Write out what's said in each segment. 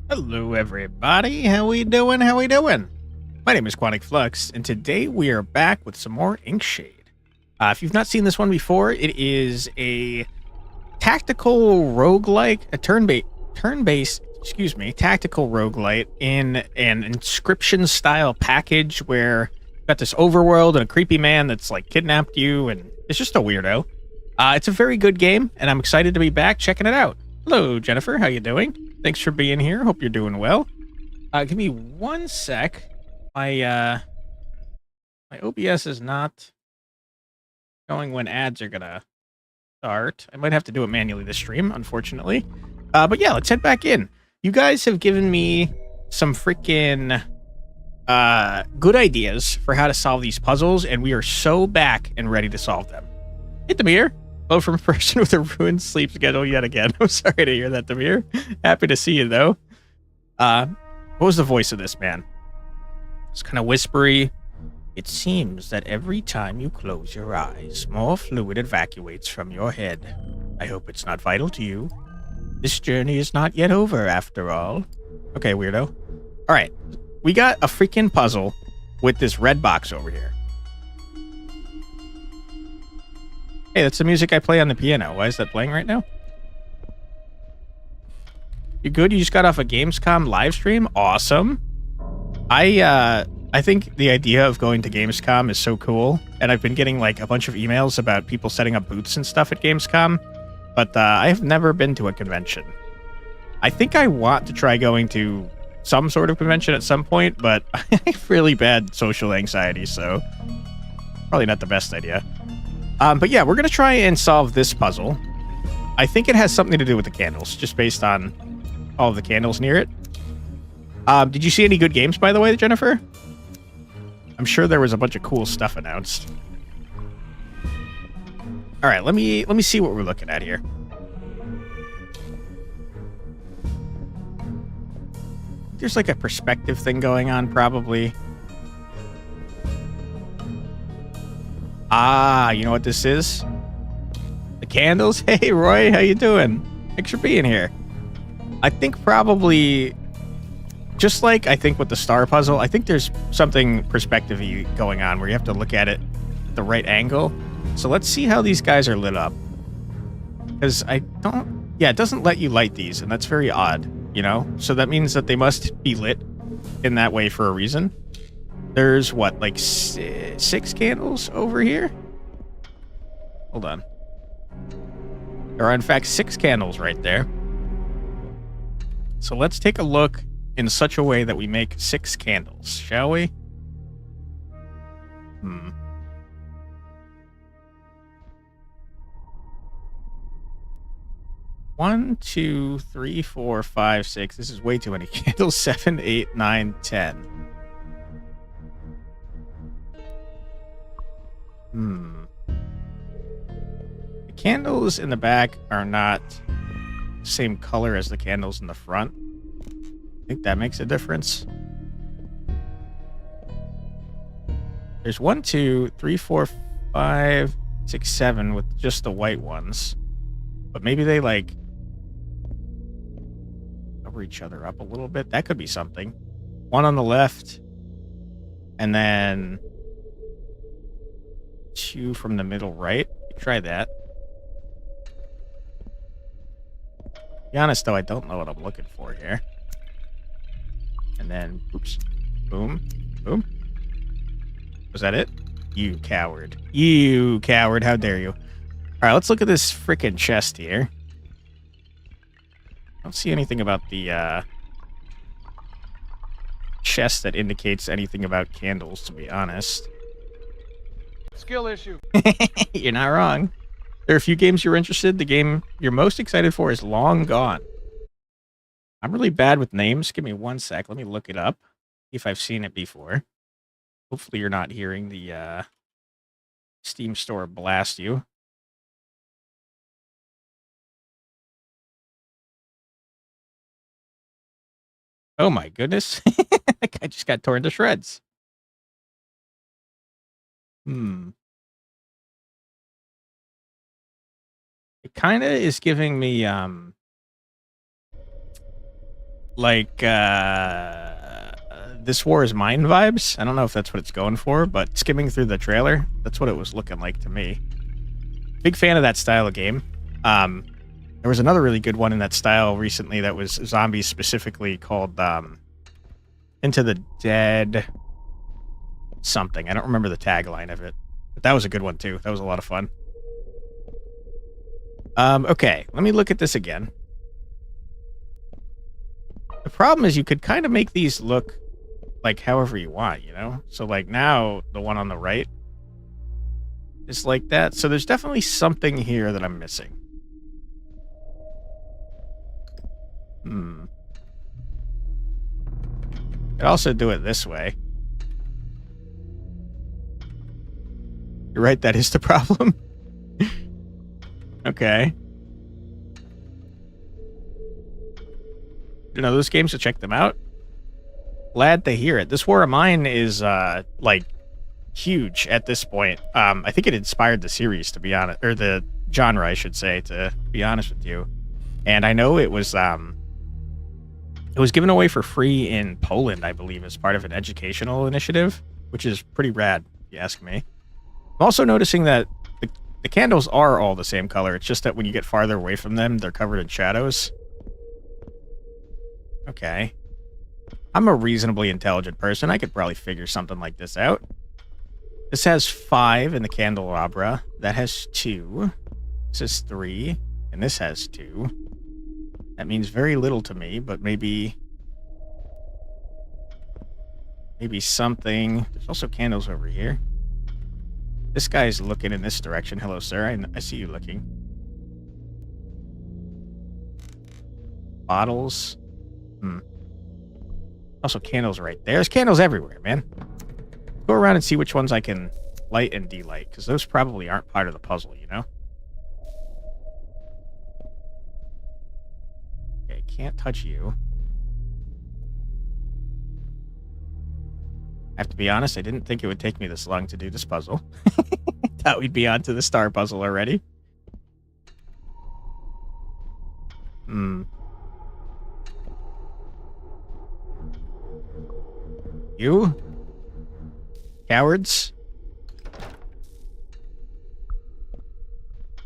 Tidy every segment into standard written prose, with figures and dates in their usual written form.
Hello, everybody. How we doing? How we doing? My name is Quantic Flux, and today we are back with some more Inkshade. If you've not seen this one before, it is a tactical roguelike, a turn-based, tactical roguelite in an Inscyption style package where you've got this overworld and a creepy man that's like kidnapped you, and it's just a weirdo. It's a very good game, and I'm excited to be back checking it out. Hello, Jennifer. How you doing? Thanks for being here. Hope you're doing well. Give me one sec. My OBS is not going when ads are gonna start. I might have to do it manually this stream, unfortunately. But yeah, let's head back in. You guys have given me some freaking good ideas for how to solve these puzzles, and we are so back and ready to solve them. Hey, Demir. Hello from a person with a ruined sleep schedule yet again. I'm sorry to hear that, Demir. Happy to see you, though. What was the voice of this man? It's kind of whispery. It seems that every time you close your eyes, more fluid evacuates from your head. I hope it's not vital to you. This journey is not yet over, after all. Okay, weirdo. All right, we got a freaking puzzle with this red box over here. Hey, that's the music I play on the piano. Why is that playing right now? You good? You just got off a Gamescom live stream? Awesome. I think the idea of going to Gamescom is so cool, and I've been getting like a bunch of emails about people setting up booths and stuff at Gamescom, but I have never been to a convention. I think I want to try going to some sort of convention at some point, but I have really bad social anxiety, so probably not the best idea. But yeah, we're going to try and solve this puzzle. I think it has something to do with the candles, just based on all of the candles near it. Did you see any good games, by the way, Jennifer? I'm sure there was a bunch of cool stuff announced. All right, let me see what we're looking at here. There's like a perspective thing going on, probably. Ah, you know what this is? The candles? Hey, Roy, how you doing? Thanks for being here. I think probably, just like I think with the star puzzle, I think there's something perspective-y going on where you have to look at it at the right angle. So let's see how these guys are lit up. Because it doesn't let you light these, and that's very odd, you know? So that means that they must be lit in that way for a reason. There's, what, like 6 candles over here? Hold on. There are, in fact, 6 candles right there. So let's take a look in such a way that we make 6 candles, shall we? 1, 2, 3, 4, 5, 6. This is way too many candles. 7, 8, 9, 10. The candles in the back are not the same color as the candles in the front. I think that makes a difference. There's 1, 2, 3, 4, 5, 6, 7 with just the white ones. But maybe they like cover each other up a little bit. That could be something. 1 on the left. And then 2 from the middle right. Try that. To be honest, though, I don't know what I'm looking for here. And then, oops, boom, boom. Was that it? You coward. You coward. How dare you? All right, let's look at this frickin' chest here. I don't see anything about the chest that indicates anything about candles, to be honest. Skill issue. You're not wrong. There are a few games you're interested. The game you're most excited for is long gone. I'm really bad with names. Give me one sec. Let me look it up. See if I've seen it before. Hopefully you're not hearing the Steam store blast you. Oh my goodness. That guy just got torn to shreds. It kind of is giving me like This War Is Mine vibes. I don't know if that's what it's going for, but skimming through the trailer, that's what it was looking like to me. Big fan of that style of game. There was another really good one in that style recently that was zombies specifically called Into the Dead something. I don't remember the tagline of it, but that was a good one too. That was a lot of fun. Okay, let me look at this again. The problem is you could kind of make these look like however you want, you know? So like now the one on the right is like that. So there's definitely something here that I'm missing. Could also do it this way. You're right, that is the problem. Okay. You know those games, so check them out. Glad to hear it. This War of Mine is like huge at this point. I think it inspired the series, to be honest, or the genre, I should say, to be honest with you. And I know it was given away for free in Poland, I believe, as part of an educational initiative, which is pretty rad, if you ask me. I'm also noticing that the candles are all the same color. It's just that when you get farther away from them, they're covered in shadows. Okay. I'm a reasonably intelligent person. I could probably figure something like this out. This has 5 in the candelabra. That has 2. This is 3. And this has 2. That means very little to me, but maybe something. There's also candles over here. This guy's looking in this direction. Hello, sir. I see you looking. Bottles. Also candles right there. There's candles everywhere, man. Go around and see which ones I can light and delight, because those probably aren't part of the puzzle, you know? Okay, can't touch you. I have to be honest, I didn't think it would take me this long to do this puzzle. Thought we'd be on to the star puzzle already. You? Cowards?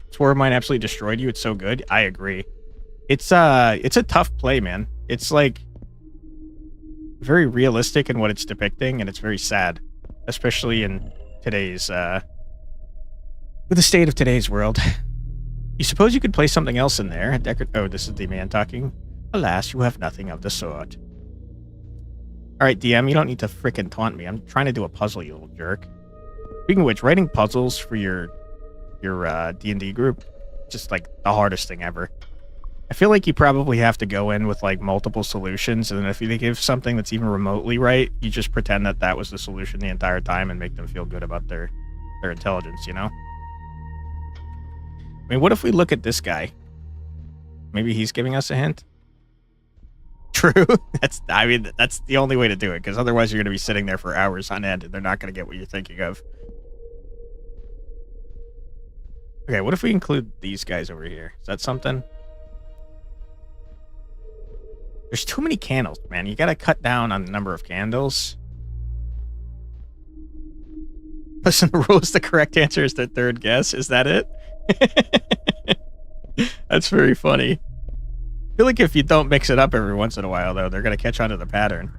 This War of Mine absolutely destroyed you. It's so good. I agree. It's a tough play, man. It's like very realistic in what it's depicting, and it's very sad, especially in today's with the state of today's world. You suppose you could play something else in there? Oh, this is the man talking. Alas, you have nothing of the sort. All right, DM, you don't need to frickin' taunt me. I'm trying to do a puzzle, you little jerk. Speaking of which, writing puzzles for your D&D group, just like the hardest thing ever. I feel like you probably have to go in with like multiple solutions, and then if you give something that's even remotely right, you just pretend that that was the solution the entire time and make them feel good about their intelligence, you know? I mean, what if we look at this guy? Maybe he's giving us a hint? True. That's the only way to do it, because otherwise you're going to be sitting there for hours on end and they're not going to get what you're thinking of. Okay, what if we include these guys over here? Is that something? There's too many candles, man. You got to cut down on the number of candles. Listen, the rule is the correct answer is the third guess. Is that it? That's very funny. I feel like if you don't mix it up every once in a while, though, they're going to catch on to the pattern.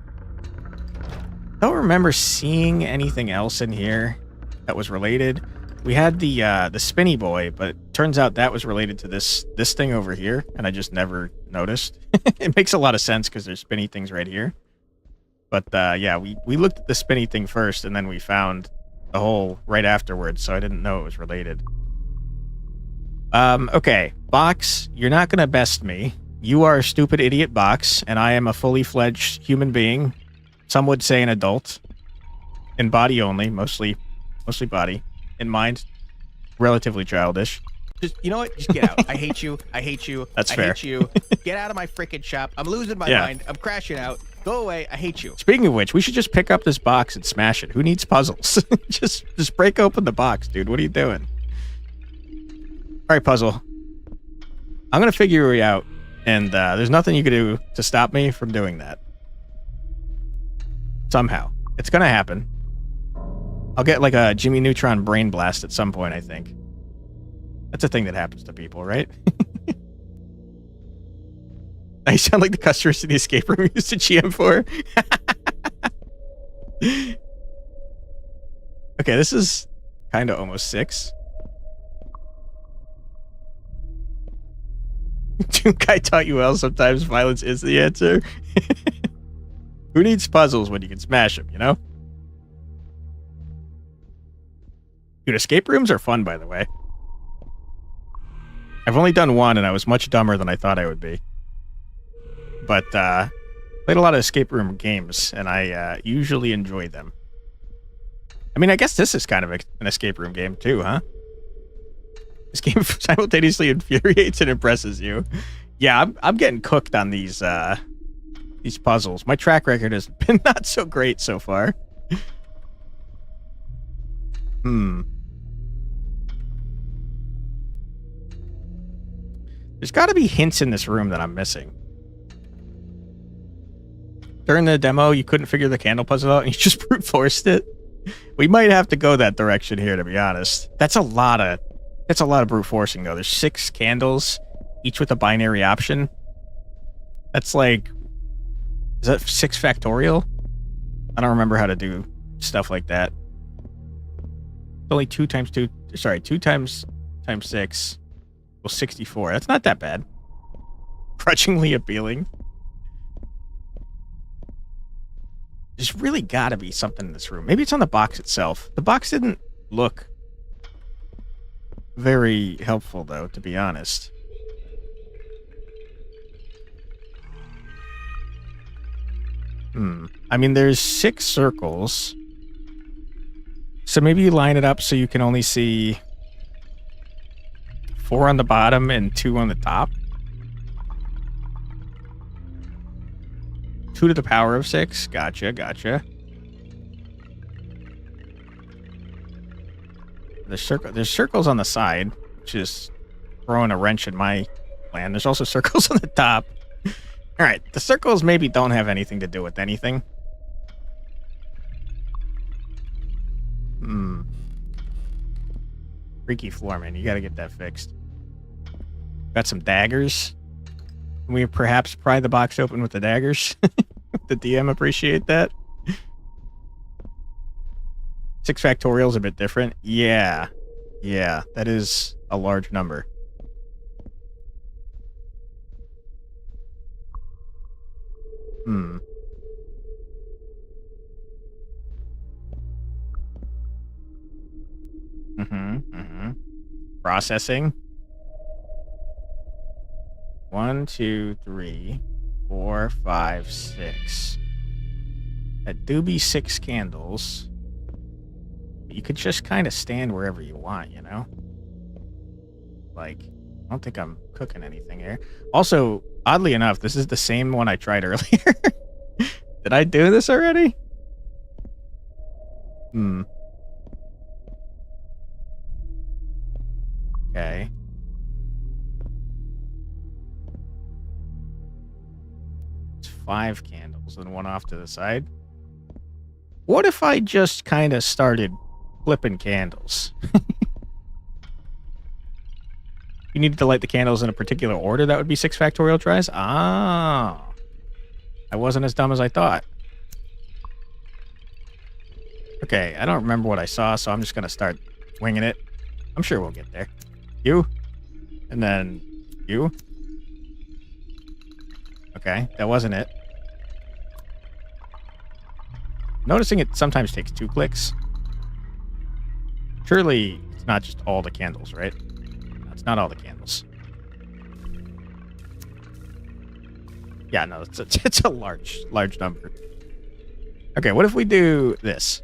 I don't remember seeing anything else in here that was related. We had the spinny boy, but turns out that was related to this thing over here, and I just never noticed. It makes a lot of sense because there's spinny things right here. But yeah, we looked at the spinny thing first, and then we found the hole right afterwards, so I didn't know it was related. Okay, Box, you're not gonna best me. You are a stupid idiot, Box, and I am a fully fledged human being. Some would say an adult. In body only, mostly body. In mind, relatively childish. Just, you know what? Just get out. I hate you. I hate you. That's I fair. hate you. Get out of my freaking shop. I'm losing my mind. I'm crashing out. Go away. I hate you. Speaking of which, we should just pick up this box and smash it. Who needs puzzles? just break open the box, dude. What are you doing? All right, puzzle. I'm going to figure you out And there's nothing you can do to stop me from doing that. Somehow. It's gonna happen. I'll get like a Jimmy Neutron brain blast at some point, I think. That's a thing that happens to people, right? I sound like the customers in the escape room used to GM for. Okay, this is kind of almost 6. Junkai taught you well, sometimes violence is the answer. Who needs puzzles when you can smash them, you know? Dude, escape rooms are fun, by the way. I've only done one, and I was much dumber than I thought I would be. But, played a lot of escape room games, and I usually enjoy them. I mean, I guess this is kind of an escape room game, too, huh? This game simultaneously infuriates and impresses you. Yeah, I'm getting cooked on these puzzles. My track record has been not so great so far. There's got to be hints in this room that I'm missing. During the demo, you couldn't figure the candle puzzle out, and you just brute forced it. We might have to go that direction here, to be honest. That's a lot of brute forcing, though. There's 6 candles, each with a binary option. That's like, is that 6 factorial? I don't remember how to do stuff like that. It's only 2 times 6 equals 64. That's not that bad. Grudgingly appealing. There's really got to be something in this room. Maybe it's on the box itself. The box didn't look very helpful, though, to be honest. I mean, there's 6 circles. So maybe you line it up so you can only see 4 on the bottom and 2 on the top. 2 to the power of 6. Gotcha. There's circles on the side, which is throwing a wrench in my plan. There's also circles on the top. All right, the circles maybe don't have anything to do with anything. Freaky floor, man. You got to get that fixed. Got some daggers. Can we perhaps pry the box open with the daggers? The DM appreciate that. 6 factorial is a bit different. Yeah, that is a large number. Processing. 1, 2, 3, 4, 5, 6. That do be 6 candles. You could just kind of stand wherever you want, you know? Like, I don't think I'm cooking anything here. Also, oddly enough, this is the same one I tried earlier. Did I do this already? Okay. It's 5 candles and 1 off to the side. What if I just kind of started flipping candles? You needed to light the candles in a particular order. That would be 6 factorial tries. Ah, I wasn't as dumb as I thought. Okay, I don't remember what I saw, so I'm just gonna start winging it. I'm sure we'll get there. You, and then you. Okay, that wasn't it. Noticing it sometimes takes 2 clicks. Surely it's not just all the candles, right? No, it's not all the candles. Yeah, no, it's a large number. Okay, what if we do this?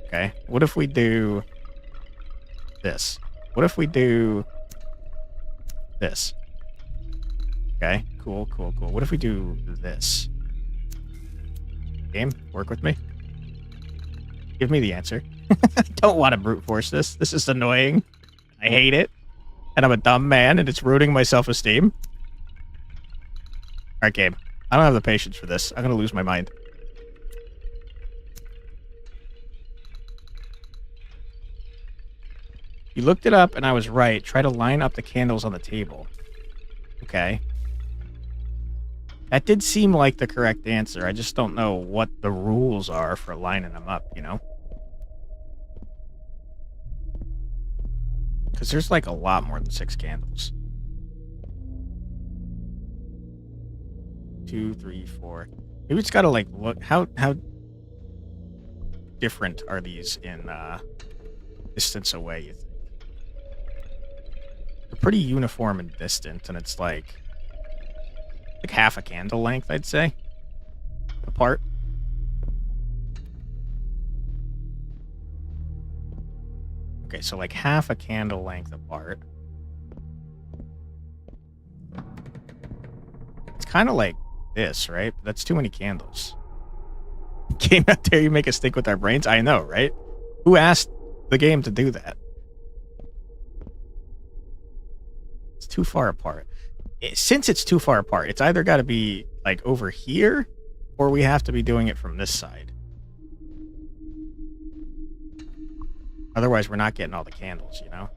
Okay, what if we do this? What if we do this? Okay, cool. What if we do this? Game, work with me. Give me the answer. I don't want to brute force this. This is annoying. I hate it. And I'm a dumb man, and it's ruining my self-esteem. right, Gabe. I don't have the patience for this. I'm going to lose my mind. You looked it up, and I was right. Try to line up the candles on the table. Okay. That did seem like the correct answer. I just don't know what the rules are for lining them up, you know? Because there's like a lot more than 6 candles. 2, 3, 4. Maybe it's got to like look... How different are these in distance away, you think? They're pretty uniform and distant, and it's like half a candle length, I'd say, apart. Okay, so like half a candle length apart. It's kind of like this, right? But that's too many candles. Game out there, you make us think with our brains? I know, right? Who asked the game to do that? It's too far apart. Since it's too far apart, it's either got to be like over here, or we have to be doing it from this side. Otherwise, we're not getting all the candles, you know?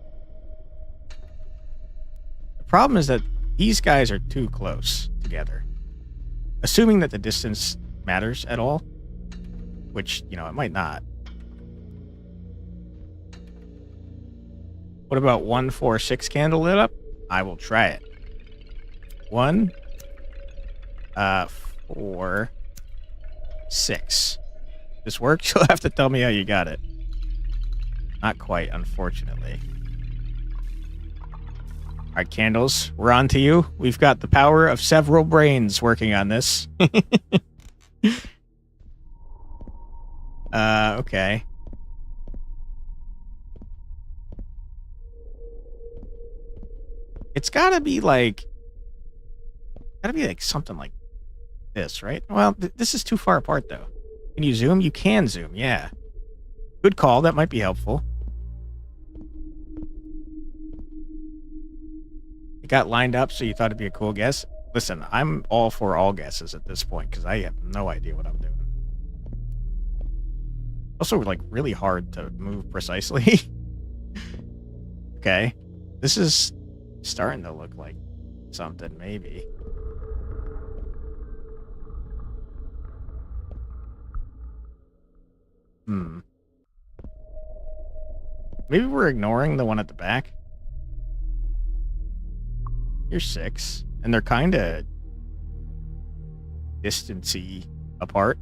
The problem is that these guys are too close together. Assuming that the distance matters at all, which, you know, it might not. What about 1, 4, 6 candle lit up? I will try it. 1, 4, 6. This works? You'll have to tell me how you got it. Not quite, unfortunately. All right, candles, we're on to you. We've got the power of several brains working on this. Okay. It's gotta be like something like this, right? Well, this is too far apart, though. Can you zoom? You can zoom, yeah. Good call. That might be helpful. It got lined up, so you thought it'd be a cool guess. Listen, I'm all for all guesses at this point, because I have no idea what I'm doing. Also, like, really hard to move precisely. Okay. This is starting to look like something, maybe. Maybe we're ignoring the one at the back. Here's 6. And they're kind of distancy apart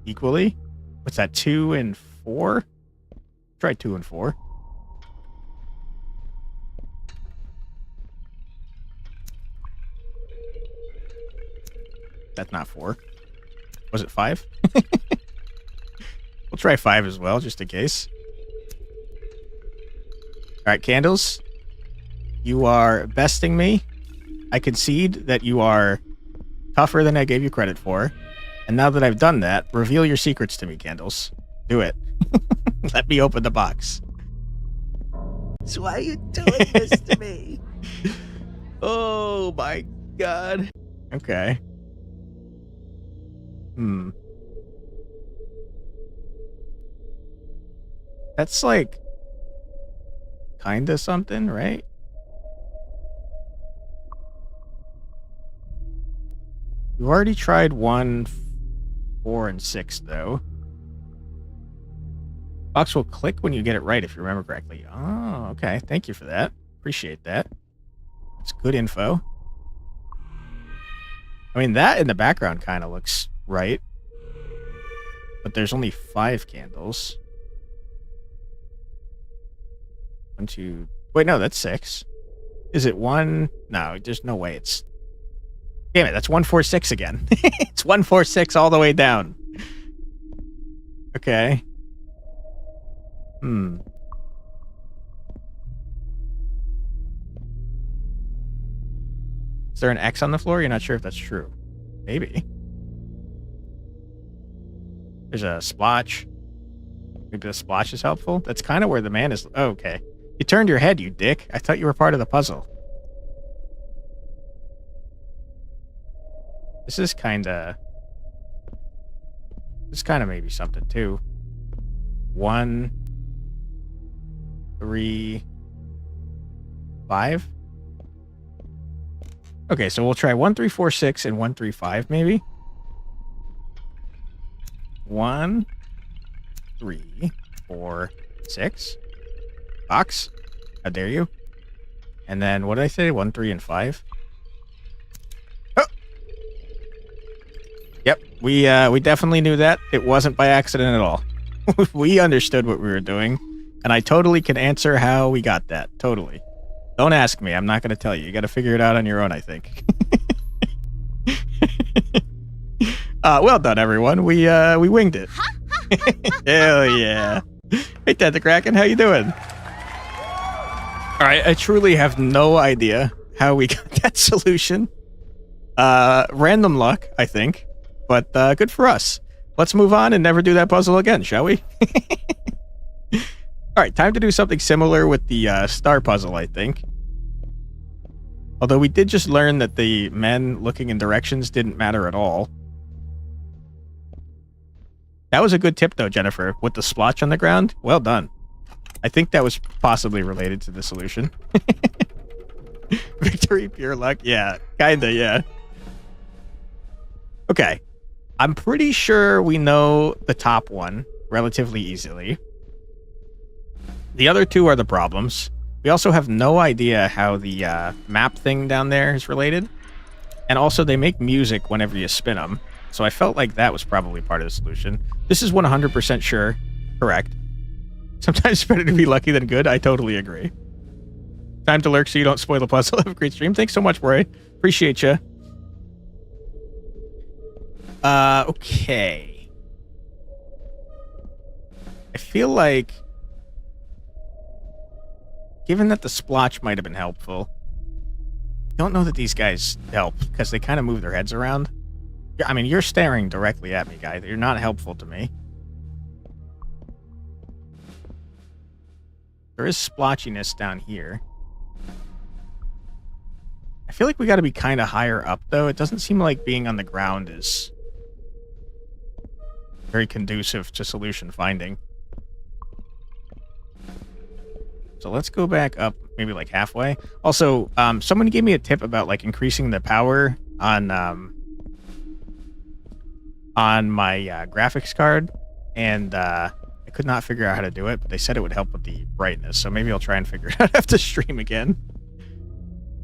equally. What's that, 2 and 4? Try 2 and 4. That's not 4. Was it 5? We'll try 5 as well, just in case. All right, candles. You are besting me. I concede that you are tougher than I gave you credit for. And now that I've done that, reveal your secrets to me, candles. Do it. Let me open the box. So why are you doing this to me? Oh my god. Okay. That's like kinda something, right? You already tried 1, 4, and 6, though. Box will click when you get it right, if you remember correctly. Oh, okay. Thank you for that. Appreciate that. It's good info. I mean, that in the background kind of looks right. But there's only 5 candles. 1, 2... Wait, no, that's 6. Is it 1? No, there's no way it's... Damn it, that's 1, 4, 6 again. It's 1, 4, 6 all the way down. Okay. Is there an X on the floor? You're not sure if that's true. Maybe. There's a splotch. Maybe the splotch is helpful. That's kind of where the man is. Oh, okay. You turned your head, you dick. I thought you were part of the puzzle. This is kind of maybe something too. 1, 3, 5. Okay, so we'll try 1, 3, 4, 6, and 1, 3, 5 maybe. 1, 3, 4, 6. Box. How dare you? And then what did I say? 1, 3, and 5. Oh. Yep, we definitely knew that. It wasn't by accident at all. We understood what we were doing, and I totally can answer how we got that. Totally. Don't ask me. I'm not going to tell you. You got to figure it out on your own, I think. Well done, everyone. We winged it. Hell yeah. Hey, Ted the Kraken, how you doing? All right, I truly have no idea how we got that solution. Random luck, I think, but good for us. Let's move on and never do that puzzle again, shall we? All right, time to do something similar with the star puzzle, I think. Although we did just learn that the men looking in directions didn't matter at all. That was a good tip, though, Jennifer, with the splotch on the ground. Well done. I think that was possibly related to the solution. Victory, pure luck. Yeah, kinda, yeah. Okay. I'm pretty sure we know the top one relatively easily. The other two are the problems. We also have no idea how the map thing down there is related. And also, they make music whenever you spin them. So I felt like that was probably part of the solution. This is 100% sure. Correct. Sometimes it's better to be lucky than good. I totally agree. Time to lurk so you don't spoil the puzzle. Have a great stream. Thanks so much, Roy. Appreciate you. Okay. I feel like, given that the splotch might have been helpful, I don't know that these guys help because they kind of move their heads around. I mean, you're staring directly at me, guy. You're not helpful to me. There is splotchiness down here. I feel like we got to be kind of higher up, though. It doesn't seem like being on the ground is very conducive to solution finding. So let's go back up maybe like halfway. Also, someone gave me a tip about like increasing the power on my graphics card, and I could not figure out how to do it, but they said it would help with the brightness, so maybe I'll try and figure it out after stream again.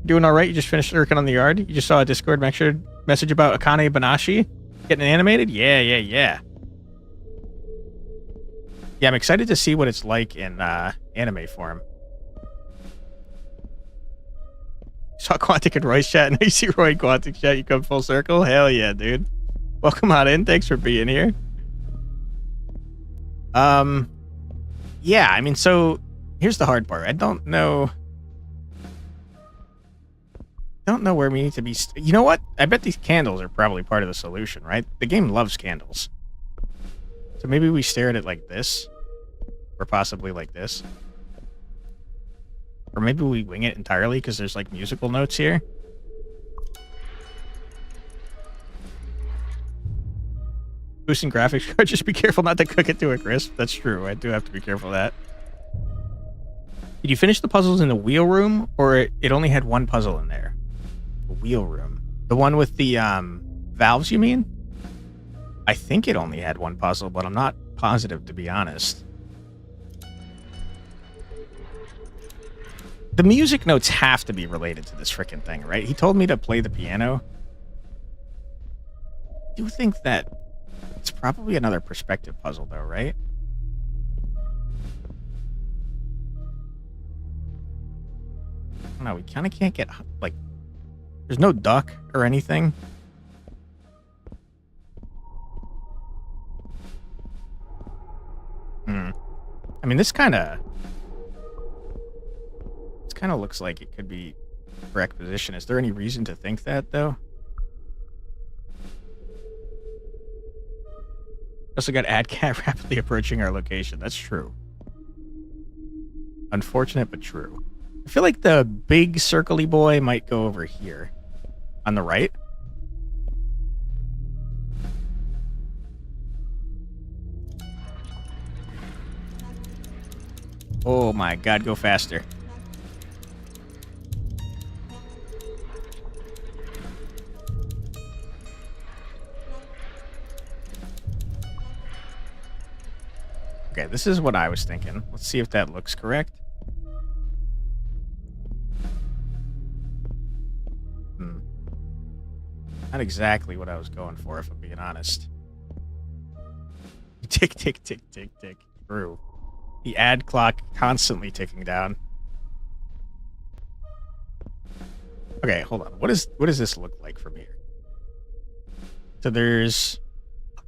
Doing all right? You just finished working on the yard? You just saw a Discord message about Akane Banashi getting animated? Yeah. Yeah, I'm excited to see what it's like in anime form. Saw Quantic and Roy's chat, and now you see Roy and Quantic's chat, you come full circle? Hell yeah, dude. Welcome on in. Thanks for being here. Yeah, I mean, so here's the hard part. I don't know where we need to be. You know what? I bet these candles are probably part of the solution, right? The game loves candles. So maybe we stare at it like this, or possibly like this. Or maybe we wing it entirely because there's like musical notes here. Boosting graphics card, just be careful not to cook it to a crisp. That's true. I do have to be careful of that. Did you finish the puzzles in the wheel room, or it only had one puzzle in there? The wheel room. The one with the valves, you mean? I think it only had one puzzle, but I'm not positive, to be honest. The music notes have to be related to this frickin' thing, right? He told me to play the piano. I do think that it's probably another perspective puzzle, though, right? I don't know. We kind of can't get, like, there's no duck or anything. I mean, this kind of looks like it could be correct position. Is there any reason to think that, though? Also got AdCat rapidly approaching our location. That's true. Unfortunate, but true. I feel like the big circly boy might go over here. On the right. Oh my god, go faster. Okay, this is what I was thinking. Let's see if that looks correct. Not exactly what I was going for, if I'm being honest. Tick, tick, tick, tick, tick. True. The ad clock constantly ticking down. Okay, hold on. What does this look like from here? So there's...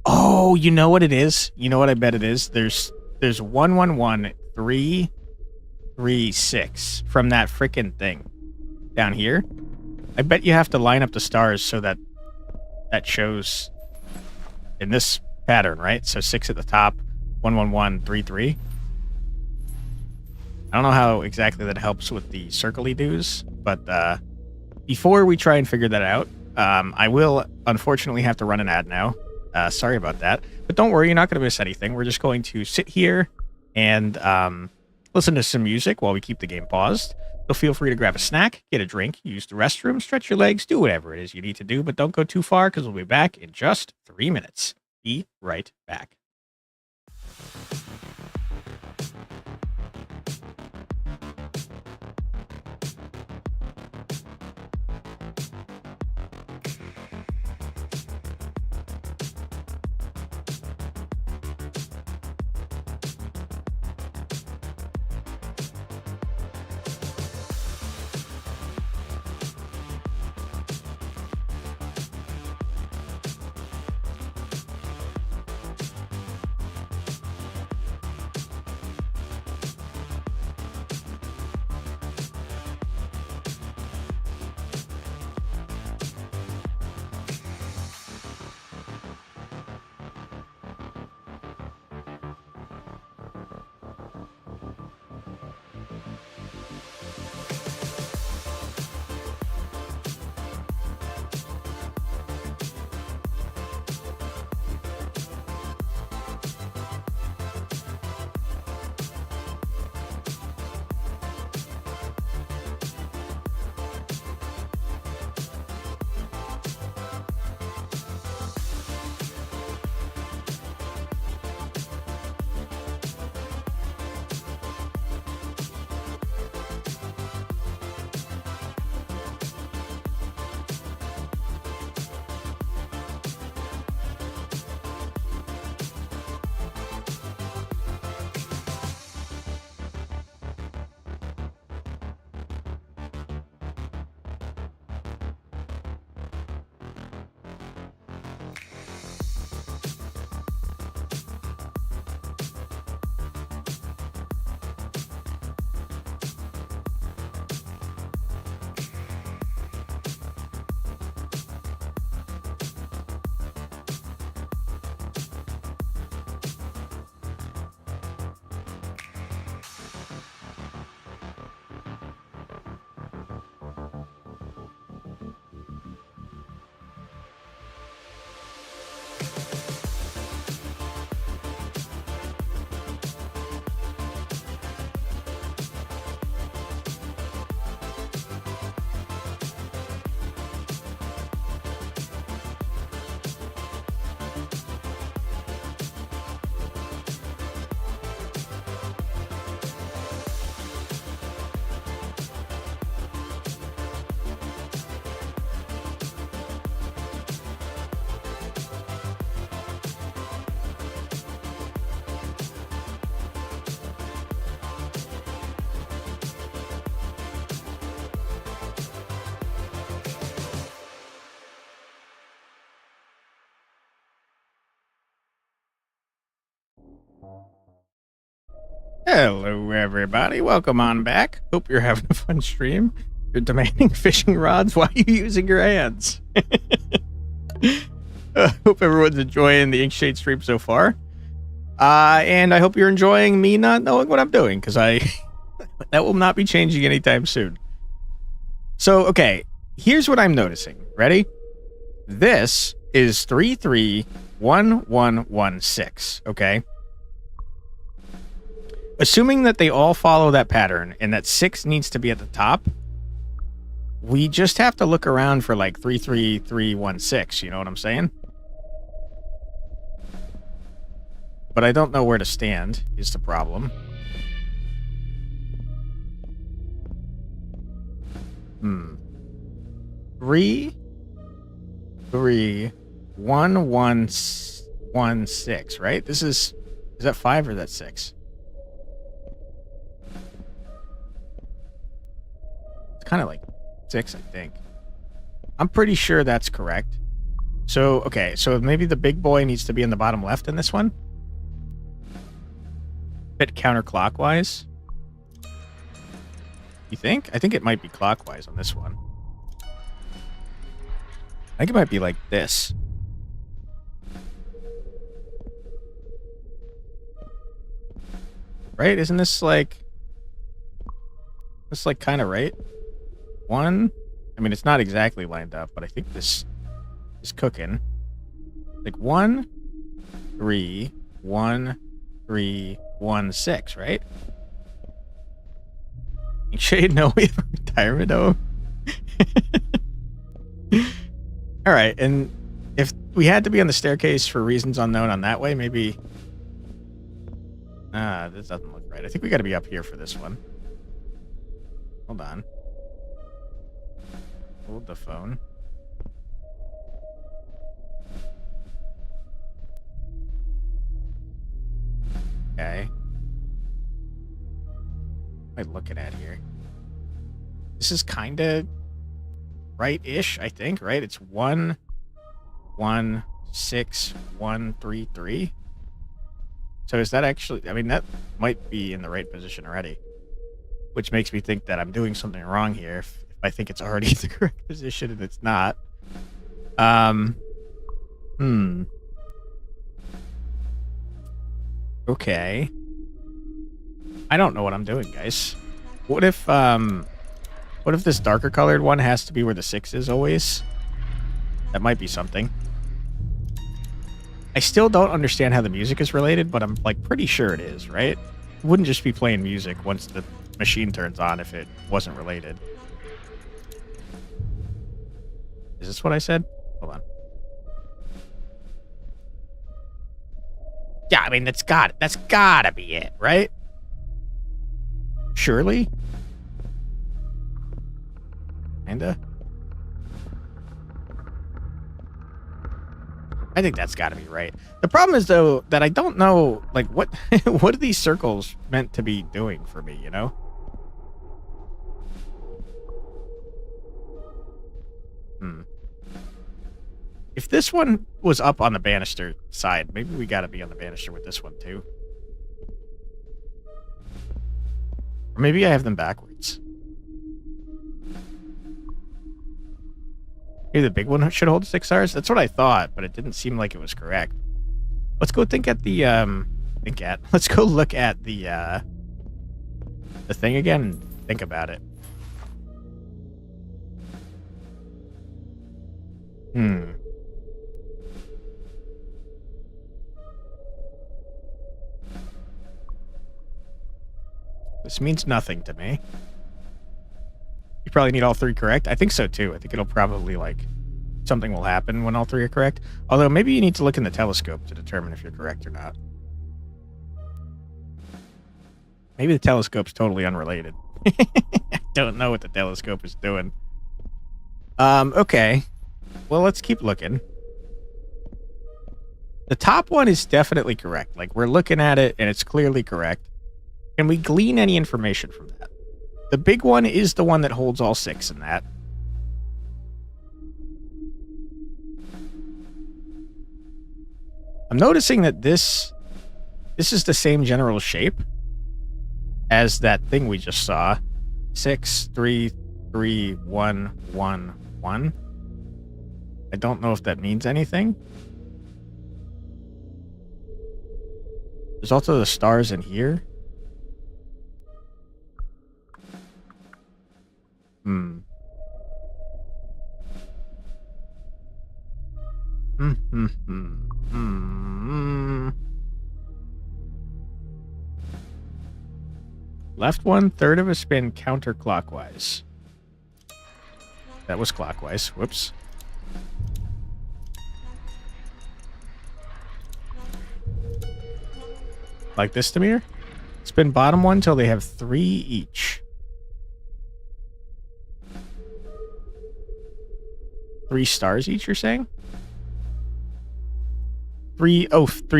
Oh, you know what it is? You know what I bet it is? There's 111336 from that frickin' thing down here. I bet you have to line up the stars so that shows in this pattern, right? So 6 at the top, 11133. I don't know how exactly that helps with the circle-y do's, but before we try and figure that out, I will unfortunately have to run an ad now. Sorry about that. But don't worry, you're not going to miss anything. We're just going to sit here and listen to some music while we keep the game paused. So feel free to grab a snack, get a drink, use the restroom, stretch your legs, do whatever it is you need to do, but don't go too far because we'll be back in just 3 minutes. Be right back. Hello, everybody. Welcome on back. Hope you're having a fun stream. You're demanding fishing rods. Why are you using your hands? Hope everyone's enjoying the Inkshade stream so far. And I hope you're enjoying me not knowing what I'm doing, because that will not be changing anytime soon. So, okay, here's what I'm noticing. Ready? This is 331116, okay? assuming that they all follow that pattern and that 6 needs to be at the top, we just have to look around for like 33316, you know what I'm saying? But I don't know where to stand is the problem. 3 3 1 1 1 6, right? This is that 5 or is that 6? It's kind of like 6, I think. I'm pretty sure that's correct. So, okay, so maybe the big boy needs to be in the bottom left in this one. Bit counterclockwise. You think? I think it might be clockwise on this one. I think it might be like this. Right? Isn't this like... This like kind of right? 1? I mean, it's not exactly lined up, but I think this is cooking. Like 1, 3, 1, 3, 1, 6, right? Inkshade, no, we have a retirement home. All right, and if we had to be on the staircase for reasons unknown on that way, maybe... this doesn't look right. I think we got to be up here for this one. Hold on. Hold the phone. Okay. What am I looking at here? This is kind of right-ish, I think, right? It's 1, 1, 6, 1, 3, 3. So is that actually... I mean, that might be in the right position already. Which makes me think that I'm doing something wrong here if I think it's already the correct position and it's not. Okay. I don't know what I'm doing, guys. What if this darker colored one has to be where the 6 is always? That might be something. I still don't understand how the music is related, but I'm like pretty sure it is, right? It wouldn't just be playing music once the machine turns on if it wasn't related. Is this what I said? Hold on. Yeah, I mean that's gotta be it, right? Surely? Kinda. I think that's gotta be right. The problem is though that I don't know like what what are these circles meant to be doing for me, you know? If this one was up on the banister side, maybe we gotta be on the banister with this one too. Or maybe I have them backwards. Maybe the big one should hold 6 stars? That's what I thought, but it didn't seem like it was correct. Let's go think at the, let's go look at the thing again and think about it. This means nothing to me. You probably need all 3 correct. I think so too. I think it'll probably like something will happen when all 3 are correct. Although maybe you need to look in the telescope to determine if you're correct or not. Maybe the telescope's totally unrelated. I don't know what the telescope is doing. Okay. Well, let's keep looking. The top one is definitely correct. Like we're looking at it and it's clearly correct. Can we glean any information from that? The big one is the one that holds all 6 in that. I'm noticing that this is the same general shape as that thing we just saw. 6, 3, 3, 1, 1, 1. I don't know if that means anything. There's also the stars in here. Left 1/3 of a spin counterclockwise. That was clockwise. Whoops. Like this, Demir? Spin bottom one till they have 3 each. 3 stars each, you're saying? 3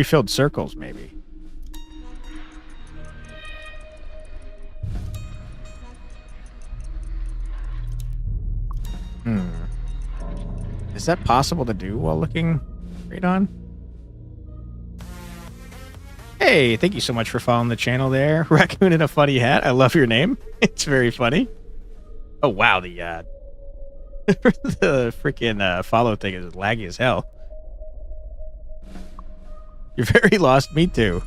filled circles, maybe. Is that possible to do while looking right on? Hey, thank you so much for following the channel there. Raccoon in a funny hat. I love your name. It's very funny. Oh, wow. The the freaking follow thing is laggy as hell. You're very lost. Me too.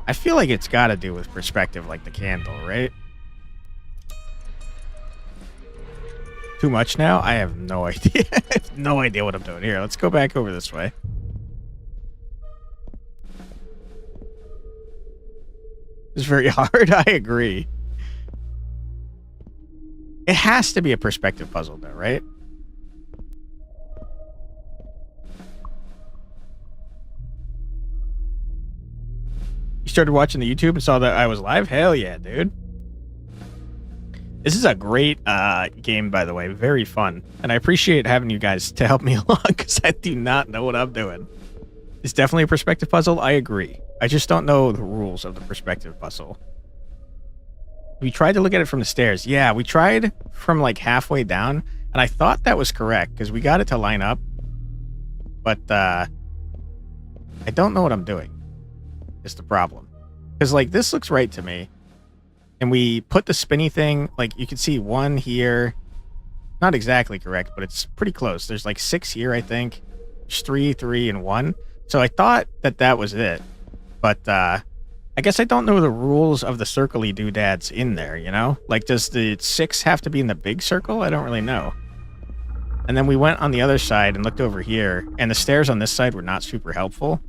I feel like it's got to do with perspective, like the candle, right? Too much now? I have no idea. I have no idea what I'm doing here. Let's go back over this way. It's very hard. I agree. It has to be a perspective puzzle, though, right? You started watching the YouTube and saw that I was live? Hell yeah, dude. This is a great game, by the way. Very fun. And I appreciate having you guys to help me along because I do not know what I'm doing. It's definitely a perspective puzzle. I agree. I just don't know the rules of the perspective puzzle. We tried to look at it from the stairs. Yeah, we tried from like halfway down. And I thought that was correct because we got it to line up. But I don't know what I'm doing. Is the problem. Because like this looks right to me. And we put the spinny thing, like you can see 1 here. Not exactly correct, but it's pretty close. There's like 6 here, I think. There's 3, 3, and 1. So I thought that that was it. But I guess I don't know the rules of the circle-y doodads in there, you know? Like, does the 6 have to be in the big circle? I don't really know. And then we went on the other side and looked over here, and the stairs on this side were not super helpful.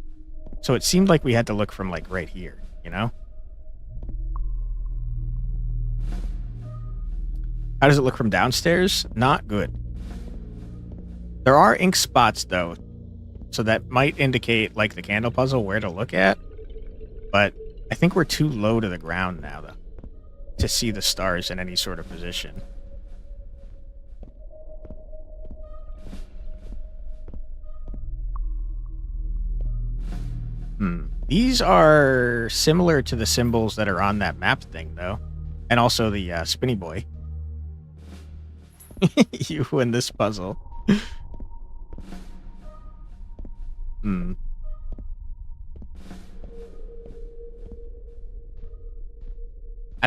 So it seemed like we had to look from, like, right here, you know? How does it look from downstairs? Not good. There are ink spots, though, so that might indicate, like, the candle puzzle where to look at. But I think we're too low to the ground now, though, to see the stars in any sort of position. These are similar to the symbols that are on that map thing, though. And also the spinny boy. You win this puzzle. I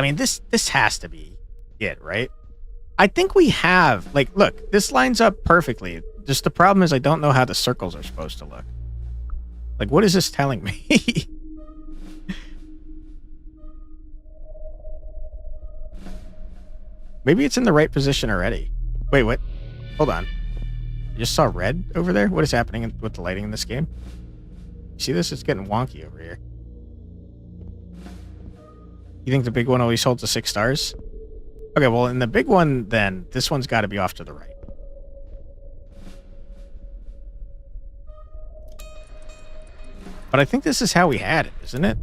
mean, this has to be it, right? I think we have, like, look, this lines up perfectly. Just the problem is I don't know how the circles are supposed to look. Like, what is this telling me? Maybe it's in the right position already. Wait, what? Hold on. You just saw red over there? What is happening with the lighting in this game? See this? It's getting wonky over here. You think the big one always holds the 6 stars? Okay, well, in the big one, then, this one's got to be off to the right. But I think this is how we had it, isn't it?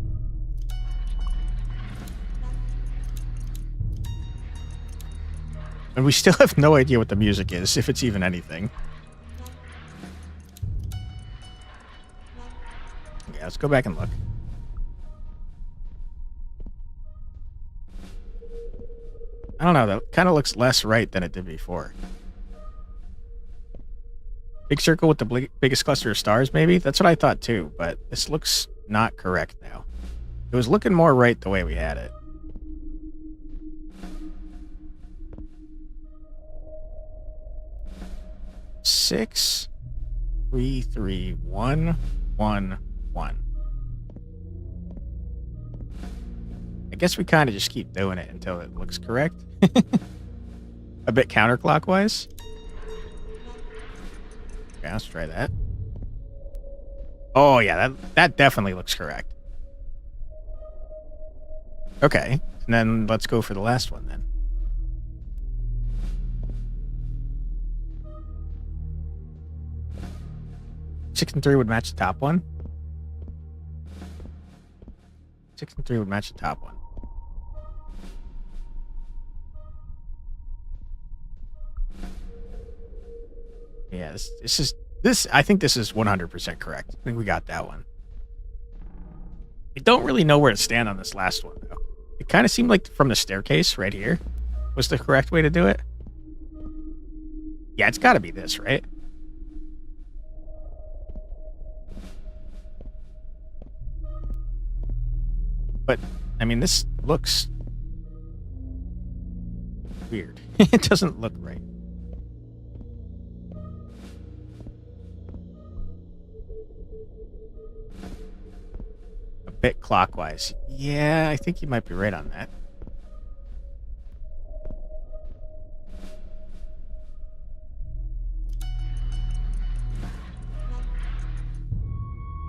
And we still have no idea what the music is, if it's even anything. Okay, let's go back and look. I don't know, that kind of looks less right than it did before. Big circle with the biggest cluster of stars, maybe? That's what I thought too, but this looks not correct now. It was looking more right the way we had it. Six, 3, 3, 1, 1, 1. I guess we kind of just keep doing it until it looks correct. A bit counterclockwise. Okay, let's try that. Oh, yeah, that definitely looks correct. Okay, and then let's go for the last one then. Six and 3 would match the top one. 6 and 3 would match the top one. Yeah, this. I think this is 100% correct. I think we got that one. I don't really know where to stand on this last one though. It kind of seemed like from the staircase right here was the correct way to do it. Yeah, it's got to be this, right? But I mean, this looks weird. It doesn't look right. Bit clockwise. Yeah, I think you might be right on that.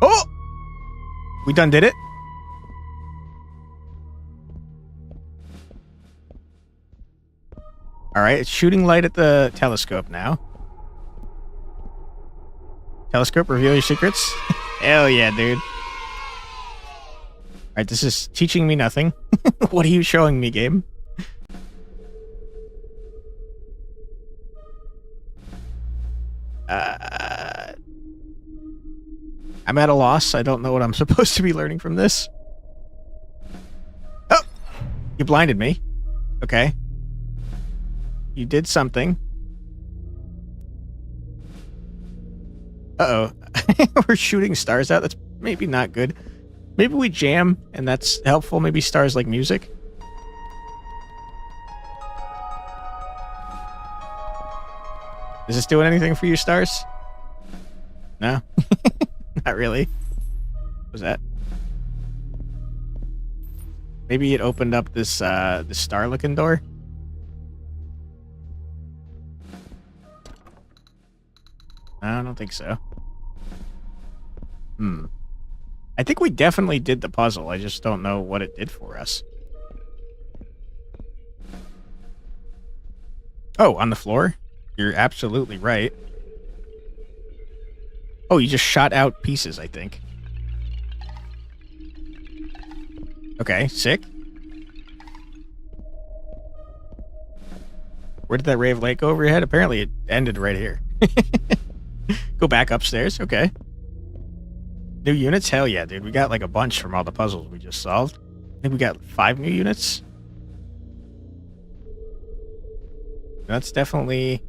Oh! We done did it. All right, it's shooting light at the telescope now. Telescope, reveal your secrets. Hell yeah, dude. Alright, this is teaching me nothing. What are you showing me, game? I'm at a loss. I don't know what I'm supposed to be learning from this. Oh! You blinded me. Okay. You did something. Uh-oh. We're shooting stars out. That's maybe not good. Maybe we jam, and that's helpful. Maybe stars like music. Is this doing anything for you, stars? No? Not really. What was that? Maybe it opened up this star-looking door? I don't think so. I think we definitely did the puzzle. I just don't know what it did for us. Oh, on the floor? You're absolutely right. Oh, you just shot out pieces, I think. Okay, sick. Where did that ray of light go over your head? Apparently it ended right here. Go back upstairs. Okay. New units? Hell yeah, dude. We got like a bunch from all the puzzles we just solved. I think we got 5 new units. That's definitely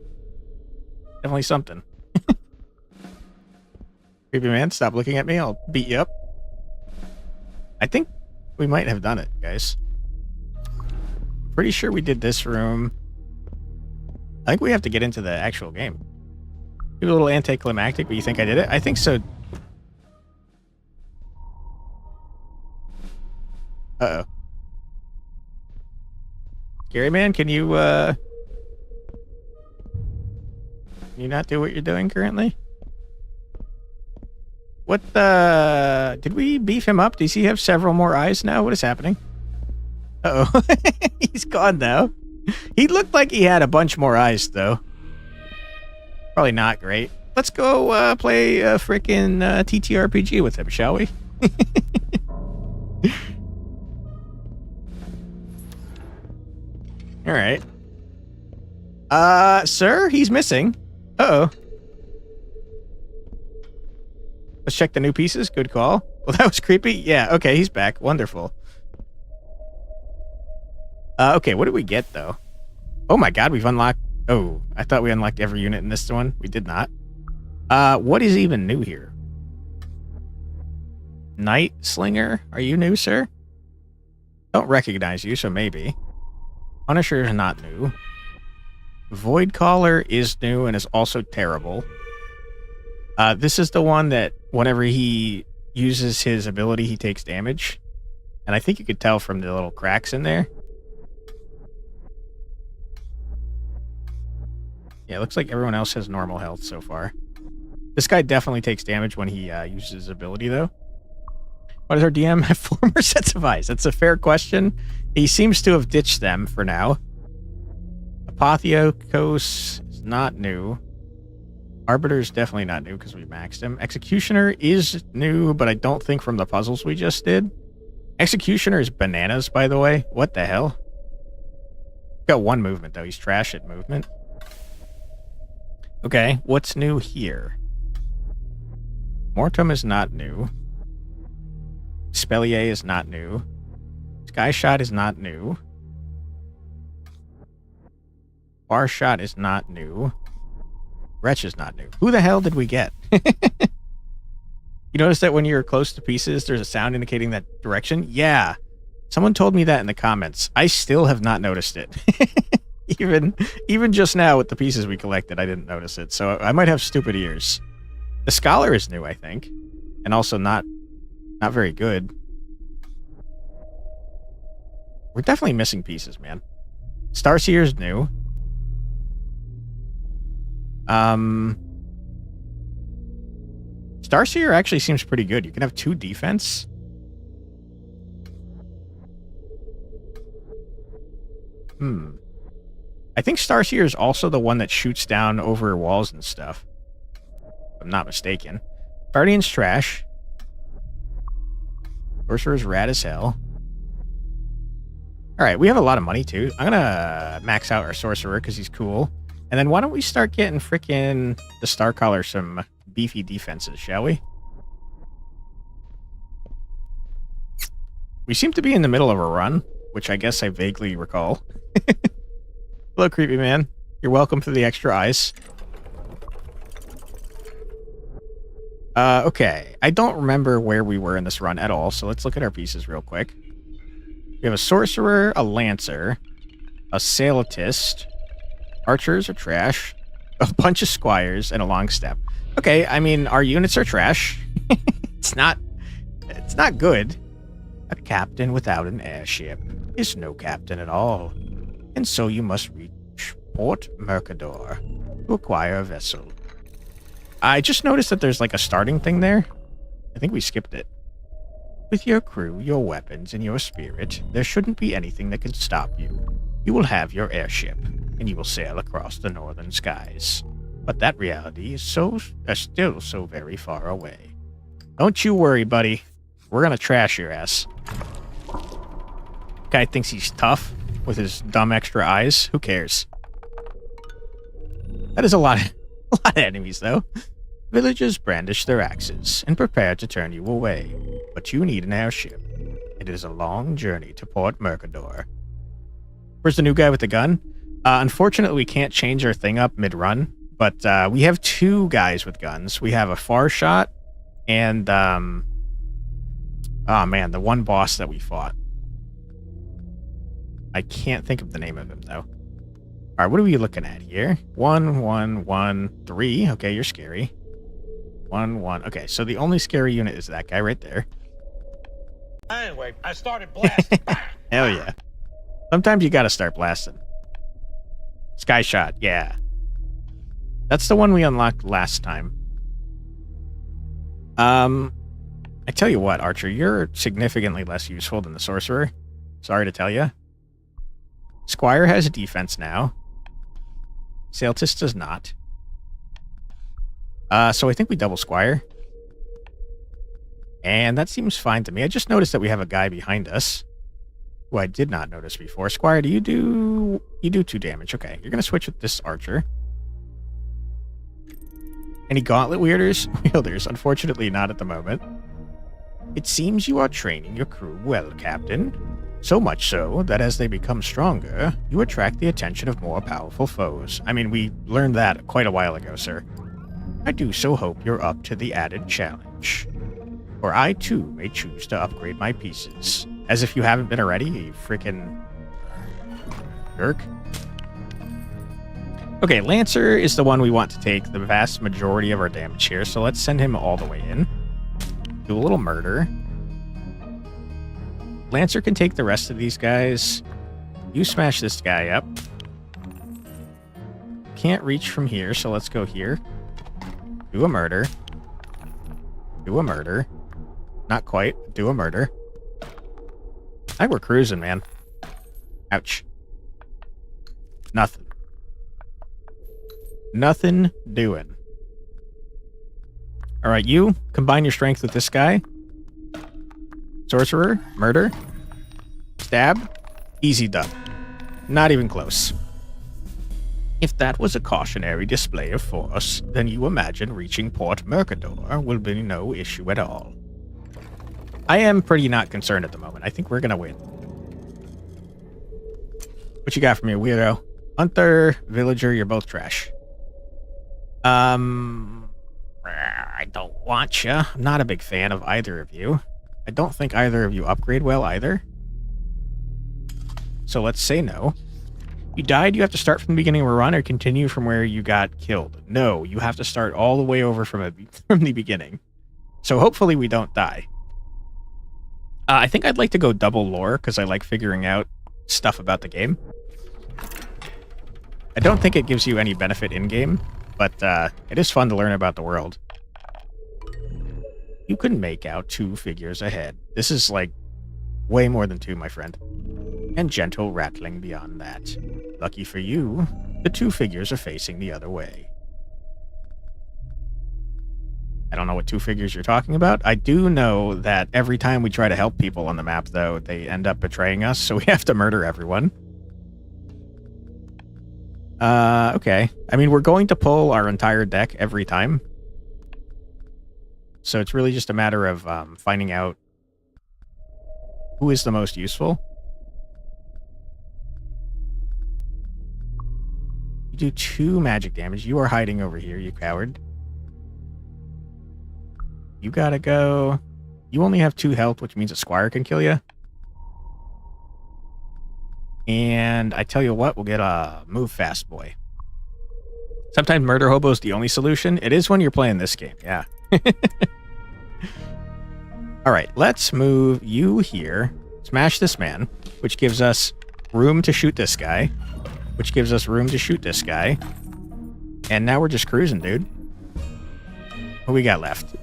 something. Creepy man, stop looking at me. I'll beat you up. I think we might have done it, guys. Pretty sure we did this room. I think we have to get into the actual game. Maybe a little anticlimactic, but you think I did it? I think so. Uh-oh. Scary man, can you not do what you're doing currently? What did we beef him up? Does he have several more eyes now? What is happening? Uh-oh. He's gone now. He looked like he had a bunch more eyes, though. Probably not great. Let's go play a frickin' TTRPG with him, shall we? All right. Sir, he's missing. Uh-oh. Let's check the new pieces. Good call. Well, that was creepy. Yeah, okay, he's back. Wonderful. Okay, what did we get, though? Oh my god, we've unlocked... Oh, I thought we unlocked every unit in this one. We did not. What is even new here? Night Slinger? Are you new, sir? Don't recognize you, so maybe. Punisher is not new. Void Caller is new and is also terrible. This is the one that whenever he uses his ability, he takes damage. And I think you could tell from the little cracks in there. Yeah, it looks like everyone else has normal health so far. This guy definitely takes damage when he uses his ability, though. Why does our DM have 4 more sets of eyes? That's a fair question. He seems to have ditched them for now. Apotheokos is not new. Arbiter's definitely not new because we maxed him. Executioner is new, but I don't think from the puzzles we just did. Executioner is bananas, by the way. What the hell? Got 1 movement, though. He's trash at movement. Okay, what's new here? Mortem is not new. Spellier is not new. Skyshot is not new. Bar Shot is not new. Wretch is not new. Who the hell did we get? You notice that when you're close to pieces, there's a sound indicating that direction? Yeah. Someone told me that in the comments. I still have not noticed it. Even just now with the pieces we collected, I didn't notice it. So I might have stupid ears. The Scholar is new, I think. And also not very good. We're definitely missing pieces, man. Starseer is new. Starseer actually seems pretty good. You can have 2 defense. I think Starseer is also the one that shoots down over walls and stuff. If I'm not mistaken. Guardian's trash. Sorcerer's rad as hell. Alright, we have a lot of money too. I'm gonna max out our Sorcerer because he's cool. And then why don't we start getting frickin' the Starcaller some beefy defenses, shall we? We seem to be in the middle of a run, which I guess I vaguely recall. Hello, creepy man. You're welcome for the extra eyes. Okay. I don't remember where we were in this run at all, so let's look at our pieces real quick. We have a Sorcerer, a Lancer, a Sailotist, Archers are trash, a bunch of Squires, and a Longstep. Okay, I mean, our units are trash. It's not good. A captain without an airship is no captain at all. And so you must reach Port Mercador to acquire a vessel. I just noticed that there's like a starting thing there. I think we skipped it. With your crew, your weapons, and your spirit, there shouldn't be anything that can stop you. You will have your airship, and you will sail across the northern skies. But that reality is still so very far away. Don't you worry, buddy. We're gonna trash your ass. Guy thinks he's tough with his dumb extra eyes. Who cares? That is a lot of enemies, though. Villagers brandish their axes and prepare to turn you away, but you need an airship. It is a long journey to Port Mercador. Where's the new guy with the gun? Unfortunately, we can't change our thing up mid-run, but we have 2 guys with guns. We have a far shot and, oh man, the one boss that we fought. I can't think of the name of him, though. All right, what are we looking at here? 1, 1, 1, 3. Okay, you're scary. 1, 1. Okay, so the only scary unit is that guy right there. Anyway, I started blasting. Hell yeah. Sometimes you gotta start blasting. Sky Shot, yeah. That's the one we unlocked last time. I tell you what, Archer, you're significantly less useful than the Sorcerer. Sorry to tell you. Squire has a defense now. Sailtist does not. So I think we double Squire. And that seems fine to me. I just noticed that we have a guy behind us who I did not notice before. Squire, you do 2 damage. Okay, you're going to switch with this Archer. Any Gauntlet wielders? Unfortunately, not at the moment. It seems you are training your crew well, Captain. So much so that as they become stronger, you attract the attention of more powerful foes. I mean, we learned that quite a while ago, sir. I do so hope you're up to the added challenge. Or I, too, may choose to upgrade my pieces. As if you haven't been already, you freaking jerk. Okay, Lancer is the one we want to take the vast majority of our damage here, so let's send him all the way in. Do a little murder. Lancer can take the rest of these guys. You smash this guy up. can't reach from here, so let's go here. Do a murder. Do a murder. Not quite. Do a murder. I think we're cruising, man. Ouch. Nothing. Nothing doing. All right, you combine your strength with this guy. Sorcerer, murder, stab, easy done. Not even close. If that was a cautionary display of force, then you imagine reaching Port Mercador will be no issue at all. I am pretty not concerned at the moment. I think we're gonna win. What you got for me, weirdo? Hunter, villager, you're both trash. I don't want you. I'm not a big fan of either of you. I don't think either of you upgrade well either. So let's say no. You died, you have to start from the beginning of a run or continue from where you got killed. No, you have to start all the way over from the beginning. So hopefully we don't die. I think I'd like to go double lore because I like figuring out stuff about the game. I don't think it gives you any benefit in-game, but it is fun to learn about the world. You can make out 2 figures ahead. This is like way more than 2, my friend. And gentle rattling beyond that. Lucky for you, the 2 figures are facing the other way. I don't know what 2 figures you're talking about. I do know that every time we try to help people on the map, though, they end up betraying us, so we have to murder everyone. Okay. I mean, we're going to pull our entire deck every time. So it's really just a matter of finding out who is the most useful. You do 2 magic damage. You are hiding over here, you coward. You gotta go. You only have 2 health, which means a squire can kill you. And I tell you what, we'll get a move fast boy. Sometimes murder hobo is the only solution. It is when you're playing this game, yeah. All right, let's move you here. Smash this man, which gives us room to shoot this guy, which gives us room to shoot this guy. And now we're just cruising, dude. What we got left?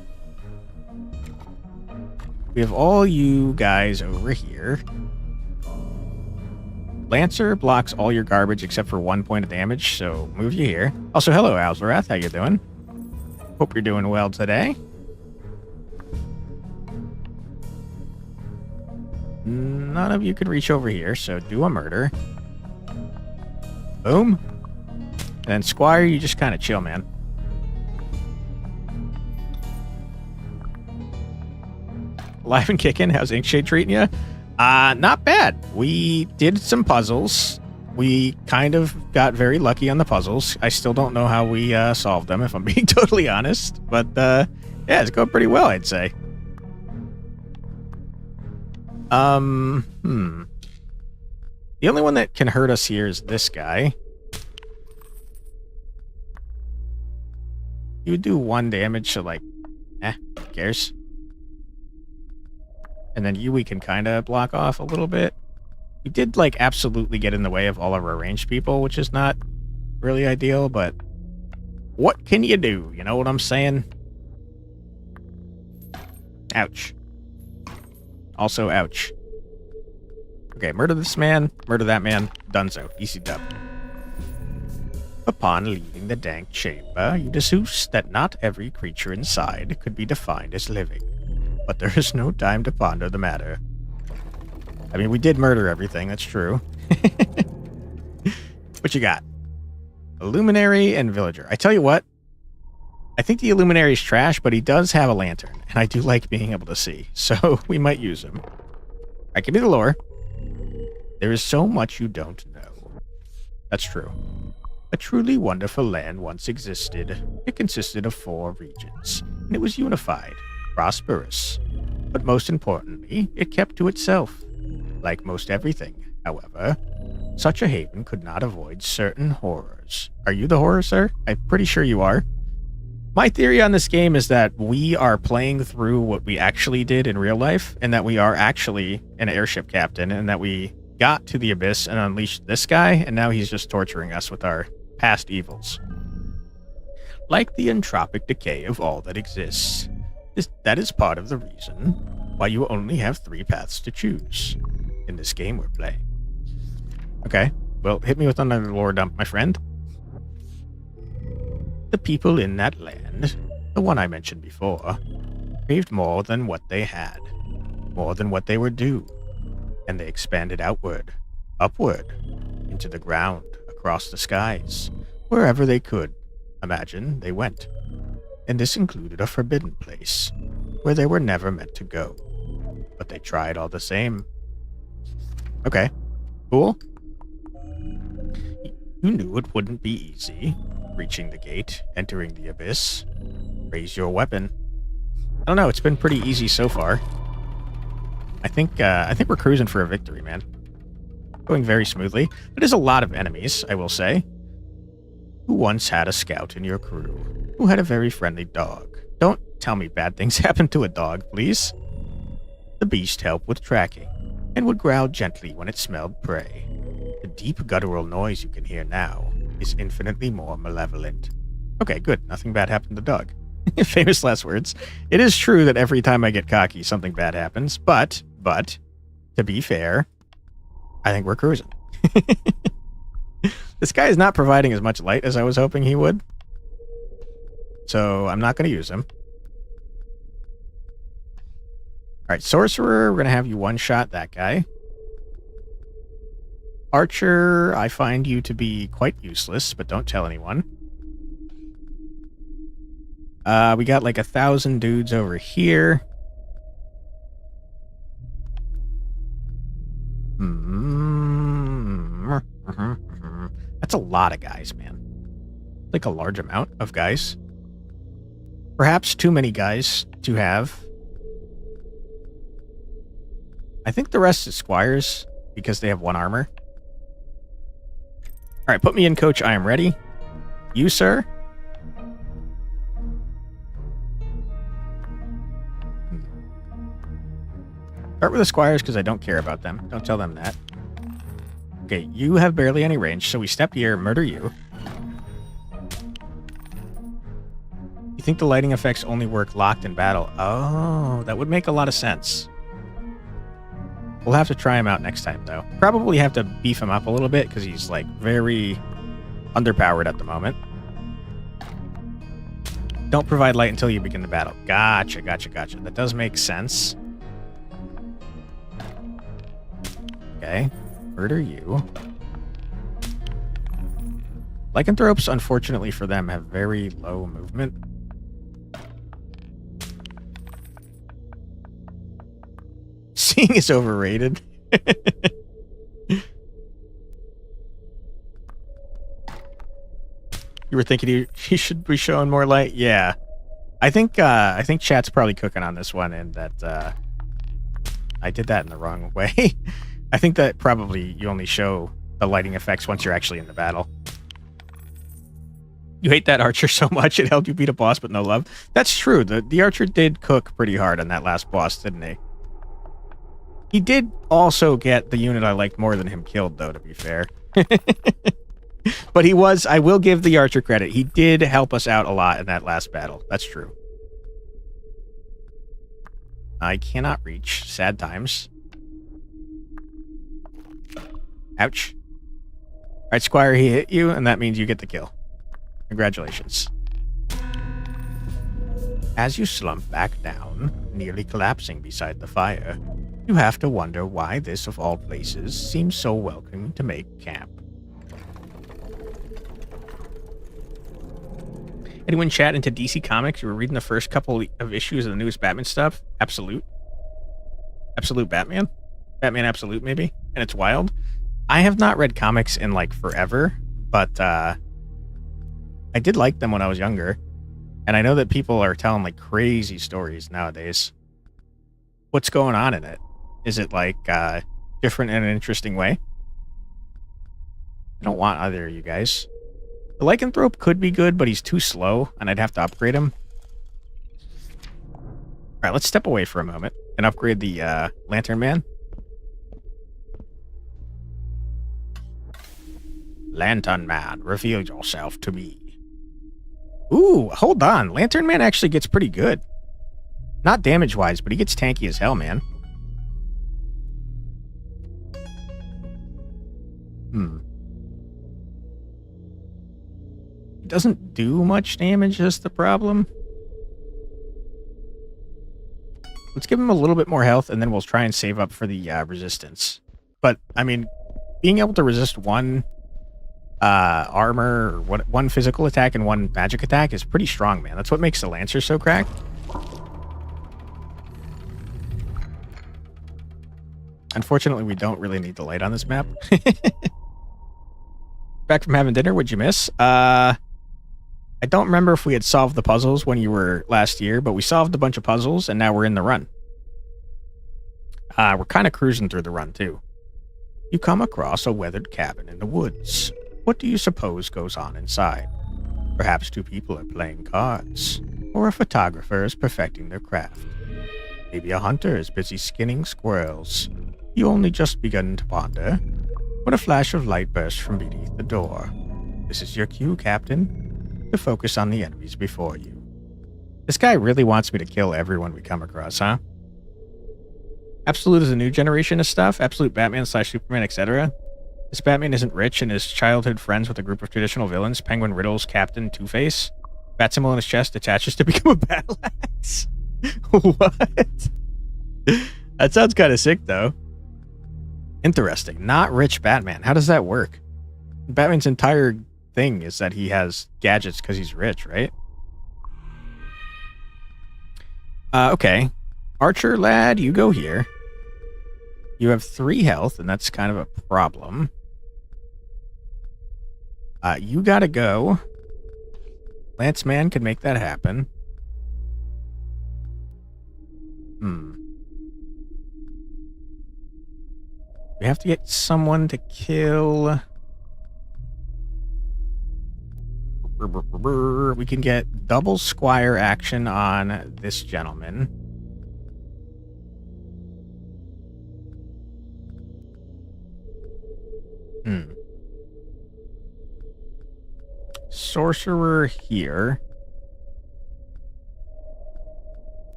We have all you guys over here. Lancer blocks all your garbage except for 1 point of damage, so move you here. Also, hello, Alzarath. How you doing? Hope you're doing well today. None of you can reach over here, so do a murder. Boom. And then Squire, you just kind of chill, man. Alive and kicking. How's Inkshade treating you? Not bad. We did some puzzles. We kind of got very lucky on the puzzles. I still don't know how we solved them, if I'm being totally honest. But, yeah, it's going pretty well, I'd say. The only one that can hurt us here is this guy. You would do 1 damage, so, like, who cares? And then we can kind of block off a little bit. We did, like, absolutely get in the way of all of our ranged people, which is not really ideal, but what can you do? You know what I'm saying? Ouch. Also, ouch. Okay, murder this man, murder that man, donezo. Easy dub. Upon leaving the dank chamber, you deduce that not every creature inside could be defined as living. But there is no time to ponder the matter. I mean, we did murder everything, that's true. What you got? Illuminary and Villager. I tell you what, I think the Illuminary's trash, but he does have a lantern, and I do like being able to see, so we might use him. Alright, give me the lore. There is so much you don't know. That's true. A truly wonderful land once existed. It consisted of 4 regions, and it was unified. Prosperous. But most importantly, it kept to itself. Like most everything, however, such a haven could not avoid certain horrors. Are you the horror, sir? I'm pretty sure you are. My theory on this game is that we are playing through what we actually did in real life, and that we are actually an airship captain, and that we got to the abyss and unleashed this guy, and now he's just torturing us with our past evils. Like the entropic decay of all that exists, that is part of the reason why you only have 3 paths to choose in this game we're playing. Okay, well, hit me with another lore dump, my friend. The people in that land, the one I mentioned before, craved more than what they had, more than what they were due, and they expanded outward, upward, into the ground, across the skies, wherever they could. Imagine they went. And this included a forbidden place, where they were never meant to go. But they tried all the same. Okay, cool. You knew it wouldn't be easy, reaching the gate, entering the abyss. Raise your weapon. I don't know, it's been pretty easy so far. I think we're cruising for a victory, man. Going very smoothly. There's a lot of enemies, I will say. Who once had a scout in your crew, who had a very friendly dog. Don't tell me bad things happened to a dog, please. The beast helped with tracking, and would growl gently when it smelled prey. The deep guttural noise you can hear now is infinitely more malevolent. Okay, good. Nothing bad happened to the dog. Famous last words. It is true that every time I get cocky, something bad happens, but, to be fair, I think we're cruising. This guy is not providing as much light as I was hoping he would. So I'm not going to use him. Alright, Sorcerer, we're going to have you one-shot that guy. Archer, I find you to be quite useless, but don't tell anyone. We got like 1,000 dudes over here. That's a lot of guys, man. Like a large amount of guys. Perhaps too many guys to have. I think the rest is squires because they have 1 armor. Alright, put me in, coach. I am ready. You, sir? Start with the squires because I don't care about them. Don't tell them that. Okay, you have barely any range, so we step here, murder you. You think the lighting effects only work locked in battle? Oh, that would make a lot of sense. We'll have to try him out next time, though. Probably have to beef him up a little bit because he's, like, very underpowered at the moment. Don't provide light until you begin the battle. Gotcha. That does make sense. Okay. Murder you. Lycanthropes, unfortunately for them, have very low movement. Seeing is overrated. You were thinking he should be showing more light? Yeah. I think chat's probably cooking on this one, and that I did that in the wrong way. I think that probably you only show the lighting effects once you're actually in the battle. You hate that archer so much it helped you beat a boss but no love. That's true. The archer did cook pretty hard on that last boss, didn't he? He did also get the unit I liked more than him killed, though, to be fair. But he was, I will give the archer credit, he did help us out a lot in that last battle. That's true. I cannot reach. Sad times. Ouch. Alright, Squire, he hit you, and that means you get the kill. Congratulations. As you slump back down, nearly collapsing beside the fire, you have to wonder why this, of all places, seems so welcoming to make camp. Anyone chat into DC Comics? You were reading the first couple of issues of the newest Batman stuff? Absolute Batman? Batman Absolute, maybe? And it's wild. I have not read comics in, like, forever, but I did like them when I was younger. And I know that people are telling, like, crazy stories nowadays. What's going on in it? Is it, like, different in an interesting way? I don't want either of you guys. The Lycanthrope could be good, but he's too slow, and I'd have to upgrade him. Alright, let's step away for a moment and upgrade the Lantern Man. Lantern Man, reveal yourself to me. Ooh, hold on. Lantern Man actually gets pretty good. Not damage-wise, but he gets tanky as hell, man. He doesn't do much damage, is the problem. Let's give him a little bit more health, and then we'll try and save up for the resistance. But, I mean, being able to resist one armor, or one physical attack and one magic attack is pretty strong, man. That's what makes the Lancer so cracked. Unfortunately, we don't really need the light on this map. Back from having dinner, what'd you miss? I don't remember if we had solved the puzzles when you were last year, but we solved a bunch of puzzles, and now we're in the run. We're kind of cruising through the run, too. You come across a weathered cabin in the woods. What do you suppose goes on inside? Perhaps two people are playing cards, or a photographer is perfecting their craft. Maybe a hunter is busy skinning squirrels. You only just begun to ponder when a flash of light bursts from beneath the door. This is your cue, Captain, to focus on the enemies before you. This guy really wants me to kill everyone we come across, huh? Absolute is a new generation of stuff. Absolute Batman / Superman, etc. This Batman isn't rich and is childhood friends with a group of traditional villains. Penguin, Riddles, Captain, Two-Face. Bat symbol in his chest attaches to become a battle axe. What? That sounds kind of sick, though. Interesting. Not rich Batman. How does that work? Batman's entire thing is that he has gadgets because he's rich, right? Okay. Archer lad, you go here. You have 3 health, and that's kind of a problem. You gotta go. Lance Man could make that happen. We have to get someone to kill. We can get double squire action on this gentleman. Sorcerer here.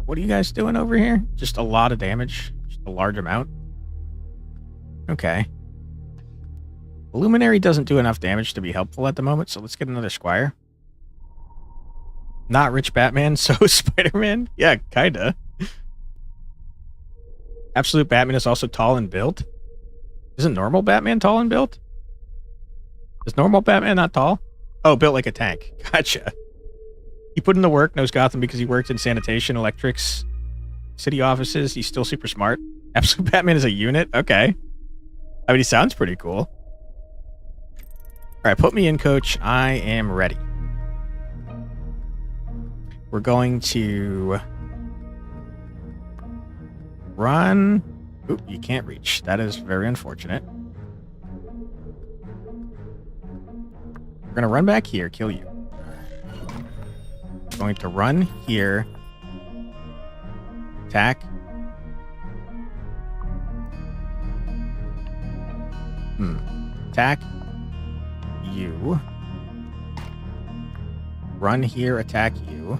What are you guys doing over here? Just a lot of damage? Just a large amount? Okay. Luminary doesn't do enough damage to be helpful at the moment, so let's get another Squire. Not rich Batman, so Spider-Man? Yeah, kinda. Absolute Batman is also tall and built. Isn't normal Batman tall and built? Is normal Batman not tall? Oh, built like a tank. Gotcha. He put in the work, knows Gotham because he worked in sanitation, electrics, city offices. He's still super smart. Absolute Batman is a unit? Okay. I mean, he sounds pretty cool. Alright, put me in, coach. I am ready. We're going to run. Oop, you can't reach. That is very unfortunate. We're going to run back here, kill you. Going to run here. Attack. Attack. You. Run here, attack you.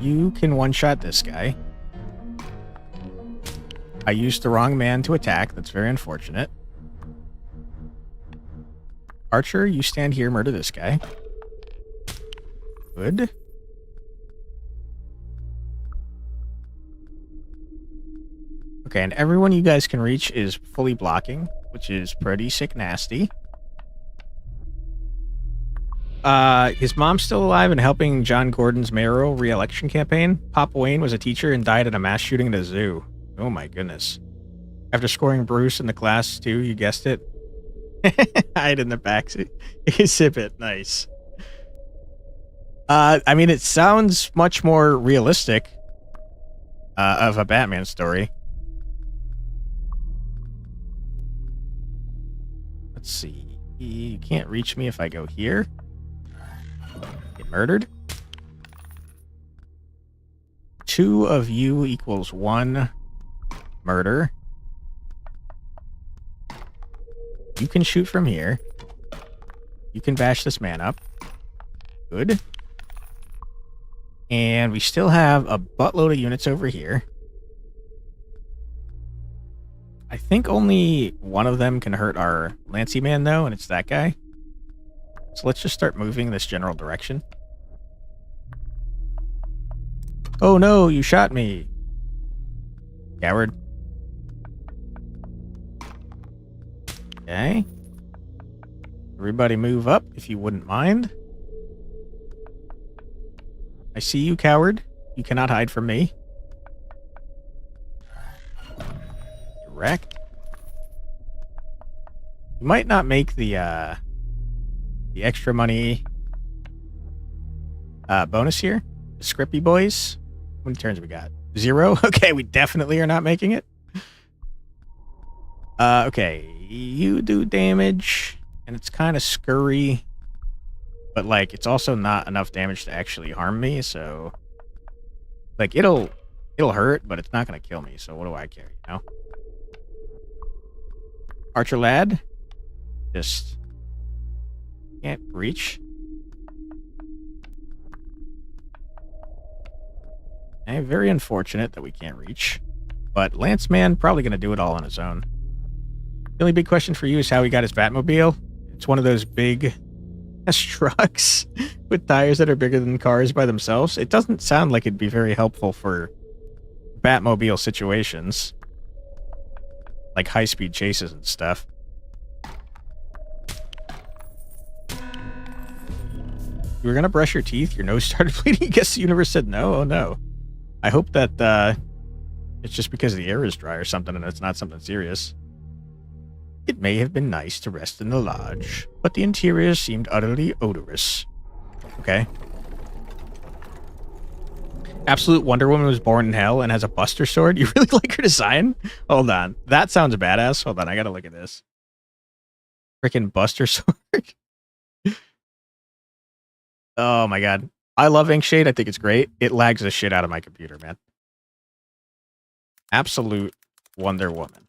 You can one-shot this guy. I used the wrong man to attack. That's very unfortunate. Archer, you stand here, murder this guy. Good. Okay, and everyone you guys can reach is fully blocking, which is pretty sick nasty. His mom's still alive and helping John Gordon's mayoral re-election campaign. Papa Wayne was a teacher and died in a mass shooting at a zoo. Oh my goodness. After scoring Bruce in the class too, you guessed it. Hide in the backseat. Sip it. Nice. I mean, it sounds much more realistic of a Batman story. Let's see. You can't reach me if I go here. Get murdered. 2 of you equals 1 murder. You can shoot from here. You can bash this man up. Good. And we still have a buttload of units over here. I think only one of them can hurt our Lancy man, though, and it's that guy. So let's just start moving this general direction. Oh no, you shot me. Coward. Okay. Everybody move up, if you wouldn't mind. I see you, coward. You cannot hide from me. Wreck. You might not make the extra money bonus here. The Scrippy boys. How many turns have we got? 0? Okay, we definitely are not making it. Okay, you do damage, and it's kind of scurry, but like it's also not enough damage to actually harm me. So, like it'll hurt, but it's not gonna kill me. So what do I care? You know. Archer lad, just can't reach. Okay, very unfortunate that we can't reach. But Lance Man probably going to do it all on his own. The only big question for you is how he got his Batmobile. It's one of those big trucks with tires that are bigger than cars by themselves. It doesn't sound like it'd be very helpful for Batmobile situations. Like high-speed chases and stuff. You were going to brush your teeth, your nose started bleeding. Guess the universe said no? Oh no. I hope that it's just because the air is dry or something and it's not something serious. It may have been nice to rest in the lodge, but the interior seemed utterly odorous. Okay. Absolute Wonder Woman was born in hell and has a Buster Sword. You really like her design? Hold on. That sounds badass. Hold on, I gotta look at this. Freaking Buster Sword. Oh my god. I love Inkshade. I think it's great. It lags the shit out of my computer, man. Absolute Wonder Woman.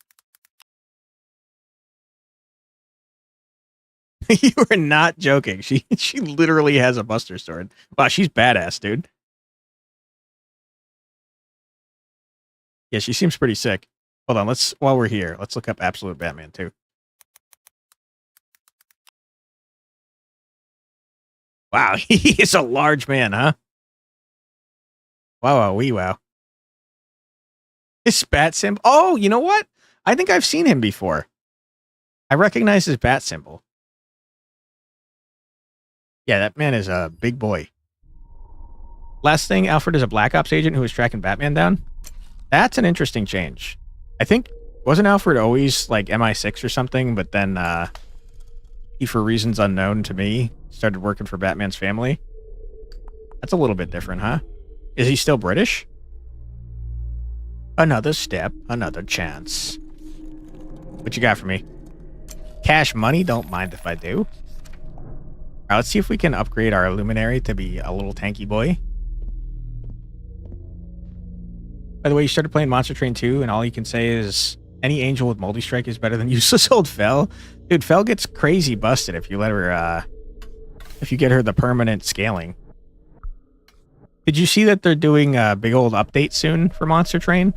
You are not joking. She literally has a Buster Sword. Wow, she's badass, dude. Yeah, she seems pretty sick. Hold on, while we're here, let's look up Absolute Batman too. Wow, he is a large man, huh? Wow, wee wow. His bat symbol. Oh, you know what? I think I've seen him before. I recognize his bat symbol. Yeah, that man is a big boy. Last thing, Alfred is a Black Ops agent who was tracking Batman down. That's an interesting change. I think, wasn't Alfred always like MI6 or something, but then he, for reasons unknown to me, started working for Batman's family? That's a little bit different, huh? Is he still British? Another step, another chance. What you got for me? Cash money? Don't mind if I do. Alright, let's see if we can upgrade our Luminary to be a little tanky boy. By the way, you started playing Monster Train 2, and all you can say is any angel with multi-strike is better than useless old Fel. Dude, Fel gets crazy busted if you let her, if you get her the permanent scaling. Did you see that they're doing a big old update soon for Monster Train?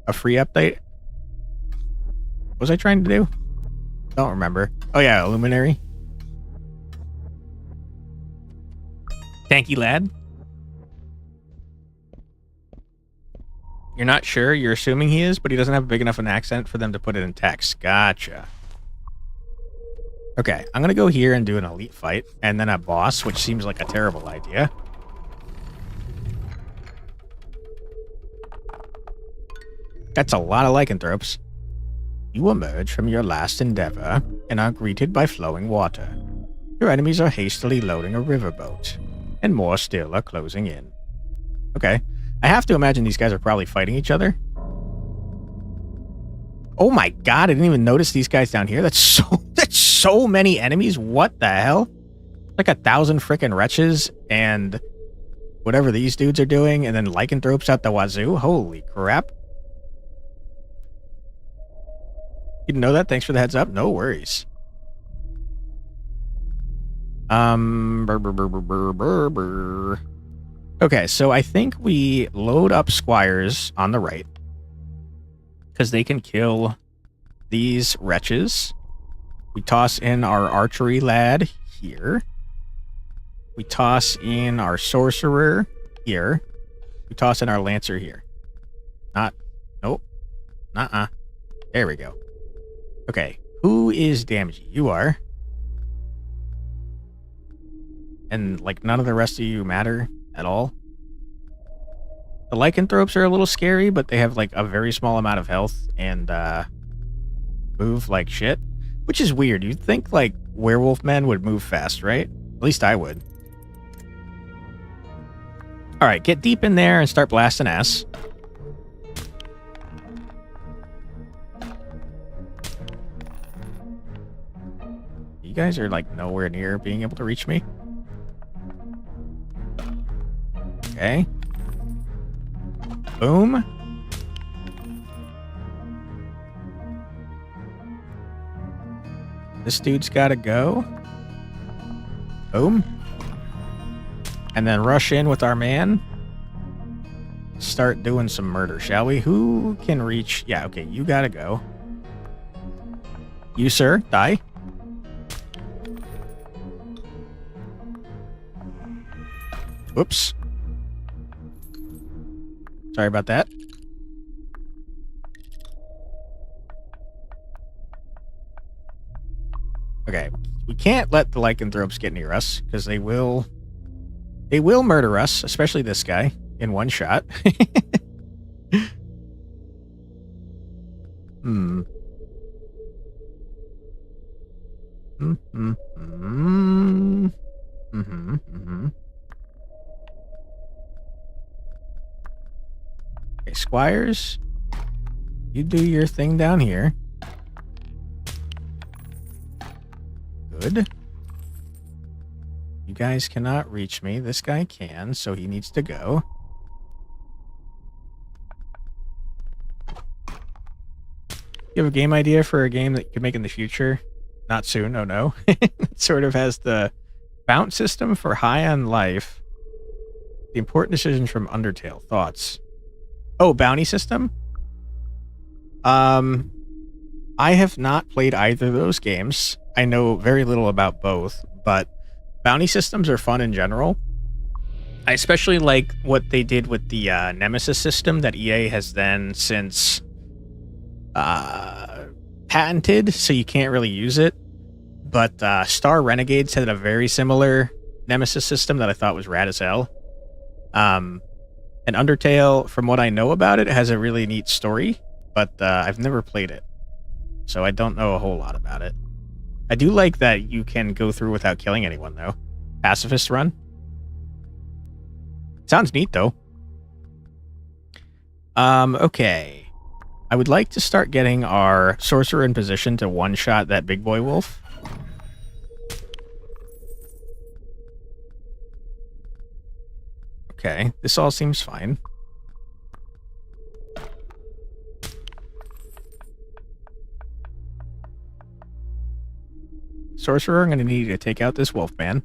A free update? What was I trying to do? Don't remember. Oh yeah, Luminary. Tanky lad. You're not sure? You're assuming he is, but he doesn't have big enough an accent for them to put it in text. Gotcha. Okay, I'm gonna go here and do an elite fight, and then a boss, which seems like a terrible idea. That's a lot of lycanthropes. You emerge from your last endeavor and are greeted by flowing water. Your enemies are hastily loading a riverboat, and more still are closing in. Okay. I have to imagine these guys are probably fighting each other. Oh my god, I didn't even notice these guys down here. That's so many enemies. What the hell? Like 1,000 frickin' wretches and whatever these dudes are doing, and then lycanthropes out the wazoo. Holy crap. You didn't know that? Thanks for the heads up. No worries. Okay, so I think we load up squires on the right because they can kill these wretches. We toss in our archery lad here. We toss in our sorcerer here. We toss in our lancer here. Nope. Nuh-uh. There we go. Okay, who is damaging? You are. And, like, none of the rest of you matter at all. The lycanthropes are a little scary, but they have, like, a very small amount of health and, move like shit. Which is weird. You'd think, like, werewolf men would move fast, right? At least I would. Alright, get deep in there and start blasting ass. You guys are, like, nowhere near being able to reach me. Okay. Boom. This dude's gotta go. Boom. And then rush in with our man. Start doing some murder, shall we? Who can reach? Yeah, okay, you gotta go. You, sir, die. Whoops. Sorry about that. Okay, we can't let the lycanthropes get near us because they will murder us, especially this guy in one shot. Hmm. Okay, squires, you do your thing down here. Good. You guys cannot reach me. This guy can, so he needs to go. You have a game idea for a game that you could make in the future? Not soon, oh no. It sort of has the bounce system for high on life. The important decisions from Undertale. Thoughts? Oh, bounty system? I have not played either of those games. I know very little about both, but bounty systems are fun in general. I especially like what they did with the Nemesis system that EA has then since patented, so you can't really use it. But Star Renegades had a very similar Nemesis system that I thought was rad as hell. And Undertale, from what I know about it, has a really neat story, but I've never played it, so I don't know a whole lot about it. I do like that you can go through without killing anyone, though. Pacifist run. Sounds neat, though. Okay. I would like to start getting our sorcerer in position to one-shot that big boy wolf. Okay, this all seems fine. Sorcerer, I'm going to need you to take out this wolf man.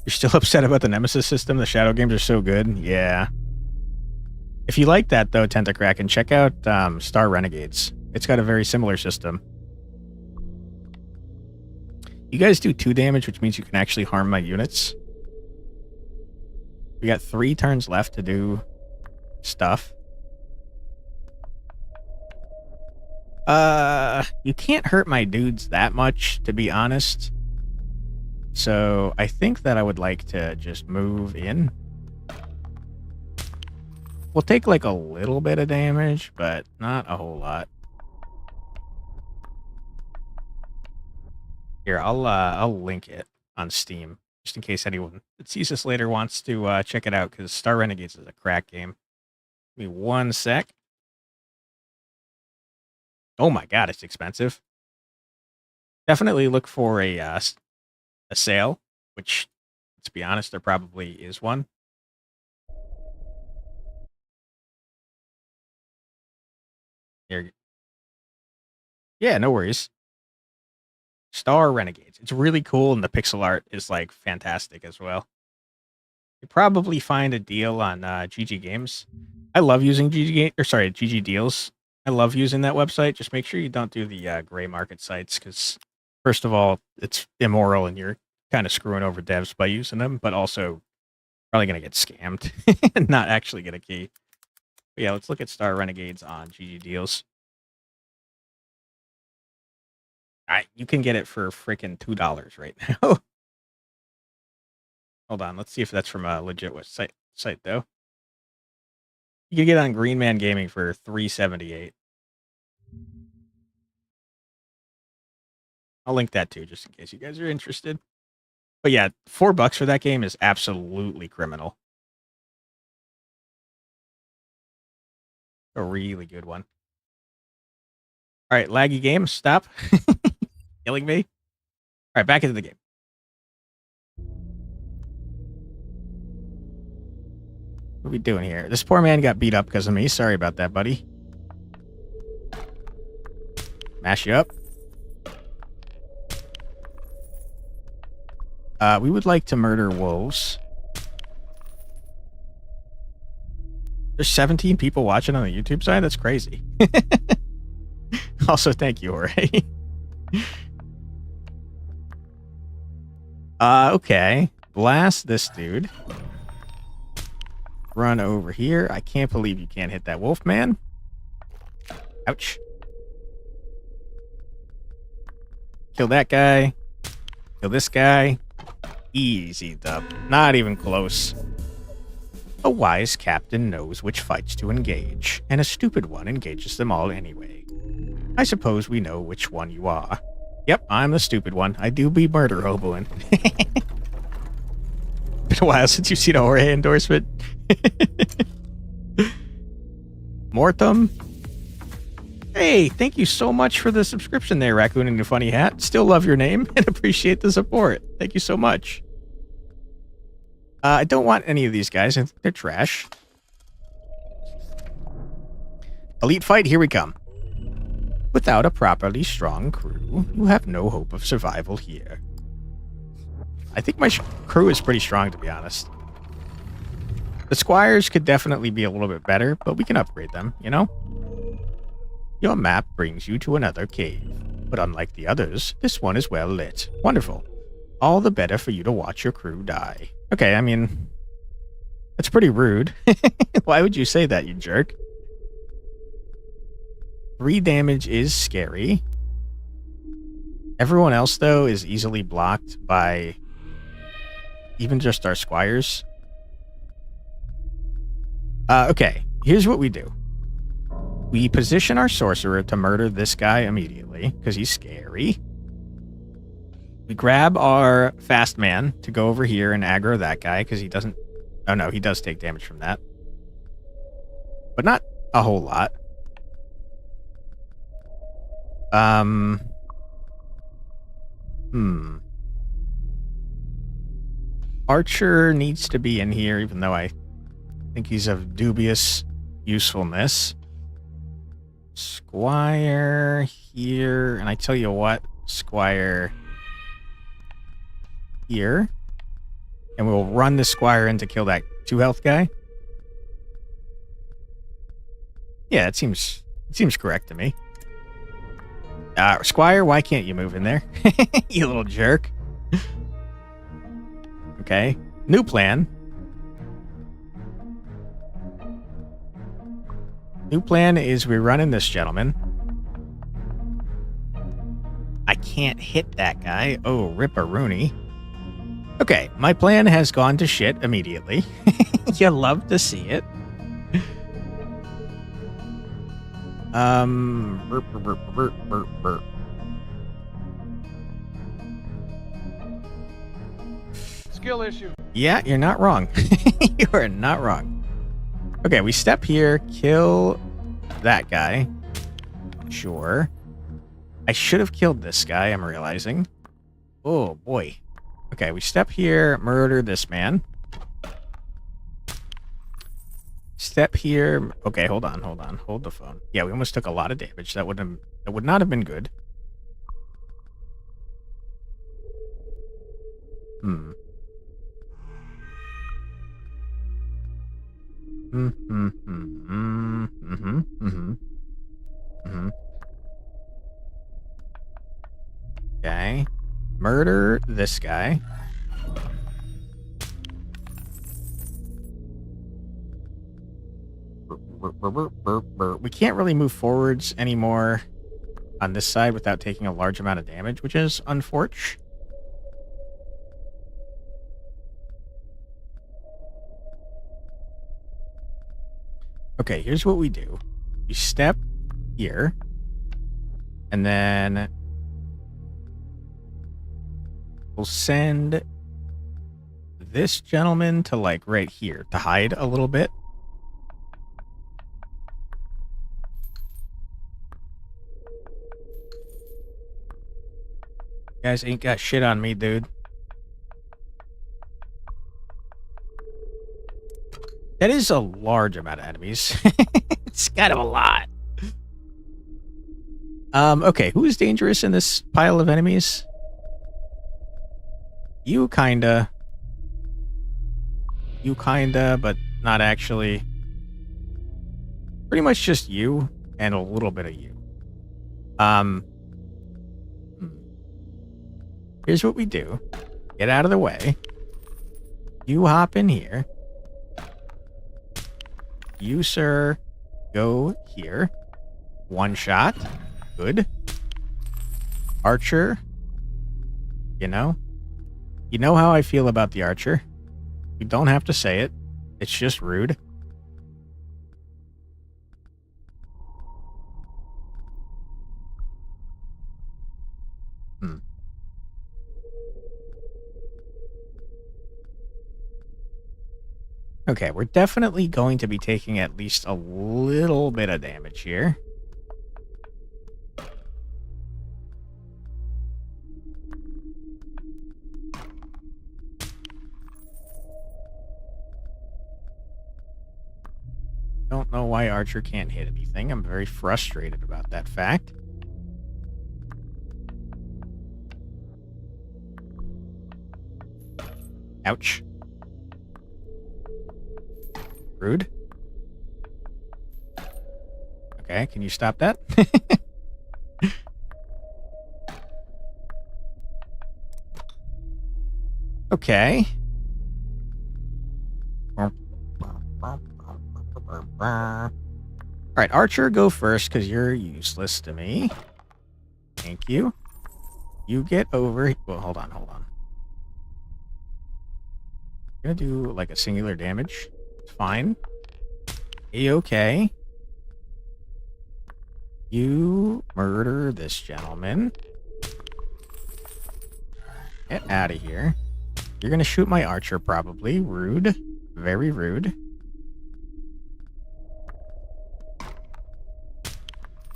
You're still upset about the Nemesis system? The Shadow games are so good? Yeah. If you like that, though, Tentacracken, check out Star Renegades. It's got a very similar system. You guys do 2 damage, which means you can actually harm my units. We got 3 turns left to do stuff. You can't hurt my dudes that much, to be honest. So I think that I would like to just move in. We'll take like a little bit of damage, but not a whole lot. Here, I'll link it on Steam, just in case anyone that sees this later wants to check it out, because Star Renegades is a crack game. Give me 1 sec. Oh my god, it's expensive. Definitely look for a sale, which Let's be honest, there probably is one. Here. Yeah, no worries. Star Renegades. It's really cool, and the pixel art is like fantastic as well. You probably find a deal on GG Games. I love using GG Deals. I love using that website. Just make sure you don't do the gray market sites because, first of all, it's immoral and you're kind of screwing over devs by using them, but also probably going to get scammed and not actually get a key. But yeah, let's look at Star Renegades on GG Deals. You can get it for freaking $2 right now. Hold on, let's see if that's from a legit site though. You can get it on Green Man Gaming for $3.78. I'll link that too, just in case you guys are interested. But yeah, $4 for that game is absolutely criminal. A really good one. All right, laggy game, stop. Killing me. All right, back into the game. What are we doing here? This poor man got beat up because of me. Sorry about that, buddy. Mash you up. We would like to murder wolves. There's 17 people watching on the YouTube side? That's crazy. Also, thank you, Jorge. Okay. Blast this dude. Run over here. I can't believe you can't hit that wolf man. Ouch. Kill that guy. Kill this guy. Easy dub. Not even close. A wise captain knows which fights to engage, and a stupid one engages them all anyway. I suppose we know which one you are. Yep, I'm the stupid one. I do be murder hoboing. Been a while since you've seen a Jorge endorsement. Mortem. Hey, thank you so much for the subscription there, Raccoon in a Funny Hat. Still love your name and appreciate the support. Thank you so much. I don't want any of these guys. I think they're trash. Elite fight, here we come. Without a properly strong crew, you have no hope of survival here. I think my crew is pretty strong, to be honest. The squires could definitely be a little bit better, but we can upgrade them, you know? Your map brings you to another cave, but unlike the others, this one is well lit. Wonderful. All the better for you to watch your crew die. Okay, I mean, that's pretty rude. Why would you say that, you jerk? 3 damage is scary. Everyone else, though, is easily blocked by even just our squires. Okay, here's what we do. We position our sorcerer to murder this guy immediately, because he's scary. We grab our fast man to go over here and aggro that guy, because he doesn't... Oh, no, he does take damage from that. But not a whole lot. Archer needs to be in here, even though I think he's of dubious usefulness. Squire here, and I tell you what, Squire here. And we'll run the Squire in to kill that 2 health guy. Yeah, it seems correct to me. Squire, why can't you move in there? You little jerk. Okay. New plan. New plan is we're running this gentleman. I can't hit that guy. Oh, rip-a-rooney. Okay, my plan has gone to shit immediately. You love to see it. Burp, burp, burp, burp, burp. Skill issue. Yeah, you're not wrong. You are not wrong. Okay, we step here, kill that guy. Sure. I should have killed this guy, I'm realizing. Oh, boy. Okay, we step here, murder this man. Step here. Okay, hold on. Hold the phone. Yeah, we almost took a lot of damage. That would not have been good. Hmm. Okay. Murder this guy. We can't really move forwards anymore on this side without taking a large amount of damage, which is unfortunate. Okay, here's what we do. You step here, and then we'll send this gentleman to, like, right here to hide a little bit. You guys ain't got shit on me, dude. That is a large amount of enemies. It's kind of a lot. Okay, who is dangerous in this pile of enemies? You kinda, but not actually. Pretty much just you and a little bit of you. Here's what we do. Get out of the way. You hop in here. You, sir, go here. One shot. Good. Archer. You know how I feel about the archer. You don't have to say it. It's just rude. Okay, we're definitely going to be taking at least a little bit of damage here. Don't know why Archer can't hit anything. I'm very frustrated about that fact. Ouch. Rude. Okay, can you stop that? Okay. Alright, Archer, go first, because you're useless to me. Thank you. You get over... Well, hold on. I'm gonna do, like, a singular damage. It's fine. A-okay. You murder this gentleman. Get out of here. You're gonna shoot my archer, probably. Rude. Very rude.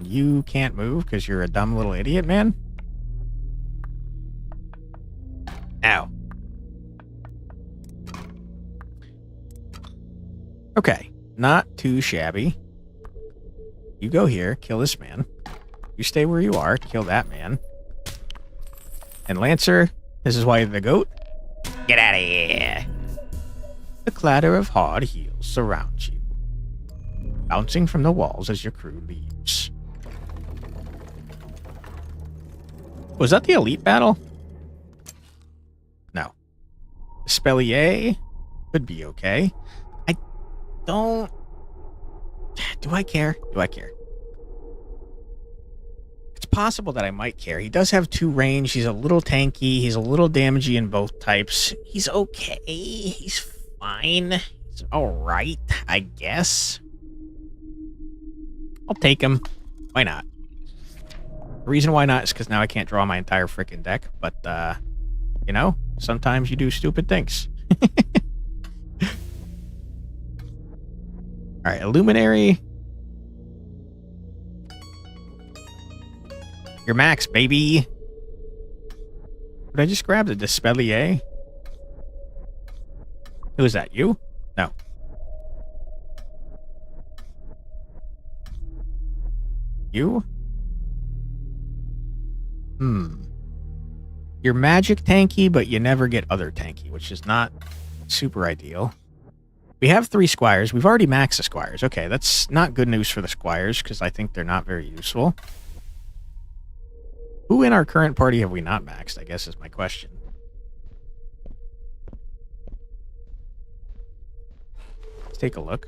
You can't move because you're a dumb little idiot, man. Ow. Okay. Not too shabby. You go here, kill this man. You stay where you are, kill that man. And Lancer, this is why you're the goat. Get out of here. The clatter of hard heels surrounds you, bouncing from the walls as your crew leaves. Was that the elite battle? No. Spellier could be okay. I don't... Do I care? Do I care? It's possible that I might care. He does have 2 range. He's a little tanky. He's a little damagey in both types. He's okay. He's fine. He's alright, I guess. I'll take him. Why not? The reason why not is because now I can't draw my entire freaking deck. But, you know, sometimes you do stupid things. Alright, Illuminary. You're max, baby. Did I just grab the Dispellier? Who is that? You? No. You? You're magic tanky, but you never get other tanky, which is not super ideal. We have 3 squires. We've already maxed the squires. Okay, that's not good news for the squires, because I think they're not very useful. Who in our current party have we not maxed, I guess is my question. Let's take a look.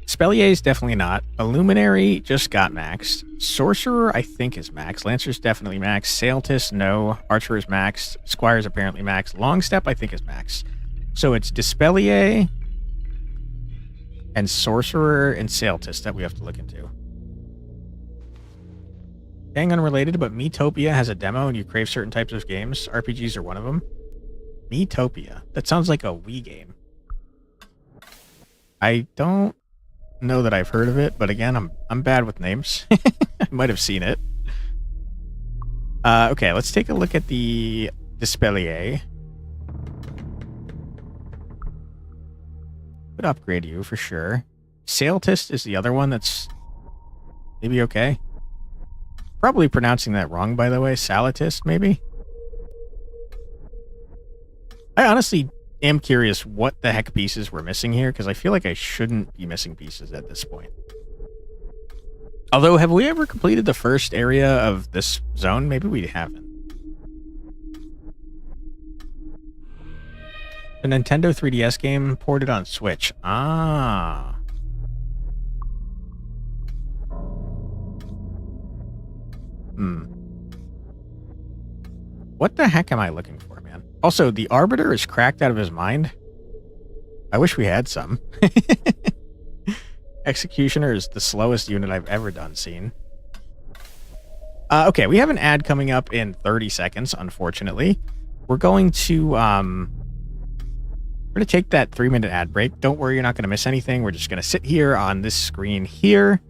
Spellier is definitely not. Illuminary just got maxed. Sorcerer, I think, is maxed. Lancer's definitely maxed. Sailtist, no. Archer is maxed. Squire's apparently maxed. Longstep, I think, is maxed. So it's Dispellier and Sorcerer and Sailtist that we have to look into. Dang unrelated, but Metopia has a demo and you crave certain types of games. RPGs are one of them. Metopia. That sounds like a Wii game. I don't know that I've heard of it, but again, I'm bad with names. I might have seen it. Okay, let's take a look at the Dispellier. Would upgrade you for sure. Sailtist is the other one that's maybe okay. Probably pronouncing that wrong, by the way. Salatist, maybe? I honestly am curious what the heck pieces we're missing here, because I feel like I shouldn't be missing pieces at this point. Although, have we ever completed the first area of this zone? Maybe we haven't. The Nintendo 3DS game ported on Switch. Ah. What the heck am I looking for, man? Also, the Arbiter is cracked out of his mind. I wish we had some. Executioner is the slowest unit I've ever seen. Okay, we have an ad coming up in 30 seconds, unfortunately. We're going to take that 3-minute ad break. Don't worry, you're not going to miss anything. We're just going to sit here on this screen here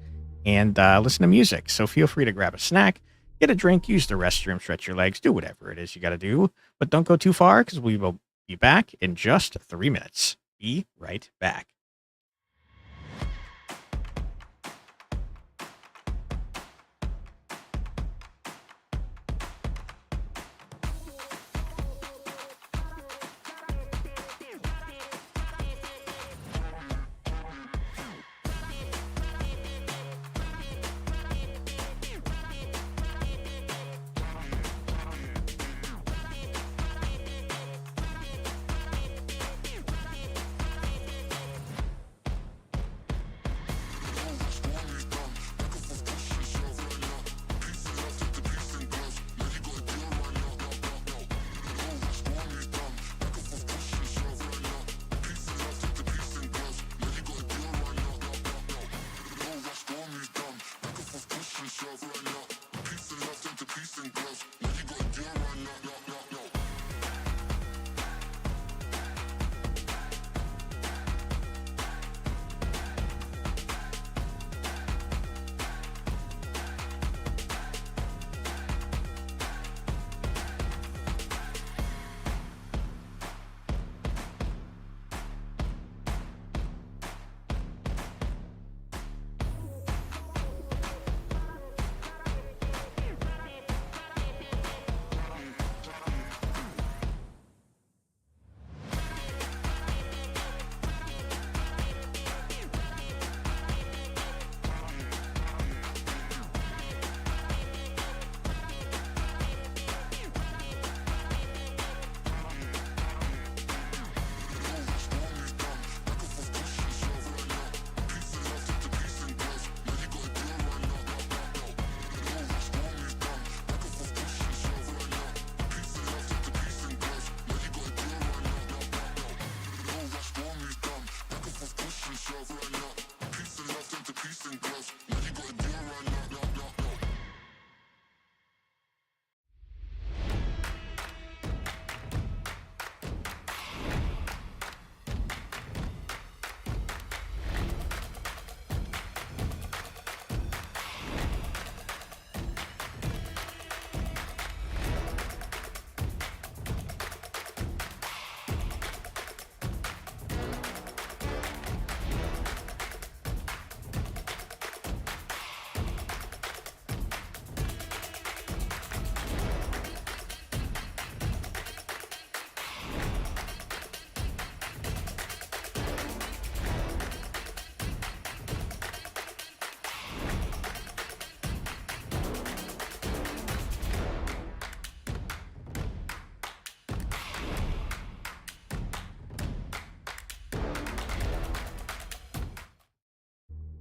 and listen to music. So feel free to grab a snack, get a drink, use the restroom, stretch your legs, do whatever it is you got to do. But don't go too far, because we will be back in just 3 minutes. Be right back.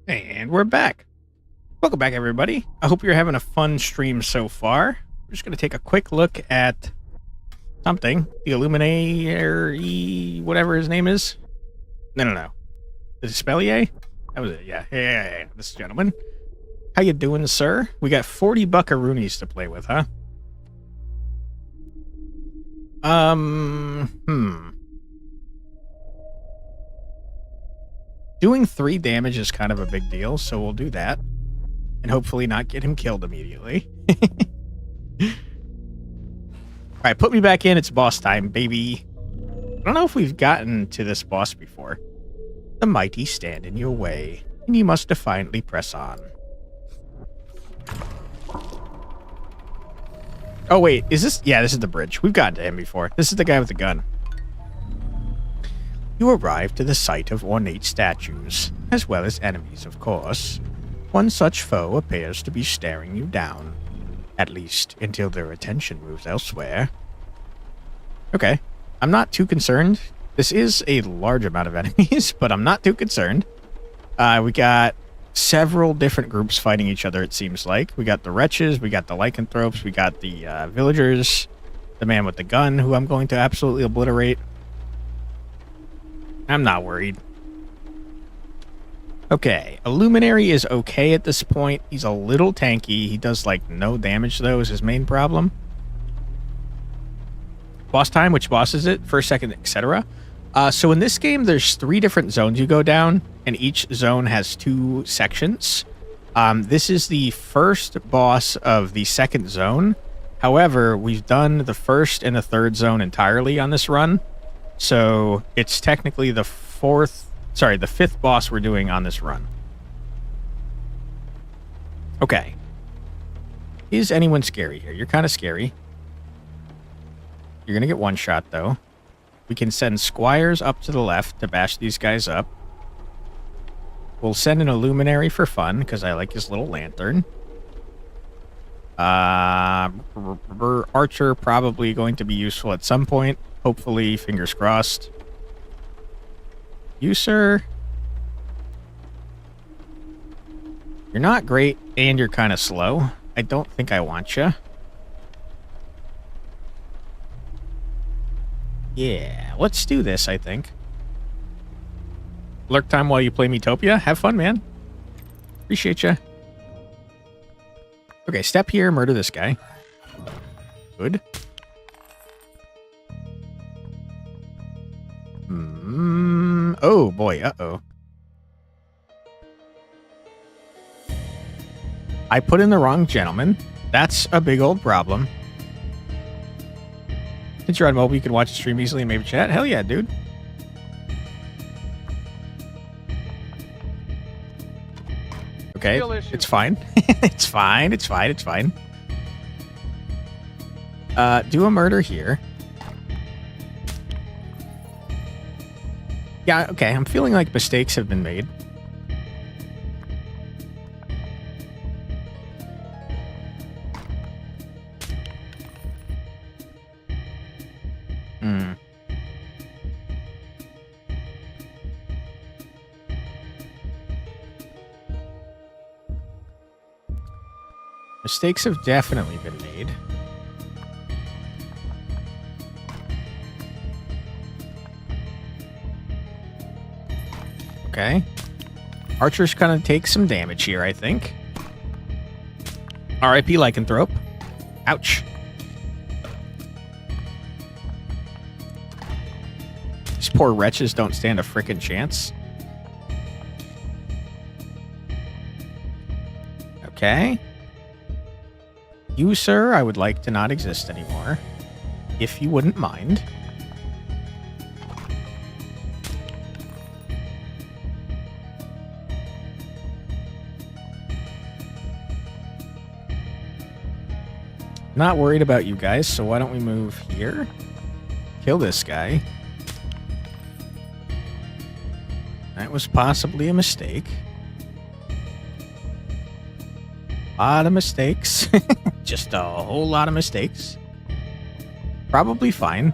And we're back. Welcome back, everybody. I hope you're having a fun stream so far. We're just going to take a quick look at something. The Illuminator, whatever his name is. No. The Spellier? That was it, yeah. This gentleman. How you doing, sir? We got 40 buckaroonies to play with, huh? Doing 3 damage is kind of a big deal, so we'll do that. And hopefully not get him killed immediately. Alright, put me back in. It's boss time, baby. I don't know if we've gotten to this boss before. The mighty stand in your way, and you must defiantly press on. Oh, wait. Is this... Yeah, this is the bridge. We've gotten to him before. This is the guy with the gun. You arrive to the site of ornate statues, as well as enemies, of course. One such foe appears to be staring you down. At least, until their attention moves elsewhere. Okay. I'm not too concerned. This is a large amount of enemies, but I'm not too concerned. We got several different groups fighting each other, it seems like. We got the wretches, we got the lycanthropes, we got the villagers, the man with the gun, who I'm going to absolutely obliterate. I'm not worried. Okay, Illuminary is okay at this point. He's a little tanky. He does, like, no damage, though, is his main problem. Boss time, which boss is it? First, second, etc. So in this game, there's 3 different zones you go down, and each zone has 2 sections. This is the first boss of the second zone. However, we've done the first and the third zone entirely on this run. So it's technically the 5th boss we're doing on this run. Okay. Is anyone scary here? You're kind of scary. You're going to get one shot, though. We can send squires up to the left to bash these guys up. We'll send an illuminary for fun, because I like his little lantern. Archer probably going to be useful at some point. Hopefully, fingers crossed. You, sir. You're not great, and you're kind of slow. I don't think I want you. Yeah, let's do this, I think. Lurk time while you play Metopia. Have fun, man. Appreciate you. Okay, step here, murder this guy. Good. Oh, boy. Uh-oh. I put in the wrong gentleman. That's a big old problem. Since you're on mobile, you can watch the stream easily and maybe chat. Hell yeah, dude. Okay, it's fine. It's fine. It's fine. It's fine. Do a murder here. Yeah, okay. I'm feeling like mistakes have been made. Mistakes have definitely been made. Okay. Archer's gonna take some damage here, I think. R.I.P. Lycanthrope. Ouch. These poor wretches don't stand a frickin' chance. Okay. You, sir, I would like to not exist anymore. If you wouldn't mind. Not worried about you guys, so why don't we move here? Kill this guy. That was possibly a mistake. A lot of mistakes. Just a whole lot of mistakes. Probably fine.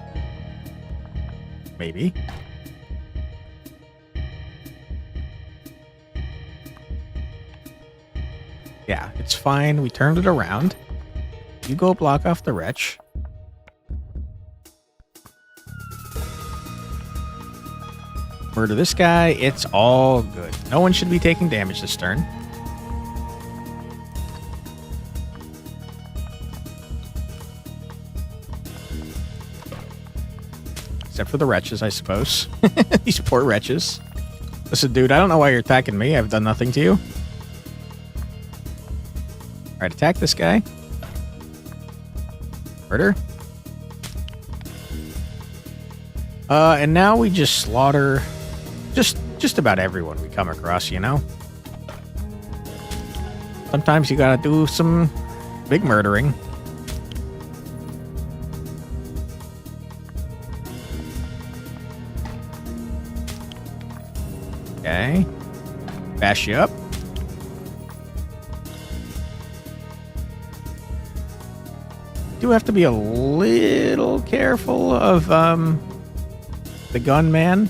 Maybe. Yeah, it's fine. We turned it around. You go block off the wretch. Murder this guy. It's all good. No one should be taking damage this turn. Except for the wretches, I suppose. These poor wretches. Listen, dude, I don't know why you're attacking me. I've done nothing to you. Alright, attack this guy. Murder. And now we just slaughter just about everyone we come across, you know? Sometimes you gotta do some big murdering. Okay. Bash you up. Do have to be a little careful of the gunman,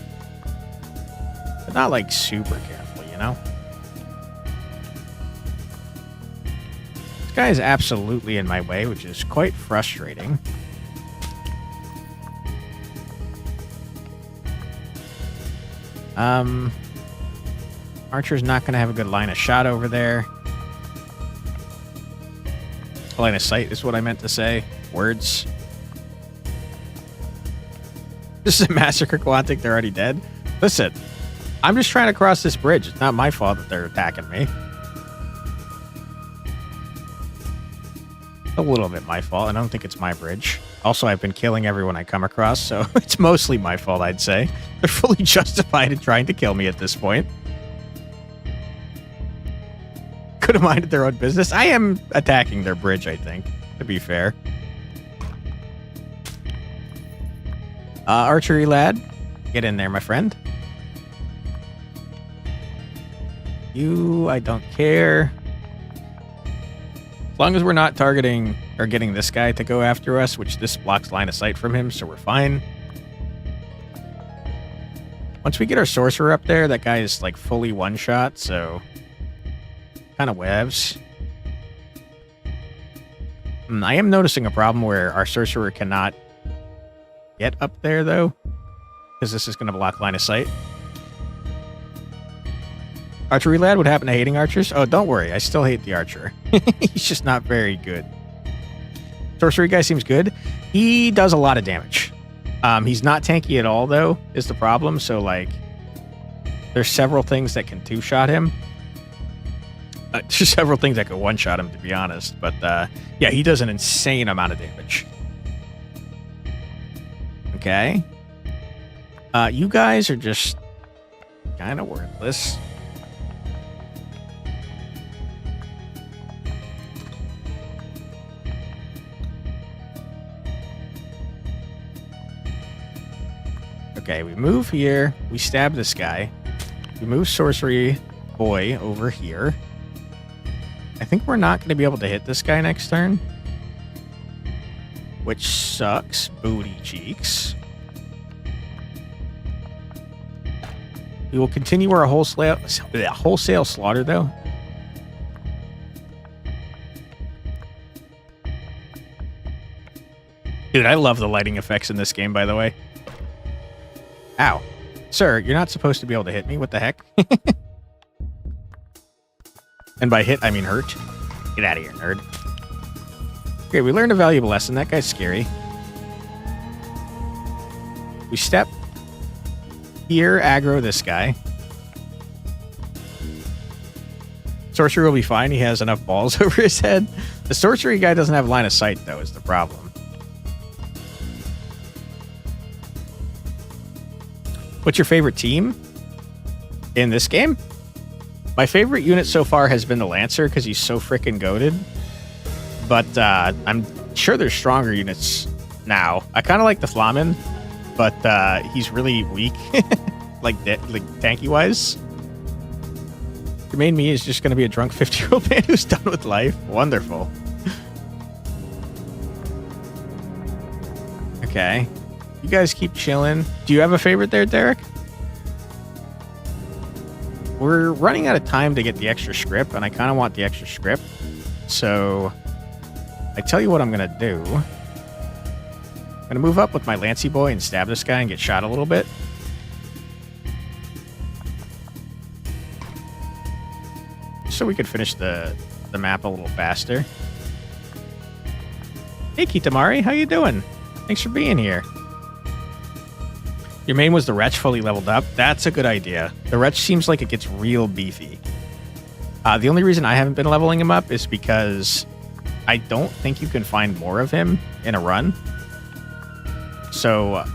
but not like super careful, you know? This guy is absolutely in my way, which is quite frustrating. Archer's not going to have a good line of shot over there. Line of sight is what I meant to say. Words. This is a massacre, Quantic. They're already dead. Listen, I'm just trying to cross this bridge. It's not my fault that they're attacking me. A little bit my fault. I don't think it's my bridge. Also, I've been killing everyone I come across, so it's mostly my fault, I'd say. They're fully justified in trying to kill me at this point. Could have minded their own business. I am attacking their bridge, I think, to be fair. Archery lad, get in there, my friend. You, I don't care. As long as we're not targeting or getting this guy to go after us, which this blocks line of sight from him, so we're fine. Once we get our sorcerer up there, that guy is like fully one-shot, so kind of webs. I am noticing a problem where our sorcerer cannot get up there, though, because this is going to block line of sight. Archery lad, what happened to hating archers? Oh, don't worry. I still hate the archer. He's just not very good. Sorcery guy seems good. He does a lot of damage. He's not tanky at all, though, is the problem. So, like, there's several things that can two-shot him. There's several things that could one-shot him, to be honest. But, yeah, he does an insane amount of damage. Okay. You guys are just kind of worthless. Okay, we move here. We stab this guy. We move sorcery boy over here. I think we're not going to be able to hit this guy next turn, which sucks. Booty cheeks. We will continue our wholesale slaughter, though. Dude, I love the lighting effects in this game, by the way. Ow. Sir, you're not supposed to be able to hit me. What the heck? And by hit, I mean hurt. Get out of here, nerd. Okay, we learned a valuable lesson. That guy's scary. We step here, aggro this guy. Sorcerer will be fine. He has enough balls over his head. The sorcery guy doesn't have line of sight, though, is the problem. What's your favorite team in this game? My favorite unit so far has been the Lancer because he's so freaking goated. But I'm sure there's stronger units now. I kind of like the Flamen, but he's really weak, like tanky-wise. Your main me is just going to be a drunk 50-year-old man who's done with life. Wonderful. Okay. You guys keep chilling. Do you have a favorite there, Derek? we're running out of time to get the extra script, and I kind of want the extra script. So I tell you what I'm going to do. I'm going to move up with my Lancy boy and stab this guy and get shot a little bit. So we could finish the map a little faster. Hey, Kitamari, how you doing? Thanks for being here. Your main was the Wretch fully leveled up. That's a good idea. The Wretch seems like it gets real beefy. The only reason I haven't been leveling him up is because I don't think you can find more of him in a run. So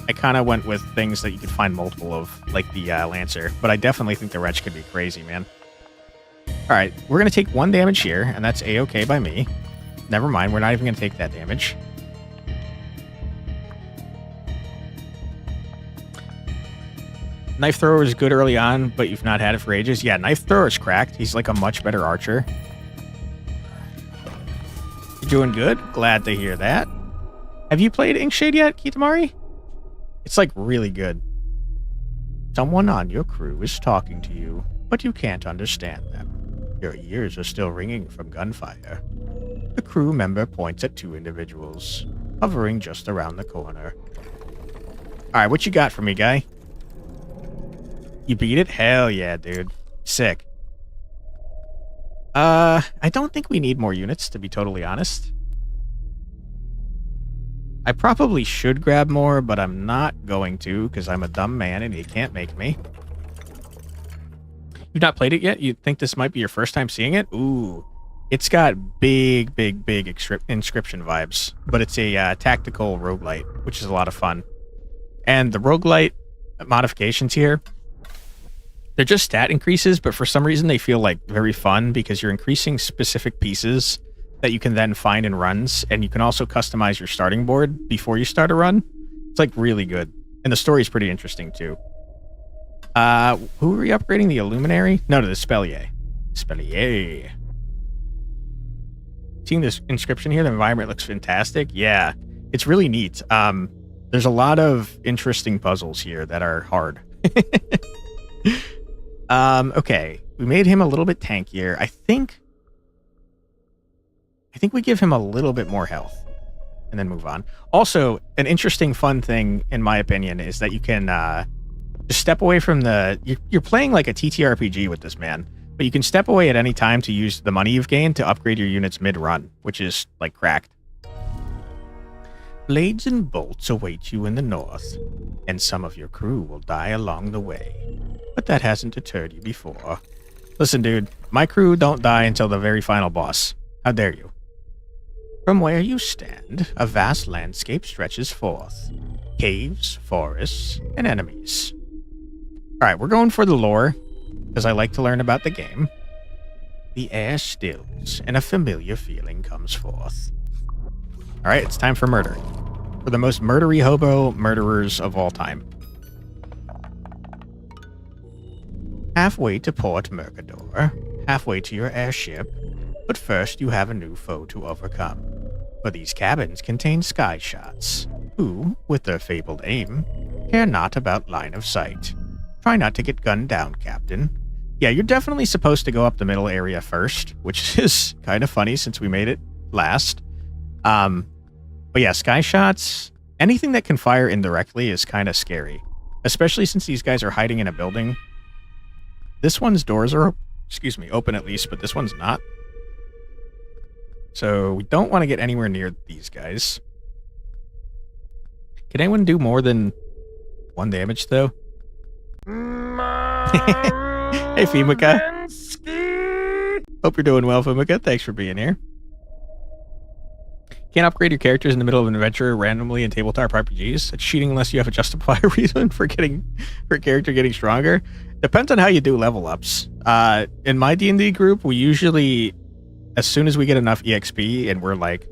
I kind of went with things that you could find multiple of, like the Lancer. But I definitely think the Wretch could be crazy, man. All right, we're going to take 1 damage here, and that's A-okay by me. Never mind, we're not even going to take that damage. Knife thrower is good early on, but you've not had it for ages. Yeah, knife thrower is cracked. He's like a much better archer. You're doing good? Glad to hear that. Have you played Inkshade yet, Kitamari? It's like really good. Someone on your crew is talking to you, but you can't understand them. Your ears are still ringing from gunfire. The crew member points at 2 individuals, hovering just around the corner. Alright, what you got for me, guy? You beat it? Hell yeah, dude. Sick. I don't think we need more units, to be totally honest. I probably should grab more, but I'm not going to, because I'm a dumb man and he can't make me. You've not played it yet? You think this might be your first time seeing it? Ooh. It's got big Inscyption vibes, but it's a tactical roguelite, which is a lot of fun. And the roguelite modifications here, they're just stat increases, but for some reason they feel like very fun because you're increasing specific pieces that you can then find in runs, and you can also customize your starting board before you start a run. It's like really good. And the story's pretty interesting too. Who are we upgrading? The Illuminary? No, to the Spellier. Spellier. Seeing this inscription here, the environment looks fantastic. Yeah, it's really neat. There's a lot of interesting puzzles here that are hard. Okay, we made him a little bit tankier. I think we give him a little bit more health and then move on. Also, an interesting fun thing, in my opinion, is that you can just step away from the... You're playing like a TTRPG with this man, but you can step away at any time to use the money you've gained to upgrade your units mid-run, which is, like, cracked. Blades and bolts await you in the north, and some of your crew will die along the way. But that hasn't deterred you before. Listen, dude, my crew don't die until the very final boss. How dare you? From where you stand, a vast landscape stretches forth. Caves, forests, and enemies. Alright, we're going for the lore, because I like to learn about the game. The air stills, and a familiar feeling comes forth. Alright, it's time for murder. For the most murdery hobo murderers of all time. Halfway to Port Mercador, halfway to your airship, but first you have a new foe to overcome. For these cabins contain sky shots, who, with their fabled aim, care not about line of sight. Try not to get gunned down, Captain. Yeah, you're definitely supposed to go up the middle area first, which is kind of funny since we made it last. But yeah, sky shots, anything that can fire indirectly is kind of scary, especially since these guys are hiding in a building. This one's doors are, open at least, but this one's not. So we don't want to get anywhere near these guys. Can anyone do more than 1 damage, though? Hey, Fimika. Hope you're doing well, Fimika. Thanks for being here. Can't upgrade your characters in the middle of an adventure randomly in tabletop RPGs. It's cheating unless you have a justifiable reason for a character getting stronger. Depends on how you do level ups. In my D&D group, we usually, as soon as we get enough EXP and we're like,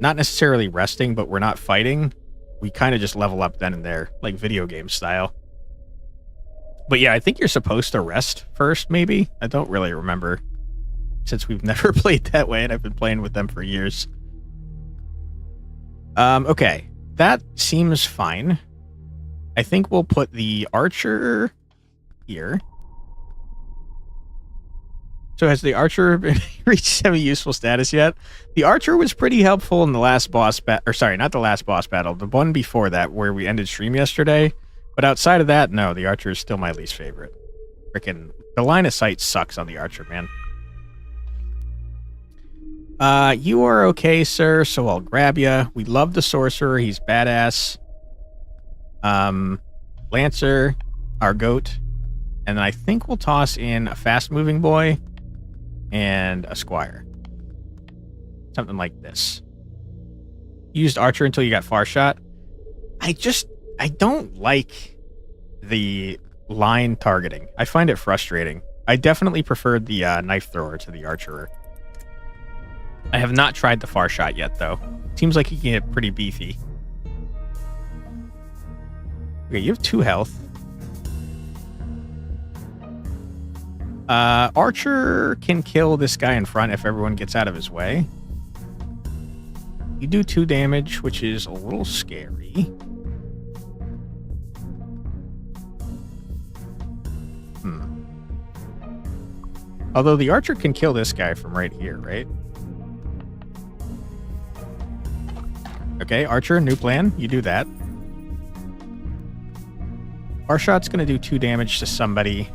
not necessarily resting, but we're not fighting, we kind of just level up then and there, like video game style. But yeah, I think you're supposed to rest first, maybe? I don't really remember, since we've never played that way and I've been playing with them for years. Okay, that seems fine. I think we'll put the archer here. So has the archer been reached semi-useful status yet? The archer was pretty helpful in the last boss battle, or sorry, not the last boss battle, the one before that where we ended stream yesterday. But outside of that, no, the archer is still my least favorite. Freaking, the line of sight sucks on the archer, man. You are okay, sir, so I'll grab you. We love the sorcerer, he's badass. Lancer, our goat. And then I think we'll toss in a fast-moving boy and a squire. Something like this. Used archer until you got far shot. I don't like the line targeting. I find it frustrating. I definitely preferred the knife thrower to the archer. I have not tried the far shot yet, though. Seems like he can get pretty beefy. Okay, you have 2 health. Archer can kill this guy in front if everyone gets out of his way. You do 2 damage, which is a little scary. Although the archer can kill this guy from right here, right? Okay, archer, new plan. You do that. Our shot's going to do 2 damage to somebody.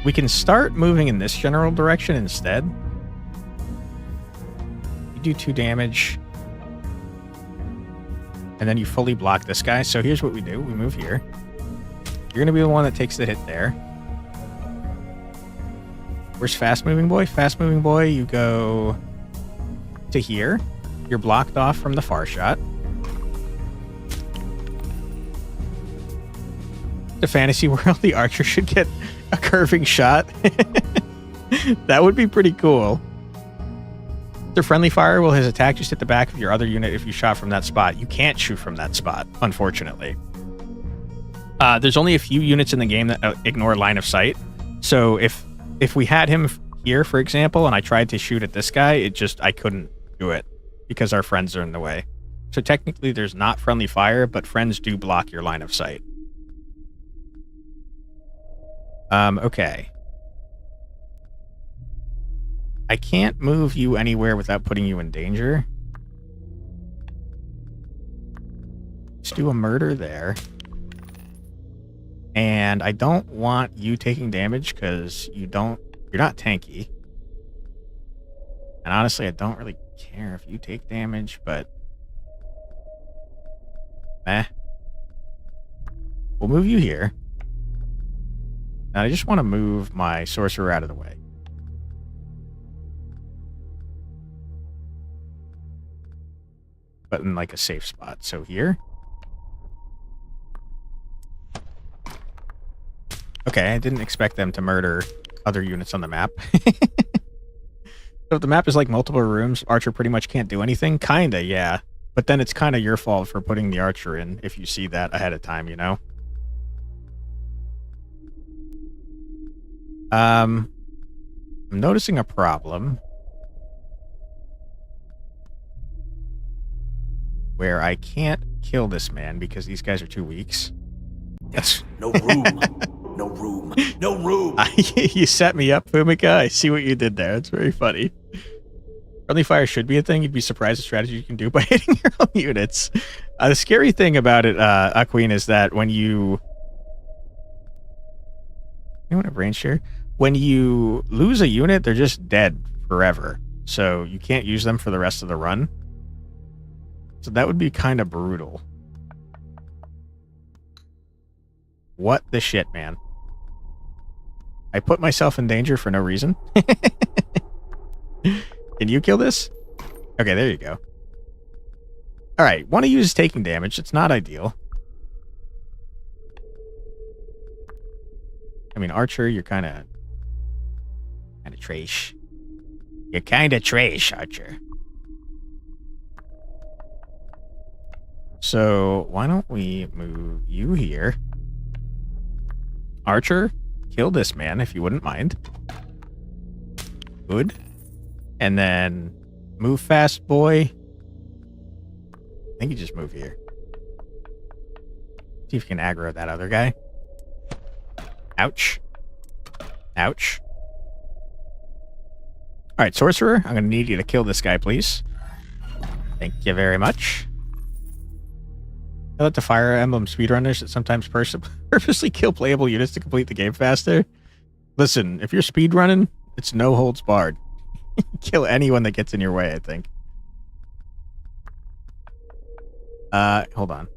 We can start moving in this general direction instead. You do 2 damage. And then you fully block this guy. So here's what we do. We move here. You're going to be the one that takes the hit there. Where's Fast Moving Boy? Fast Moving Boy, you go to here. You're blocked off from the far shot. The fantasy world, the archer should get a curving shot. That would be pretty cool. The friendly fire will his attack just hit the back of your other unit if you shot from that spot. You can't shoot from that spot, unfortunately. There's only a few units in the game that ignore line of sight. So if we had him here, for example, and I tried to shoot at this guy, I couldn't do it because our friends are in the way. So technically there's not friendly fire, but friends do block your line of sight. Okay. I can't move you anywhere without putting you in danger. Let's do a murder there. And I don't want you taking damage because you're not tanky. And honestly, I don't really care if you take damage, but we'll move you here. And I just want to move my sorcerer out of the way. But in like a safe spot. So here. Okay, I didn't expect them to murder other units on the map. So if the map is like multiple rooms, archer pretty much can't do anything. Kinda, yeah. But then it's kind of your fault for putting the archer in if you see that ahead of time, you know? I'm noticing a problem where I can't kill this man because these guys are too weaks. Yes, no room. No room. No room. You set me up, Fumika. I see what you did there. It's very funny. Friendly fire should be a thing. You'd be surprised the strategy you can do by hitting your own units. The scary thing about it, Aqueen, is that when you... Anyone have range here? When you lose a unit, they're just dead forever. So you can't use them for the rest of the run. So that would be kind of brutal. What the shit, man? I put myself in danger for no reason. Can you kill this? Okay, there you go. Alright, want to use taking damage. It's not ideal. I mean, Archer, you're kind of trash. You're kind of trash, Archer. So, why don't we move you here? Archer, kill this man if you wouldn't mind. Good. And then move fast, boy. I think you just move here. See if you can aggro that other guy. Ouch. Ouch. All right, Sorcerer, I'm going to need you to kill this guy, please. Thank you very much. I let the Fire Emblem speedrunners that sometimes purposely kill playable units to complete the game faster. Listen, if you're speedrunning, it's no holds barred. Kill anyone that gets in your way, I think. Hold on.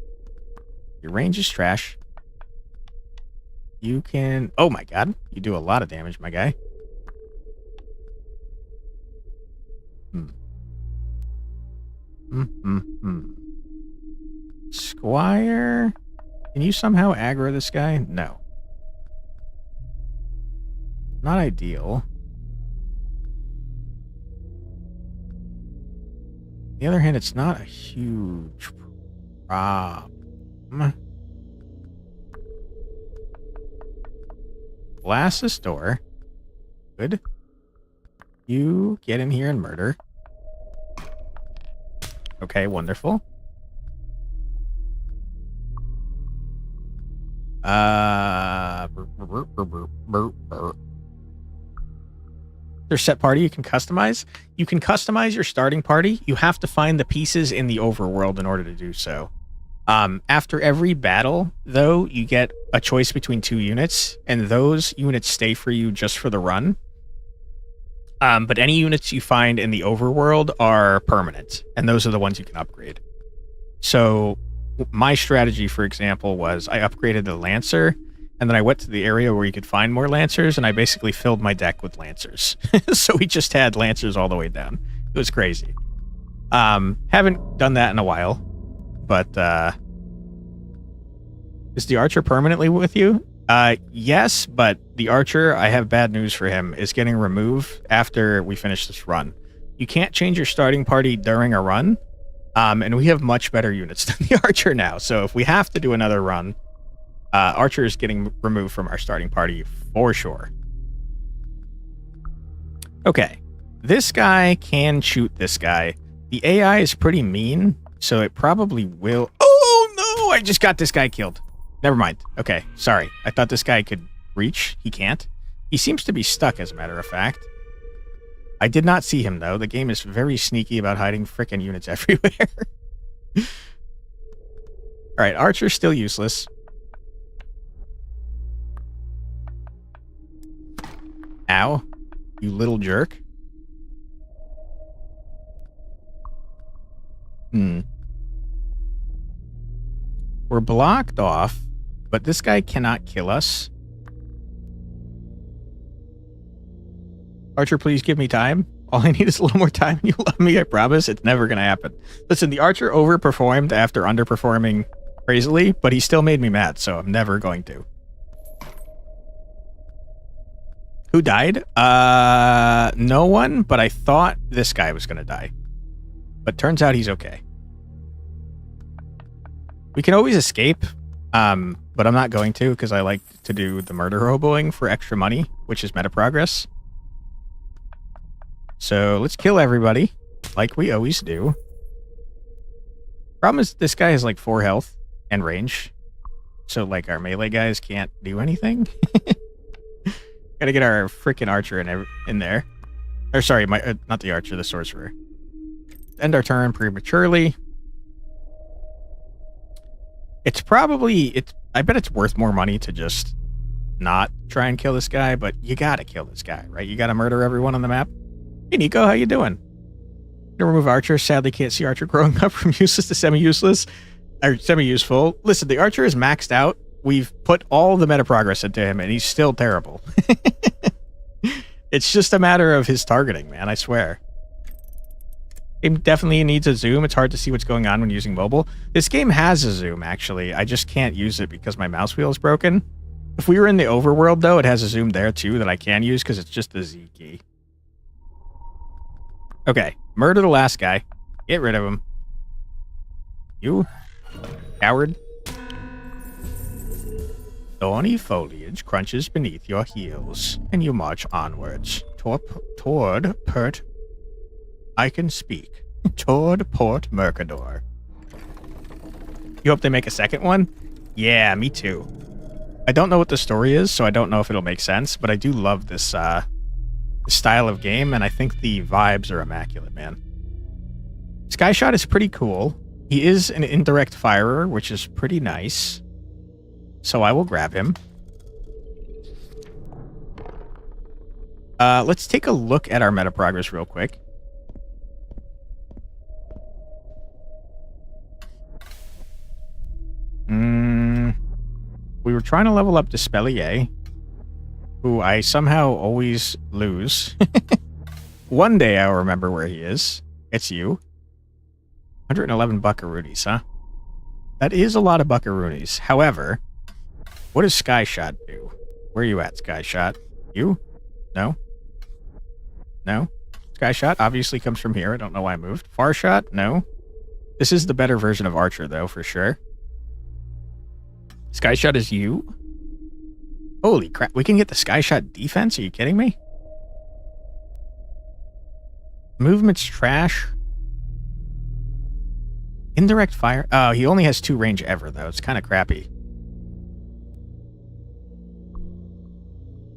Your range is trash. You can... Oh my god. You do a lot of damage, my guy. Squire... Can you somehow aggro this guy? No. Not ideal. On the other hand, it's not a huge problem. Blast this door. Good. You get in here and murder. Okay, wonderful. There's set party you can customize. You can customize your starting party. You have to find the pieces in the overworld in order to do so. After every battle, though, you get a choice between 2 units, and those units stay for you just for the run. But any units you find in the overworld are permanent, and those are the ones you can upgrade. So my strategy, for example, was I upgraded the Lancer, and then I went to the area where you could find more Lancers, and I basically filled my deck with Lancers. So we just had Lancers all the way down. It was crazy. Haven't done that in a while, but is the Archer permanently with you? Yes, but the Archer, I have bad news for him, is getting removed after we finish this run. You can't change your starting party during a run, and we have much better units than the Archer now. So if we have to do another run, Archer is getting removed from our starting party for sure. Okay, this guy can shoot this guy. The AI is pretty mean, so it probably will... Oh no, I just got this guy killed. Never mind. Okay, sorry. I thought this guy could reach. He can't. He seems to be stuck, as a matter of fact. I did not see him, though. The game is very sneaky about hiding frickin' units everywhere. Alright, Archer's still useless. Ow. You little jerk. We're blocked off, but this guy cannot kill us. Archer, please give me time. All I need is a little more time. You love me, I promise. It's never going to happen. Listen, the Archer overperformed after underperforming crazily, but he still made me mad, so I'm never going to. Who died? No one, but I thought this guy was going to die. But turns out he's okay. We can always escape, but I'm not going to because I like to do the murder hoboing for extra money, which is meta progress. So let's kill everybody, like we always do. Problem is, this guy has like 4 health and range, so like our melee guys can't do anything. Gotta get our freaking Archer in there. Or sorry, not the Archer, the Sorcerer. End our turn prematurely. It's probably... I bet it's worth more money to just not try and kill this guy, but you gotta kill this guy, right? You gotta murder everyone on the map. Hey, Nico, how you doing? Gonna remove Archer. Sadly, can't see Archer growing up from useless to semi-useless. Or semi-useful. Listen, the Archer is maxed out. We've put all the meta progress into him, and he's still terrible. It's just a matter of his targeting, man, I swear. Game definitely needs a zoom. It's hard to see what's going on when using mobile. This game has a zoom, actually. I just can't use it because my mouse wheel is broken. If we were in the overworld, though, it has a zoom there, too, that I can use because it's just the Z key. Okay, murder the last guy. Get rid of him. You, coward. Thorny foliage crunches beneath your heels, and you march onwards toward Port... I can speak. Toward Port Mercador. You hope they make a second one? Yeah, me too. I don't know what the story is, so I don't know if it'll make sense, but I do love this style of game, and I think the vibes are immaculate, man. Skyshot is pretty cool. He is an indirect firer, which is pretty nice. So I will grab him. Let's take a look at our meta progress real quick. We were trying to level up Espalier, who I somehow always lose. One day I'll remember where he is. It's you. 111 buckaroonies, huh? That is a lot of buckaroonies. However, what does Skyshot do? Where are you at, Skyshot? You? No? No? Skyshot obviously comes from here. I don't know why I moved. Farshot? No. This is the better version of Archer, though, for sure. Skyshot is you? Holy crap. We can get the Skyshot defense? Are you kidding me? Movement's trash. Indirect fire. Oh, he only has 2 range ever, though. It's kind of crappy.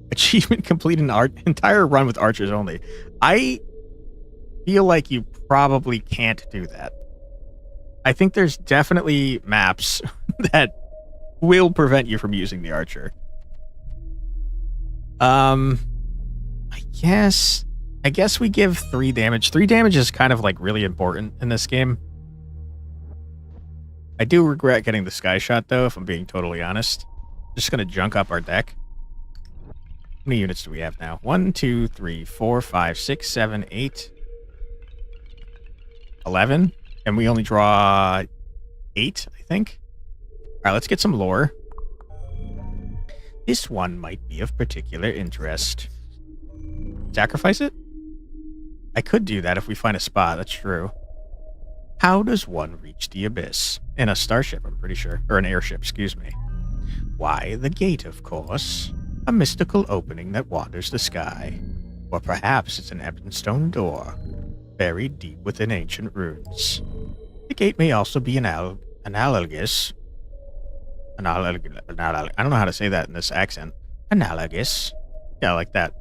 Achievement complete an entire run with archers only. I feel like you probably can't do that. I think there's definitely maps that will prevent you from using the archer. I guess we give 3 damage. 3 damage is kind of like really important in this game. I do regret getting the Skyshot, though, if I'm being totally honest. Just gonna junk up our deck. How many units do we have now? 1, 2, 3, 4, 5, 6, 7, 8, 11. And we only draw 8, I think. Alright, let's get some lore. This one might be of particular interest. Sacrifice it? I could do that if we find a spot, that's true. How does one reach the abyss? In a starship, I'm pretty sure. Or an airship, excuse me. Why, the gate, of course. A mystical opening that wanders the sky. Or perhaps it's an ebonstone door, buried deep within ancient ruins. The gate may also be analogous. I don't know how to say that in this accent. Analogous. Yeah, like that.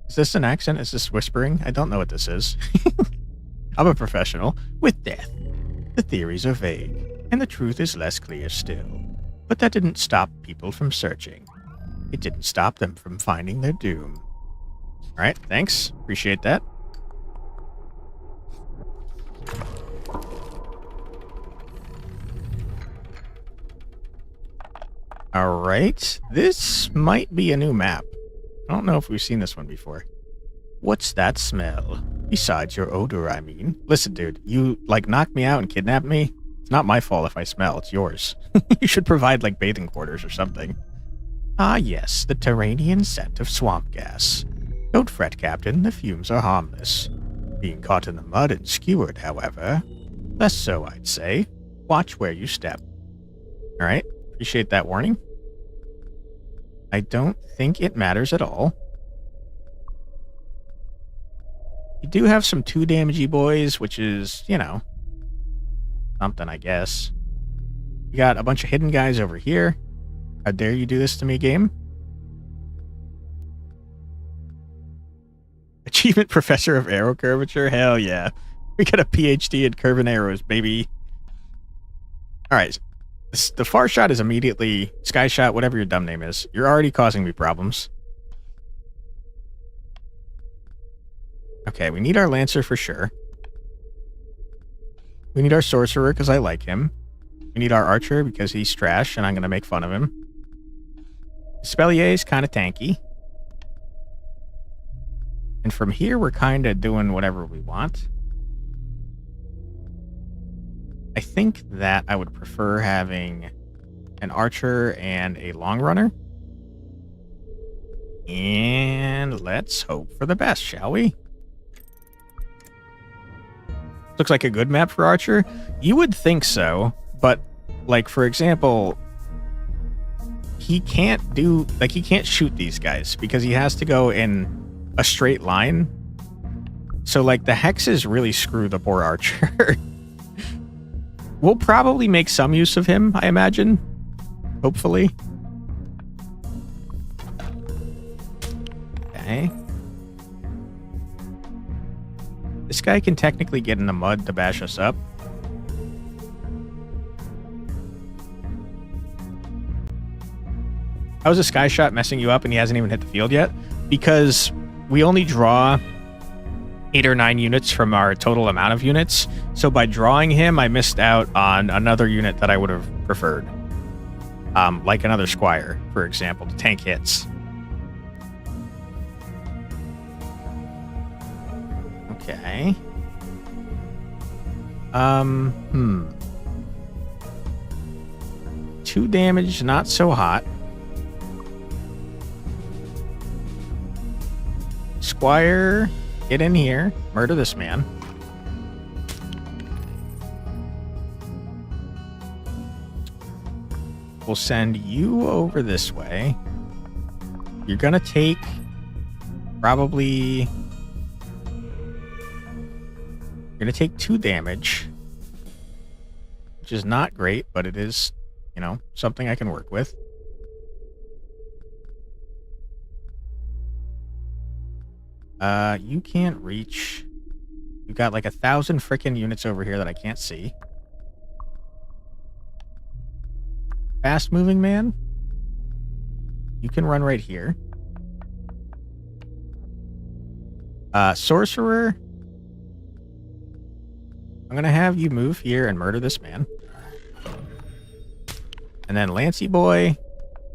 Is this an accent? Is this whispering? I don't know what this is. I'm a professional. With death. The theories are vague, and the truth is less clear still. But that didn't stop people from searching. It didn't stop them from finding their doom. Alright, thanks. Appreciate that. Alright, this might be a new map. I don't know if we've seen this one before. What's that smell? Besides your odor, I mean. Listen, dude, you, like, knocked me out and kidnapped me? It's not my fault if I smell, it's yours. You should provide, like, bathing quarters or something. Ah, yes, the Terranian scent of swamp gas. Don't fret, Captain, the fumes are harmless. Being caught in the mud and skewered, however, less so, I'd say. Watch where you step. Alright, appreciate that warning. I don't think it matters at all. You do have some 2 damagey boys, which is, you know, something, I guess. You got a bunch of hidden guys over here. How dare you do this to me, game? Achievement Professor of Arrow Curvature? Hell yeah. We got a PhD in curving arrows, baby. Alright. The far shot is immediately... Sky shot, whatever your dumb name is. You're already causing me problems. Okay, we need our Lancer for sure. We need our Sorcerer because I like him. We need our Archer because he's trash and I'm going to make fun of him. Espalier is kind of tanky. And from here, we're kind of doing whatever we want. I think that I would prefer having an Archer and a Long Runner. And let's hope for the best, shall we? Looks like a good map for Archer. You would think so, but, like, for example, he can't shoot these guys because he has to go in a straight line. So, like, the hexes really screw the poor Archer. We'll probably make some use of him, I imagine. Hopefully. This guy can technically get in the mud to bash us up. How is a sky shot messing you up and he hasn't even hit the field yet? Because we only draw 8 or 9 units from our total amount of units. So by drawing him, I missed out on another unit that I would have preferred. Like another Squire, for example, to tank hits. Okay. 2 damage, not so hot. Squire, get in here. Murder this man. We'll send you over this way. You're gonna take probably... You're gonna take 2 damage, which is not great, but it is, you know, something I can work with. You can't reach. You've got like 1,000 frickin' units over here that I can't see. Fast moving man. You can run right here. Sorcerer. I'm gonna have you move here and murder this man. And then Lancy boy,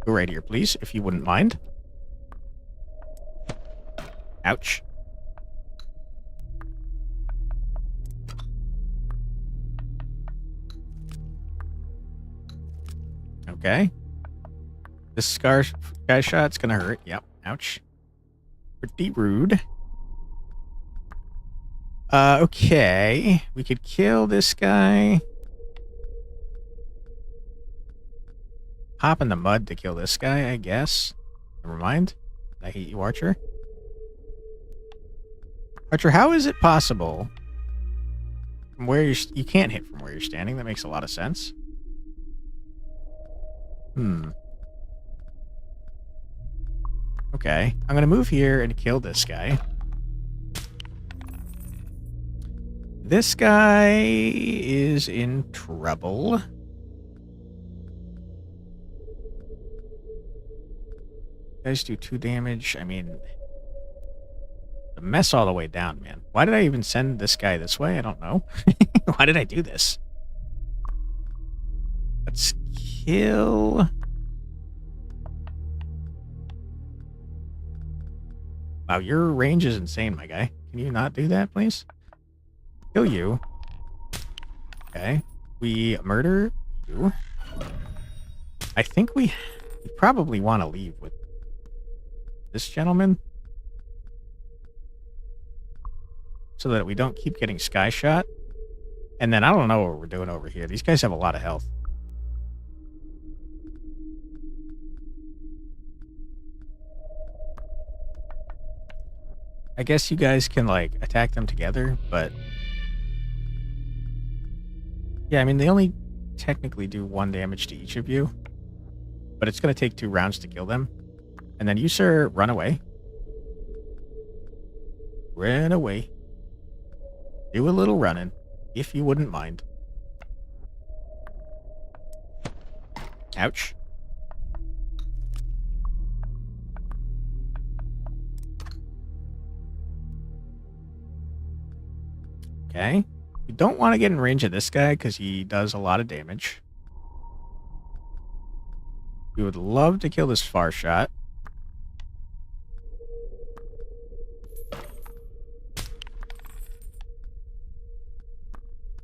go right here, please, if you wouldn't mind. Ouch. Okay. This sky shot's gonna hurt. Yep. Ouch. Pretty rude. Okay. We could kill this guy. Hop in the mud to kill this guy, I guess. Never mind. I hate you, Archer. Archer, how is it possible from where you can't hit from where you're standing? That makes a lot of sense. Okay. I'm going to move here and kill this guy. This guy is in trouble. Guys do 2 damage. I mean, the mess all the way down, man. Why did I even send this guy this way? I don't know. Why did I do this? Let's kill... Wow, your range is insane, my guy. Can you not do that, please? Kill you. Okay. We murder you. I think we probably want to leave with this gentleman. So that we don't keep getting sky shot. And then I don't know what we're doing over here. These guys have a lot of health. I guess you guys can, like, attack them together, but... Yeah, I mean, they only technically do 1 damage to each of you. But it's going to take 2 rounds to kill them. And then you, sir, run away. Run away. Do a little running, if you wouldn't mind. Ouch. Okay. You don't want to get in range of this guy because he does a lot of damage. We would love to kill this far shot.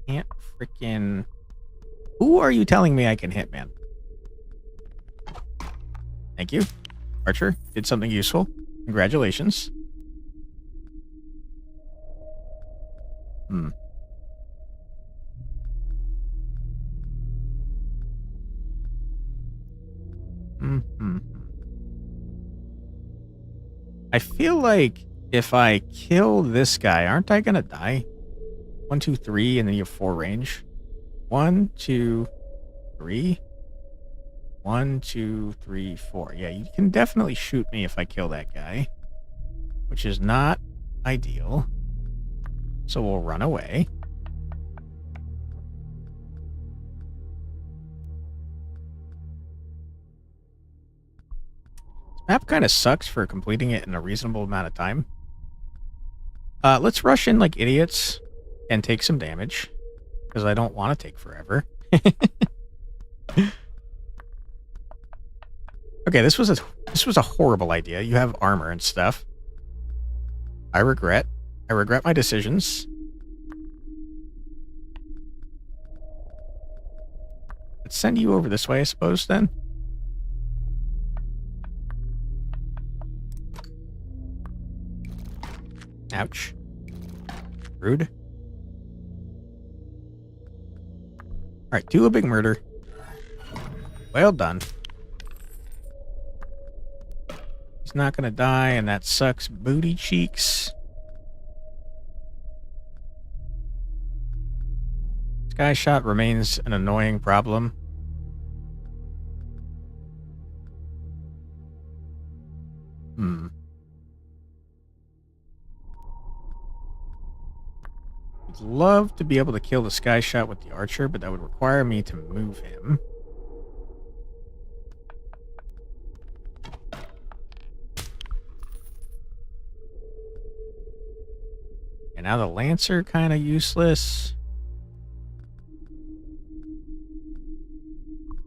Can't freaking... Who are you telling me I can hit, man? Thank you. Archer, did something useful. Congratulations. I feel like if I kill this guy, aren't I gonna die? 1, 2, 3, and then you have 4 range. 1, 2, 3. 1, 2, 3, 4. Yeah, you can definitely shoot me if I kill that guy, which is not ideal. So we'll run away. This map kind of sucks for completing it in a reasonable amount of time. Let's rush in like idiots and take some damage, because I don't want to take forever. Okay, this was a horrible idea. You have armor and stuff. I regret my decisions. Let's send you over this way, I suppose, then. Ouch. Rude. Alright, do a big murder. Well done. He's not gonna die, and that sucks booty cheeks. Sky shot remains an annoying problem. I'd love to be able to kill the sky shot with the archer, but that would require me to move him. And now the lancer kind of useless.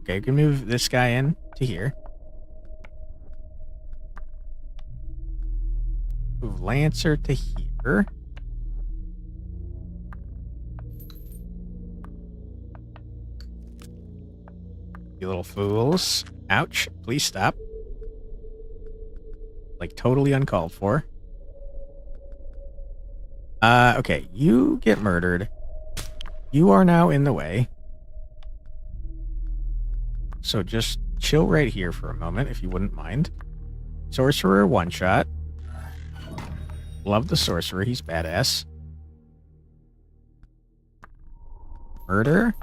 Okay, we can move this guy in to here. Move lancer to here. You little fools. Ouch. Please stop. Like, totally uncalled for. Okay. You get murdered. You are now in the way. So just chill right here for a moment, if you wouldn't mind. Sorcerer, one shot. Love the sorcerer. He's badass. Murder.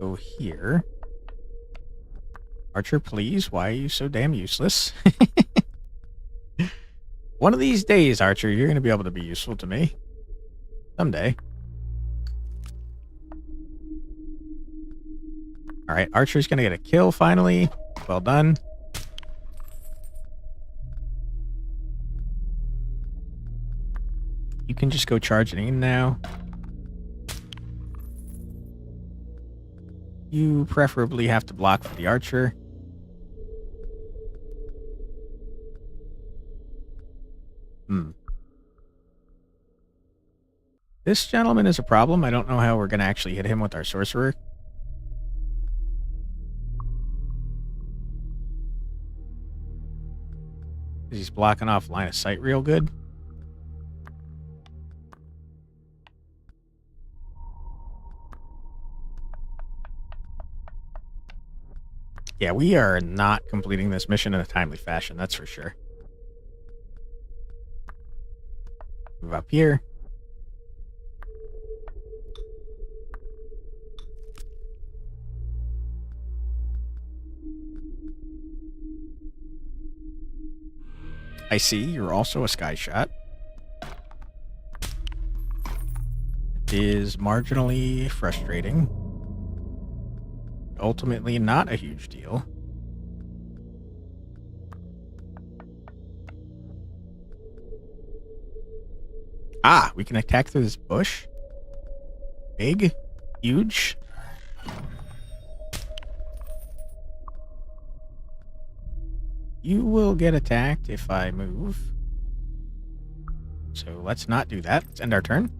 Go here. Archer, please. Why are you so damn useless? One of these days, Archer, you're going to be able to be useful to me. Someday. Alright, Archer's going to get a kill finally. Well done. You can just go charging in now. You preferably have to block for the archer. This gentleman is a problem. I don't know how we're going to actually hit him with our sorcerer. He's blocking off line of sight real good. Yeah, we are not completing this mission in a timely fashion, that's for sure. Move up here. I see, you're also a sky shot. It is marginally frustrating. Ultimately not a huge deal. Ah, we can attack through this bush. Big, huge. You will get attacked if I move. So let's not do that. Let's end our turn.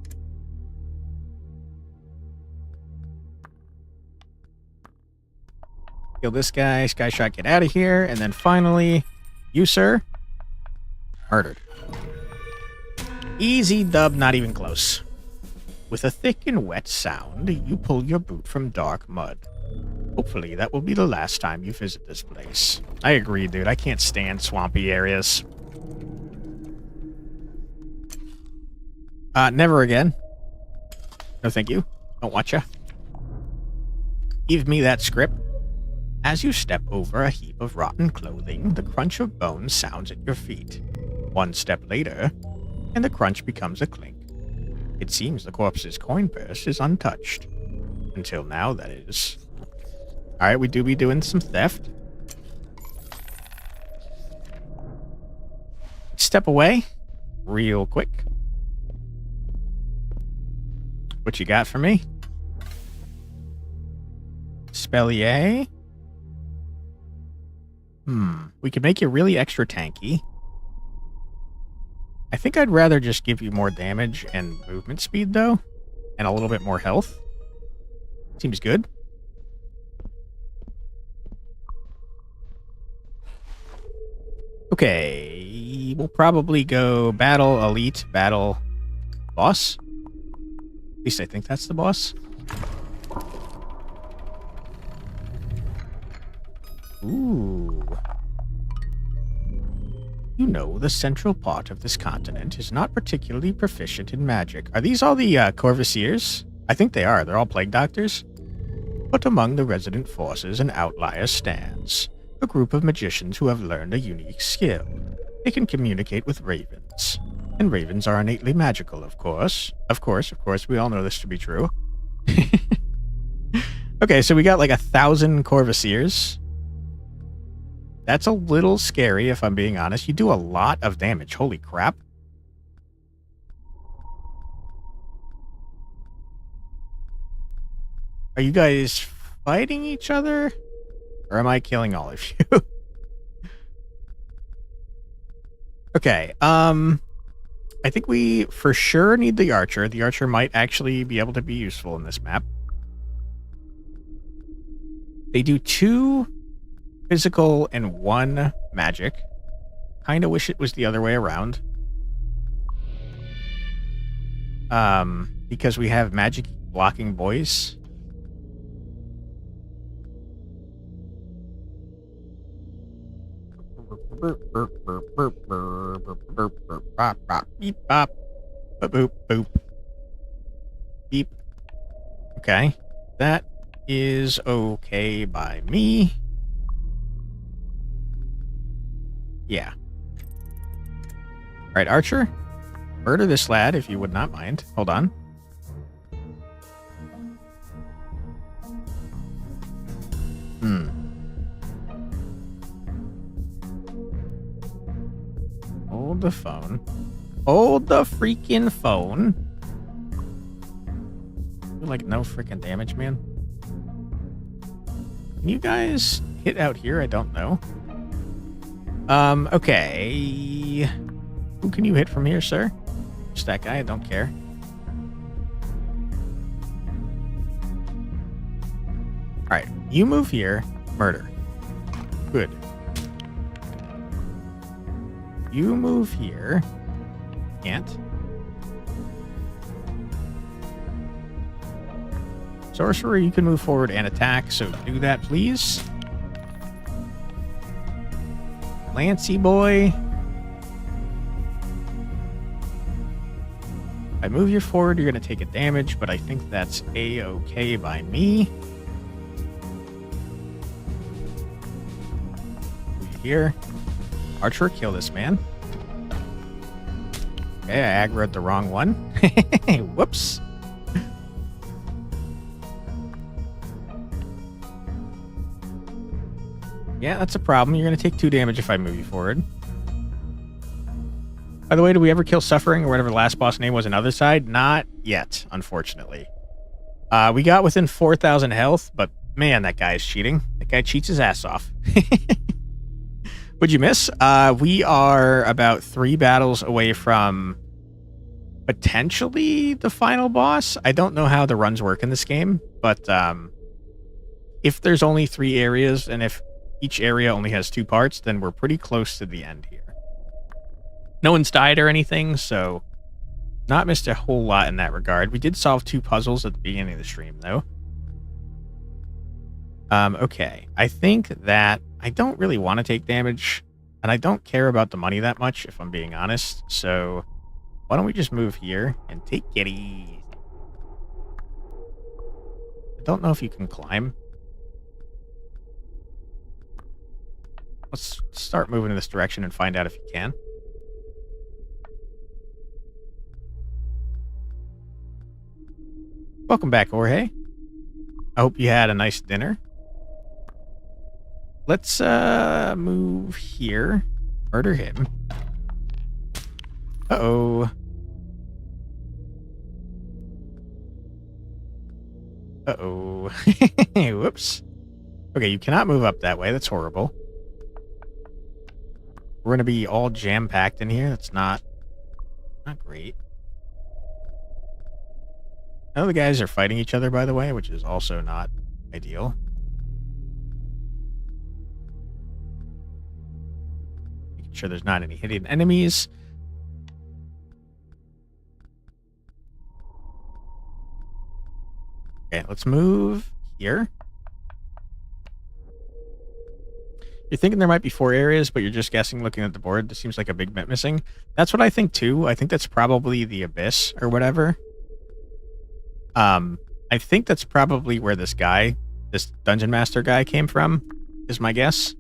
Kill this guy. Sky shot, get out of here. And then finally, you, sir, murdered. Easy dub, not even close. With a thick and wet sound, you pull your boot from dark mud. Hopefully, that will be the last time you visit this place. I agree, dude. I can't stand swampy areas. Never again. No, thank you. Don't want ya. Give me that script. As you step over a heap of rotten clothing, the crunch of bones sounds at your feet. One step later, and the crunch becomes a clink. It seems the corpse's coin purse is untouched. Until now, that is. Alright, we do be doing some theft. Step away, real quick. What you got for me? Spellier? We could make you really extra tanky. I think I'd rather just give you more damage and movement speed, though. And a little bit more health. Seems good. Okay. We'll probably go battle, elite, battle, boss. At least I think that's the boss. Ooh. You know, the central part of this continent is not particularly proficient in magic. Are these all the Corvassiers? I think they are. They're all plague doctors. But among the resident forces, an outlier stands. A group of magicians who have learned a unique skill. They can communicate with ravens. And ravens are innately magical, of course. Of course, we all know this to be true. Okay, so we got like 1,000 Corvassiers. That's a little scary, if I'm being honest. You do a lot of damage. Holy crap. Are you guys fighting each other? Or am I killing all of you? Okay, I think we for sure need the archer. The archer might actually be able to be useful in this map. They do 2 physical and 1 magic. Kinda wish it was the other way around. Because we have magic blocking boys. Beep bop. Boop boop. Beep. Okay. That is okay by me. Yeah. Alright, Archer. Murder this lad if you would not mind. Hold on. Hold the phone. Hold the freaking phone. Like no freaking damage, man. Can you guys hit out here? I don't know. Okay. Who can you hit from here, sir? Just that guy, I don't care. Alright, you move here. Murder. Good. You move here. Can't. Sorcerer, you can move forward and attack, so do that, please. Lancy boy. If I move you forward, you're going to take a damage, but I think that's A-okay by me. Move you here. Archer, kill this man. Okay, I aggroed the wrong one. Whoops. Yeah, that's a problem. You're going to take 2 damage if I move you forward. By the way, did we ever kill Suffering or whatever the last boss name was on the other side? Not yet, unfortunately. We got within 4,000 health, but man, that guy is cheating. That guy cheats his ass off. Would you miss? We are about 3 battles away from potentially the final boss. I don't know how the runs work in this game, but if there's only 3 areas and if each area only has 2 parts, then we're pretty close to the end here. No one's died or anything, so not missed a whole lot in that regard. We did solve 2 puzzles at the beginning of the stream, though. Okay. I think that I don't really want to take damage, and I don't care about the money that much, if I'm being honest. So why don't we just move here and take it easy? I don't know if you can climb. Let's start moving in this direction and find out if you can. Welcome back, Jorge. I hope you had a nice dinner. Let's move here. Murder him. Uh-oh. Uh-oh. Whoops. Okay, you cannot move up that way. That's horrible. We're going to be all jam-packed in here. That's not great. Now the guys are fighting each other, by the way, which is also not ideal. Making sure there's not any hidden enemies. Okay, let's move here. You're thinking there might be 4 areas, but you're just guessing looking at the board. This seems like a big bit missing. That's what I think too. I think that's probably the abyss or whatever. I think that's probably where this dungeon master guy came from, is my guess.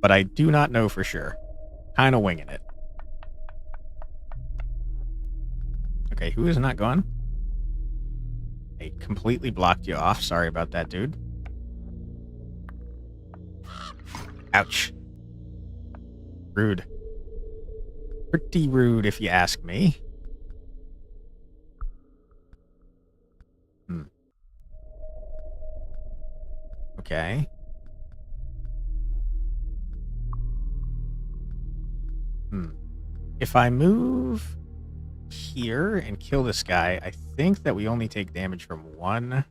But I do not know for sure. Kind of winging it. Okay, who is not gone? I completely blocked you off. Sorry about that, dude. Ouch. Rude. Pretty rude, if you ask me. Okay. If I move here and kill this guy, I think that we only take damage from one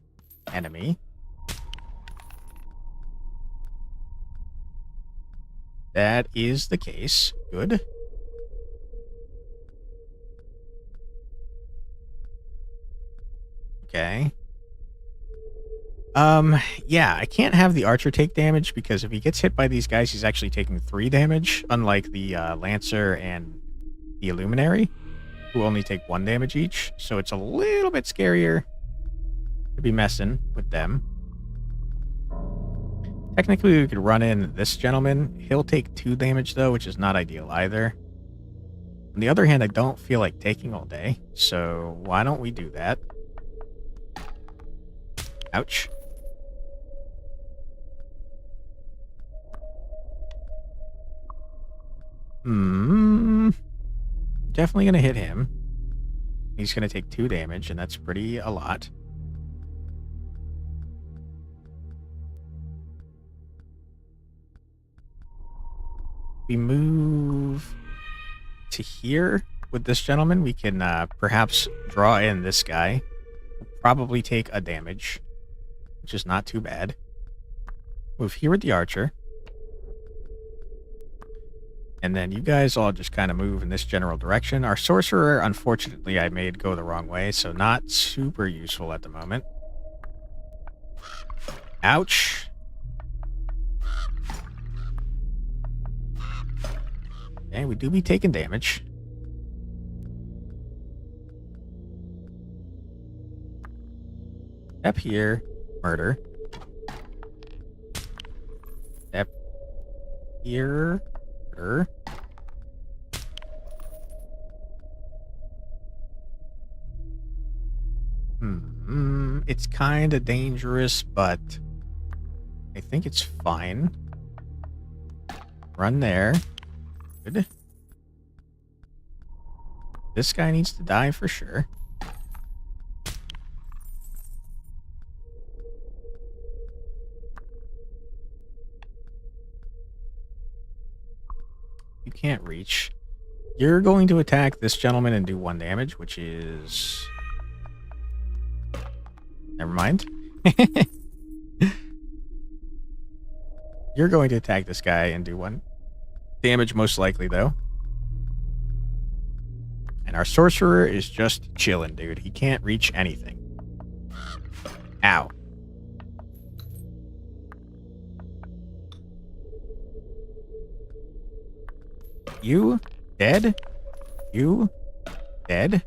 enemy. That is the case. Good. Okay. Yeah, I can't have the archer take damage because if he gets hit by these guys, he's actually taking 3 damage, unlike the lancer and the illuminary, who only take 1 damage each. So it's a little bit scarier to be messing with them. Technically, we could run in this gentleman. He'll take 2 damage, though, which is not ideal either. On the other hand, I don't feel like taking all day, so why don't we do that? Ouch. Definitely going to hit him. He's going to take 2 damage, and that's pretty a lot. We move to here with this gentleman. We can perhaps draw in this guy. We'll probably take a damage, which is not too bad. Move here with the archer. And then you guys all just kind of move in this general direction. Our sorcerer, unfortunately, I made go the wrong way, so not super useful at the moment. Ouch. Okay, we do be taking damage. Step here, murder. Step here, murder. It's kind of dangerous, but I think it's fine. Run there. Good. This guy needs to die for sure. You can't reach. You're going to attack this gentleman and do 1 damage, which is... Never mind. You're going to attack this guy and do 1 damage, most likely, though. And our sorcerer is just chilling, dude. He can't reach anything. Ow. You dead? You dead?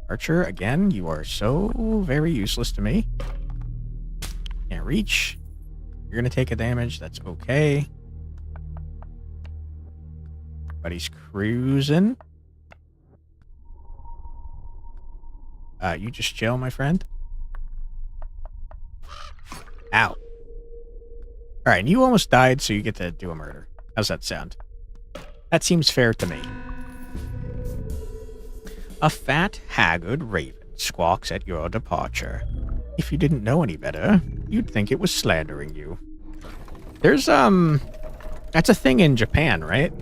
Archer, again, you are so very useless to me. Can't reach. You're going to take a damage. That's okay. But he's cruising. You just chill, my friend. Ow. All right, and you almost died, so you get to do a murder. How's that sound? That seems fair to me. A fat, haggard raven squawks at your departure. If you didn't know any better, you'd think it was slandering you. There's, that's a thing in Japan, right?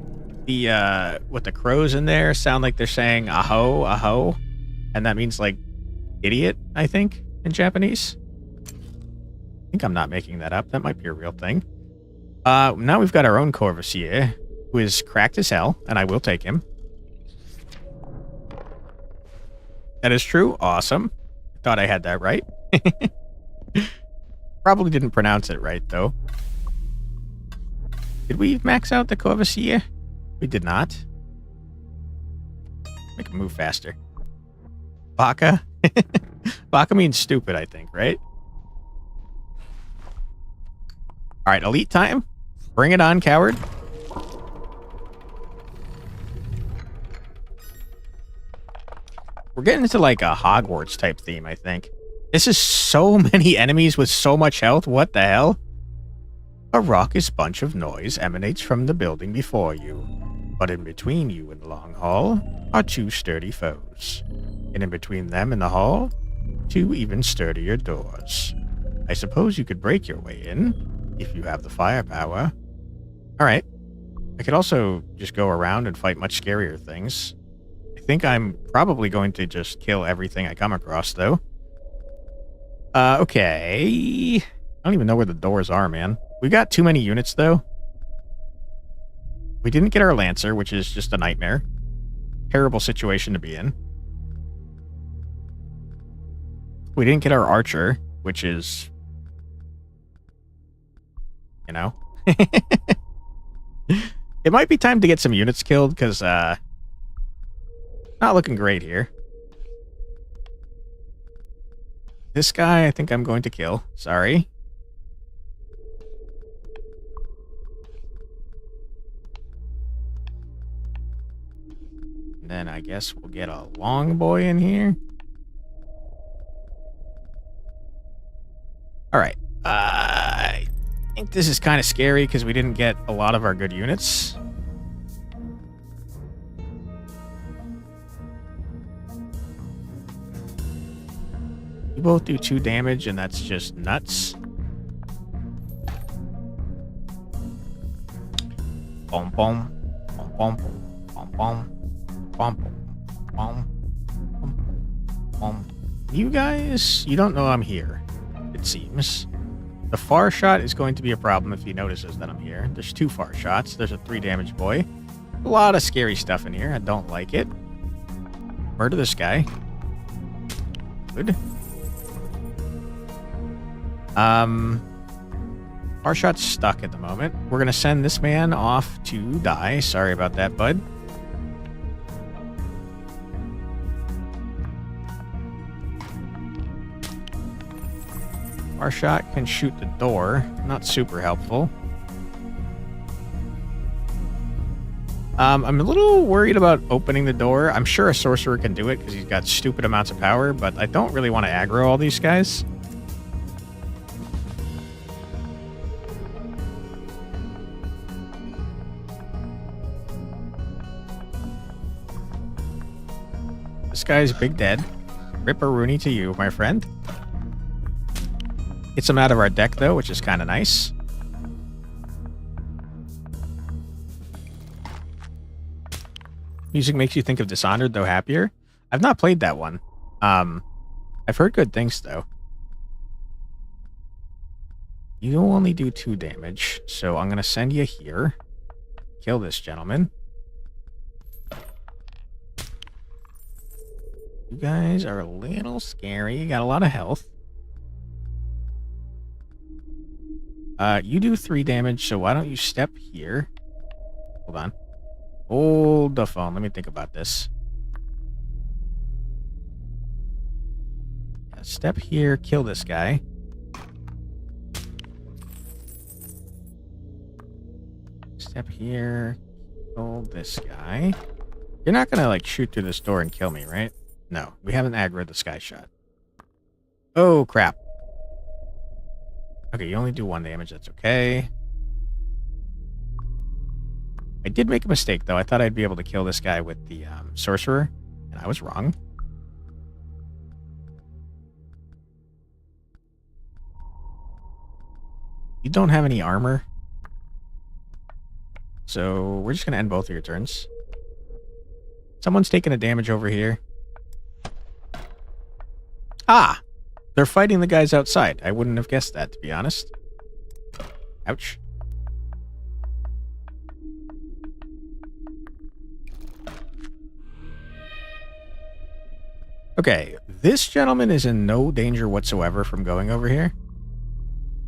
With the crows in there sound like they're saying aho, aho. And that means, like, idiot, I think, in Japanese. I think I'm not making that up. That might be a real thing. Now we've got our own Corvisier, who is cracked as hell, and I will take him. That is true. Awesome. Thought I had that right. Probably didn't pronounce it right, though. Did we max out the Corvisier? We did not. Make him move faster. Baka? Baka means stupid, I think, right? Alright, elite time. Bring it on, coward. We're getting into like a Hogwarts type theme, I think. This is so many enemies with so much health. What the hell? A raucous bunch of noise emanates from the building before you. But in between you and the long hall are two sturdy foes. And in between them and the hall, two even sturdier doors. I suppose you could break your way in, if you have the firepower. Alright. I could also just go around and fight much scarier things. I think I'm probably going to just kill everything I come across, though. Okay. I don't even know where the doors are, man. We got too many units, though. We didn't get our Lancer, which is just a nightmare. Terrible situation to be in. We didn't get our Archer, which is... You know? It might be time to get some units killed, because, not looking great here. This guy, I think I'm going to kill. Sorry. And then I guess we'll get a long boy in here. Alright. I think this is kind of scary because we didn't get a lot of our good units. You both do 2 damage, and that's just nuts. Boom, boom, boom, boom, boom, boom, boom, boom, boom, boom. You guys, you don't know I'm here, it seems. The far shot is going to be a problem if he notices that I'm here. There's 2 far shots. There's a 3 damage boy. A lot of scary stuff in here. I don't like it. Murder this guy. Good. Our shot's stuck at the moment. We're gonna send this man off to die. Sorry about that, bud. Our shot can shoot the door. Not super helpful. I'm a little worried about opening the door. I'm sure a sorcerer can do it because he's got stupid amounts of power, but I don't really want to aggro all these guys. This guy's big dead. Ripper-rooney to you, my friend. Gets him out of our deck, though, which is kind of nice. Music makes you think of Dishonored, though happier. I've not played that one. I've heard good things, though. You only do 2 damage, so I'm going to send you here. Kill this gentleman. You guys are a little scary. You got a lot of health. You do 3 damage, so why don't you step here? Hold on. Hold the phone. Let me think about this. Yeah, step here, kill this guy. Step here. Kill this guy. You're not gonna, like, shoot through this door and kill me, right? No, we haven't aggroed the sky shot. Oh, crap. Okay, you only do 1 damage. That's okay. I did make a mistake, though. I thought I'd be able to kill this guy with the sorcerer, and I was wrong. You don't have any armor. So we're just going to end both of your turns. Someone's taking a damage over here. Ah! They're fighting the guys outside. I wouldn't have guessed that, to be honest. Ouch. Okay, this gentleman is in no danger whatsoever from going over here.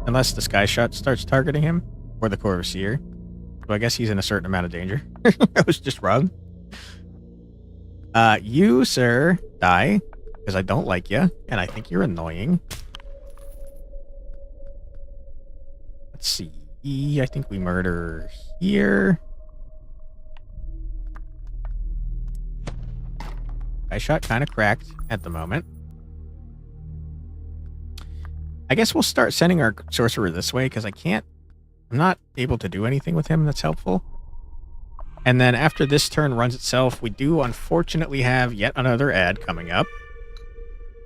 Unless the sky shot starts targeting him, or the Corvusseer. So I guess he's in a certain amount of danger. I was just wrong. You, sir, die. Because I don't like you, and I think you're annoying. Let's see. I think we murder here. I shot kind of cracked at the moment. I guess we'll start sending our sorcerer this way, because I'm not able to do anything with him that's helpful. And then after this turn runs itself, we do unfortunately have yet another ad coming up.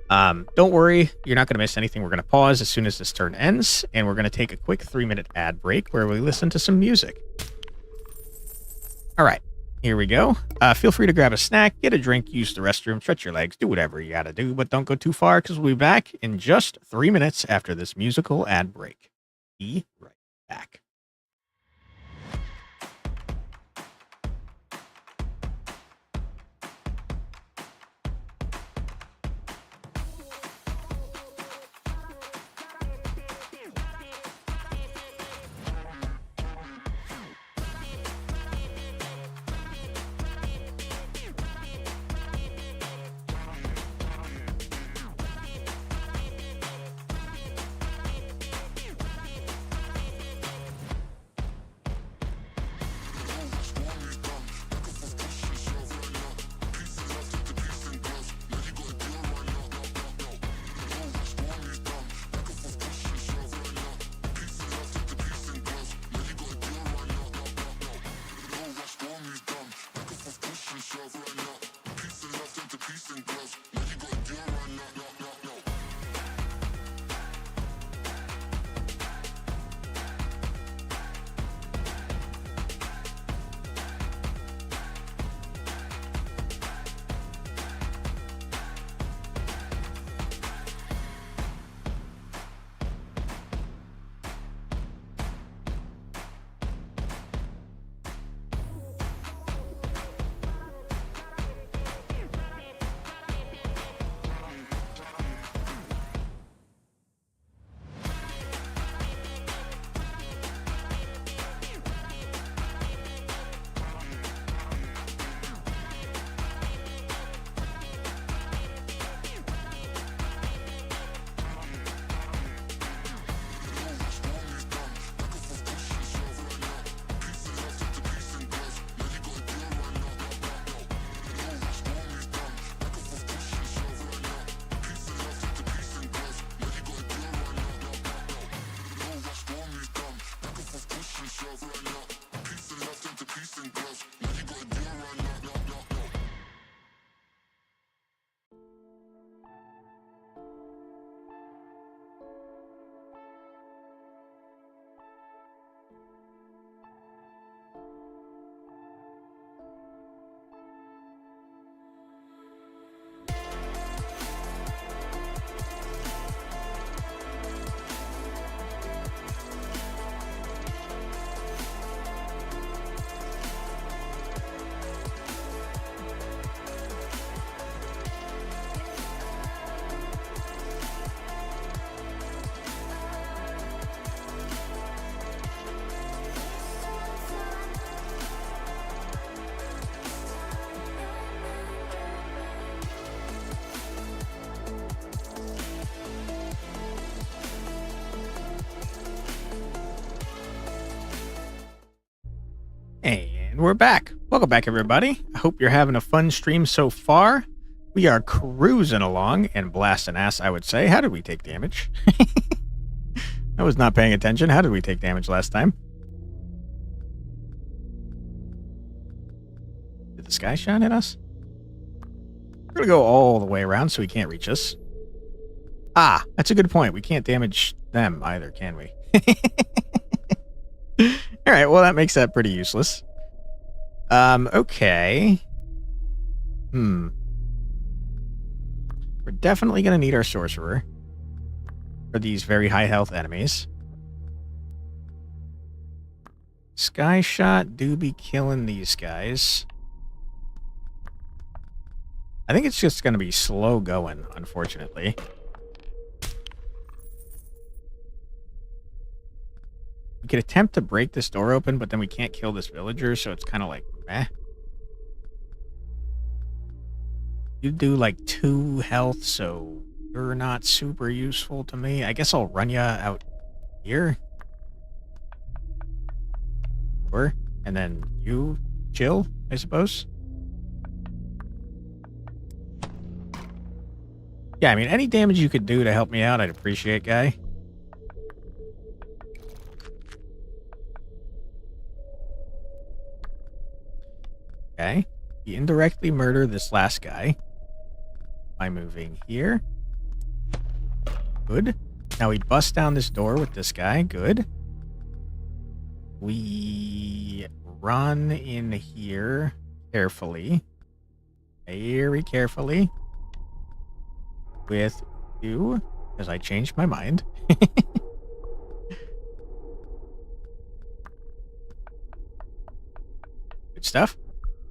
Don't worry, you're not going to miss anything. We're going to pause as soon as this turn ends, and we're going to take a quick 3-minute ad break where we listen to some music. All right, here we go. Feel free to grab a snack, get a drink, use the restroom, stretch your legs, do whatever you got to do, but don't go too far because we'll be back in just 3 minutes after this musical ad break. Be right back. And we're back. Welcome back, everybody. I hope you're having a fun stream so far. We are cruising along and blasting ass, I would say. How did we take damage? I was not paying attention. How did we take damage last time? Did the sky shot hit us? We're going to go all the way around so he can't reach us. Ah, that's a good point. We can't damage them either, can we? All right, well, that makes that pretty useless. Okay. We're definitely going to need our sorcerer for these very high health enemies. Sky shot do be killing these guys. I think it's just going to be slow going, unfortunately. We could attempt to break this door open, but then we can't kill this villager, so it's kind of like, meh. You do like 2 health, so you're not super useful to me. I guess I'll run you out here. Or, and then you chill, I suppose. Yeah, I mean, any damage you could do to help me out, I'd appreciate, guy. Okay. You indirectly murder this last guy by moving here. Good. Now we bust down this door with this guy. Good. We run in here carefully. Very carefully. With you, because I changed my mind. Good stuff.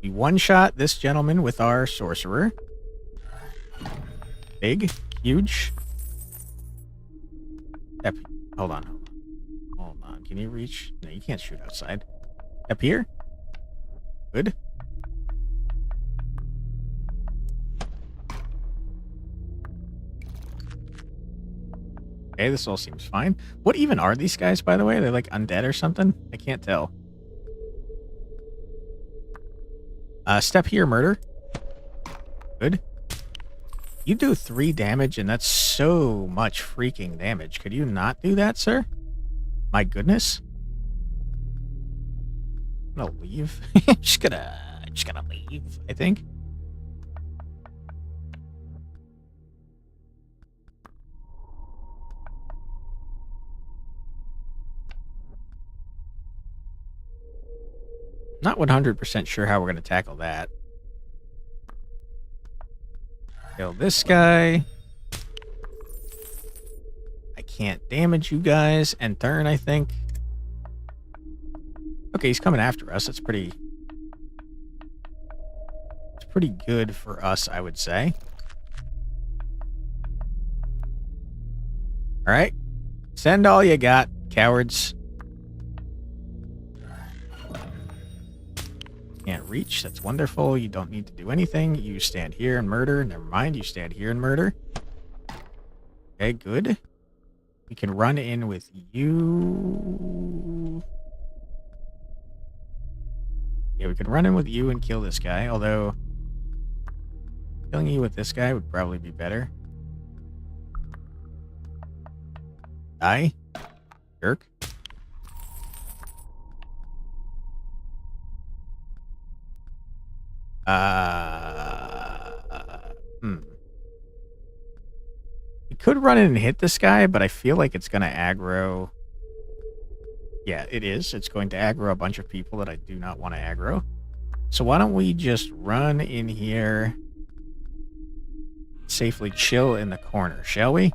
We one-shot this gentleman with our sorcerer. Big, huge. Hold on. Hold on. Can you reach? No, you can't shoot outside. Up here. Good. Okay, this all seems fine. What even are these guys, by the way? Are they like undead or something? I can't tell. Step here, murder. Good. You do 3 damage, and that's so much freaking damage. Could you not do that, sir? My goodness. I'm gonna leave. I'm just gonna leave, I think. Not 100% sure how we're going to tackle that. Kill this guy. I can't damage you guys. End turn, I think. Okay, he's coming after us. It's pretty good for us, I would say. All right. Send all you got, cowards. Can't reach. That's wonderful. You don't need to do anything. You stand here and murder. Never mind. You stand here and murder. Okay, good. We can run in with you. Yeah, we could run in with you and kill this guy, although killing you with this guy would probably be better. Die. Jerk. We could run in and hit this guy, but I feel like it's going to aggro. Yeah, it is. It's going to aggro a bunch of people that I do not want to aggro. So why don't we just run in here, safely chill in the corner, shall we?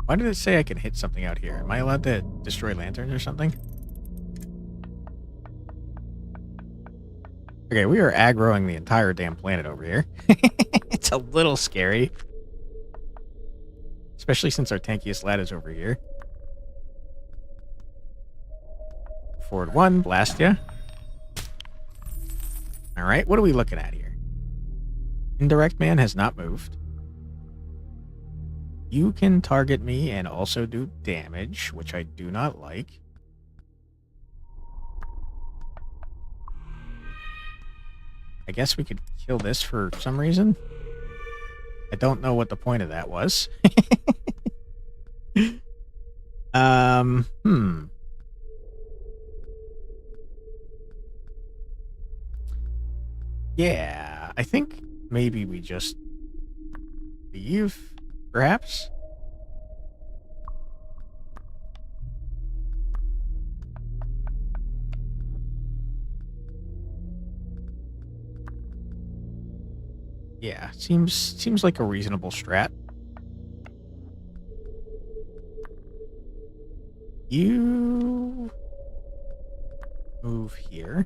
Why did it say I can hit something out here? Am I allowed to destroy lanterns or something? Okay, we are aggroing the entire damn planet over here. It's a little scary. Especially since our tankiest lad is over here. Forward 1, blast ya. Alright, what are we looking at here? Indirect man has not moved. You can target me and also do damage, which I do not like. I guess we could kill this for some reason. I don't know what the point of that was. Hmm. Yeah, I think maybe we just leave, perhaps? Yeah, seems like a reasonable strat. You move here.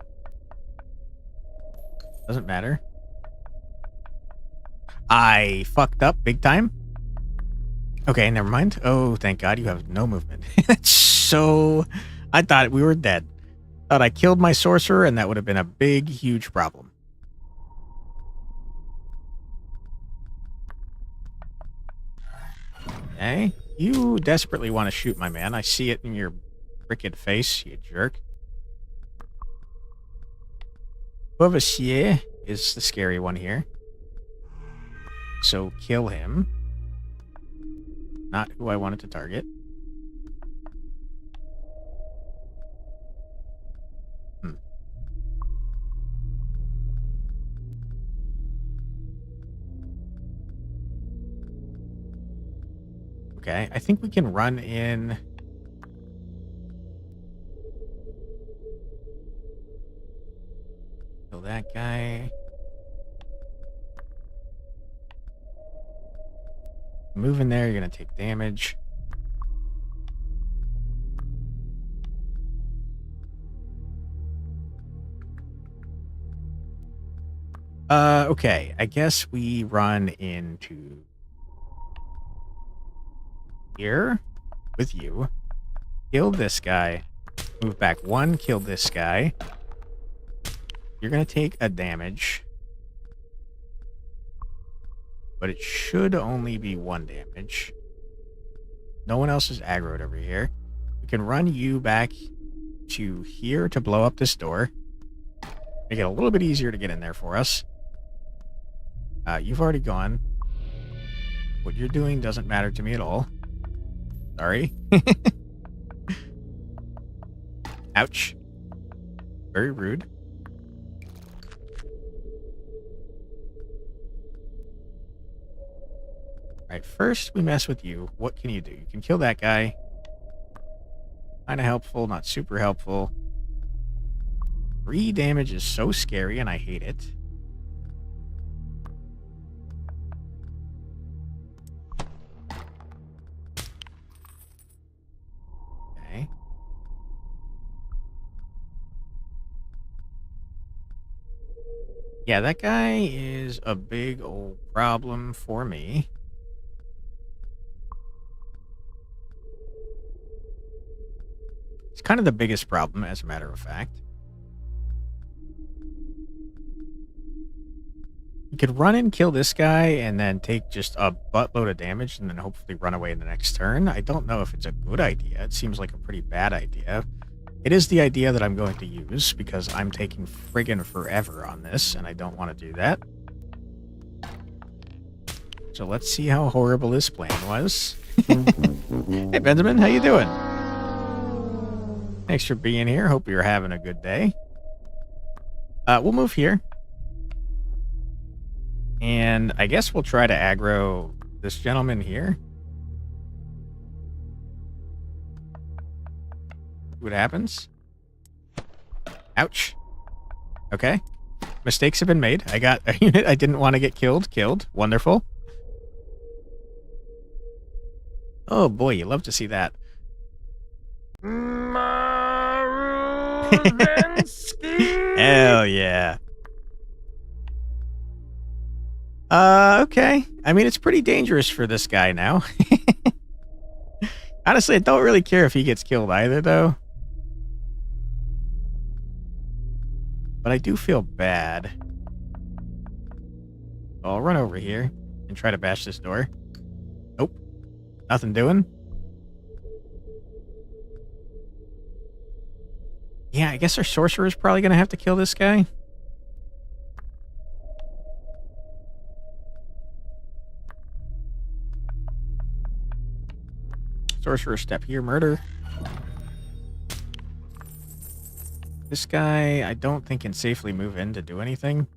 Doesn't matter. I fucked up big time. Okay, never mind. Oh, thank God you have no movement. So, I thought we were dead. Thought I killed my sorcerer, and that would have been a big, huge problem. Okay. You desperately want to shoot my man. I see it in your frickin' face, you jerk. Bovassier is the scary one here. So kill him. Not who I wanted to target. Okay, I think we can run in. Kill that guy. Move in there, you're gonna take damage. Okay, I guess we run into here with you. Kill this guy. Move back one, kill this guy. You're gonna take a damage. But it should only be one damage. No one else is aggroed over here. We can run you back to here to blow up this door. Make it a little bit easier to get in there for us. You've already gone. What you're doing doesn't matter to me at all. Sorry. Ouch. Very rude. Alright, first we mess with you. What can you do? You can kill that guy. Kind of helpful, not super helpful. 3 damage is so scary and I hate it. Okay. Yeah, that guy is a big old problem for me. It's kind of the biggest problem, as a matter of fact. You could run and kill this guy and then take just a buttload of damage and then hopefully run away in the next turn. I don't know if it's a good idea. It seems like a pretty bad idea. It is the idea that I'm going to use because I'm taking friggin' forever on this and I don't want to do that. So let's see how horrible this plan was. Hey, Benjamin, how you doing? Thanks for being here. Hope you're having a good day. We'll move here. And I guess we'll try to aggro this gentleman here. See what happens. Ouch. Okay. Mistakes have been made. I got a unit I didn't want to get killed. Killed. Wonderful. Oh boy, you love to see that. Hell yeah. Okay. I mean, it's pretty dangerous for this guy now. Honestly, I don't really care if he gets killed either, though. But I do feel bad. So I'll run over here and try to bash this door. Nope. Nothing doing. Yeah, I guess our sorcerer's probably going to have to kill this guy. Sorcerer step here, murder. This guy, I don't think can safely move in to do anything.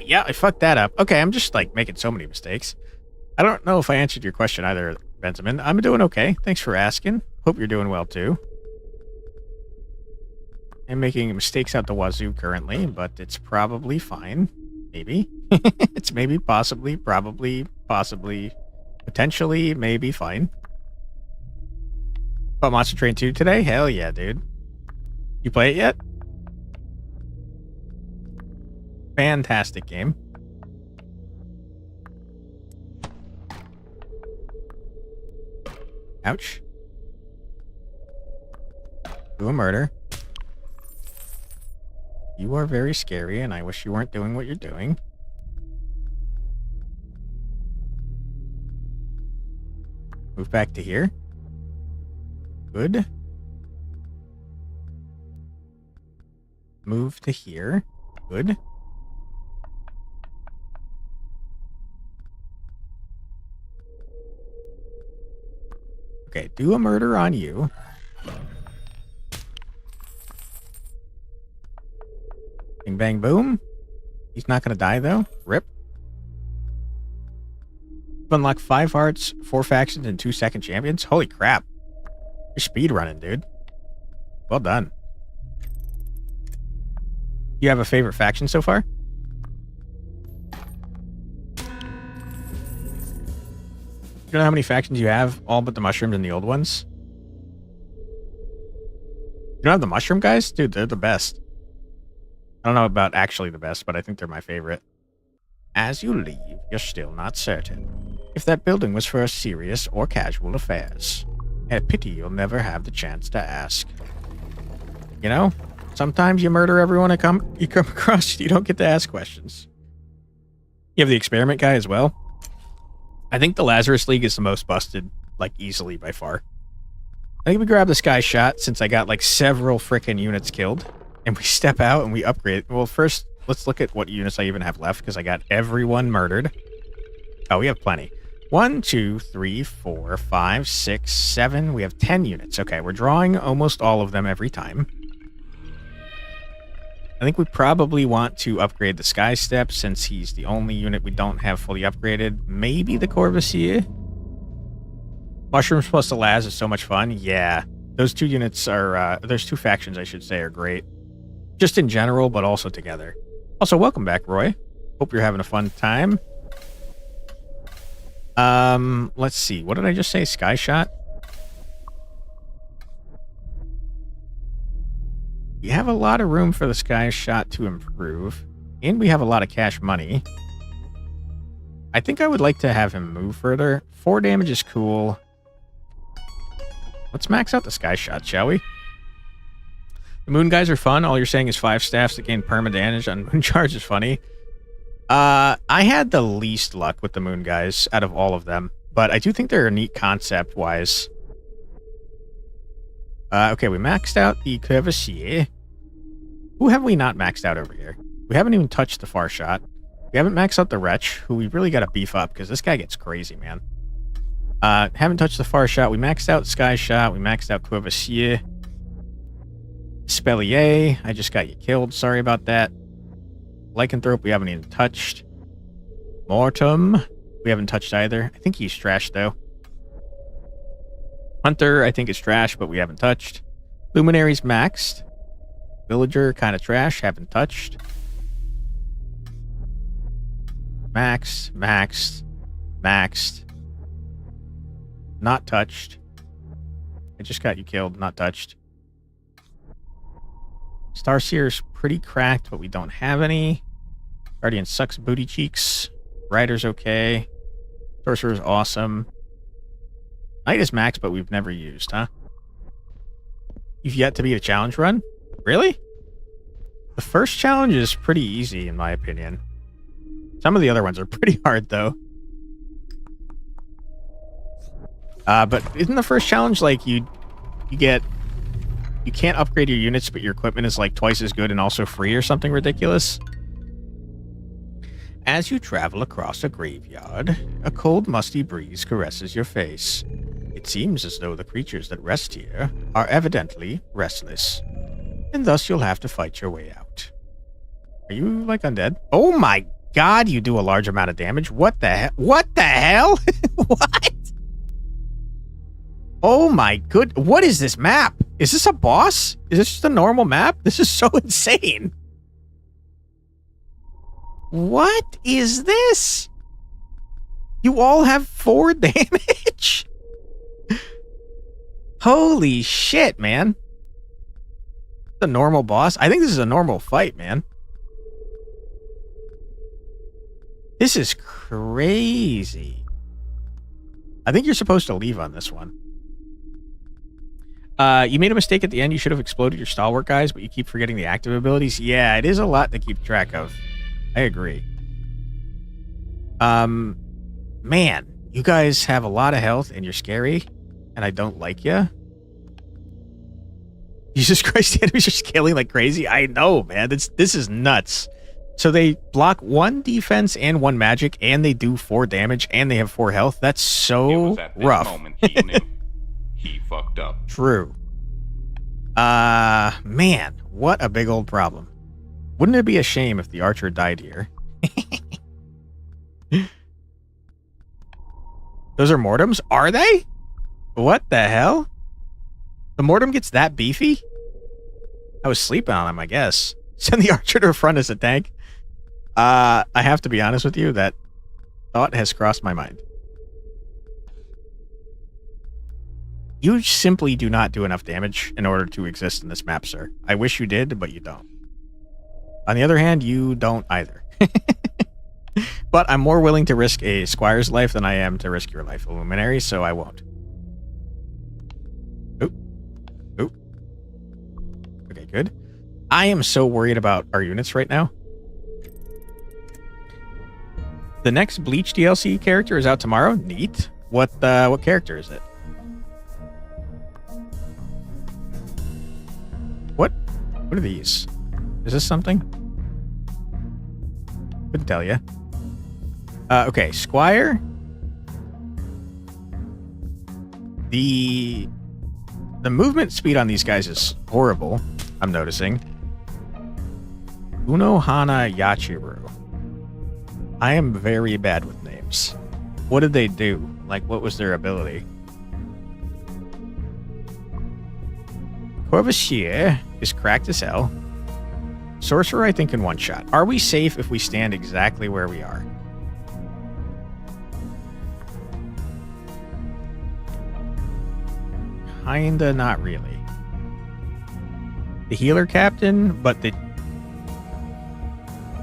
Yeah, I fucked that up. Okay, I'm just like making so many mistakes. I don't know if I answered your question either, Benjamin. I'm doing okay. Thanks for asking. Hope you're doing well too. I'm making mistakes out the wazoo currently, but it's probably fine. Maybe. It's maybe, possibly, probably, possibly, potentially, maybe fine. But Monster Train 2 today? Hell yeah, dude. You play it yet? Fantastic game. Ouch. Do a murder. You are very scary, and I wish you weren't doing what you're doing. Move back to here. Good. Move to here. Good. Okay, do a murder on you. Bing, bang, boom. He's not going to die, though. Rip. Unlock 5 hearts, 4 factions, and 2 second champions. Holy crap. You're speed running, dude. Well done. You have a favorite faction so far? You know how many factions you have? All but the mushrooms and the old ones? You don't have the mushroom guys? Dude, they're the best. I don't know about actually the best, but I think they're my favorite. As you leave, you're still not certain if that building was for serious or casual affairs. A pity you'll never have the chance to ask. You know, sometimes you murder everyone you come across, you don't get to ask questions. You have the experiment guy as well. I think the Lazarus League is the most busted, like, easily by far. I think we grab this guy's shot since I got, like, several frickin' units killed. And we step out and we upgrade. Well, first, let's look at what units I even have left, because I got everyone murdered. Oh, we have plenty. 1, 2, 3, 4, 5, 6, 7. We have 10 units. Okay, we're drawing almost all of them every time. I think we probably want to upgrade the Sky Step since he's the only unit we don't have fully upgraded. Maybe the Corbusier. Mushrooms plus the Laz is so much fun. Yeah, those 2 units are, there's 2 factions, I should say, are great. Just in general, but also together. Also, welcome back, Roy. Hope you're having a fun time. Let's see. What did I just say? Sky Shot? We have a lot of room for the Sky Shot to improve. And we have a lot of cash money. I think I would like to have him move further. 4 damage is cool. Let's max out the Sky Shot, shall we? The moon guys are fun. All you're saying is 5 staffs that gain perma damage on moon charge is funny. I had the least luck with the moon guys out of all of them, but I do think they're a neat concept-wise. Okay, we maxed out the Cuirassier. Who have we not maxed out over here? We haven't even touched the Far Shot. We haven't maxed out the Wretch, who we really got to beef up, because this guy gets crazy, man. Haven't touched the Far Shot. We maxed out Sky Shot. We maxed out Cuirassier. Spellier, I just got you killed. Sorry about that. Lycanthrope, we haven't even touched. Mortem, we haven't touched either. I think he's trash, though. Hunter, I think is trash, but we haven't touched. Luminary's maxed. Villager, kind of trash, haven't touched. Maxed, maxed, maxed. Not touched. I just got you killed, not touched. Starseer's pretty cracked, but we don't have any. Guardian sucks booty cheeks. Rider's okay. Sorcerer's awesome. Knight is max, but we've never used, huh? You've yet to beat a challenge run? Really? The first challenge is pretty easy, in my opinion. Some of the other ones are pretty hard, though. But isn't the first challenge like you can't upgrade your units, but your equipment is like twice as good and also free or something ridiculous? As you travel across a graveyard, a cold, musty breeze caresses your face. It seems as though the creatures that rest here are evidently restless, and thus you'll have to fight your way out. Are you, like, undead? Oh my god, you do a large amount of damage. What the hell? What the hell? What? Oh my good... What is this map? Is this a boss? Is this just a normal map? This is so insane. What is this? You all have 4 damage? Holy shit, man. The normal boss? I think this is a normal fight, man. This is crazy. I think you're supposed to leave on this one. You made a mistake at the end. You should have exploded your stalwart guys, but you keep forgetting the active abilities. Yeah, it is a lot to keep track of. I agree. Man, you guys have a lot of health and you're scary, and I don't like you. Jesus Christ, the enemies are scaling like crazy. I know, man. This is nuts. So they block 1 defense and 1 magic, and they do 4 damage, and they have 4 health. That's so rough. Moment he knew. He fucked up. True. Man, what a big old problem. Wouldn't it be a shame if the archer died here? Those are mortems? Are they? What the hell? The mortem gets that beefy? I was sleeping on him, I guess. Send the archer to the front as a tank. I have to be honest with you, that thought has crossed my mind. You simply do not do enough damage in order to exist in this map, sir. I wish you did, but you don't. On the other hand, you don't either. But I'm more willing to risk a squire's life than I am to risk your life, Luminary, so I won't. Oop. Oop. Okay, good. I am so worried about our units right now. The next Bleach DLC character is out tomorrow. Neat. What character is it? What are these? Is this something? Couldn't tell you. Okay, Squire. The movement speed on these guys is horrible, I'm noticing. Unohana Yachiru. I am very bad with names. What did they do? Like, what was their ability? Corvassier is cracked as hell. Sorcerer, I think, in 1 shot. Are we safe if we stand exactly where we are? Kinda not really. The healer captain, but the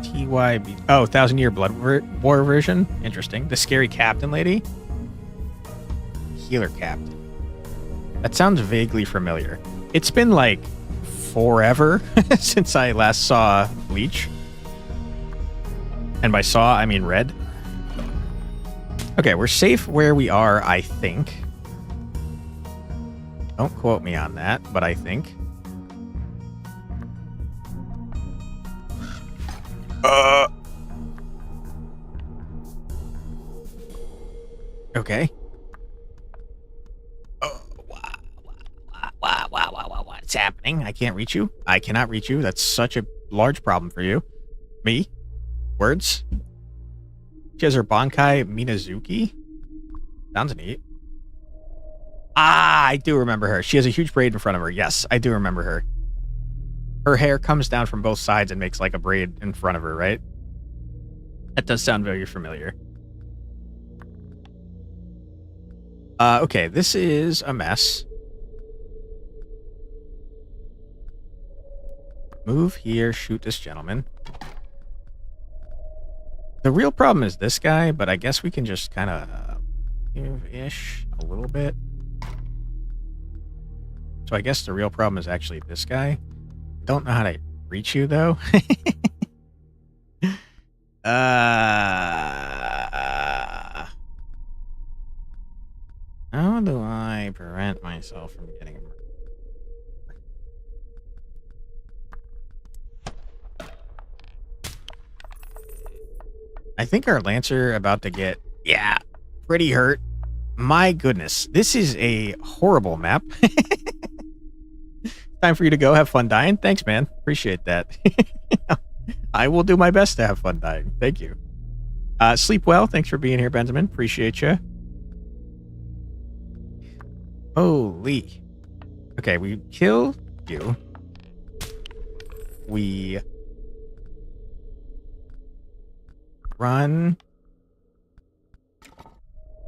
TYB... Oh, 1,000-Year Blood War version. Interesting. The scary captain lady. Healer captain. That sounds vaguely familiar. It's been like forever since I last saw Bleach. And by saw, I mean read. Okay, we're safe where we are, I think. Don't quote me on that, but I think. Okay. What's happening? I can't reach you. I cannot reach you. That's such a large problem for you. Me? Words? She has her Bankai Minazuki. Sounds neat. Ah, I do remember her. She has a huge braid in front of her. Yes, I do remember her. Her hair comes down from both sides and makes like a braid in front of her, right? That does sound very familiar. Okay, this is a mess. Move here, shoot this gentleman. The real problem is this guy, but I guess we can just kind of move-ish a little bit. So I guess the real problem is actually this guy. Don't know how to reach you, though. How do I prevent myself from getting him? I think our Lancer about to get, pretty hurt. My goodness, this is a horrible map. Time for you to go. Have fun dying. Thanks, man. Appreciate that. I will do my best to have fun dying. Thank you. Sleep well. Thanks for being here, Benjamin. Appreciate you. Holy. Okay, we kill you. We run.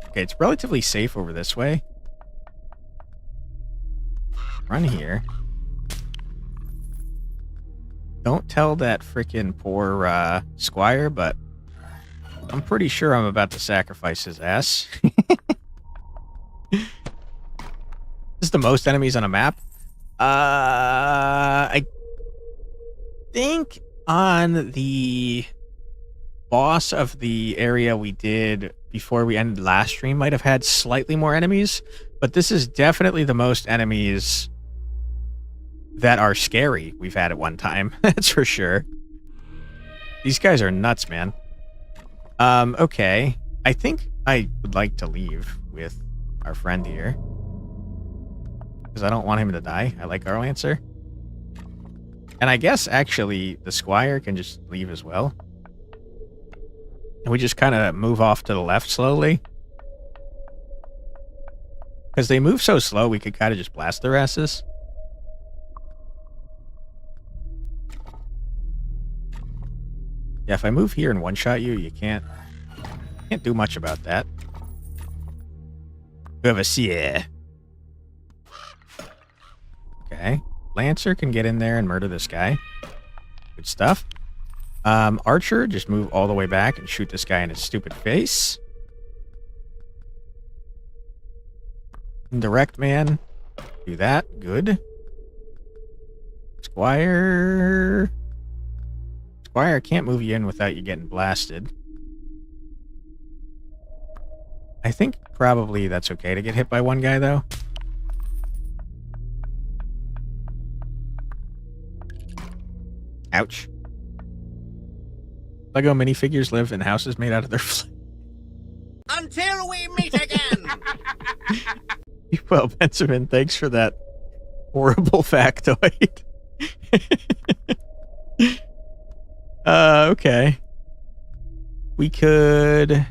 Okay, it's relatively safe over this way. Run here. Don't tell that freaking poor squire, but I'm pretty sure I'm about to sacrifice his ass. This is the most enemies on a map. I think on the boss of the area we did before we ended last stream might have had slightly more enemies, but this is definitely the most enemies that are scary we've had at one time. That's for sure. These guys are nuts, man. Okay. I think I would like to leave with our friend here, because I don't want him to die. I like our Lancer. And I guess, actually, the Squire can just leave as well. And we just kind of move off to the left slowly. Because they move so slow, we could kind of just blast their asses. Yeah, if I move here and one-shot you, you can't do much about that. Yeah. Okay. Lancer can get in there and murder this guy. Good stuff. Archer, just move all the way back and shoot this guy in his stupid face. Indirect man. Do that. Good. Squire. Squire, I can't move you in without you getting blasted. I think probably that's okay to get hit by one guy, though. Ouch. Lego minifigures live in houses made out of their flesh. Until we meet again! Well, Benjamin, thanks for that horrible factoid. Okay. We could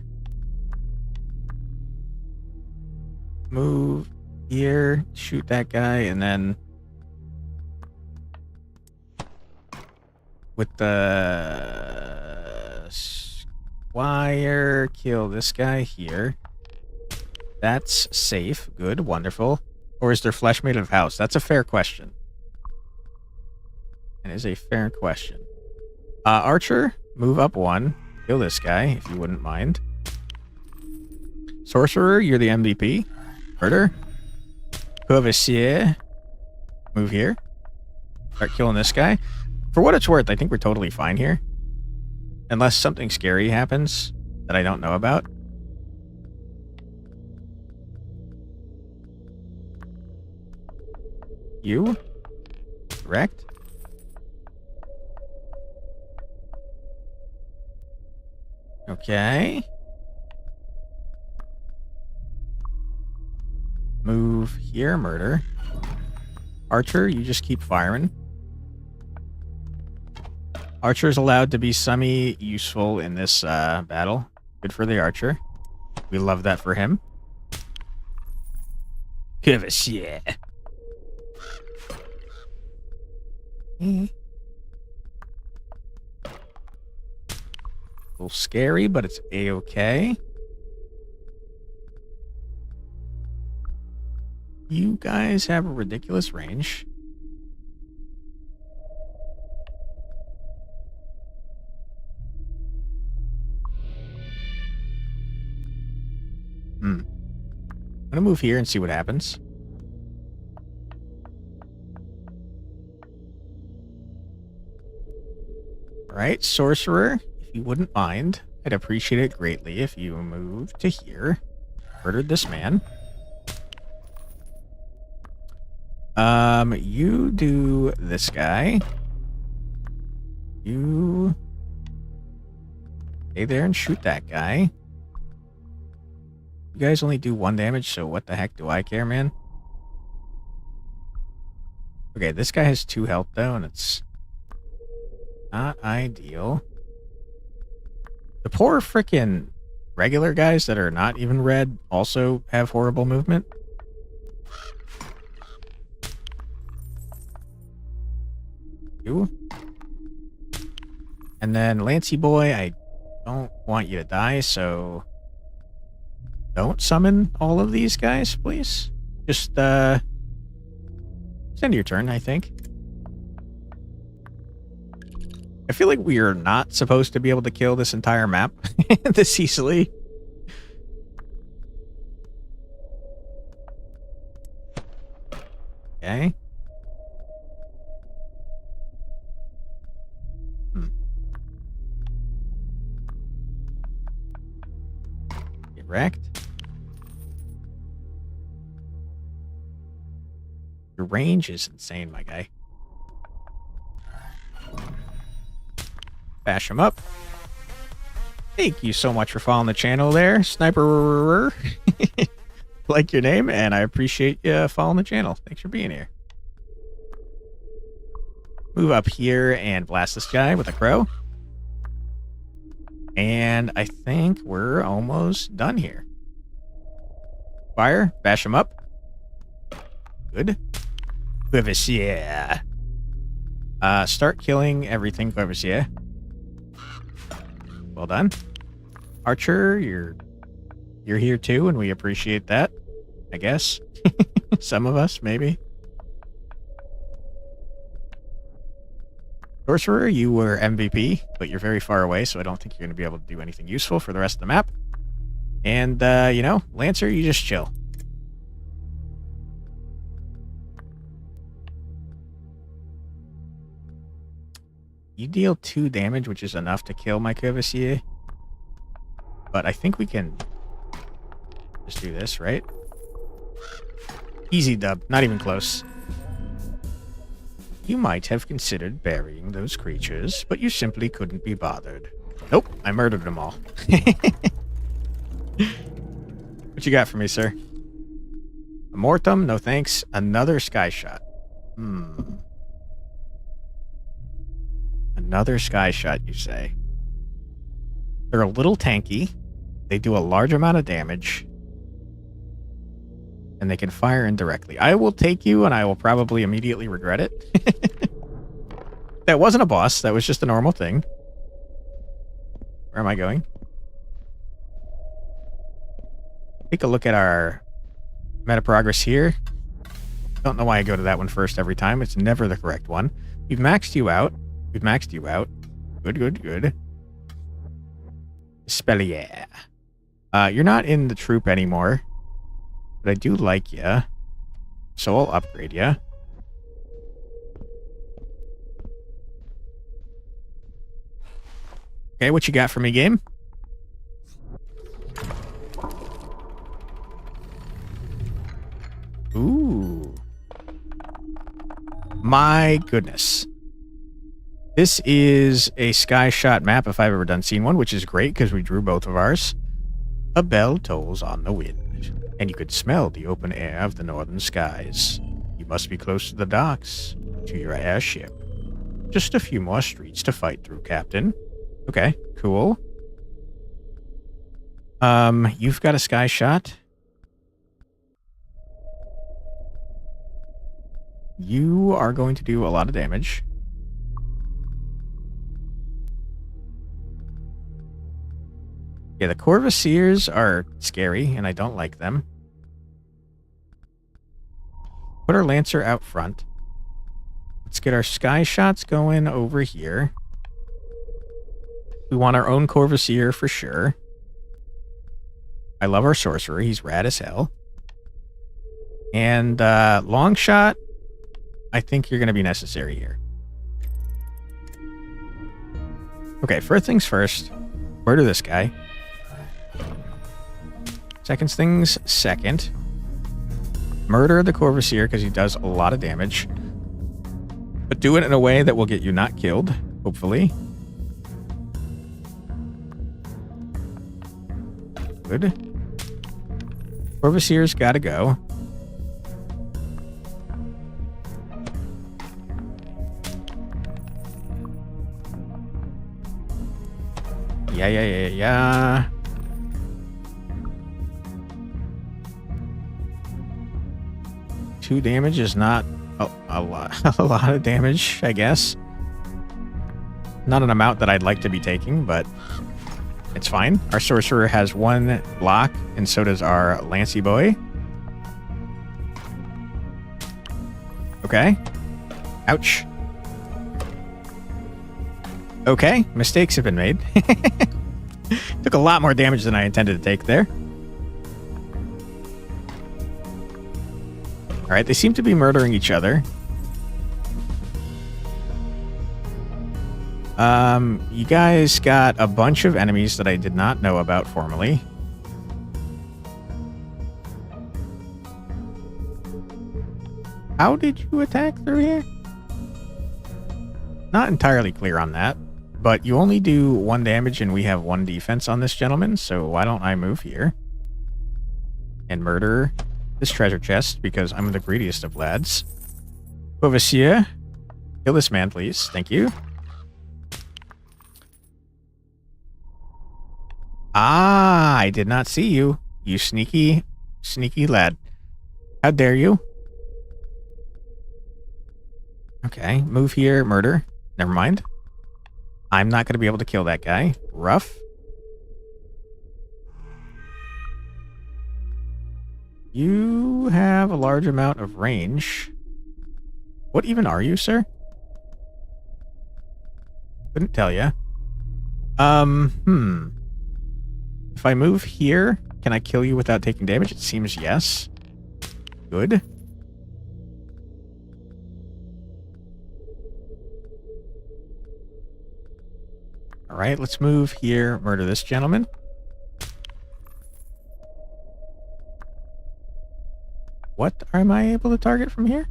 move here, shoot that guy, and then with the Squire, kill this guy here. That's safe. Good. Wonderful. Or is their flesh made of house? That's a fair question. It is a fair question. Archer, move up one. Kill this guy, if you wouldn't mind. Sorcerer, you're the MVP. Murder. Courvoisier, move here. Start killing this guy. For what it's worth, I think we're totally fine here. Unless something scary happens that I don't know about. You? Correct? Okay. Move here, murder. Archer, you just keep firing. Archer's allowed to be semi-useful in this battle. Good for the Archer. We love that for him. Courvoisier. A little scary, but it's a-okay. You guys have a ridiculous range. I'm gonna move here and see what happens. Alright, Sorcerer, if you wouldn't mind, I'd appreciate it greatly if you moved to here. Murdered this man. You do this guy. You Stay there and shoot that guy. You guys only do 1 damage, so what the heck do I care, man? Okay, this guy has 2 health, though, and it's not ideal. The poor frickin' regular guys that are not even red also have horrible movement. You. And then Lancey Boy, I don't want you to die, so don't summon all of these guys, please. Just, it's end your turn, I think. I feel like we are not supposed to be able to kill this entire map this easily. Okay. Get wrecked. Your range is insane, my guy. Bash him up. Thank you so much for following the channel there, Sniper. Like your name, and I appreciate you following the channel. Thanks for being here. Move up here and blast this guy with a crow. And I think we're almost done here. Fire, bash him up. Good. Quiversier. Start killing everything, Quiversier. Well done. Archer, you're here too, and we appreciate that, I guess. Some of us, maybe. Sorcerer, you were MVP, but you're very far away, so I don't think you're going to be able to do anything useful for the rest of the map. And, you know, Lancer, you just chill. You deal 2 damage, which is enough to kill my Quiversier. But I think we can just do this, right? Easy dub. Not even close. You might have considered burying those creatures, but you simply couldn't be bothered. Nope, I murdered them all. What you got for me, sir? A Mortem? No thanks. Another Sky Shot. Another Sky Shot, you say? They're a little tanky. They do a large amount of damage. And they can fire indirectly. I will take you, and I will probably immediately regret it. That wasn't a boss. That was just a normal thing. Where am I going? Take a look at our meta progress here. Don't know why I go to that one first every time. It's never the correct one. We've maxed you out. We've maxed you out. Good, good, good. Spellier. You're not in the troop anymore. But I do like ya. So I'll upgrade ya. Okay, what you got for me, game? Ooh. My goodness. This is a Sky Shot map if I've ever done seen one, which is great because we drew both of ours. A bell tolls on the wind, and you could smell the open air of the northern skies. You must be close to the docks, to your airship. Just a few more streets to fight through, Captain. Okay, cool. You've got a Sky Shot. You are going to do a lot of damage. Yeah, the Corvassiers are scary, and I don't like them. Put our Lancer out front. Let's get our Sky Shots going over here. We want our own Corvassier for sure. I love our Sorcerer. He's rad as hell. And Long Shot, I think you're going to be necessary here. Okay, first things first. Murder this guy. Second things second. Murder the Corvassier because he does a lot of damage. But do it in a way that will get you not killed, hopefully. Good. Corvusier's gotta go. Yeah. 2 damage is not a lot of damage, I guess. Not an amount that I'd like to be taking, but it's fine. Our sorcerer has 1 block, and so does our Lancy boy. Okay. Ouch. Okay, mistakes have been made. Took a lot more damage than I intended to take there. Alright, they seem to be murdering each other. You guys got a bunch of enemies that I did not know about formerly. How did you attack through here? Not entirely clear on that, but you only do 1 damage and we have 1 defense on this gentleman, so why don't I move here and murder this treasure chest because I'm the greediest of lads. Overseer, kill this man, please. Thank you. Ah, I did not see you. You sneaky lad. How dare you? Okay, move here, murder. Never mind. I'm not going to be able to kill that guy. Rough. You have a large amount of range. What even are you, sir? Couldn't tell ya. If I move here, can I kill you without taking damage? It seems yes. Good. Alright, let's move here, murder this gentleman. What am I able to target from here?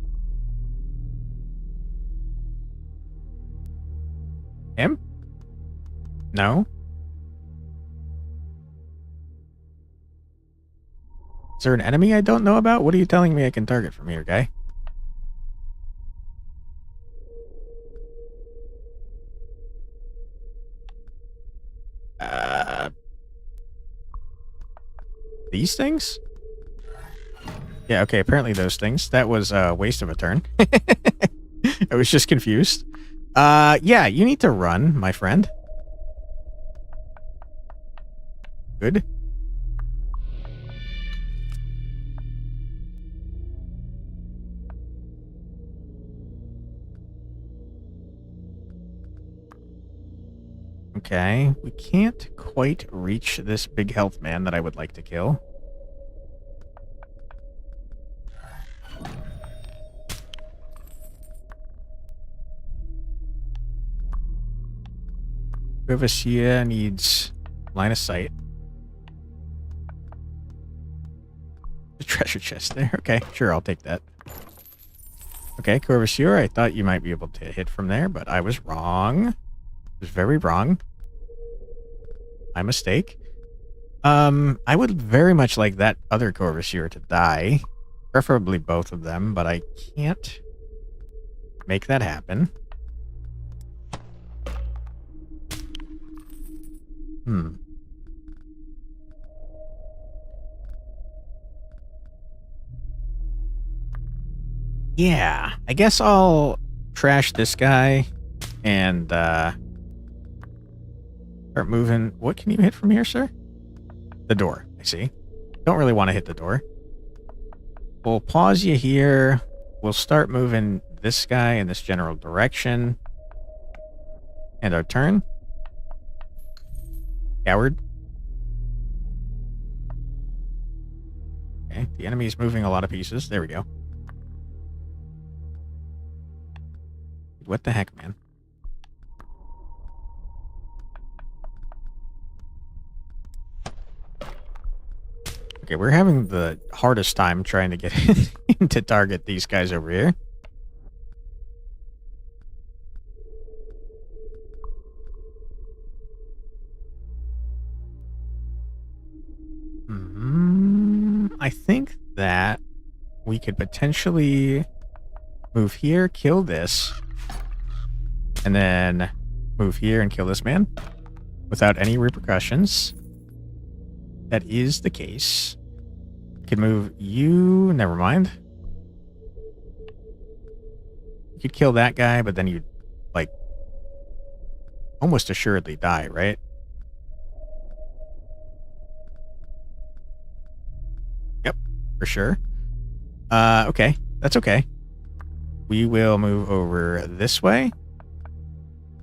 Him? No. Is there an enemy I don't know about? What are you telling me I can target from here, guy? These things? Yeah, okay, apparently those things. That was a waste of a turn. I was just confused. Yeah, you need to run, my friend. Good. Okay, we can't quite reach this big health man that I would like to kill. Corvusier's needs line of sight. The treasure chest there. Okay, sure, I'll take that. Okay, Corvusier's, I thought you might be able to hit from there, but I was wrong. I was very wrong. My mistake. I would very much like that other Corvusier's to die. Preferably both of them, but I can't make that happen. Yeah, I guess I'll trash this guy and start moving. What can you hit from here, sir? The door, I see. Don't really want to hit the door. We'll pause you here. We'll start moving this guy in this general direction. And our turn. Coward. Okay, the enemy is moving a lot of pieces. There we go. What the heck, man? Okay, we're having the hardest time trying to get to target these guys over here. I think that we could potentially move here, kill this, and then move here and kill this man without any repercussions. That is the case. Could move you. Never mind. You could kill that guy, but then you'd, like, almost assuredly die, right? Yep, for sure. Okay. That's okay. We will move over this way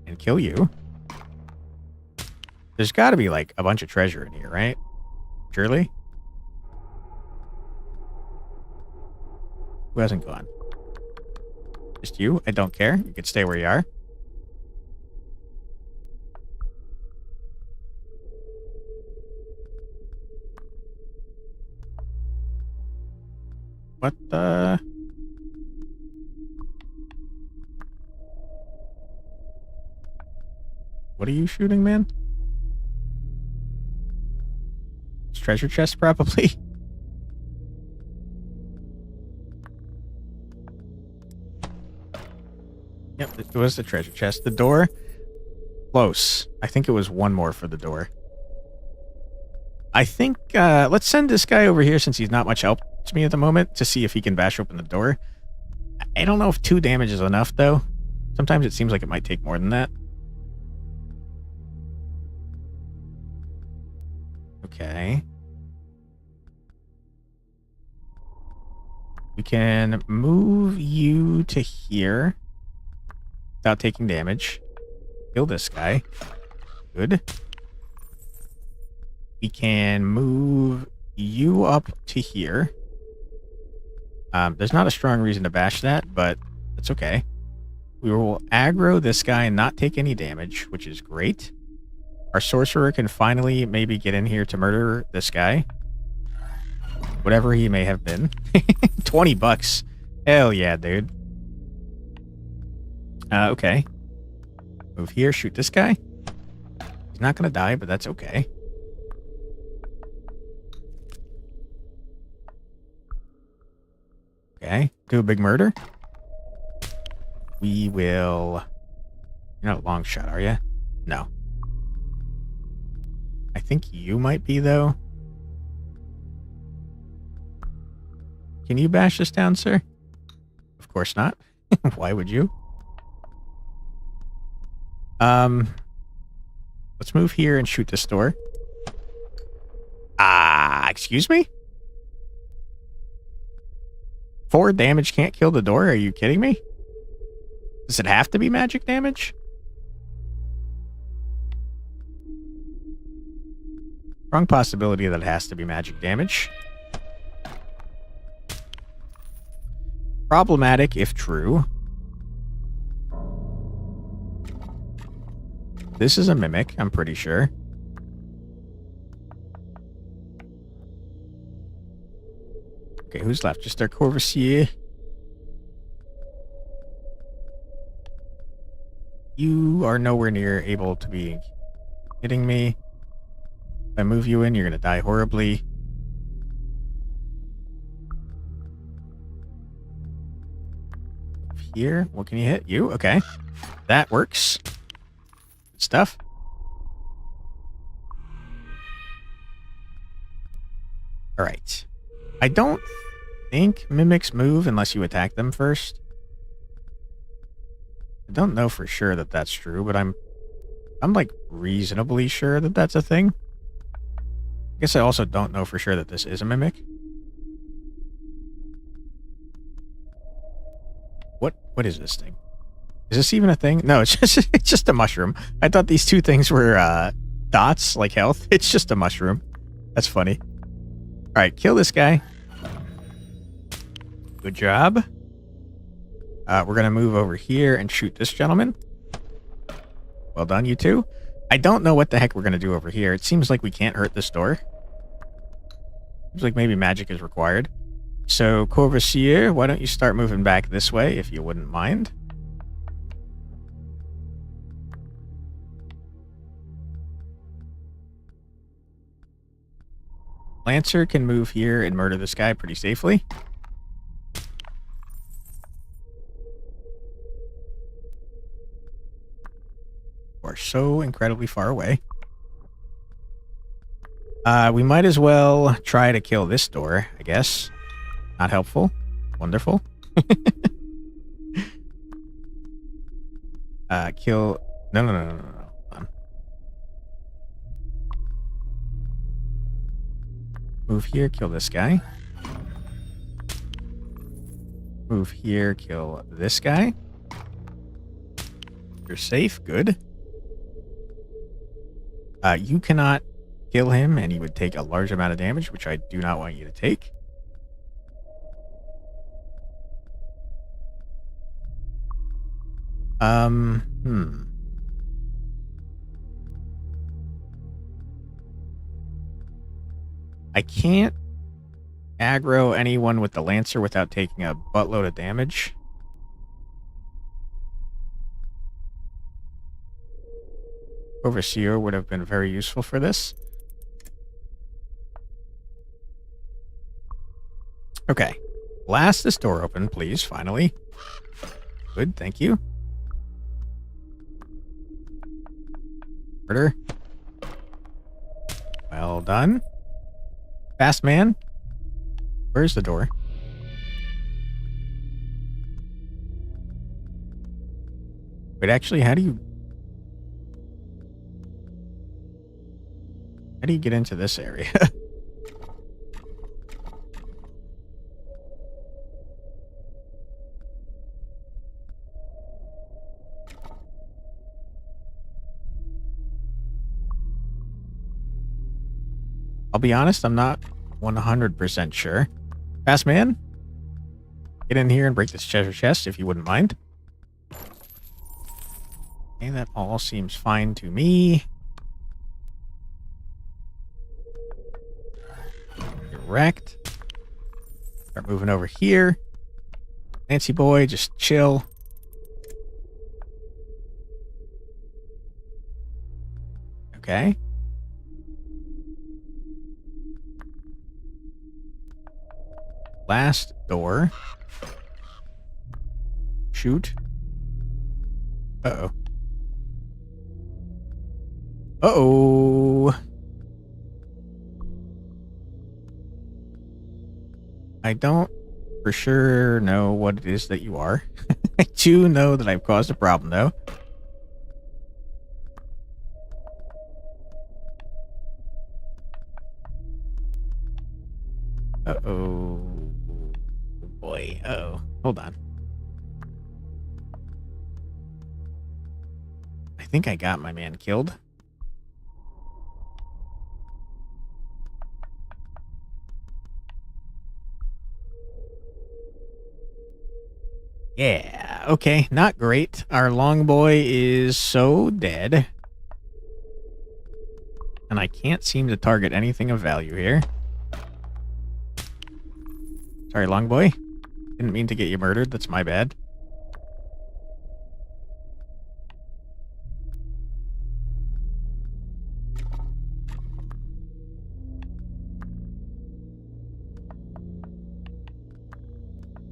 and kill you. There's got to be, like, a bunch of treasure in here, right? Surely? Who hasn't gone? Just you? I don't care. You can stay where you are. What the... What are you shooting, man? It's treasure chest, probably. Yep, it was the treasure chest. The door? Close. I think it was one more for the door. I think, let's send this guy over here since he's not much help to me at the moment to see if he can bash open the door. I don't know if 2 damage is enough, though. Sometimes it seems like it might take more than that. Okay. We can move you to here without taking damage. Kill this guy. Good. We can move you up to here. There's not a strong reason to bash that, but it's okay. We will aggro this guy and not take any damage, which is great. Our sorcerer can finally maybe get in here to murder this guy. Whatever he may have been. $20. Hell yeah, dude. Okay. Move here, shoot this guy. He's not gonna die, but that's okay. Okay, do a big murder. We will... You're not a long shot, are you? No. I think you might be, though. Can you bash this down, sir? Of course not. Why would you? Let's move here and shoot this door. Excuse me? 4 damage can't kill the door? Are you kidding me? Does it have to be magic damage? Strong possibility that it has to be magic damage. Problematic if true. This is a mimic, I'm pretty sure. Okay, who's left? Just our Courvoisier. You are nowhere near able to be hitting me. If I move you in, you're going to die horribly. Here, what can you hit? You? Okay. That works. Good stuff. All right. I don't think mimics move unless you attack them first. I don't know for sure that that's true, but I'm like reasonably sure that that's a thing. I guess I also don't know for sure that this is a mimic. What is this thing? Is this even a thing? No, it's just a mushroom. I thought these two things were dots, like health. It's just a mushroom. That's funny. All right, kill this guy. Good job. We're going to move over here and shoot this gentleman. Well done, you two. I don't know what the heck we're going to do over here. It seems like we can't hurt this door. Seems like maybe magic is required. So, Courvoisier, why don't you start moving back this way, if you wouldn't mind? Lancer can move here and murder this guy pretty safely. We're so incredibly far away. We might as well try to kill this door, I guess. Not helpful. Wonderful. Kill... No. Hold on. Move here, kill this guy. Move here, kill this guy. You're safe, good. You cannot kill him, and he would take a large amount of damage, which I do not want you to take. I can't aggro anyone with the Lancer without taking a buttload of damage. Overseer would have been very useful for this. Okay. Blast this door open, please, finally. Good, thank you. Murder. Well done. Fast man. Where's the door? Wait, actually, how do you get into this area? I'll be honest, I'm not 100% sure. Fast man, get in here and break this treasure chest if you wouldn't mind. Okay, that all seems fine to me. Correct. Start moving over here. Nancy boy, just chill. Okay. Last door. Shoot. Uh-oh. Uh-oh. I don't for sure know what it is that you are. I do know that I've caused a problem, though. Uh-oh. Boy, uh-oh. Hold on. I think I got my man killed. Yeah, okay, not great. Our long boy is so dead. And I can't seem to target anything of value here. Sorry, long boy. Didn't mean to get you murdered. That's my bad.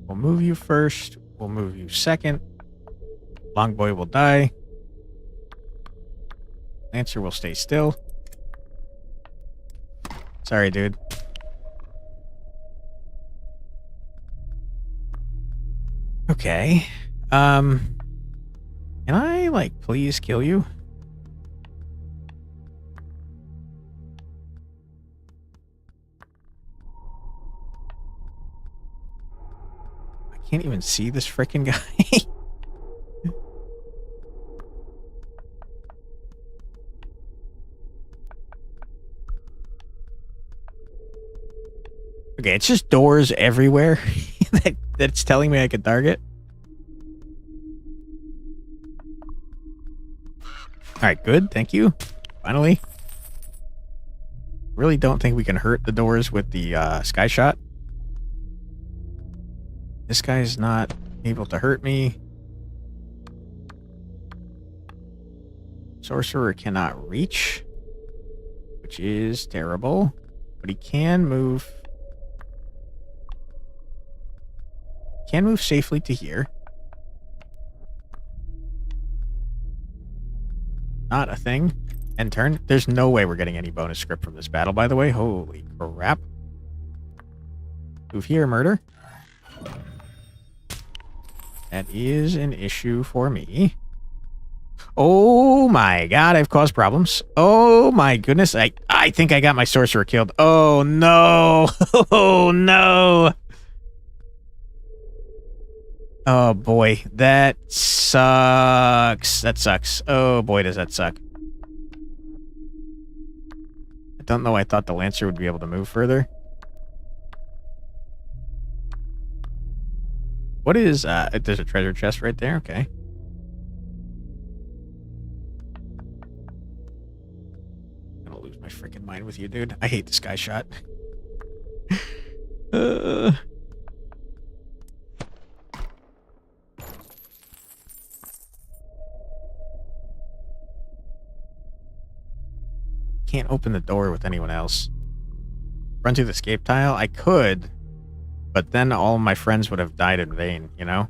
We'll move you first. We'll move you second. Long boy will die. Lancer will stay still. Sorry, dude. Okay. Can I, like, please kill you? I can't even see this frickin' guy. Okay, it's just doors everywhere that's telling me I can target. Alright, good. Thank you. Finally. Really don't think we can hurt the doors with the sky shot. This guy's not able to hurt me. Sorcerer cannot reach, which is terrible. but he can move. Can move safely to here. Not a thing. End turn. There's no way we're getting any bonus script from this battle, by the way. Holy crap. Move here, murder. That is an issue for me. Oh my god, I've caused problems. Oh my goodness. I think I got my sorcerer killed. Oh no. Oh no. Oh boy, that sucks. That sucks. Oh boy, does that suck. I don't know. I thought the Lancer would be able to move further. What is, there's a treasure chest right there. Okay. I'm gonna lose my freaking mind with you, dude. I hate this guy shot. Can't open the door with anyone else. Run through the escape tile? I could, but then all of my friends would have died in vain, you know?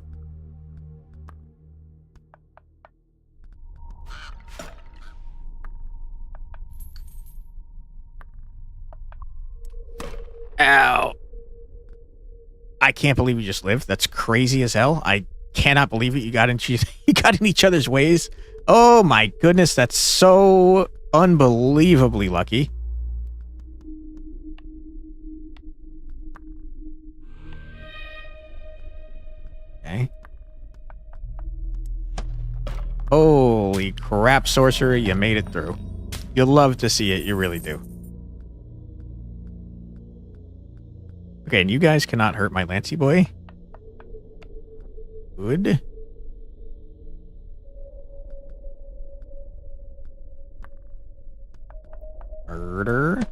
Ow. I can't believe you just lived. That's crazy as hell. I cannot believe it. You got in each other's ways. Oh my goodness, that's so unbelievably lucky. Okay. Holy crap, sorcerer, you made it through. You'll love to see it, you really do. Okay, and you guys cannot hurt my Lancy boy. Good. Murder.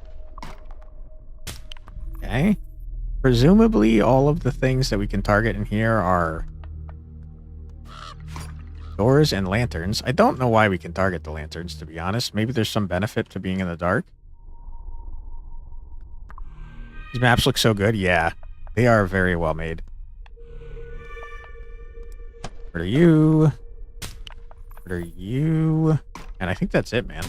Okay. Presumably, all of the things that we can target in here are doors and lanterns. I don't know why we can target the lanterns, to be honest. Maybe there's some benefit to being in the dark. These maps look so good. Yeah, they are very well made. Murder you. Murder you. And I think that's it, man.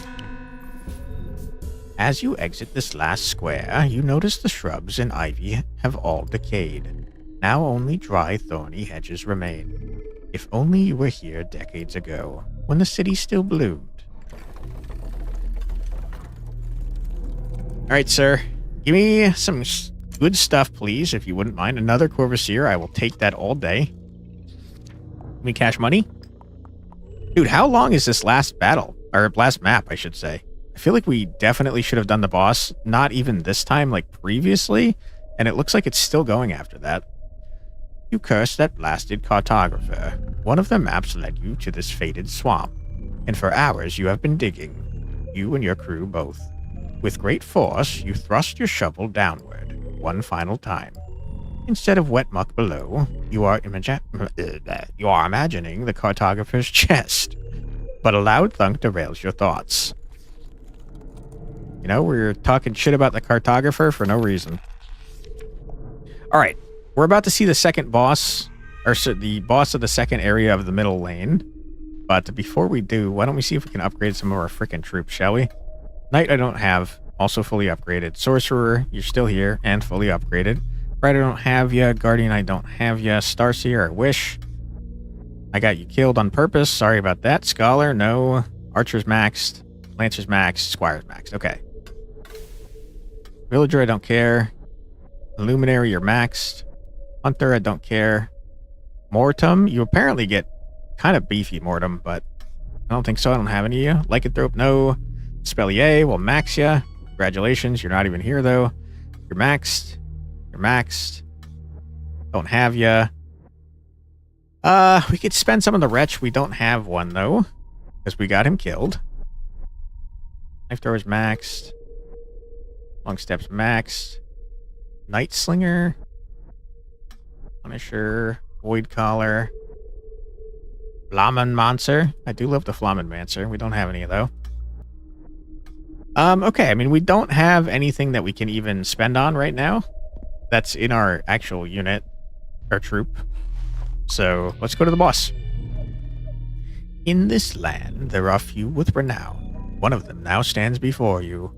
As you exit this last square, you notice the shrubs and ivy have all decayed. Now only dry, thorny hedges remain. If only you were here decades ago, when the city still bloomed. Alright, sir. Give me some good stuff, please, if you wouldn't mind. Another Corvassier, I will take that all day. Give me cash money. Dude, how long is this last battle? Or last map, I should say. I feel like we definitely should have done the boss, not even this time like previously, and it looks like it's still going after that. You cursed that blasted cartographer. One of the maps led you to this fated swamp, and for hours you have been digging, you and your crew both. With great force, you thrust your shovel downward, one final time. Instead of wet muck below, you are imagining the cartographer's chest, but a loud thunk derails your thoughts. You know, we're talking shit about the cartographer for no reason. Alright, we're about to see the second boss, or the boss of the second area of the middle lane. But before we do, why don't we see if we can upgrade some of our freaking troops, shall we? Knight I don't have, also fully upgraded. Sorcerer, you're still here, and fully upgraded. Pride I don't have ya, Guardian I don't have ya, Starseer I wish. I got you killed on purpose, sorry about that. Scholar, no. Archer's maxed, Lancer's maxed, Squire's maxed, okay. Villager, I don't care. Luminary, you're maxed. Hunter, I don't care. Mortem, you apparently get kind of beefy Mortem, but I don't think so. I don't have any of you. Lycanthrope, no. Spellier, will max ya. Congratulations, you're not even here, though. You're maxed. You're maxed. Don't have ya. We could spend some on the Wretch. We don't have one, though, because we got him killed. Knife Thrower's maxed. Long Steps maxed. Night Slinger. Punisher. Void Collar. Flamen Mancer. I do love the Flamen Mancer. We don't have any, though. Okay, I mean, we don't have anything that we can even spend on right now. That's in our actual unit, our troop. So let's go to the boss. In this land, there are few with renown. One of them now stands before you.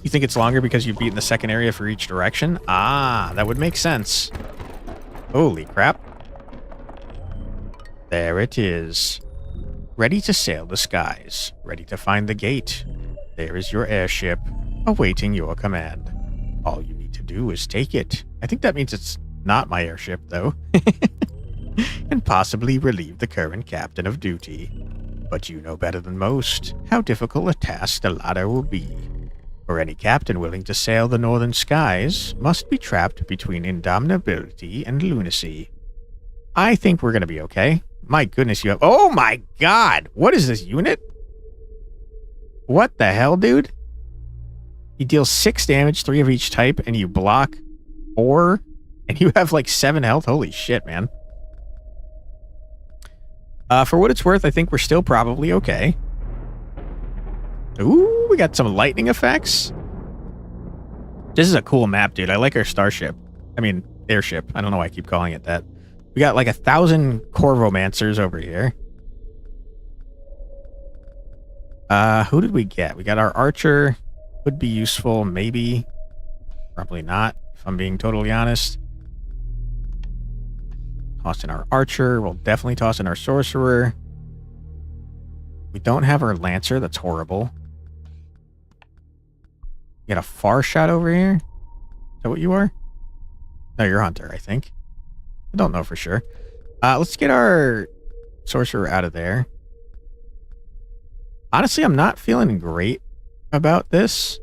You think it's longer because you've beaten the second area for each direction? Ah, that would make sense. Holy crap. There it is. Ready to sail the skies. Ready to find the gate. There is your airship, awaiting your command. All you need to do is take it. I think that means it's not my airship, though. And possibly relieve the current captain of duty. But you know better than most how difficult a task the latter will be. For any captain willing to sail the northern skies must be trapped between indomitability and lunacy. I think we're going to be okay. My goodness, you have... Oh my god! What is this unit? What the hell, dude? You deal 6 damage, 3 of each type, and you block 4, and you have like 7 health? Holy shit, man. For what it's worth, I think we're still probably okay. Ooh, we got some lightning effects. This is a cool map, dude. I like our starship. I mean, airship. I don't know why I keep calling it that. We got like 1,000 Corvomancers over here. Who did we get? We got our archer. Would be useful, maybe. Probably not, if I'm being totally honest. Toss in our archer. We'll definitely toss in our sorcerer. We don't have our lancer. That's horrible. You got a far shot over here? Is that what you are? No, you're hunter, I think. I don't know for sure. Let's get our sorcerer out of there. Honestly, I'm not feeling great about this.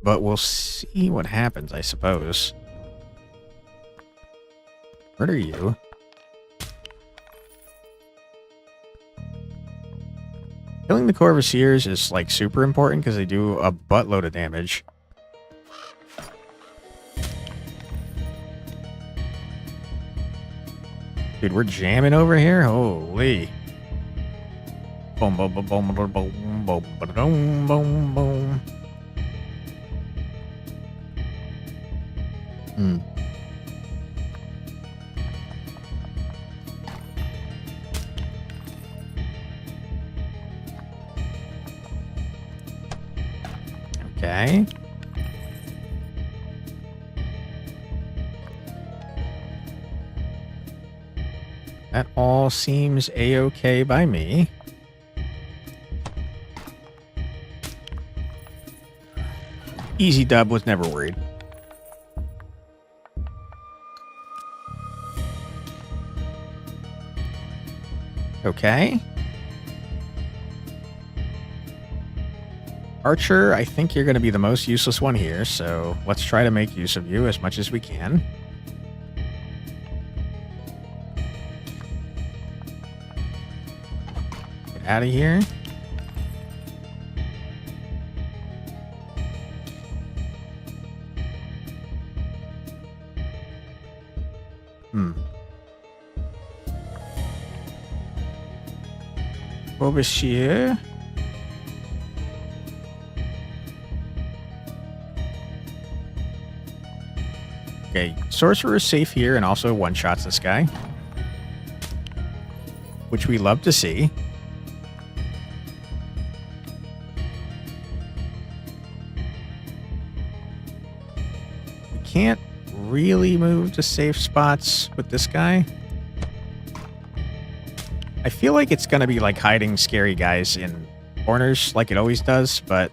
But we'll see what happens, I suppose. What are you? Killing the Corvassiers is like super important because they do a buttload of damage. Dude, we're jamming over here. Holy. Boom, boom, boom, boom, boom, boom, boom, boom, boom, boom. Okay. That all seems a-okay by me. Easy dub, was never worried. Okay. Archer, I think you're going to be the most useless one here, so let's try to make use of you as much as we can. Get out of here. Overseer. Okay, sorcerer is safe here and also one-shots this guy, which we love to see. We can't really move to safe spots with this guy. I feel like it's going to be like hiding scary guys in corners like it always does, but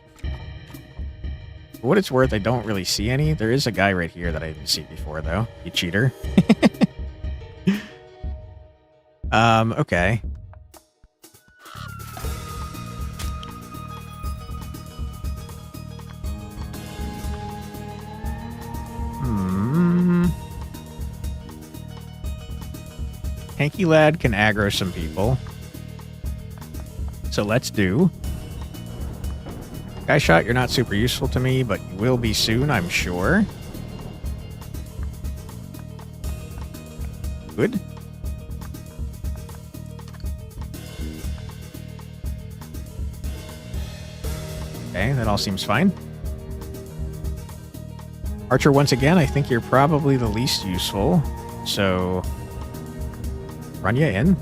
for what it's worth, I don't really see any. There is a guy right here that I didn't see before, though. You cheater. Okay. Hanky Lad can aggro some people. So let's do. Guy shot, you're not super useful to me, but you will be soon, I'm sure. Good. Okay, that all seems fine. Archer, once again, I think you're probably the least useful. So, run you in.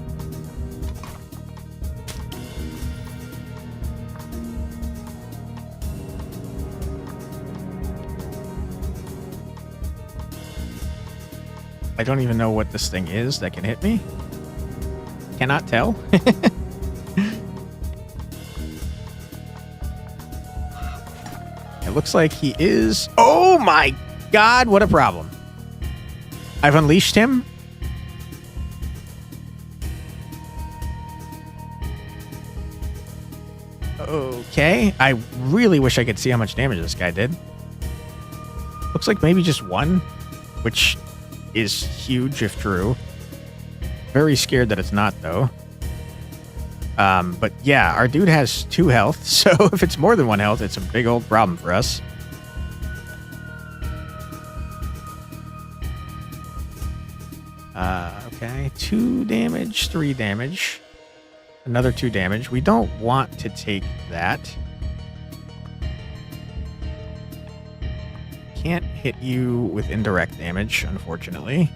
I don't even know what this thing is that can hit me. Cannot tell. It looks like he is... Oh my god, what a problem. I've unleashed him. Okay, I really wish I could see how much damage this guy did. Looks like maybe just one, which is huge if true. Very scared that it's not, though. But yeah, our dude has 2 health, so if it's more than 1 health, it's a big old problem for us. Okay, 2 damage, 3 damage. Another 2 damage. We don't want to take that. Can't hit you with indirect damage, unfortunately.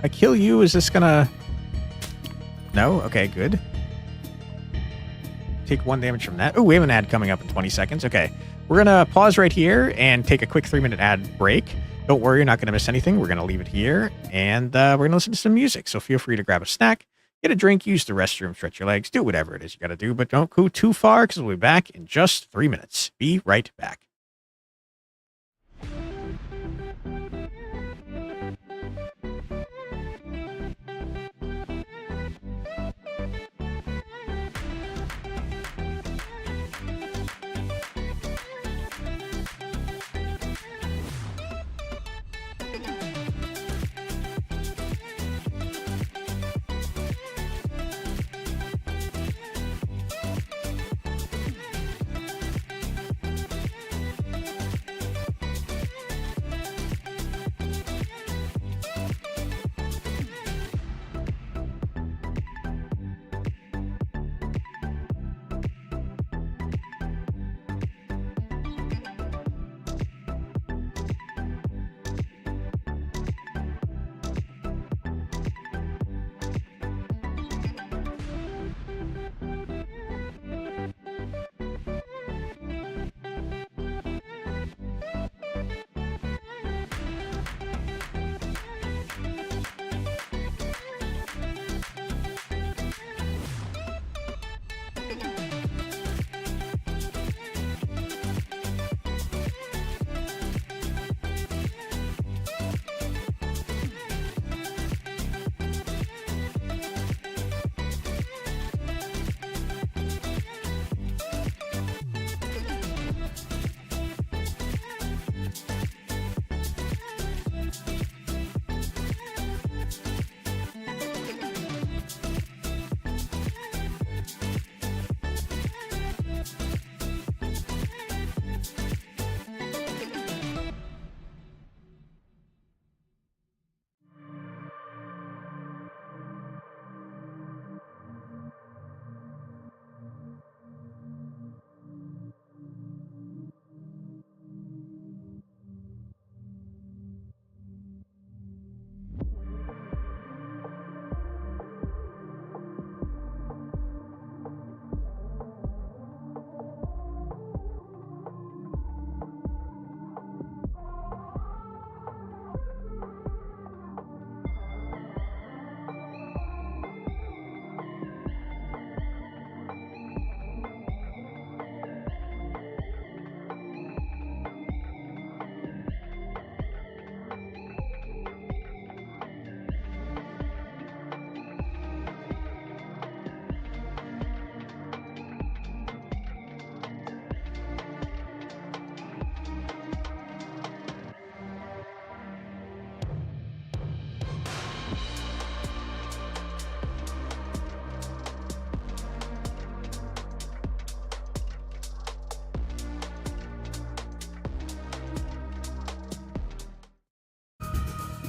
I kill you, is this gonna... No? Okay, good. Take 1 damage from that. Oh, we have an ad coming up in 20 seconds. Okay, we're gonna pause right here and take a quick 3-minute ad break. Don't worry, you're not gonna miss anything. We're gonna leave it here, and we're gonna listen to some music. So feel free to grab a snack, get a drink, use the restroom, stretch your legs, do whatever it is you gotta do, but don't go too far because we'll be back in just 3 minutes. Be right back.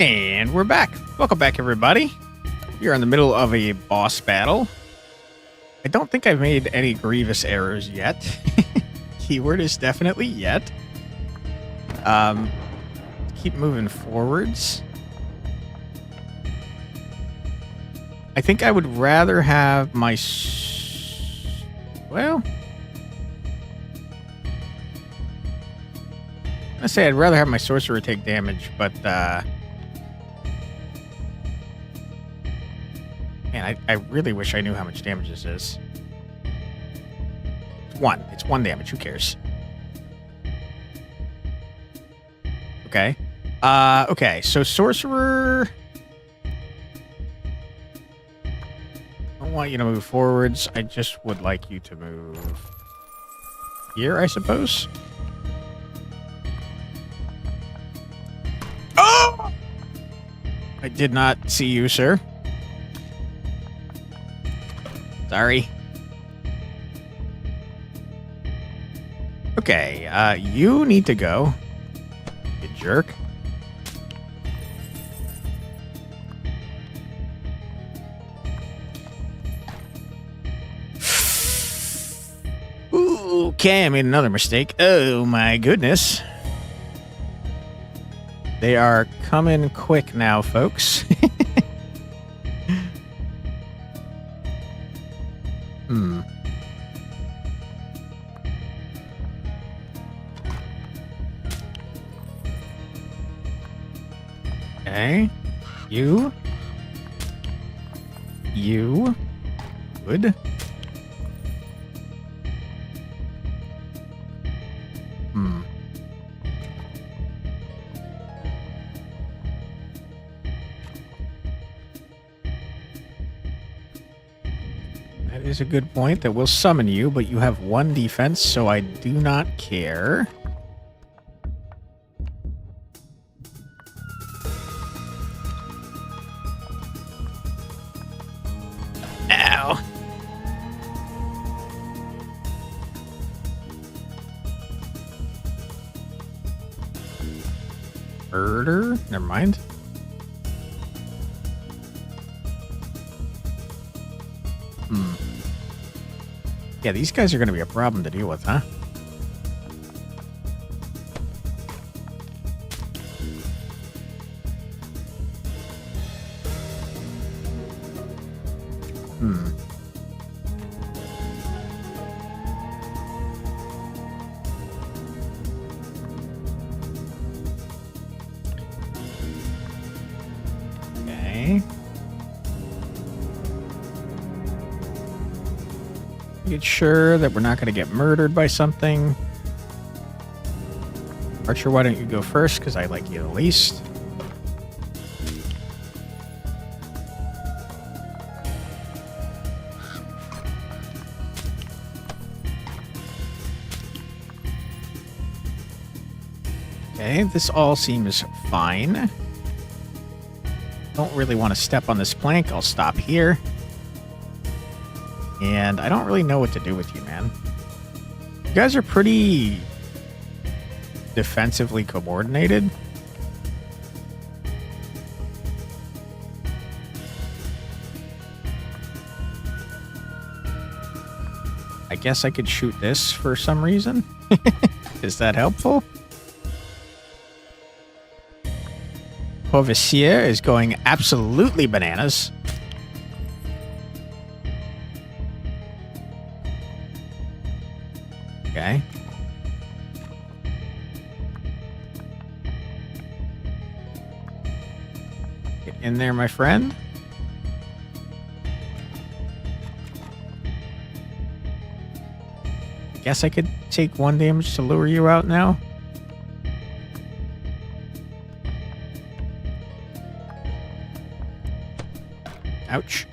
And we're back. Welcome back, everybody. You're in the middle of a boss battle. I don't think I've made any grievous errors yet. Keyword is definitely yet. Keep moving forwards. I think I would rather have my... Well... I'm gonna say I'd rather have my sorcerer take damage, but... Man, I really wish I knew how much damage this is. It's one. It's one damage. Who cares? Okay. Okay, so sorcerer... I don't want you to move forwards. I just would like you to move here, I suppose. Oh! I did not see you, sir. Sorry. Okay, you need to go. You jerk. Ooh, okay, I made another mistake. Oh my goodness. They are coming quick now, folks. Okay. You. Good. That is a good point. That will summon you, but you have one defense, so I do not care. Ow. Murder? Never mind. Yeah, these guys are going to be a problem to deal with, huh? Okay. Get sure that we're not going to get murdered by something. Archer, why don't you go first? Because I like you the least. Okay, this all seems fine. Don't really want to step on this plank. I'll stop here. And I don't really know what to do with you, man. You guys are pretty defensively coordinated. I guess I could shoot this for some reason. Is that helpful? Povesier is going absolutely bananas. Okay. Get in there, my friend. I guess I could take one damage to lure you out now. Ouch.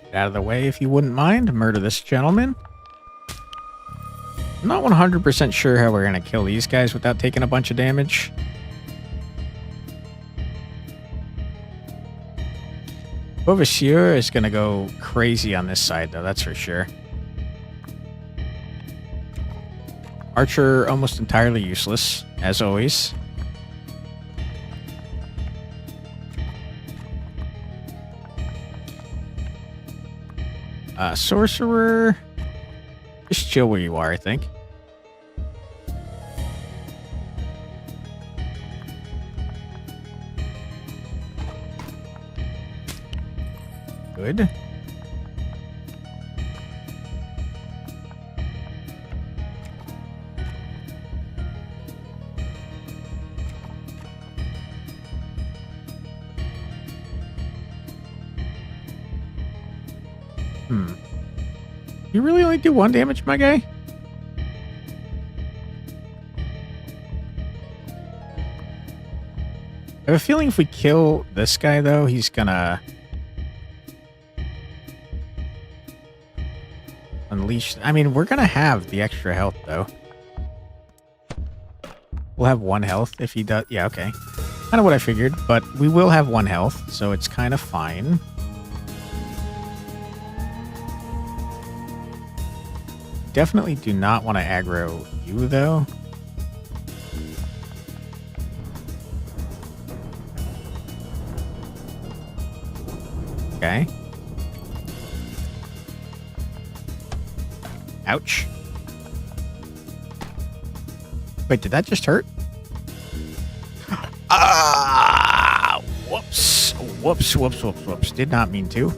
Get out of the way if you wouldn't mind. Murder this gentleman. I'm not 100% sure how we're going to kill these guys without taking a bunch of damage. Overseer is going to go crazy on this side, though, that's for sure. Archer almost entirely useless, as always. Sorcerer, just chill where you are, I think. Good. You really only do 1 damage, my guy? I have a feeling if we kill this guy, though, he's gonna unleash. I mean, we're gonna have the extra health, though. We'll have 1 health if he does. Yeah, okay. Kind of what I figured, but we will have 1 health, so it's kind of fine. Definitely do not want to aggro you, though. Okay. Ouch. Wait, did that just hurt? Ah! Whoops. Whoops, whoops, whoops, whoops. Did not mean to.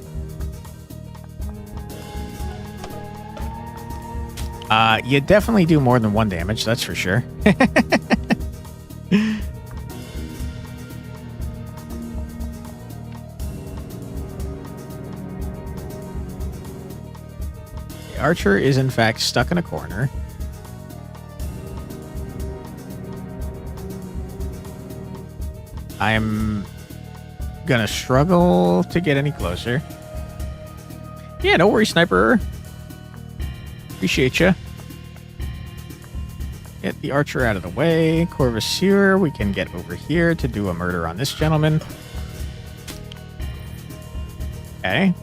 You definitely do more than 1 damage, that's for sure. Archer is in fact stuck in a corner. I'm gonna struggle to get any closer. Yeah, don't worry, Sniper. Appreciate you. Get the Archer out of the way. Corvasseur, we can get over here to do a murder on this gentleman. Okay.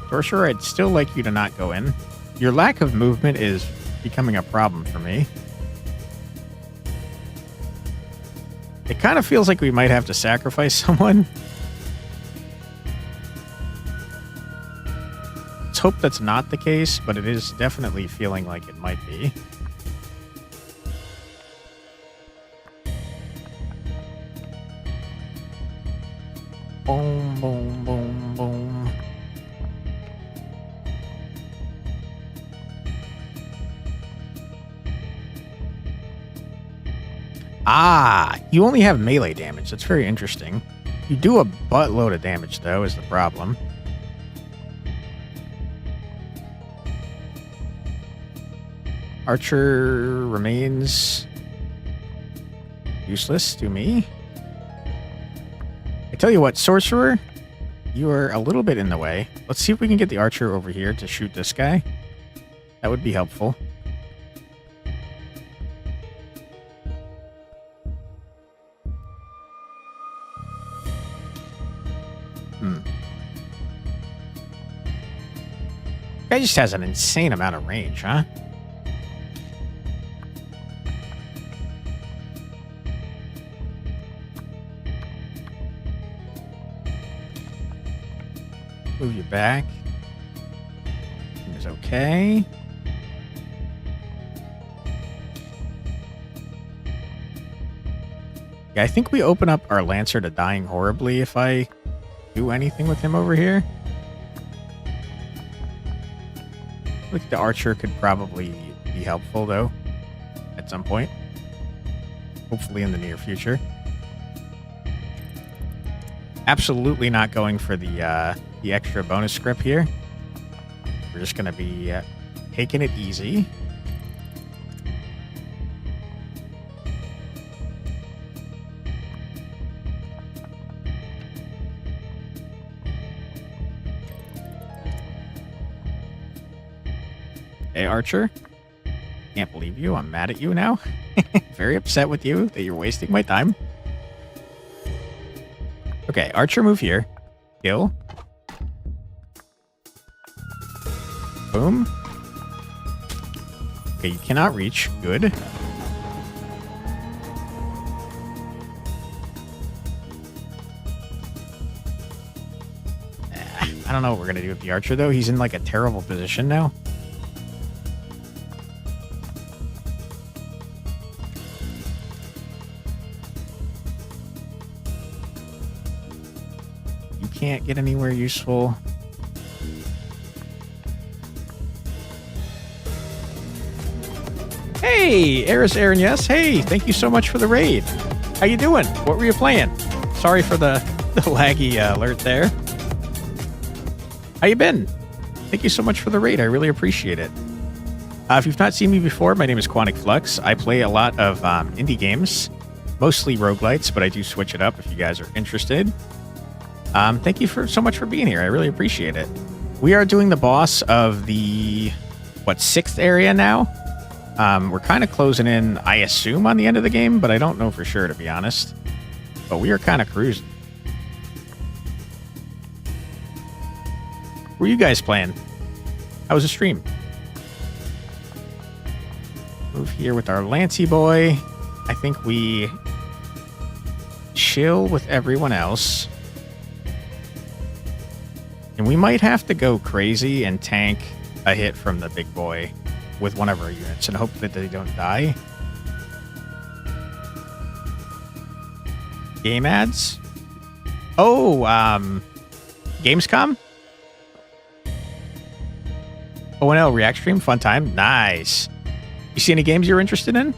Sorcerer, I'd still like you to not go in. Your lack of movement is becoming a problem for me. It kind of feels like we might have to sacrifice someone. Let's hope that's not the case, but it is definitely feeling like it might be. Boom, boom, boom, boom. Ah, you only have melee damage. That's very interesting. You do a buttload of damage, though, is the problem. Archer remains useless to me. I tell you what, Sorcerer, you are a little bit in the way. Let's see if we can get the Archer over here to shoot this guy. That would be helpful. Guy just has an insane amount of range, huh? Move you back. It's okay. Yeah, I think we open up our Lancer to dying horribly if I do anything with him over here. I think the Archer could probably be helpful, though, at some point. Hopefully in the near future. Absolutely not going for the extra bonus script here. We're just going to be taking it easy. Hey, Archer. Can't believe you. I'm mad at you now. Very upset with you that you're wasting my time. Okay, Archer, move here. Kill. Boom. Okay, you cannot reach. Good. I don't know what we're going to do with the archer, though. He's in, like, a terrible position now. You can't get anywhere useful. Hey, Eris Aaron, yes. Hey, thank you so much for the raid. How you doing? What were you playing? Sorry for the laggy alert there. How you been? Thank you so much for the raid. I really appreciate it. If you've not seen me before, my name is Quantic Flux. I play a lot of indie games, mostly roguelites, but I do switch it up if you guys are interested. Thank you so much for being here. I really appreciate it. We are doing the boss of the, 6th area now? We're kind of closing in, I assume, on the end of the game, but I don't know for sure, to be honest. But we are kind of cruising. What were you guys playing? How was the stream? Move here with our Lancy boy. I think we chill with everyone else. And we might have to go crazy and tank a hit from the big boy with one of our units and hope that they don't die. Game ads? Oh, Gamescom? ONL React stream, fun time. Nice. You see any games you're interested in?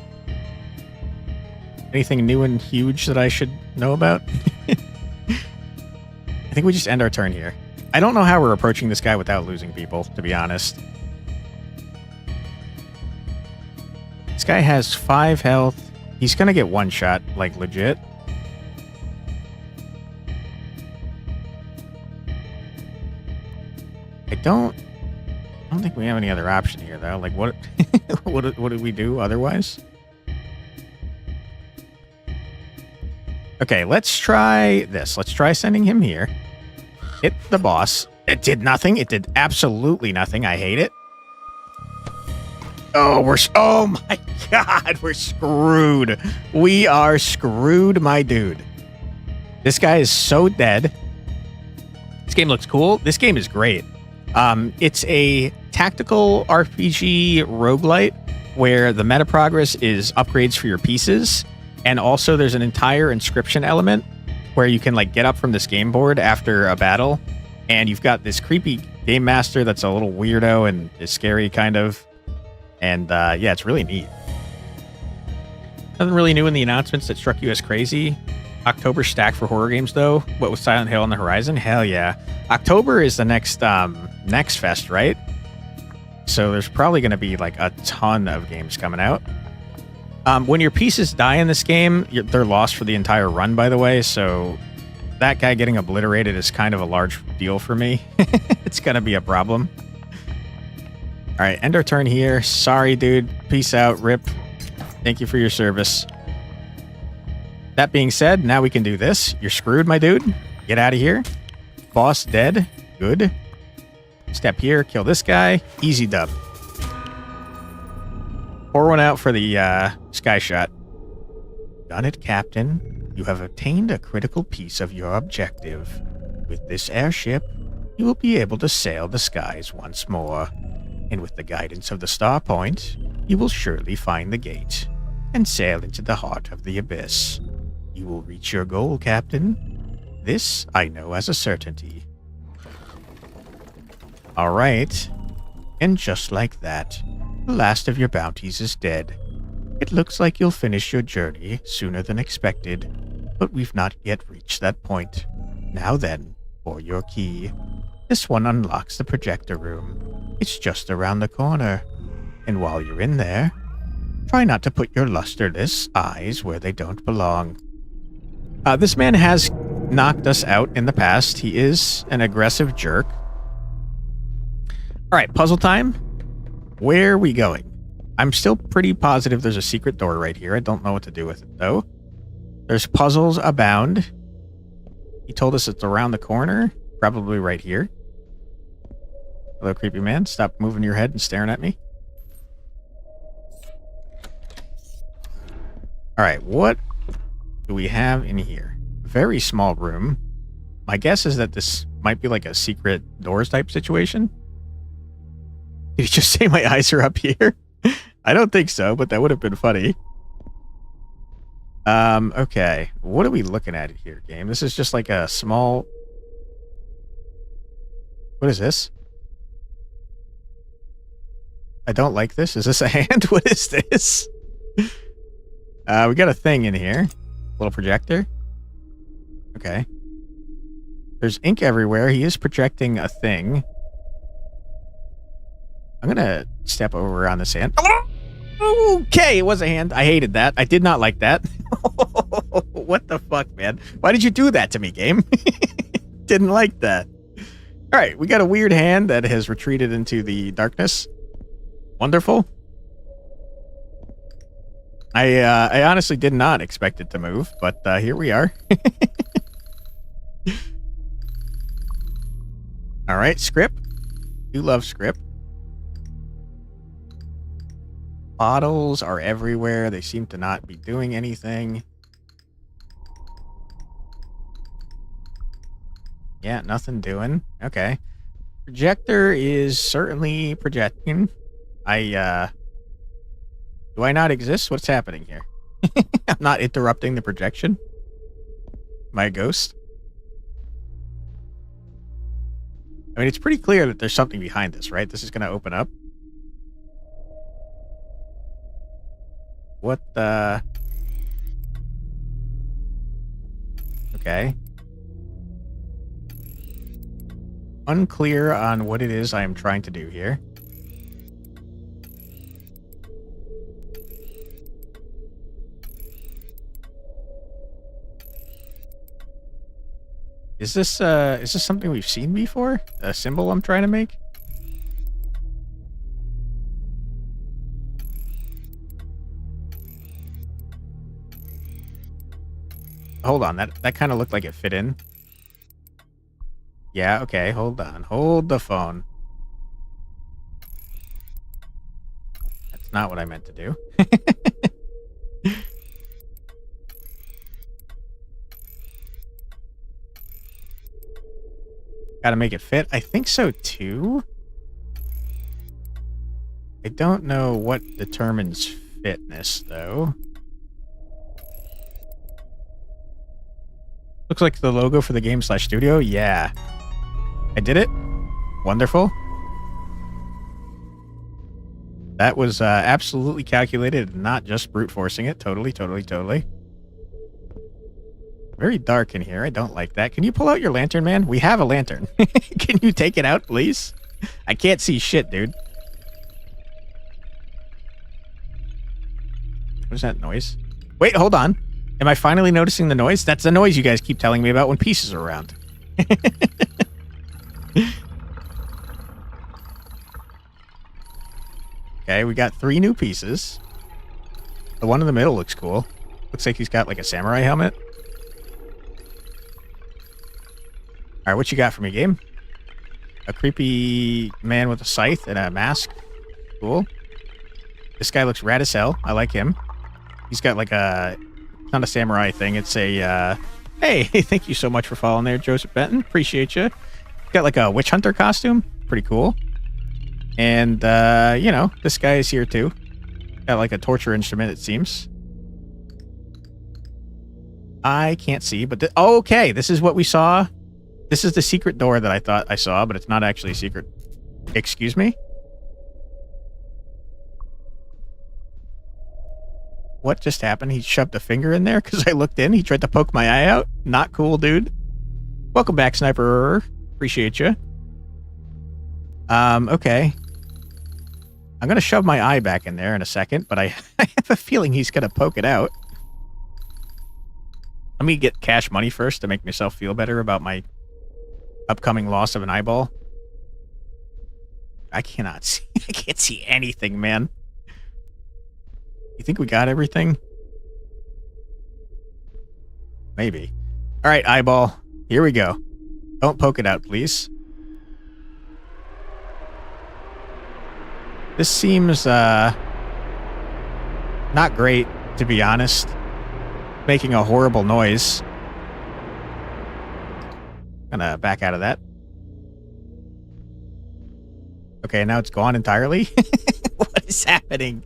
Anything new and huge that I should know about? I think we just end our turn here. I don't know how we're approaching this guy without losing people, to be honest. This guy has 5 health. He's going to get one shot, like legit. I don't think we have any other option here, though. Like, what what do we do otherwise? Okay, let's try this. Let's try sending him here. Hit the boss. It did nothing. It did absolutely nothing. I hate it. Oh my God, we're screwed. We are screwed, my dude. This guy is so dead. This game looks cool. This game is great. It's a tactical RPG roguelite where the meta progress is upgrades for your pieces. And also there's an entire inscription element where you can like get up from this game board after a battle. And you've got this creepy game master that's a little weirdo and is scary kind of. And yeah, it's really neat. Nothing really new in the announcements that struck you as crazy. October stacked for horror games, though. What with Silent Hill on the horizon? Hell yeah. October is the next Fest, right? So there's probably going to be like a ton of games coming out. When your pieces die in this game, they're lost for the entire run, by the way. So that guy getting obliterated is kind of a large deal for me. It's going to be a problem. All right, end our turn here. Sorry, dude. Peace out. Rip. Thank you for your service. That being said, now we can do this. You're screwed, my dude. Get out of here. Boss dead. Good. Step here. Kill this guy. Easy dub. Pour one out for the sky shot. Done it, Captain. You have obtained a critical piece of your objective. With this airship, you will be able to sail the skies once more. And with the guidance of the star point, you will surely find the gate and sail into the heart of the abyss. You will reach your goal, Captain. This I know as a certainty. All right. And just like that, the last of your bounties is dead. It looks like you'll finish your journey sooner than expected, but we've not yet reached that point. Now then, for your key. This one unlocks the projector room. It's just around the corner. And while you're in there, try not to put your lusterless eyes where they don't belong. This man has knocked us out in the past. He is an aggressive jerk. All right, puzzle time. Where are we going? I'm still pretty positive there's a secret door right here. I don't know what to do with it, though. There's puzzles abound. He told us it's around the corner. Probably right here. Hello, creepy man. Stop moving your head and staring at me. All right, what do we have in here? Very small room. My guess is that this might be like a secret doors type situation. Did you just say my eyes are up here? I don't think so, but that would have been funny. Okay. What are we looking at here, game? This is just like a small... What is this? I don't like this. Is this a hand? What is this? We got a thing in here. Little projector. Okay. There's ink everywhere. He is projecting a thing. I'm gonna step over on this hand. Okay, it was a hand. I hated that. I did not like that. What the fuck, man? Why did you do that to me, game? Didn't like that. All right, we got a weird hand that has retreated into the darkness. Wonderful. I honestly did not expect it to move, but here we are. All right, script. Do love script. Bottles are everywhere. They seem to not be doing anything. Yeah, nothing doing. Okay. Projector is certainly projecting. Do I not exist? What's happening here? I'm not interrupting the projection. Am I a ghost? I mean, it's pretty clear that there's something behind this, right? This is going to open up. What the... Okay. Unclear on what it is I am trying to do here. Is this something we've seen before? A symbol I'm trying to make? Hold on, that kind of looked like it fit in. Yeah, okay, hold on. Hold the phone. That's not what I meant to do. Gotta make it fit. I think so, too. I don't know what determines fitness, though. Looks like the logo for the game/studio. Yeah. I did it. Wonderful. That was absolutely calculated and not just brute forcing it. Totally, totally, totally. Very dark in here. I don't like that. Can you pull out your lantern, man? We have a lantern. Can you take it out, please? I can't see shit, dude. What is that noise? Wait, hold on. Am I finally noticing the noise? That's the noise you guys keep telling me about when pieces are around. Okay, we got 3 new pieces. The one in the middle looks cool. Looks like he's got like a samurai helmet. All right, what you got for me, game? A creepy man with a scythe and a mask. Cool. This guy looks rad as hell. I like him. He's got like a... It's not a samurai thing. It's a... Hey, thank you so much for following there, Joseph Benton. Appreciate you. Got like a witch hunter costume. Pretty cool. And, you know, this guy is here too. Got like a torture instrument, it seems. I can't see, but... okay, this is what we saw. This is the secret door that I thought I saw, but it's not actually a secret. Excuse me? What just happened? He shoved a finger in there because I looked in. He tried to poke my eye out. Not cool, dude. Welcome back, Sniper. Appreciate you. Okay. I'm going to shove my eye back in there in a second, but I have a feeling he's going to poke it out. Let me get cash money first to make myself feel better about my upcoming loss of an eyeball. I cannot see. I can't see anything, man. You think we got everything? Maybe. All right, eyeball. Here we go. Don't poke it out, please. This seems, not great, to be honest. making a horrible noise. Gonna back out of that. Okay, now it's gone entirely. What is happening?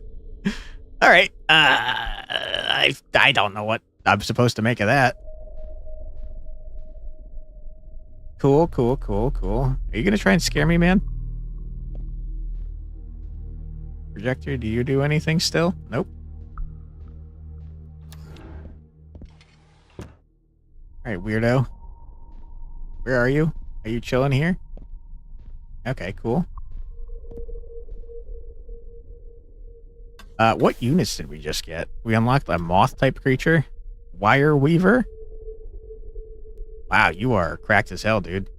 All right. I don't know what I'm supposed to make of that. Cool, cool, cool, cool. Are you gonna try and scare me, man? Projector, do you do anything still? Nope. All right, weirdo. Where are you? Are you chilling here? Okay, cool. What units did we just get? We unlocked a moth-type creature. Wire Weaver. Wow, you are cracked as hell, dude.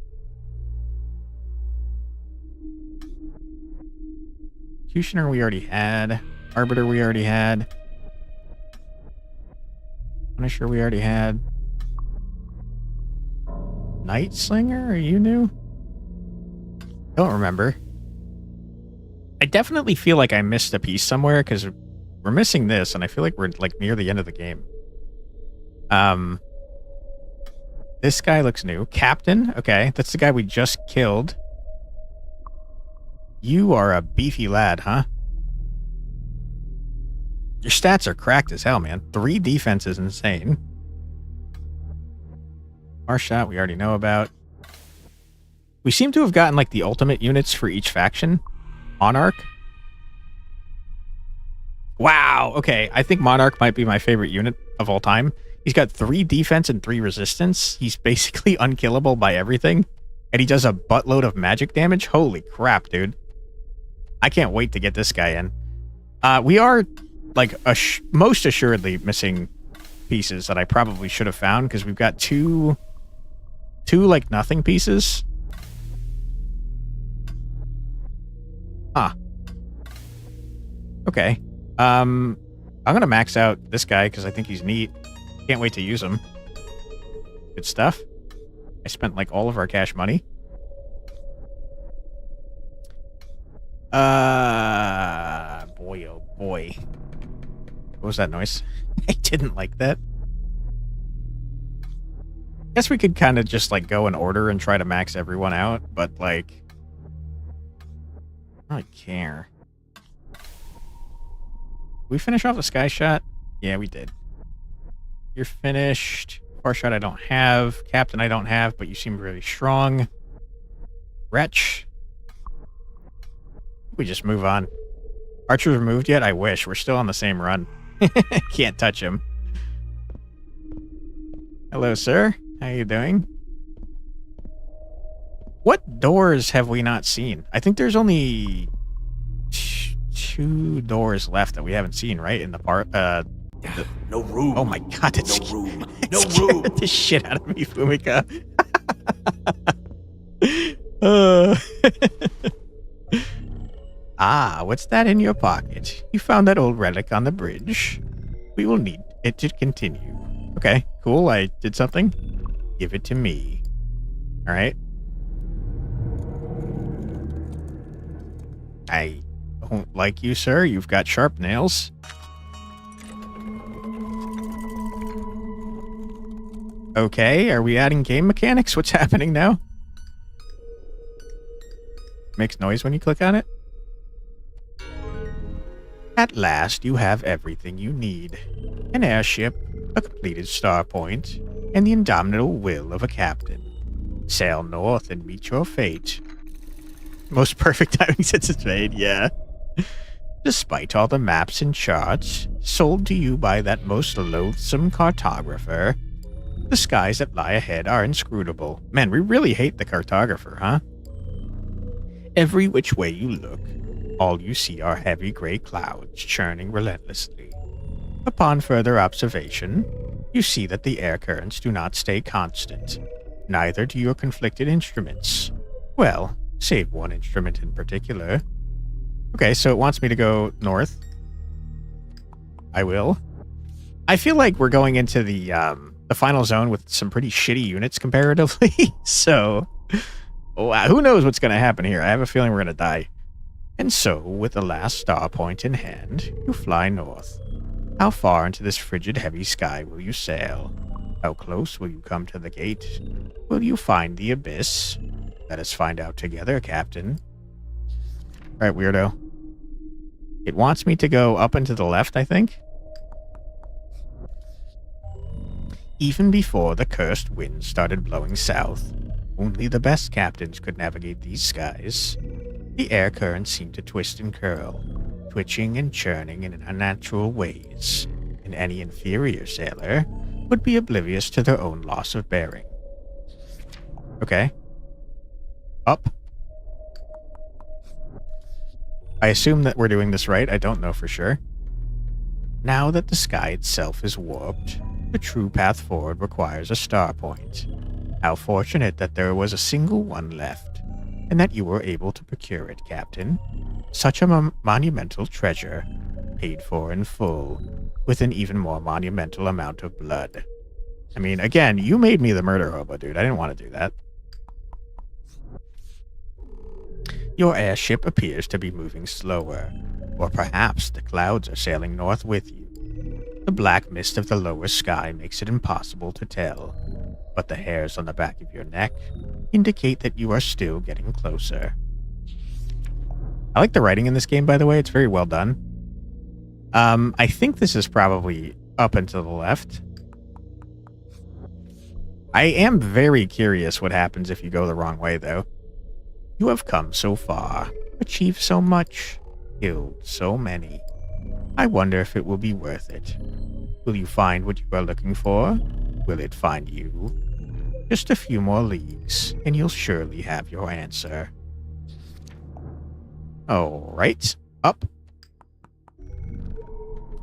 Executioner we already had. Arbiter we already had. Punisher we already had. Night Slinger, are you new? Don't remember. I definitely feel like I missed a piece somewhere because we're missing this, and I feel like we're like near the end of the game. This guy looks new. Captain, okay, that's the guy we just killed. You are a beefy lad, huh? Your stats are cracked as hell, man. 3 defense is insane. Our shot we already know about. We seem to have gotten like the ultimate units for each faction. Monarch. Wow, okay. I think Monarch might be my favorite unit of all time. He's got 3 defense and 3 resistance. He's basically unkillable by everything. And he does a buttload of magic damage. Holy crap, dude. I can't wait to get this guy in. We are, like, most assuredly missing pieces that I probably should have found, because we've got two, like, nothing pieces. Huh. Okay. I'm gonna max out this guy, because I think he's neat. Can't wait to use him. Good stuff. I spent, like, all of our cash money. Boy, oh boy. What was that noise? I didn't like that. Guess we could kind of just, like, go in order and try to max everyone out, but, like, I don't really care. We finish off the sky shot? Yeah, we did. You're finished. Far shot I don't have. Captain I don't have, but you seem really strong. Wretch. We just move on. Archer removed yet? I wish. We're still on the same run. Can't touch him. Hello, sir. How you doing? What doors have we not seen? I think there's only 2 doors left that we haven't seen, right? In the part, No room. Oh my god, it's no room. it No scared room. the shit out of me, Fumika. Ah, what's that in your pocket? You found that old relic on the bridge. We will need it to continue. Okay, cool. I did something. Give it to me. All right. I don't like you, sir. You've got sharp nails. Okay, are we adding game mechanics? What's happening now? Makes noise when you click on it. At last, you have everything you need. An airship, a completed star point, and the indomitable will of a captain. Sail north and meet your fate. Most perfect timing since it's made, yeah. Despite all the maps and charts, sold to you by that most loathsome cartographer, the skies that lie ahead are inscrutable. Man, we really hate the cartographer, huh? Every which way you look, all you see are heavy gray clouds churning relentlessly. Upon further observation, you see that the air currents do not stay constant. Neither do your conflicted instruments. Well, save one instrument in particular. Okay, so it wants me to go north. I will. I feel like we're going into the final zone with some pretty shitty units comparatively. So, who knows what's going to happen here? I have a feeling we're going to die. And so, with the last star point in hand, you fly north. How far into this frigid, heavy sky will you sail? How close will you come to the gate? Will you find the abyss? Let us find out together, Captain. Alright, weirdo. It wants me to go up and to the left, I think. Even before the cursed winds started blowing south, only the best captains could navigate these skies. The air currents seemed to twist and curl, twitching and churning in unnatural ways, and any inferior sailor would be oblivious to their own loss of bearing. Okay. Up. I assume that we're doing this right. I don't know for sure. Now that the sky itself is warped, the true path forward requires a star point. How fortunate that there was a single one left, and that you were able to procure it, Captain. Such a monumental treasure, paid for in full, with an even more monumental amount of blood. I mean, again, you made me the murder hobo, dude. I didn't want to do that. Your airship appears to be moving slower, or perhaps the clouds are sailing north with you. The black mist of the lower sky makes it impossible to tell, but the hairs on the back of your neck indicate that you are still getting closer. I like the writing in this game, by the way. It's very well done. I think this is probably up and to the left. I am very curious what happens if you go the wrong way, though. You have come so far, achieved so much, killed so many. I wonder if it will be worth it. Will you find what you are looking for? Will it find you? Just a few more leagues, and you'll surely have your answer. Alright, up.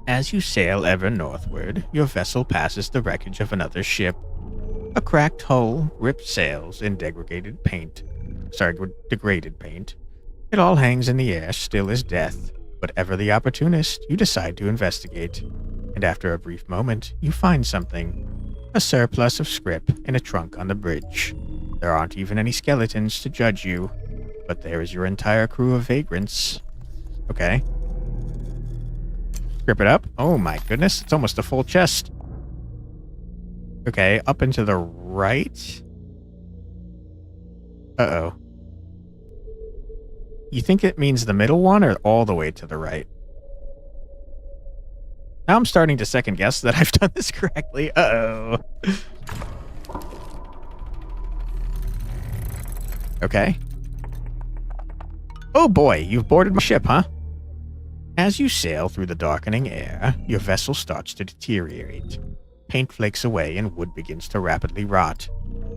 As you sail ever northward, your vessel passes the wreckage of another ship. A cracked hull, ripped sails, and degraded paint. It all hangs in the air, still as death. But ever the opportunist, you decide to investigate. And after a brief moment, you find something. A surplus of scrip in a trunk on the bridge. There aren't even any skeletons to judge you. But there is your entire crew of vagrants. Okay. Grip it up. Oh my goodness, it's almost a full chest. Okay, up and to the right. Uh-oh. You think it means the middle one or all the way to the right? Now I'm starting to second guess that I've done this correctly. Uh-oh. Okay. Oh boy, you've boarded my ship, huh? As you sail through the darkening air, your vessel starts to deteriorate. Paint flakes away and wood begins to rapidly rot,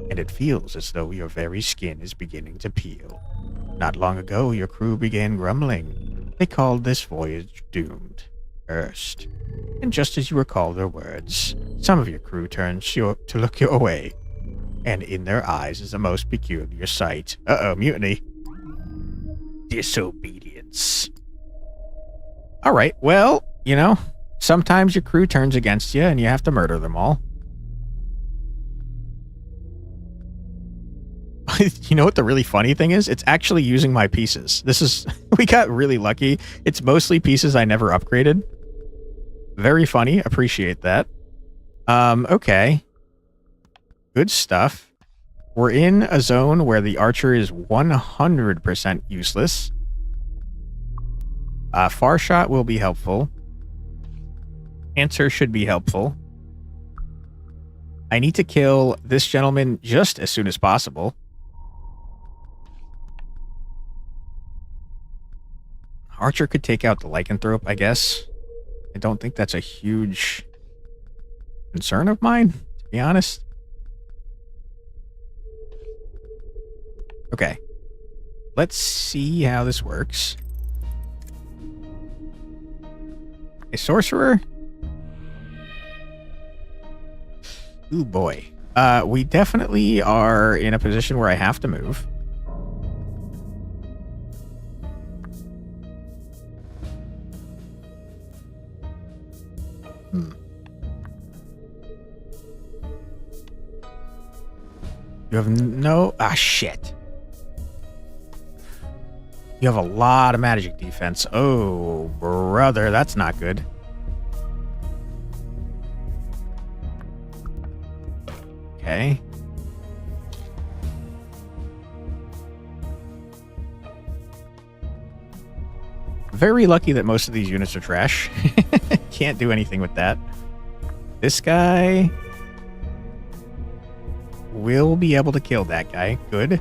and it feels as though your very skin is beginning to peel. Not long ago, your crew began grumbling. They called this voyage doomed, cursed. And just as you recall their words, some of your crew turns to look your way, and in their eyes is a most peculiar sight. Uh-oh, mutiny. Disobedience. Alright, well, you know, sometimes your crew turns against you and you have to murder them all. You know what the really funny thing is? It's actually using my pieces. This is... we got really lucky. It's mostly pieces I never upgraded. Very funny. Appreciate that. Okay. Good stuff. We're in a zone where the archer is 100% useless. Far shot will be helpful. Answer should be helpful. I need to kill this gentleman just as soon as possible. Archer could take out the lycanthrope, I guess. I don't think that's a huge concern of mine, to be honest. Okay. Let's see how this works. A sorcerer? Ooh, boy. We definitely are in a position where I have to move. You have no... Ah, shit. You have a lot of magic defense. Oh, brother, that's not good. Okay. Very lucky that most of these units are trash. Can't do anything with that. This guy will be able to kill that guy. Good.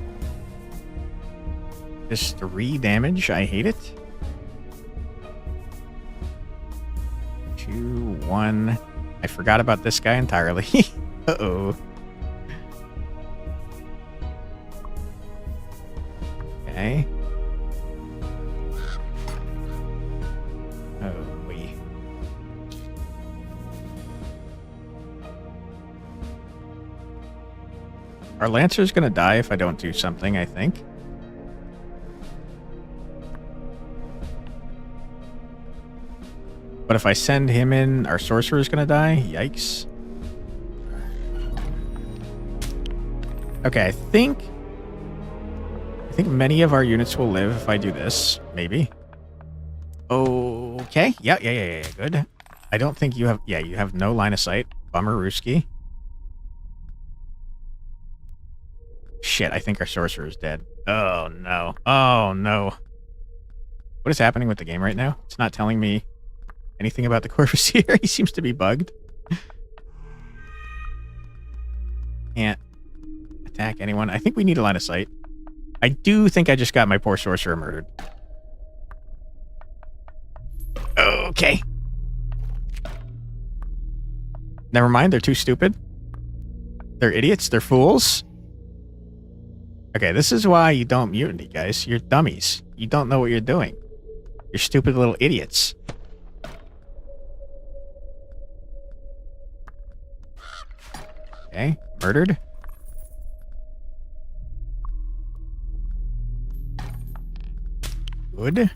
Just 3 damage. I hate it. 2, 1. I forgot about this guy entirely. Uh-oh. Okay. Oh, wait. Our Lancer's gonna die if I don't do something, I think. But if I send him in, our Sorcerer's gonna die? Yikes. Okay, I think many of our units will live if I do this. Maybe. Okay. Yeah. Good. I don't think you have... Yeah, you have no line of sight. Bummer, Ruski. Shit, I think our Sorcerer is dead. Oh, no. Oh, no. What is happening with the game right now? It's not telling me anything about the Corvus-Seer. He seems to be bugged. Can't attack anyone. I think we need a line of sight. I do think I just got my poor Sorcerer murdered. Okay. Never mind, they're too stupid. They're idiots, they're fools. Okay, this is why you don't mutiny, guys. You're dummies. You don't know what you're doing. You're stupid little idiots. Okay, murdered. Good.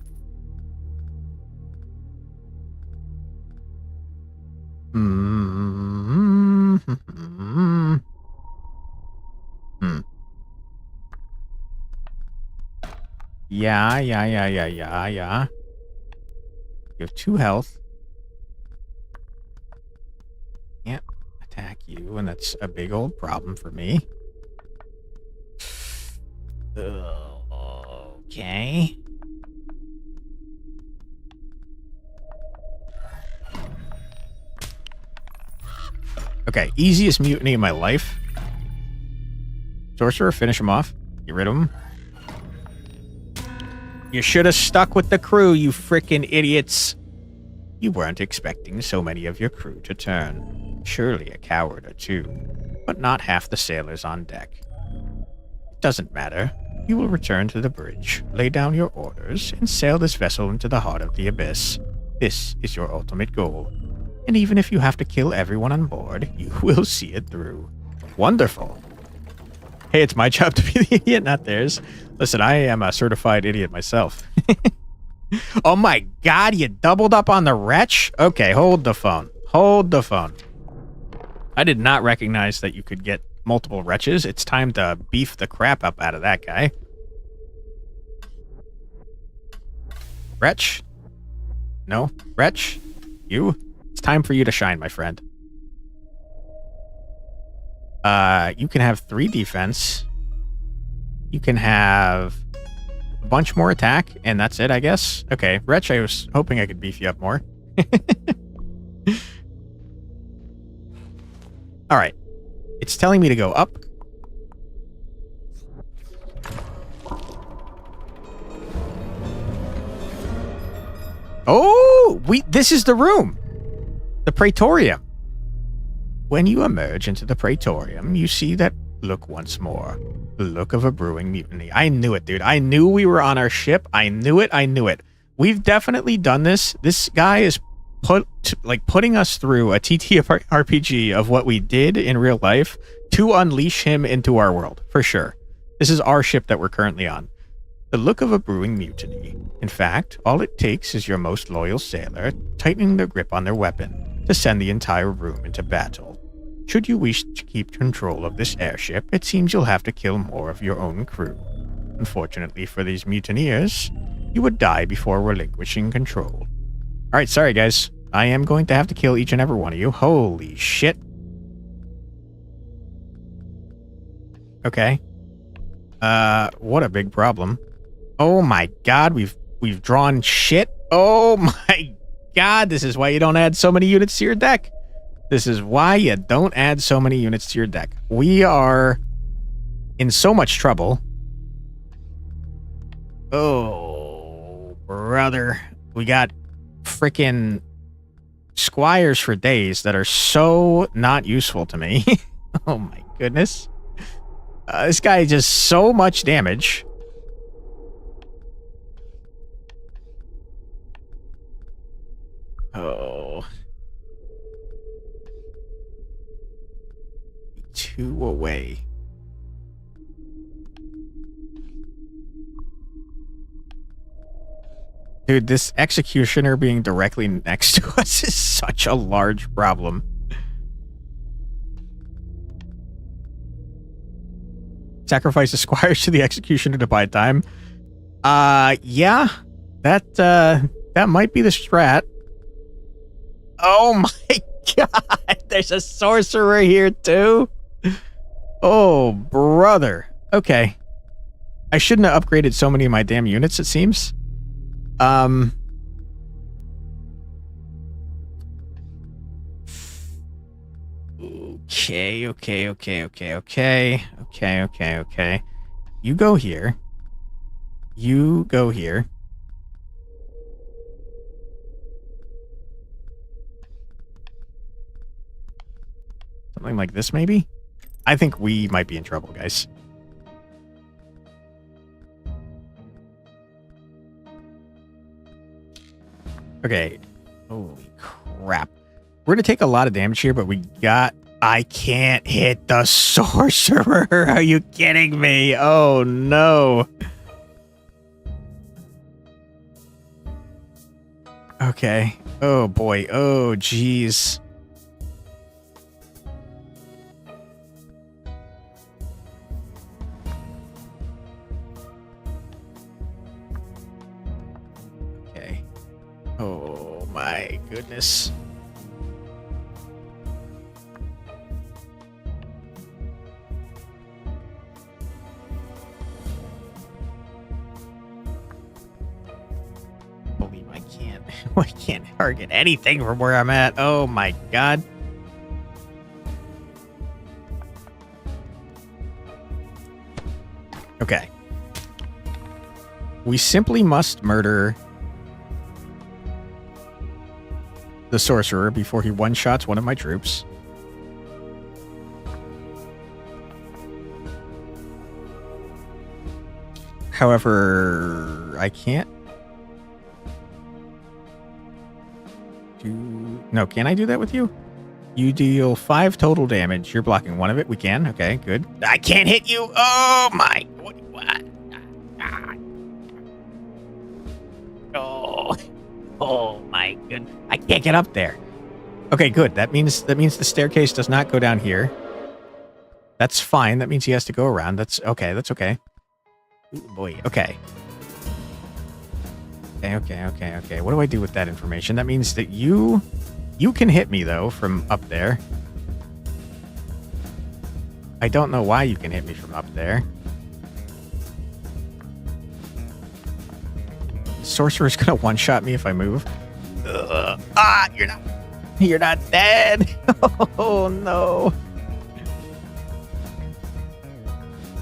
Yeah. You have 2 health. Can't attack you, and that's a big old problem for me. Okay. Okay, easiest mutiny in my life. Sorcerer, finish him off. Get rid of him. You should have stuck with the crew, you frickin' idiots. You weren't expecting so many of your crew to turn. Surely a coward or 2, but not half the sailors on deck. It doesn't matter. You will return to the bridge, lay down your orders, and sail this vessel into the heart of the abyss. This is your ultimate goal. And even if you have to kill everyone on board, you will see it through. Wonderful. Hey, it's my job to be the idiot, not theirs. Listen, I am a certified idiot myself. Oh my god, you doubled up on the wretch? Okay, hold the phone. Hold the phone. I did not recognize that you could get multiple wretches. It's time to beef the crap up out of that guy. Wretch? No? Wretch? You? It's time for you to shine, my friend. You can have 3 defense. You can have a bunch more attack, and that's it, I guess. Okay, Wretch, I was hoping I could beef you up more. Alright. It's telling me to go up. Oh! This is the room! The Praetorium. When you emerge into the Praetorium, you see that look once more. The look of a brewing mutiny. I knew it, dude. I knew we were on our ship. I knew it. We've definitely done this. This guy is putting us through a TTRPG of what we did in real life to unleash him into our world, for sure. This is our ship that we're currently on. The look of a brewing mutiny. In fact, all it takes is your most loyal sailor tightening their grip on their weapon to send the entire room into battle. Should you wish to keep control of this airship, it seems you'll have to kill more of your own crew. Unfortunately for these mutineers, you would die before relinquishing control. Alright, sorry guys. I am going to have to kill each and every one of you. Holy shit. Okay. What a big problem. Oh my god, we've drawn shit. Oh my god, this is why you don't add so many units to your deck. This is why you don't add so many units to your deck. We are in so much trouble. Oh, brother. We got freaking squires for days that are so not useful to me. Oh my goodness. This guy does so much damage. Oh. 2 away. Dude, this executioner being directly next to us is such a large problem. Sacrifice the squires to the executioner to buy time. Yeah. That might be the strat. Oh my god, there's a sorcerer here too. Oh, brother. Okay. I shouldn't have upgraded so many of my damn units, it seems. Okay. You go here. You go here. Something like this, maybe? I think we might be in trouble, guys. Okay. Holy crap. We're going to take a lot of damage here, but we got... I can't hit the sorcerer. Are you kidding me? Oh, no. Okay. Oh, boy. Oh, jeez. Okay. Oh, my goodness. I can't target anything from where I'm at. Oh my god. Okay. We simply must murder the sorcerer before he one-shots one of my troops. However, I can't No, can I do that with you? You deal 5 total damage. You're blocking 1 of it. We can. Okay, good. I can't hit you. Oh my. What? Oh my goodness. I can't get up there. Okay, good. That means the staircase does not go down here. That's fine. That means he has to go around. That's okay. That's okay. Ooh, boy. Okay. Okay. What do I do with that information? That means that you can hit me, though, from up there. I don't know why you can hit me from up there. Sorcerer's gonna one-shot me if I move. You're not dead. Oh, no.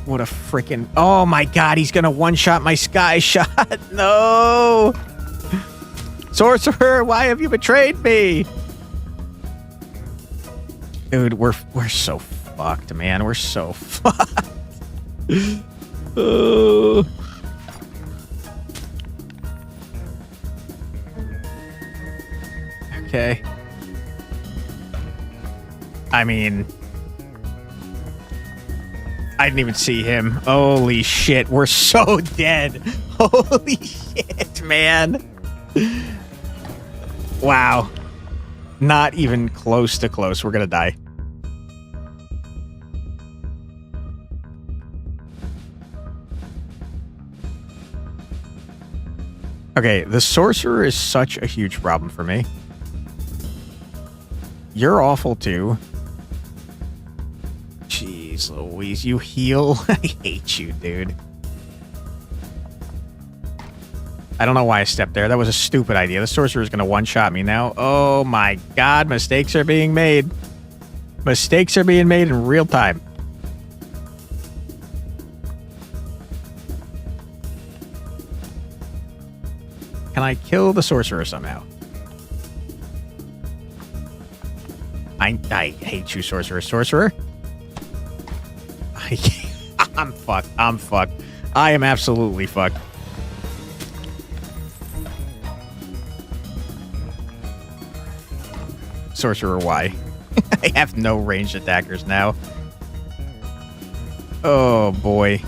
What a freaking... Oh, my God. He's going to one-shot my sky shot. No. Sorcerer, why have you betrayed me? Dude, we're so fucked, man. We're so fucked. Oh. Okay. I mean... I didn't even see him. Holy shit, we're so dead. Holy shit, man. Wow. Not even close to close. We're gonna die. Okay, the sorcerer is such a huge problem for me. You're awful too. Jeez always. You heal. I hate you, dude. I don't know why I stepped there. That was a stupid idea. The sorcerer is going to one-shot me now. Oh my god, mistakes are being made. Mistakes are being made in real time. Can I kill the sorcerer somehow? I hate you, sorcerer. Sorcerer? I'm fucked. I'm fucked. I am absolutely fucked. Sorcerer, why? I have no ranged attackers now. Oh, boy.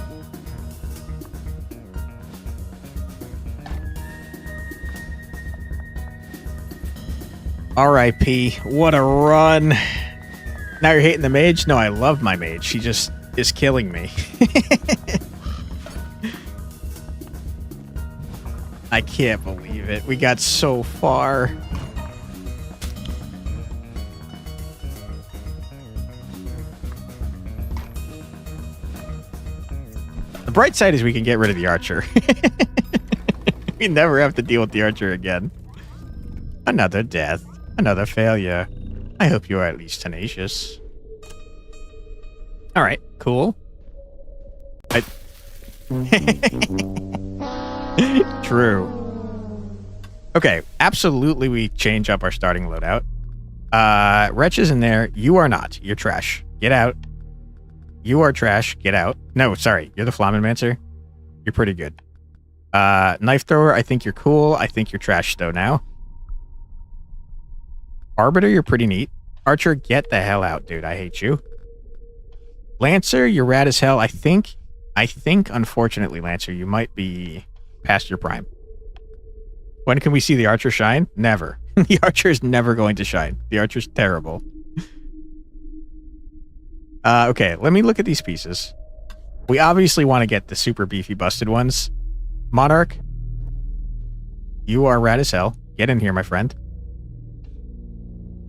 R.I.P. What a run. Now you're hating the mage? No, I love my mage. She just is killing me. I can't believe it. We got so far. The bright side is we can get rid of the archer. We never have to deal with the archer again. Another death. Another failure. I hope you are at least tenacious. Alright, cool. True. Okay, absolutely we change up our starting loadout. Wretch is in there. You are not. You're trash. Get out. You are trash. Get out. No, sorry. You're the Flammenmancer. You're pretty good. Knife thrower, I think you're cool. I think you're trash though now. Arbiter, you're pretty neat. Archer, get the hell out, dude. I hate you. Lancer, you're rad as hell. I think, unfortunately, Lancer, you might be past your prime. When can we see the Archer shine? Never. The Archer is never going to shine. The Archer's terrible. Okay, let me look at these pieces. We obviously want to get the super beefy busted ones. Monarch, you are rad as hell. Get in here, my friend.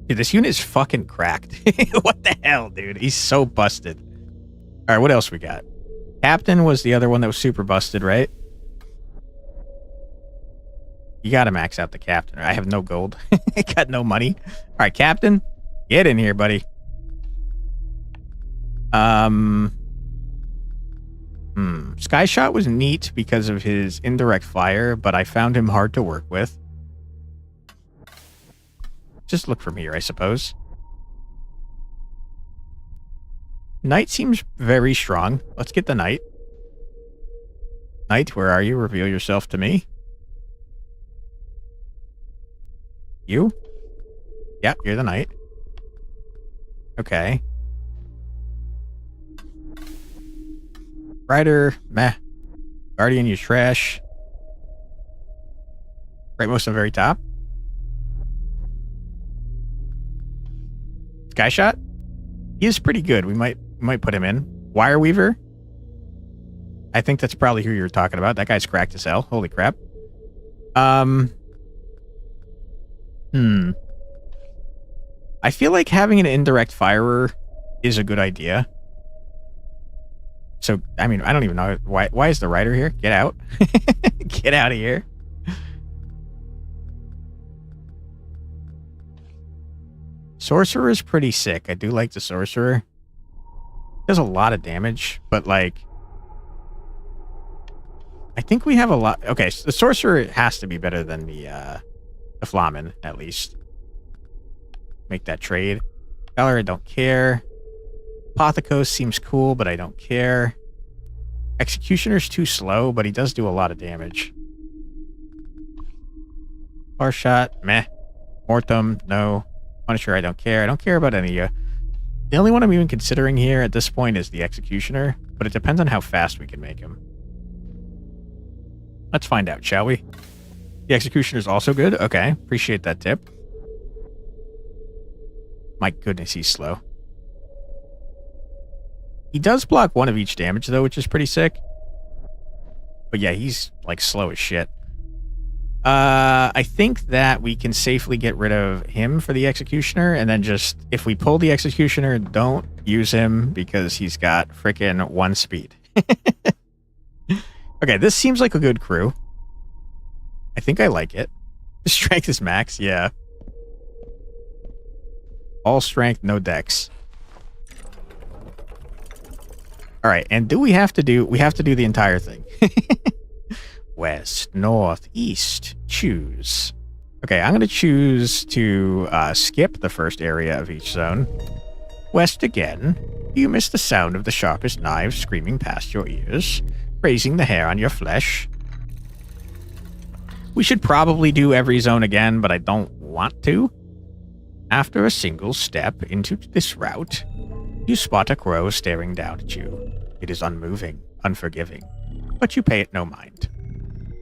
Dude, this unit is fucking cracked. What the hell, dude? He's so busted. All right, what else we got? Captain was the other one that was super busted, right? You gotta max out the captain. I have no gold. I got no money. All right, Captain, get in here, buddy. Skyshot was neat because of his indirect fire, but I found him hard to work with. Just look from here, I suppose. Knight seems very strong. Let's get the Knight. Knight, where are you? Reveal yourself to me. You? Yep, you're the Knight. Okay. Rider, meh. Guardian, you trash. Right most on the very top. Skyshot? He is pretty good. We might put him in. Wire Weaver? I think that's probably who you're talking about. That guy's cracked as hell. Holy crap. I feel like having an indirect firer is a good idea. So, I mean, I don't even know. Why is the rider here? Get out. Get out of here. Sorcerer is pretty sick. I do like the Sorcerer. Does a lot of damage, but like... I think we have a lot... Okay, so the Sorcerer has to be better than the Flamen, at least. Make that trade. Valor, I don't care. Apothecos seems cool, but I don't care. Executioner's too slow, but he does do a lot of damage. Bar shot, meh. Mortem, no. Punisher, I don't care. I don't care about any of you. The only one I'm even considering here at this point is the Executioner, but it depends on how fast we can make him. Let's find out, shall we? The Executioner's also good? Okay, appreciate that tip. My goodness, he's slow. He does block one of each damage, though, which is pretty sick. But yeah, he's, like, slow as shit. I think that we can safely get rid of him for the executioner, and then just, if we pull the executioner, don't use him because he's got frickin' 1 speed. Okay, this seems like a good crew. I think I like it. Strength is max, yeah. All strength, no dex. All right, and we have to do the entire thing. West, north, east, choose. Okay, I'm going to choose to skip the first area of each zone. West again. You miss the sound of the sharpest knives screaming past your ears, raising the hair on your flesh. We should probably do every zone again, but I don't want to. After a single step into this route, you spot a crow staring down at you. It is unmoving, unforgiving, but you pay it no mind.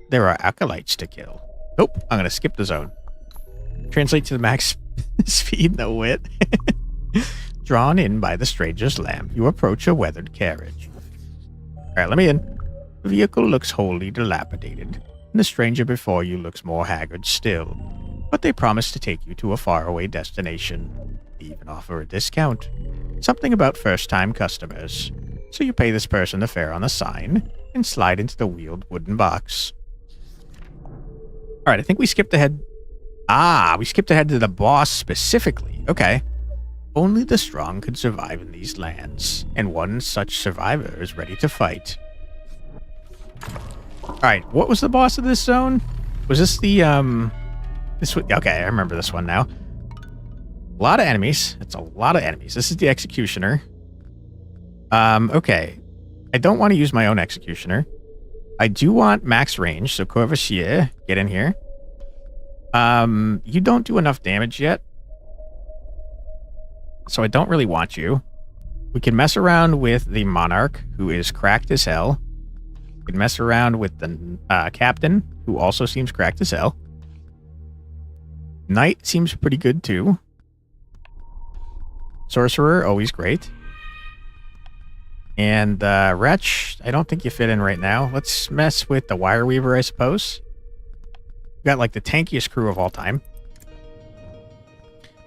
There are acolytes to kill. Nope, I'm going to skip the zone. Translate to the max speed, no wit. Drawn in by the stranger's lamp, you approach a weathered carriage. All right, let me in. The vehicle looks wholly dilapidated, and the stranger before you looks more haggard still. But they promise to take you to a faraway destination. They even offer a discount. Something about first-time customers. So you pay this person the fare on the sign and slide into the wheeled wooden box. All right, I think we skipped ahead. We skipped ahead to the boss specifically. Okay. Only the strong can survive in these lands, and one such survivor is ready to fight. All right, what was the boss of this zone? Was this the, okay, I remember this one now. A lot of enemies. It's a lot of enemies. This is the executioner. Okay. I don't want to use my own executioner. I do want max range, so Corvassier, get in here. You don't do enough damage yet, so I don't really want you. We can mess around with the Monarch, who is cracked as hell. We can mess around with the Captain, who also seems cracked as hell. Knight seems pretty good, too. Sorcerer, always great. And Wretch, I don't think you fit in right now. Let's mess with the Wire Weaver, I suppose. We got like the tankiest crew of all time.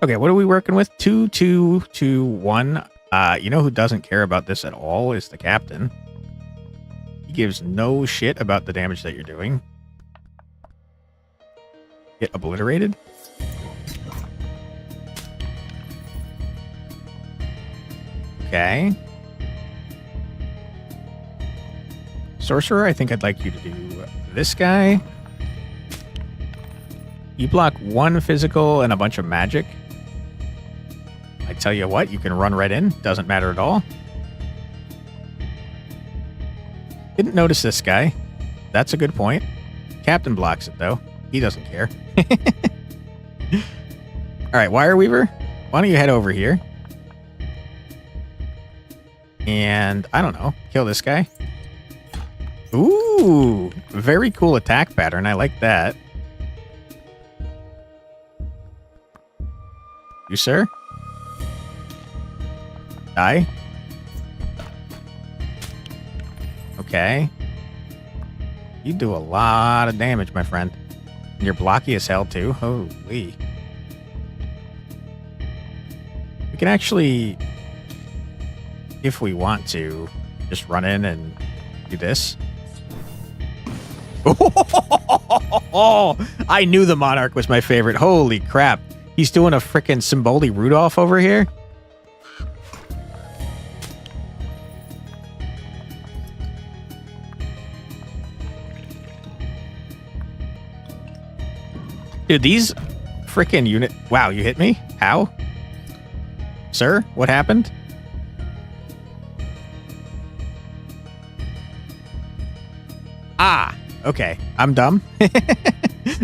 Okay, what are we working with? 2, 2, 2, 1. You know who doesn't care about this at all is the Captain. He gives no shit about the damage that you're doing. Get obliterated. Okay. Sorcerer, I think I'd like you to do this guy. You block 1 physical and a bunch of magic. I tell you what, you can run right in. Doesn't matter at all. Didn't notice this guy. That's a good point. Captain blocks it, though. He doesn't care. Alright, Wire Weaver, why don't you head over here? And, I don't know, kill this guy. Ooh, very cool attack pattern. I like that. You, sir? Die. Okay. You do a lot of damage, my friend. And you're blocky as hell, too. Holy. We can actually, if we want to, just run in and do this. Oh, I knew the Monarch was my favorite. Holy crap. He's doing a frickin' Symboli Rudolph over here. Dude, these frickin' unit... Wow, you hit me? How? Sir, what happened? Okay. I'm dumb.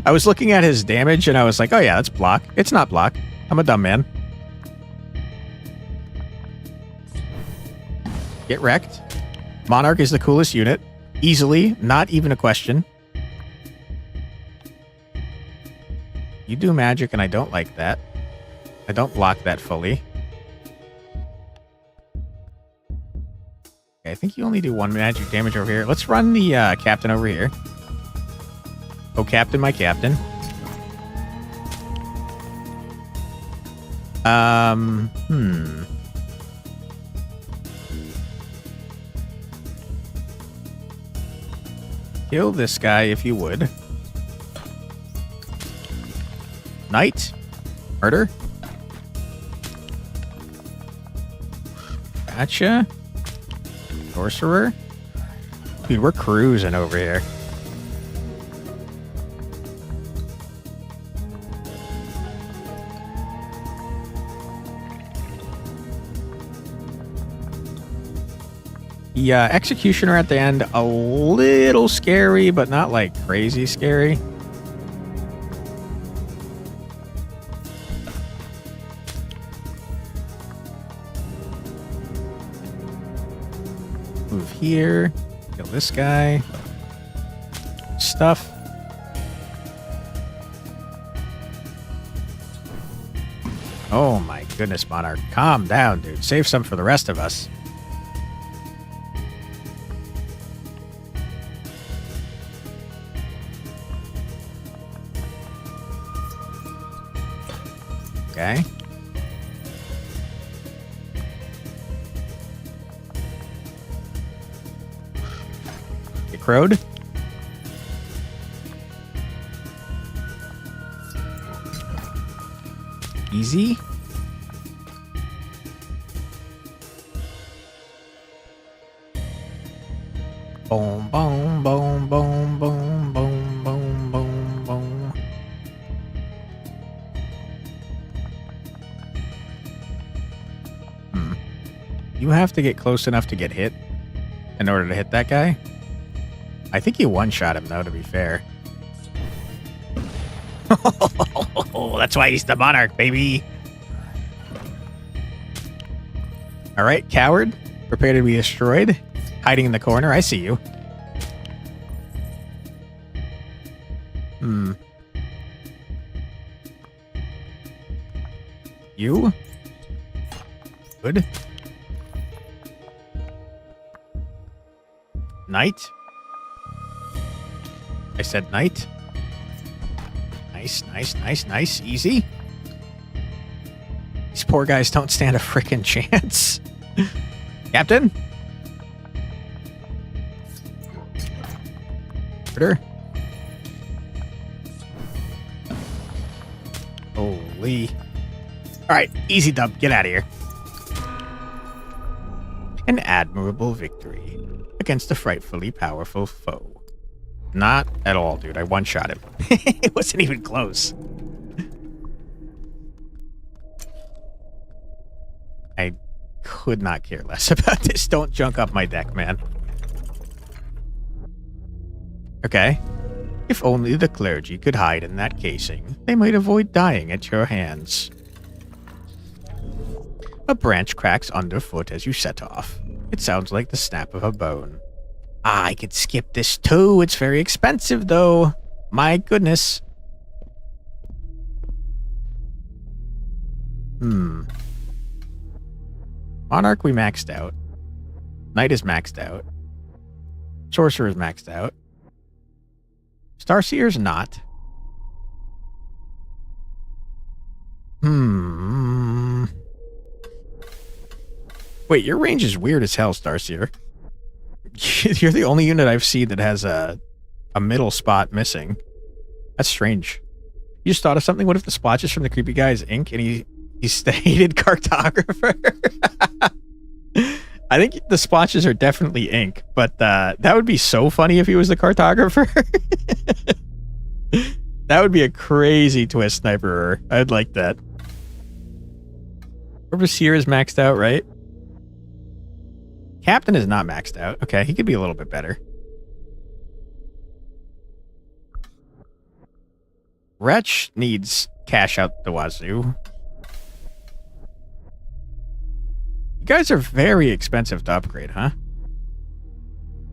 I was looking at his damage and I was like, oh yeah, that's block. It's not block. I'm a dumb man. Get wrecked. Monarch is the coolest unit. Easily. Not even a question. You do magic and I don't like that. I don't block that fully. Okay, I think you only do 1 magic damage over here. Let's run the Captain over here. Oh, Captain, my Captain. Kill this guy if you would. Knight. Murder. Gotcha. Sorcerer. Dude, we're cruising over here. Yeah, Executioner at the end, a little scary, but not like crazy scary. Move here. Kill this guy. Stuff. Oh my goodness, Monarch. Calm down, dude. Save some for the rest of us. Okay. Get crowed. Easy. Boom, boom, boom, boom, boom, boom, boom, boom, boom. You have to get close enough to get hit in order to hit that guy. I think you one-shot him, though, to be fair. That's why he's the Monarch, baby. All right, coward. Prepare to be destroyed. Hiding in the corner. I see you. You? Good. Knight? I said knight. Nice, nice, nice, nice. Easy. These poor guys don't stand a frickin' chance. Captain? Murder. Holy. Alright, easy dub. Get out of here. An admirable victory against a frightfully powerful foe. Not at all, dude. I one-shot him. It wasn't even close. I could not care less about this. Don't junk up my deck, man. Okay. If only the clergy could hide in that casing, they might avoid dying at your hands. A branch cracks underfoot as you set off. It sounds like the snap of a bone. I could skip this too. It's very expensive, though. My goodness. Monarch, we maxed out. Knight is maxed out. Sorcerer is maxed out. Starseer's not. Wait, your range is weird as hell, Starseer. You're the only unit I've seen that has a middle spot missing. That's strange. You just thought of something? What if the splotches from the creepy guy is ink and he's stated cartographer? I think the splotches are definitely ink, but that would be so funny if he was the cartographer. That would be a crazy twist, Sniperer. I'd like that. Overseer is maxed out, right? Captain is not maxed out. Okay, he could be a little bit better. Wretch needs cash out the wazoo. You guys are very expensive to upgrade, huh?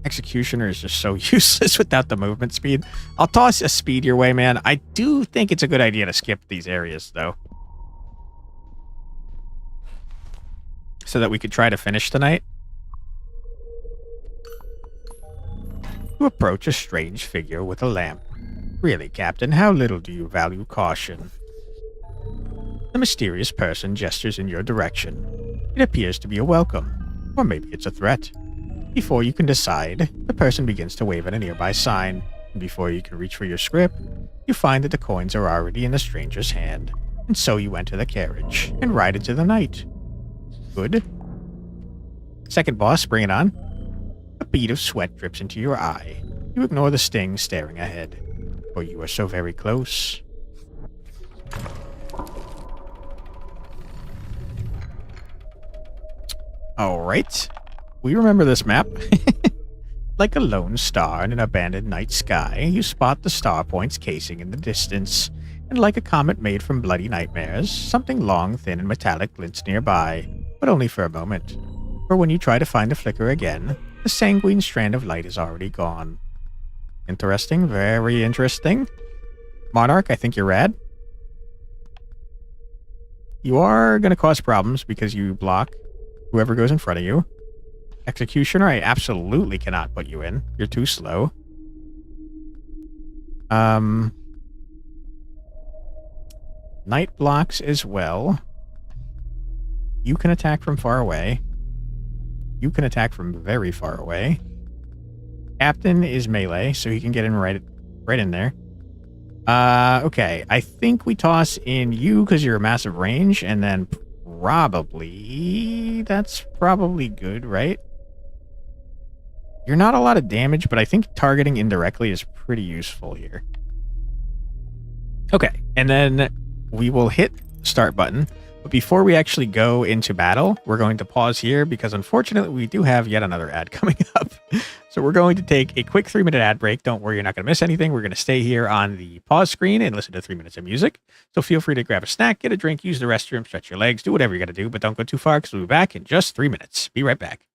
Executioner is just so useless without the movement speed. I'll toss a speed your way, man. I do think it's a good idea to skip these areas, though. So that we could try to finish tonight. You approach a strange figure with a lamp. Really, Captain, how little do you value caution? The mysterious person gestures in your direction. It appears to be a welcome, or maybe it's a threat. Before you can decide, the person begins to wave at a nearby sign, and before you can reach for your script, you find that the coins are already in the stranger's hand, and so you enter the carriage and ride into the night. Good. Second boss, bring it on. A bead of sweat drips into your eye. You ignore the sting staring ahead, for you are so very close. Alright. We remember this map. Like a lone star in an abandoned night sky, you spot the star point's casing in the distance, and like a comet made from bloody nightmares, something long, thin, and metallic glints nearby, but only for a moment. For when you try to find the flicker again, the sanguine strand of light is already gone. Interesting, very interesting. Monarch, I think you're rad. You are going to cause problems because you block whoever goes in front of you. Executioner, I absolutely cannot put you in. You're too slow. Night blocks as well. You can attack from far away. You can attack from very far away. Captain is melee, so he can get in right in there. Okay. I think we toss in you because you're a massive range, and then probably... That's probably good, right? You're not a lot of damage, but I think targeting indirectly is pretty useful here. Okay, and then we will hit start button. But before we actually go into battle, we're going to pause here because unfortunately we do have yet another ad coming up. So we're going to take a quick 3-minute ad break. Don't worry, you're not going to miss anything. We're going to stay here on the pause screen and listen to 3 minutes of music. So feel free to grab a snack, get a drink, use the restroom, stretch your legs, do whatever you got to do, but don't go too far because we'll be back in just 3 minutes. Be right back.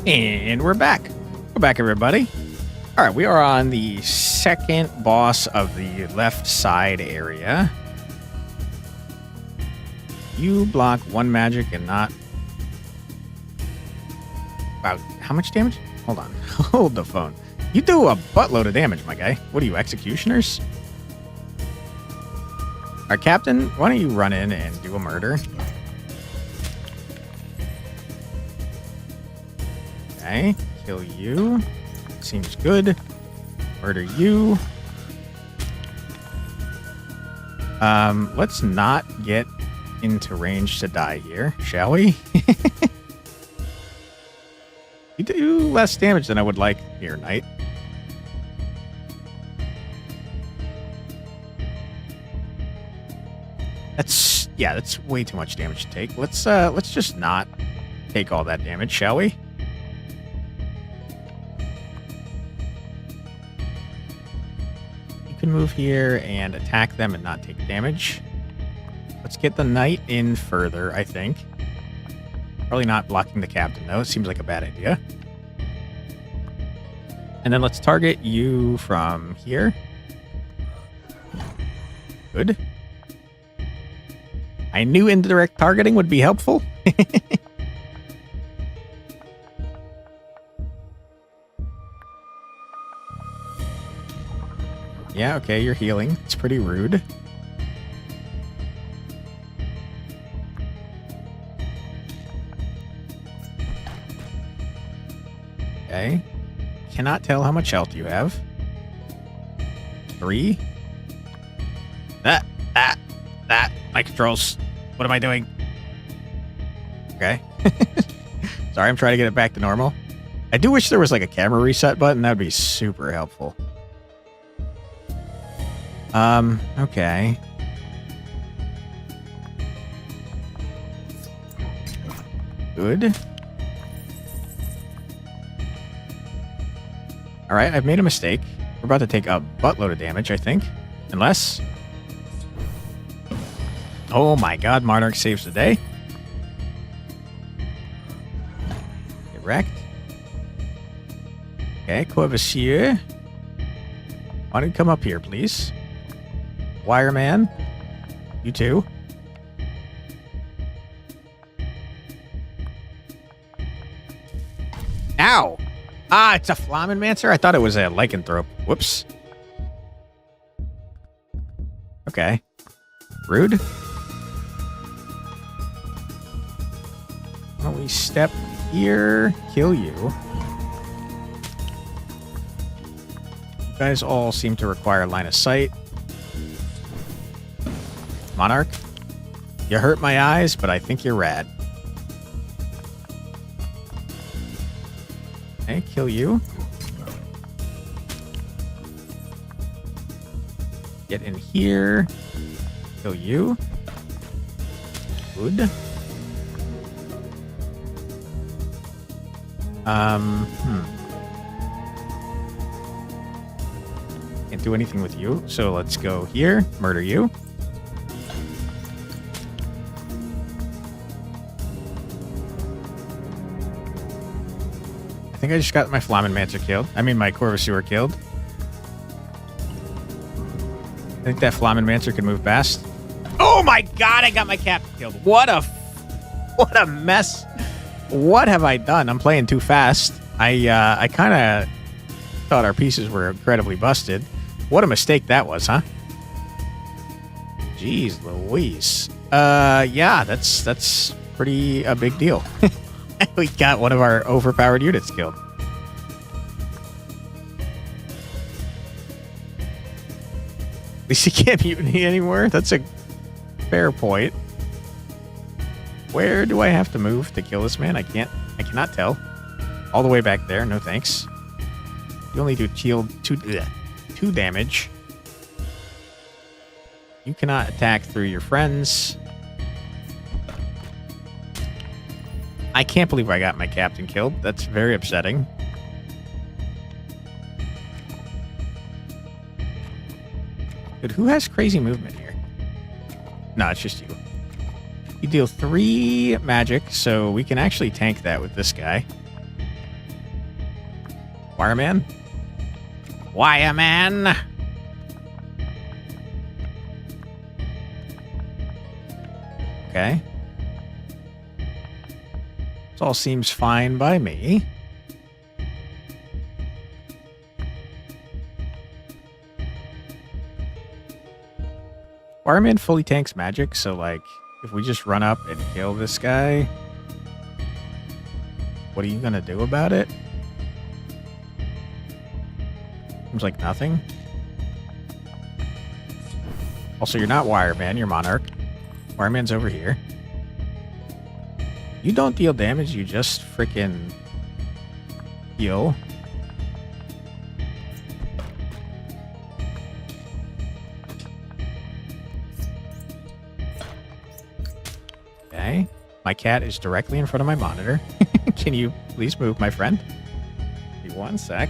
And we're back. We're back, everybody. All right, we are on the second boss of the left side area. You block one magic and not... Wow, how much damage? Hold on. Hold the phone. You do a buttload of damage, my guy. What are you, executioners? All right, Captain, why don't you run in and do a murder? Okay, kill you. Seems good. Murder you. Let's not get into range to die here, shall we? You do less damage than I would like here, Knight. That's way too much damage to take. Let's just not take all that damage, shall we? You can move here and attack them and not take damage. Let's get the knight in further, I think. Probably not blocking the captain, though. It seems like a bad idea. And then let's target you from here. Good. I knew indirect targeting would be helpful. Yeah, okay, you're healing. It's pretty rude. Okay. Cannot tell how much health you have. 3. That. My controls. What am I doing? Okay. Sorry, I'm trying to get it back to normal. I do wish there was like a camera reset button. That would be super helpful. Okay. Good. Alright, I've made a mistake. We're about to take a buttload of damage, I think. Unless... Oh my god, Monarch saves the day. Get wrecked. Okay, Courvoisier. Why don't you come up here, please? Wireman. You too. Ow! Ah, it's a Flammenmancer? I thought it was a Lycanthrope. Whoops. Okay. Rude. Why don't we step here, kill you. You guys all seem to require line of sight. Monarch, you hurt my eyes, but I think you're rad. Okay, kill you. Get in here. Kill you. Good. Can't do anything with you, so let's go here. Murder you. I think I just got my Flammenmancer killed. I mean, my Courvoisier killed. I think that Flammenmancer can move fast. Oh my god, I got my captain killed. What a mess. What have I done? I'm playing too fast. I kind of thought our pieces were incredibly busted. What a mistake that was, huh? Jeez Louise. Yeah, that's pretty a big deal. We got one of our overpowered units killed. At least he can't mutiny anymore. That's a fair point. Where do I have to move to kill this man? I cannot tell. All the way back there. No thanks. You only do shield 2 damage. You cannot attack through your friends. I can't believe I got my captain killed. That's very upsetting. Dude, who has crazy movement here? No, it's just you. You deal 3 magic, so we can actually tank that with this guy. Wireman? Wireman! Okay. This all seems fine by me. Wireman fully tanks magic, so like, if we just run up and kill this guy, what are you gonna do about it? Seems like nothing. Also, you're not Wireman, you're Monarch. Wireman's over here. You don't deal damage, you just freaking heal. Okay. My cat is directly in front of my monitor. Can you please move, my friend? Give me one sec.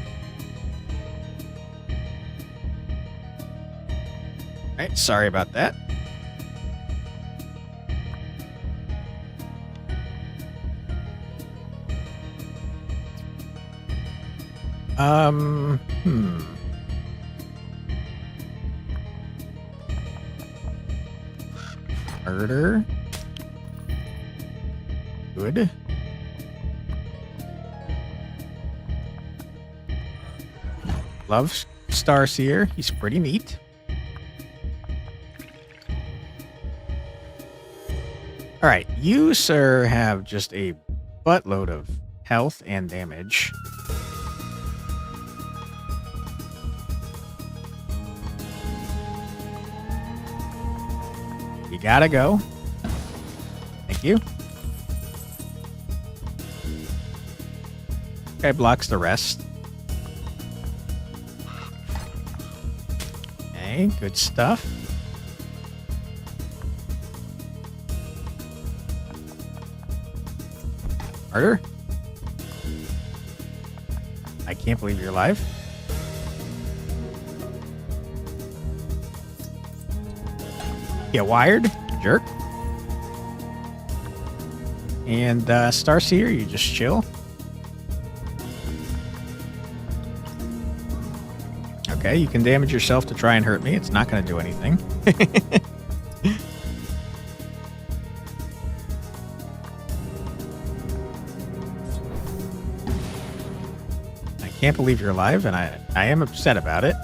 Alright, sorry about that. Murder. Good. Love Starseer. He's pretty neat. Alright, you, sir, have just a buttload of health and damage. You gotta go. Thank you. Guy blocks the rest. Okay, good stuff. Murder? I can't believe you're alive. Get wired, jerk. And Starseer, you just chill. Okay, you can damage yourself to try and hurt me. It's not going to do anything. I can't believe you're alive, and I am upset about it.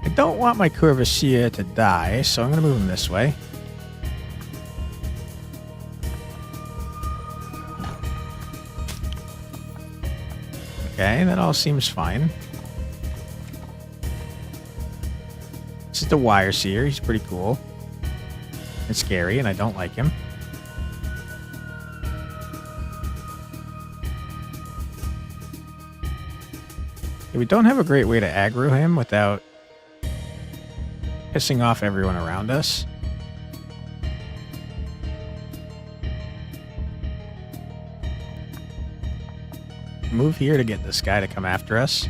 I don't want my Curvaceer to die, so I'm going to move him this way. Okay, that all seems fine. This is the Wire Seer. He's pretty cool. And scary, and I don't like him. Yeah, we don't have a great way to aggro him without pissing off everyone around us. Move here to get this guy to come after us.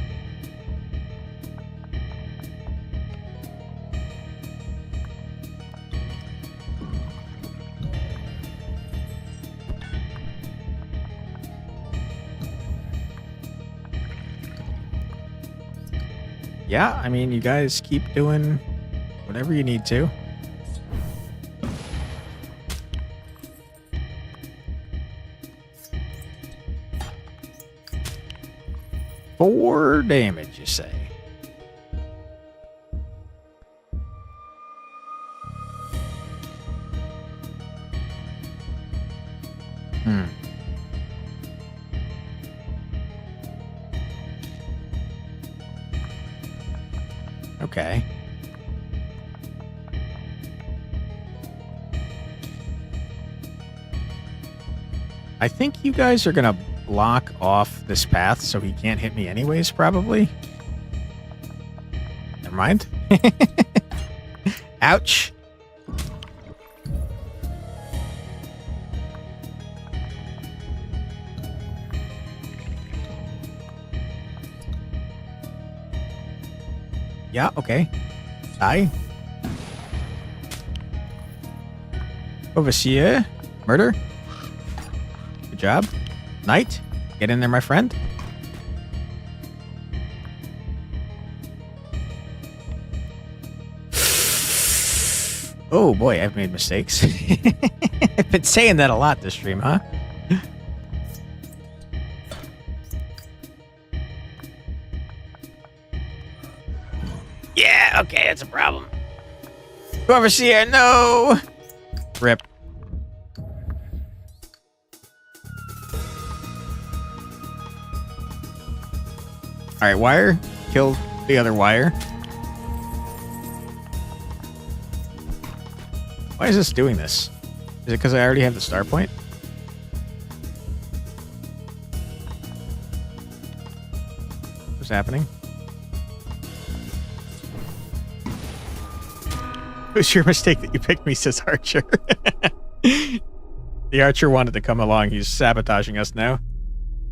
Yeah, I mean, you guys keep doing whatever you need to. Four damage, you say? Okay. I think you guys are gonna block off this path so he can't hit me anyways, probably. Never mind. Ouch. Yeah, okay. Die. Overseer. Murder. Good job. Knight. Get in there, my friend. Oh boy, I've made mistakes. I've been saying that a lot this stream, huh? Yeah, okay, that's a problem. Overseer, no! Rip. Alright, wire. Kill the other wire. Why is this doing this? Is it because I already have the star point? What's happening? It was your mistake that you picked me, says Archer. The Archer wanted to come along. He's sabotaging us now.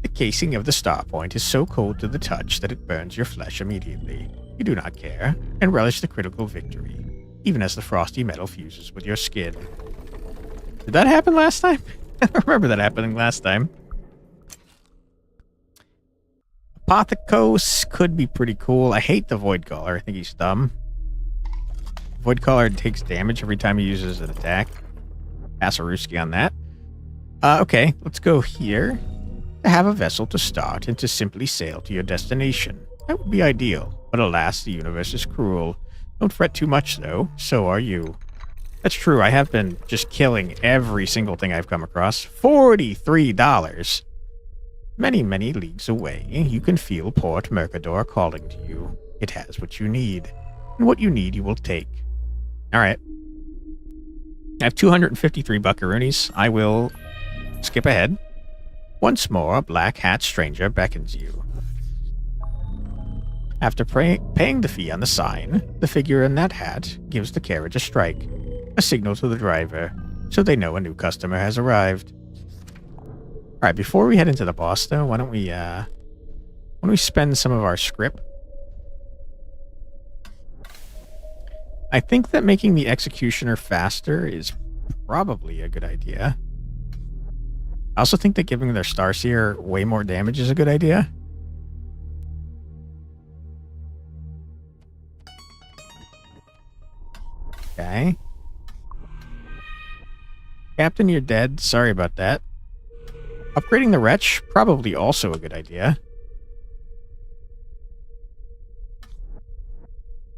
The casing of the star point is so cold to the touch that it burns your flesh immediately. You do not care, and relish the critical victory, even as the frosty metal fuses with your skin. Did that happen last time? I don't remember that happening last time. Apothecos could be pretty cool. I hate the Void Caller. I think he's dumb. Void Caller takes damage every time he uses an attack. Pass a Ruski on that. Okay, let's go here. To have a vessel to start and to simply sail to your destination. That would be ideal, but alas, the universe is cruel. Don't fret too much, though. So are you. That's true. I have been just killing every single thing I've come across. $43. Many, many leagues away, you can feel Port Mercador calling to you. It has what you need. And what you need, you will take. All right. I have 253 buckaroonies. I will skip ahead. Once more, a black hat stranger beckons you. After paying the fee on the sign, the figure in that hat gives the carriage a strike, a signal to the driver, so they know a new customer has arrived. All right, before we head into the boss, though, why don't we spend some of our script? I think that making the executioner faster is probably a good idea. I also think that giving their Starseer way more damage is a good idea. Okay. Captain, you're dead. Sorry about that. Upgrading the Wretch, probably also a good idea.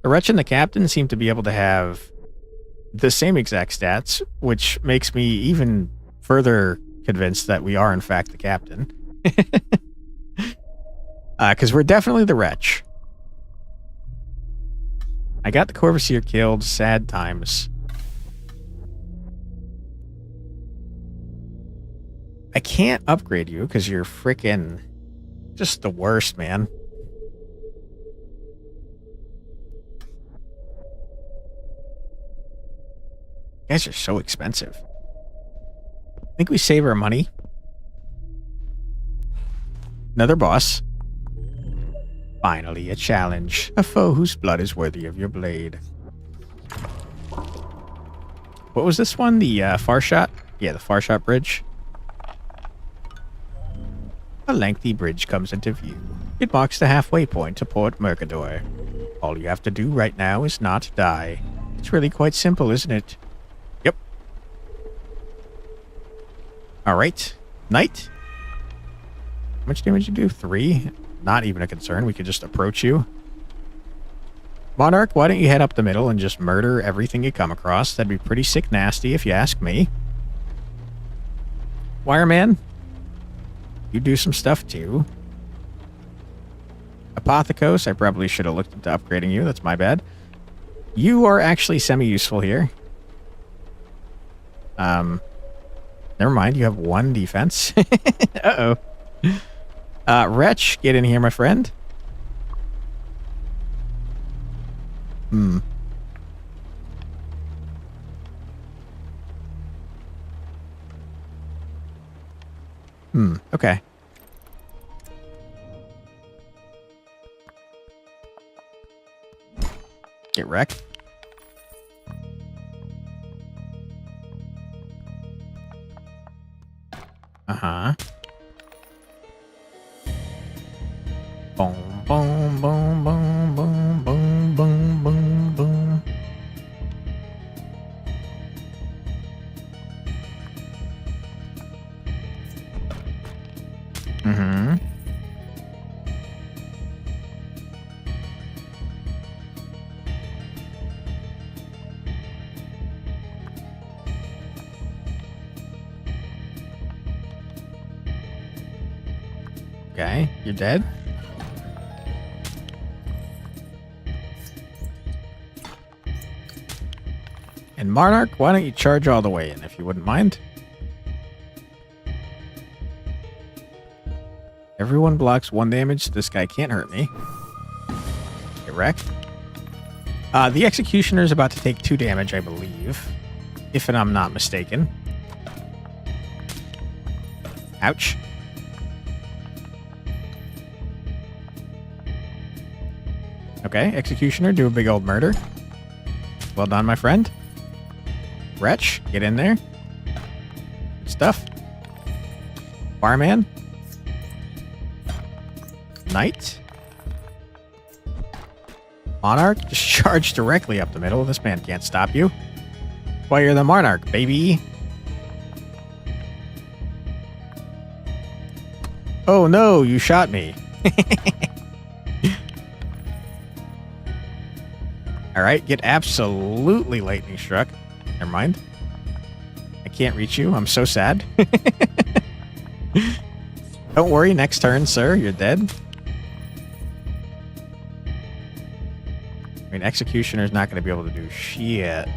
The Wretch and the Captain seem to be able to have the same exact stats, which makes me even further convinced that we are, in fact, the Captain. Because we're definitely the Wretch. I got the Corvaseer killed. Sad times. I can't upgrade you because you're freaking just the worst, man. You guys are so expensive. I think we save our money. Another boss. Finally, a challenge. A foe whose blood is worthy of your blade. What was this one? The far shot? Yeah, the far shot bridge. A lengthy bridge comes into view. It marks the halfway point to Port Mercador. All you have to do right now is not die. It's really quite simple, isn't it? Yep. Alright. Knight. How much damage you do? 3? Not even a concern. We could just approach you. Monarch, why don't you head up the middle and just murder everything you come across? That'd be pretty sick nasty if you ask me. Wireman, you do some stuff too. Apothecos, I probably should have looked into upgrading you. That's my bad. You are actually semi-useful here. Never mind, you have 1 defense. Uh-oh. Wretch, get in here, my friend. Okay. Get wrecked. Uh-huh. Boom, boom, boom, boom, boom, boom, boom, boom, boom. Mm-hmm. Okay, you're dead. And Monarch, why don't you charge all the way in, if you wouldn't mind? Everyone blocks 1 damage. This guy can't hurt me. Get wrecked. The Executioner is about to take 2 damage, I believe. If I'm not mistaken. Ouch. Okay, Executioner, do a big old murder. Well done, my friend. Wretch, get in there. Good stuff. Barman. Knight. Monarch, just charge directly up the middle. This man can't stop you. Well, you're the Monarch, baby. Oh no, you shot me. Alright, get absolutely lightning struck. Never mind. I can't reach you. I'm so sad. Don't worry, next turn, sir. You're dead. I mean, Executioner's not going to be able to do shit.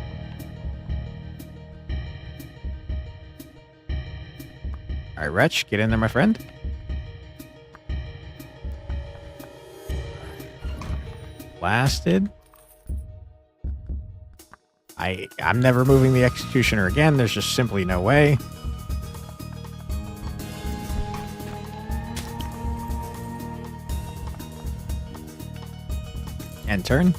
Alright, Wretch, get in there, my friend. Blasted. I'm never moving the Executioner again. There's just simply no way. End turn.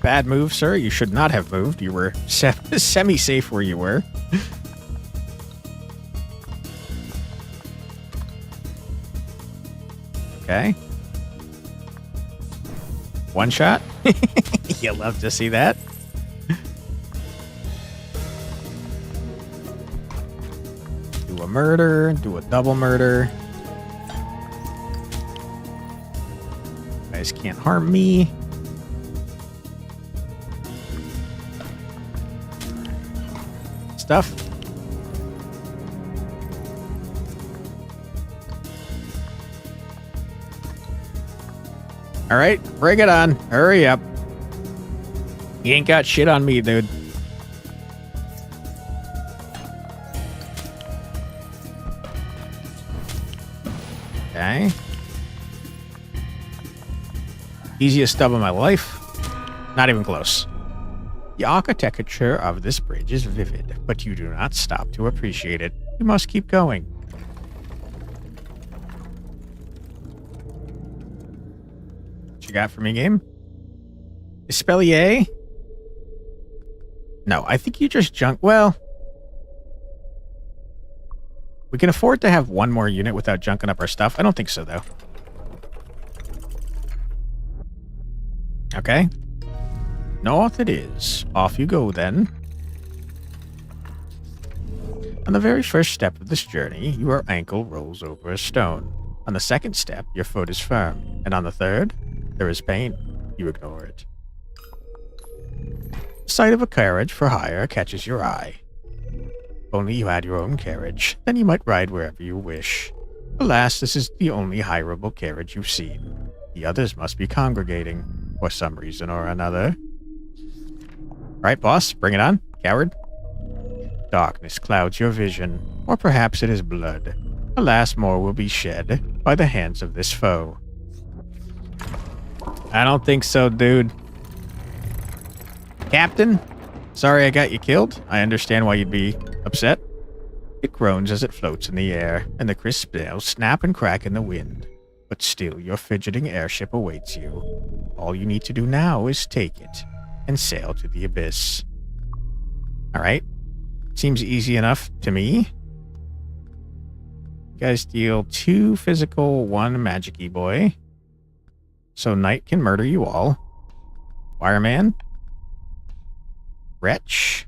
Bad move, sir. You should not have moved. You were semi-safe where you were. Okay. One shot. You'll love to see that. Do a murder. Do a double murder. You guys can't harm me. Stuff. All right, bring it on. Hurry up. You ain't got shit on me, dude. Okay. Easiest stub of my life. Not even close. The architecture of this bridge is vivid, but you do not stop to appreciate it. You must keep going. What you got for me, game? Espalier? No, I think you just junk. Well, we can afford to have one more unit without junking up our stuff. I don't think so, though. Okay. North it is. Off you go, then. On the very first step of this journey, your ankle rolls over a stone. On the second step, your foot is firm. And on the third, there is pain. You ignore it. The sight of a carriage for hire catches your eye. If only you had your own carriage, then you might ride wherever you wish. Alas, this is the only hireable carriage you've seen. The others must be congregating, for some reason or another. Right, boss, bring it on, coward. Darkness clouds your vision, or perhaps it is blood. Alas, more will be shed by the hands of this foe. I don't think so, dude. Captain, sorry I got you killed. I understand why you'd be upset. It groans as it floats in the air, and the crisp sails snap and crack in the wind. But still, your fidgeting airship awaits you. All you need to do now is take it and sail to the abyss. All right. Seems easy enough to me. You guys deal 2 physical, 1 magic-y boy. So Knight can murder you all. Wireman. Wretch.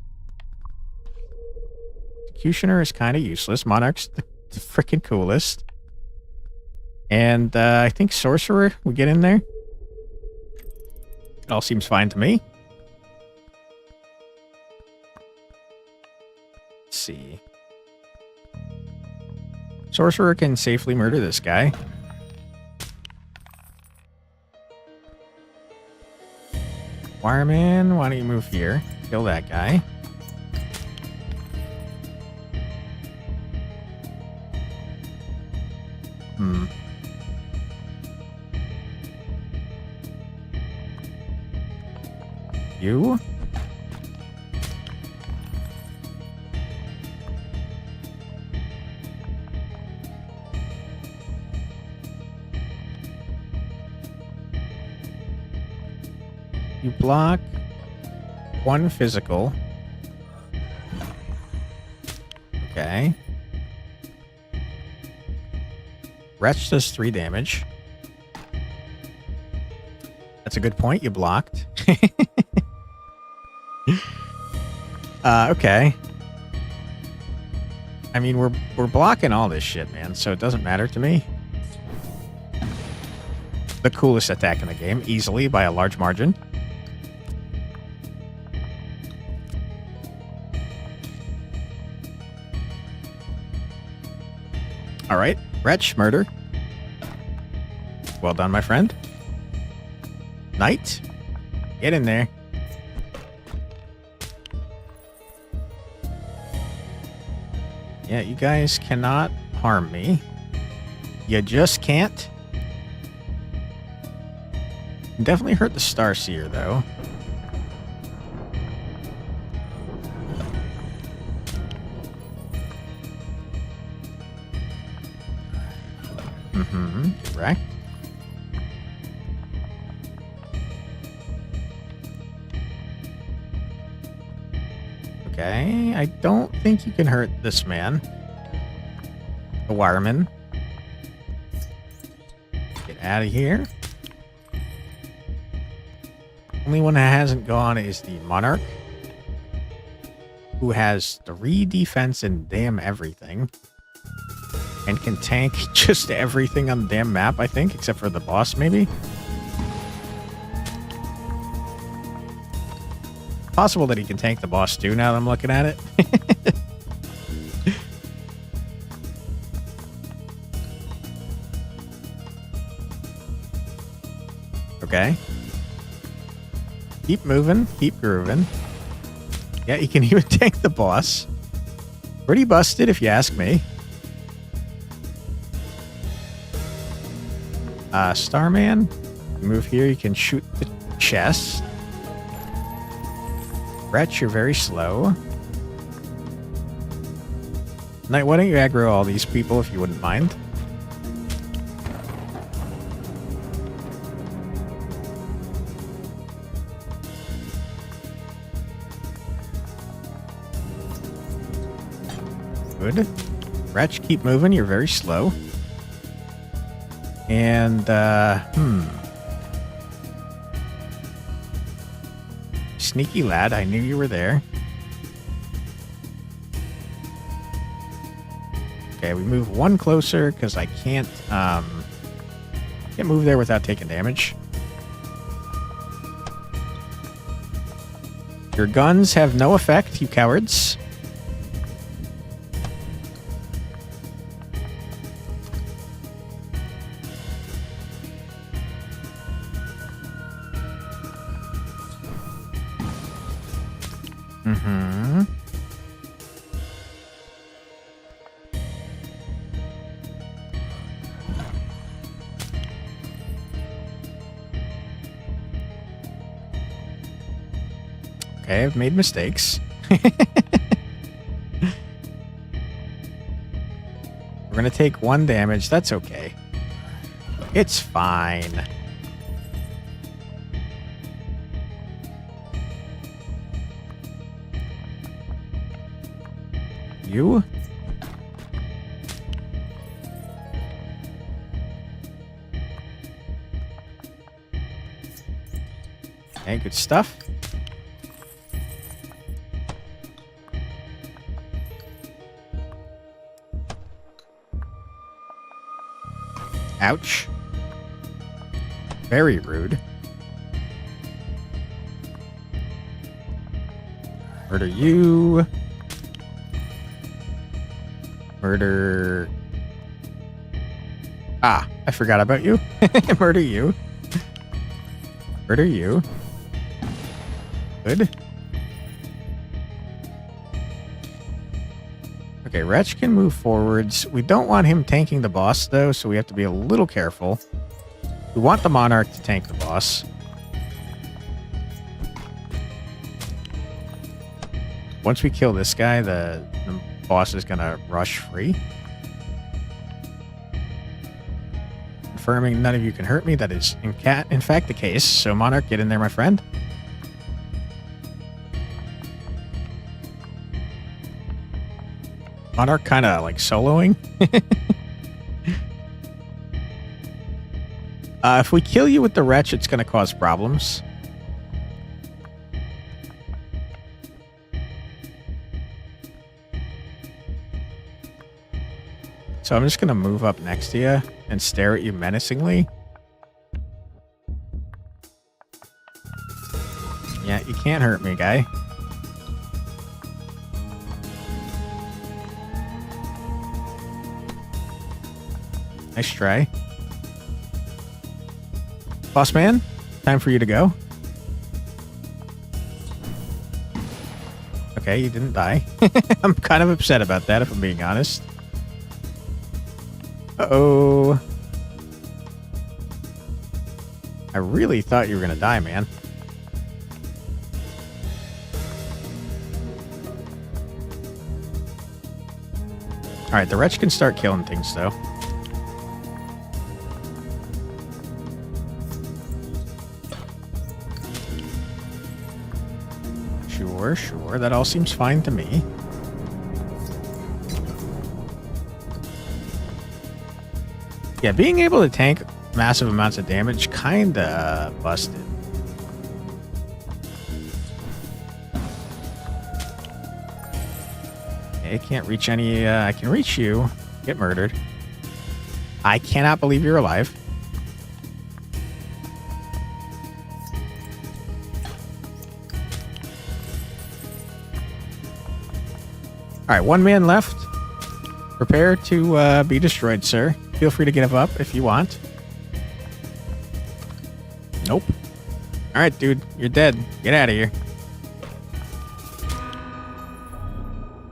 Executioner is kind of useless. Monarch's the freaking coolest. And I think Sorcerer, we get in there. It all seems fine to me. Let's see. Sorcerer can safely murder this guy. Wireman, why don't you move here? Kill that guy. You? You block 1 physical. Okay. Wretch does 3 damage. That's a good point. You blocked. Okay. I mean, we're blocking all this shit, man, so it doesn't matter to me. The coolest attack in the game, easily, by a large margin. Alright, Wretch, murder. Well done, my friend. Knight, get in there. Yeah, you guys cannot harm me. You just can't. Definitely hurt the Starseer, though. Correct. Okay, I don't think you can hurt this man. The Wireman. Get out of here. Only one that hasn't gone is the Monarch, who has 3 defense and damn everything. And can tank just everything on the damn map, I think, except for the boss, maybe. Possible that he can tank the boss too, now that I'm looking at it. Okay. Keep moving, keep grooving. Yeah, he can even tank the boss. Pretty busted, if you ask me. Starman, you move here, you can shoot the chest. Wretch, you're very slow. Knight, why don't you aggro all these people if you wouldn't mind? Good. Wretch, keep moving, you're very slow. And, Sneaky lad, I knew you were there. Okay, we move 1 closer, because I can't move there without taking damage. Your guns have no effect, you cowards. Okay, I've made mistakes. We're gonna take 1 damage. That's okay. It's fine. You? Okay, good stuff. Ouch. Very rude. Murder you. Murder... Ah, I forgot about you. Murder you. Murder you. Good. Okay, Wretch can move forwards. We don't want him tanking the boss, though, so we have to be a little careful. We want the Monarch to tank the boss. Once we kill this guy, the boss is going to rush free. Confirming none of you can hurt me. That is in fact the case. So Monarch, get in there, my friend. Monarch kind of like soloing. If we kill you with the Wretch, it's going to cause problems. So I'm just going to move up next to you and stare at you menacingly. Yeah, you can't hurt me, guy. Nice try. Boss man, time for you to go. Okay, you didn't die. I'm kind of upset about that, if I'm being honest. Uh-oh. I really thought you were going to die, man. Alright, the Wretch can start killing things, though. Sure. That all seems fine to me. Yeah, being able to tank massive amounts of damage kinda busted. I can't reach any, I can reach you. Get murdered. I cannot believe you're alive. Alright, one man left. Prepare to be destroyed, sir. Feel free to give up if you want. Nope. Alright, dude. You're dead. Get out of here.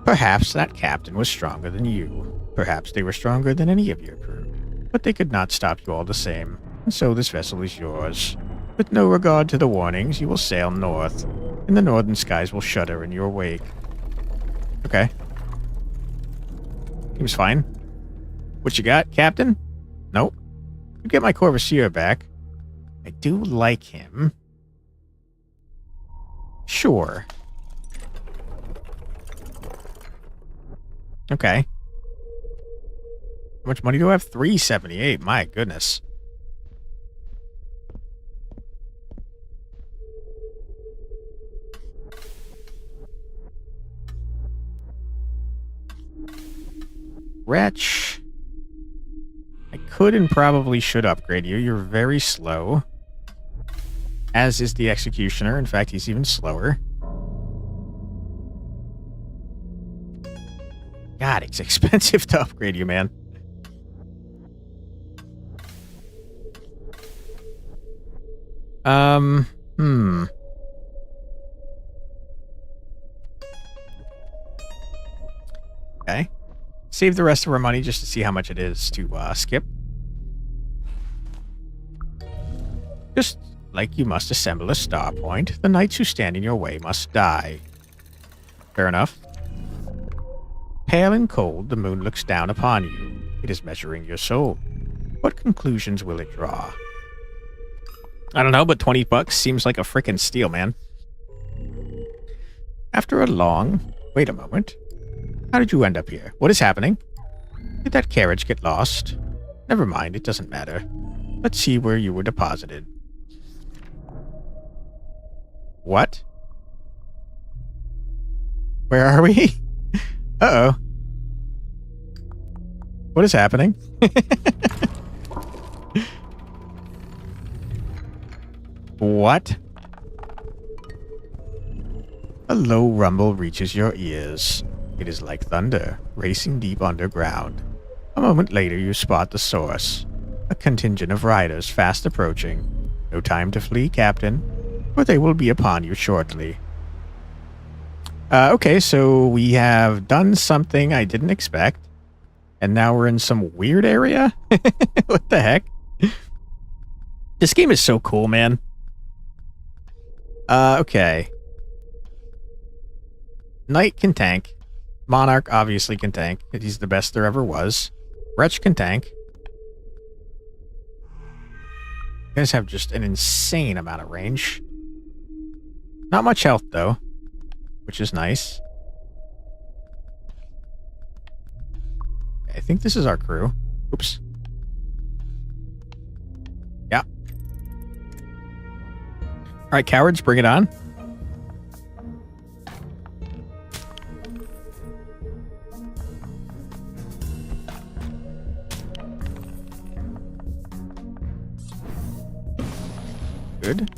Perhaps that captain was stronger than you. Perhaps they were stronger than any of your crew. But they could not stop you all the same. And so this vessel is yours. With no regard to the warnings, you will sail north. And the northern skies will shudder in your wake. Okay. He was fine. What you got, Captain? Nope. You get my Corvassier back. I do like him. Sure. Okay. How much money do I have? 378. My goodness. Wretch. I could and probably should upgrade you. You're very slow. As is the Executioner. In fact, he's even slower. God, it's expensive to upgrade you, man. Okay. Save the rest of our money just to see how much it is to skip. Just like you must assemble a star point, the knights who stand in your way must die. Fair enough. Pale and cold, the moon looks down upon you. It is measuring your soul. What conclusions will it draw? I don't know, but $20 seems like a frickin' steal, man. After a long... Wait a moment. How did you end up here? What is happening? Did that carriage get lost? Never mind, it doesn't matter. Let's see where you were deposited. What? Where are we? Uh-oh. What is happening? What? A low rumble reaches your ears. It is like thunder, racing deep underground. A moment later, you spot the source. A contingent of riders fast approaching. No time to flee, Captain, for they will be upon you shortly. Okay, so we have done something I didn't expect. And now we're in some weird area? What the heck? This game is so cool, man. Okay. Knight can tank. Monarch obviously can tank. He's the best there ever was. Wretch can tank. You guys have just an insane amount of range. Not much health, though, which is nice. I think this is our crew. Oops. Yeah. All right, cowards, bring it on. Good.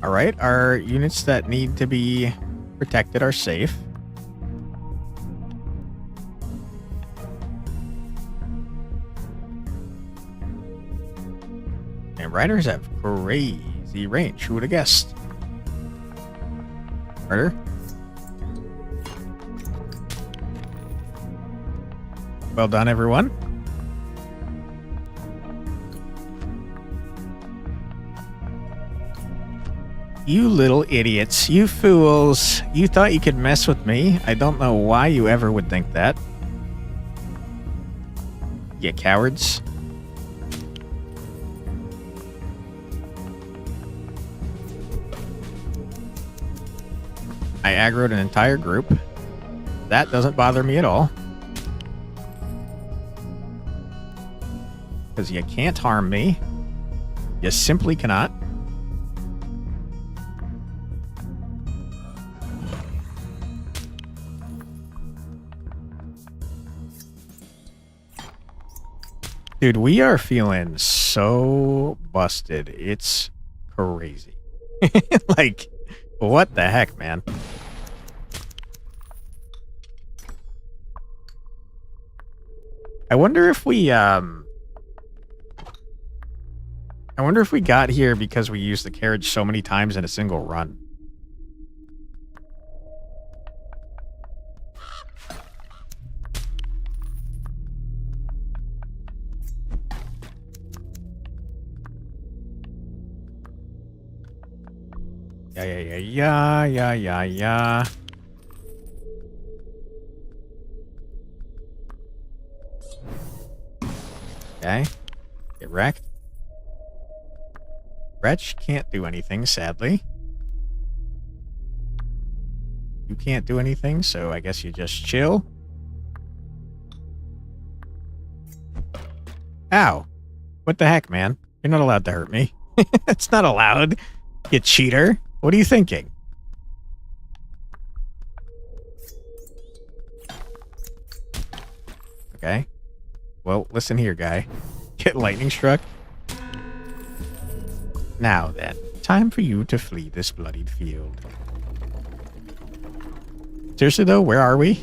All right, our units that need to be protected are safe. And riders have crazy range. Who would have guessed? Murder. Well done, everyone. You little idiots. You fools. You thought you could mess with me. I don't know why you ever would think that. You cowards. I aggroed an entire group. That doesn't bother me at all. Because you can't harm me. You simply cannot. Dude, we are feeling so busted. It's crazy. Like, what the heck, man? I wonder if we got here because we used the carriage so many times in a single run. Yeah. Okay. Get wrecked. Wretch can't do anything, sadly. You can't do anything, so I guess you just chill. Ow. What the heck, man? You're not allowed to hurt me. It's not allowed, you cheater. What are you thinking? Okay. Well, listen here, guy. Get lightning struck. Now then, time for you to flee this bloodied field. Seriously though, where are we?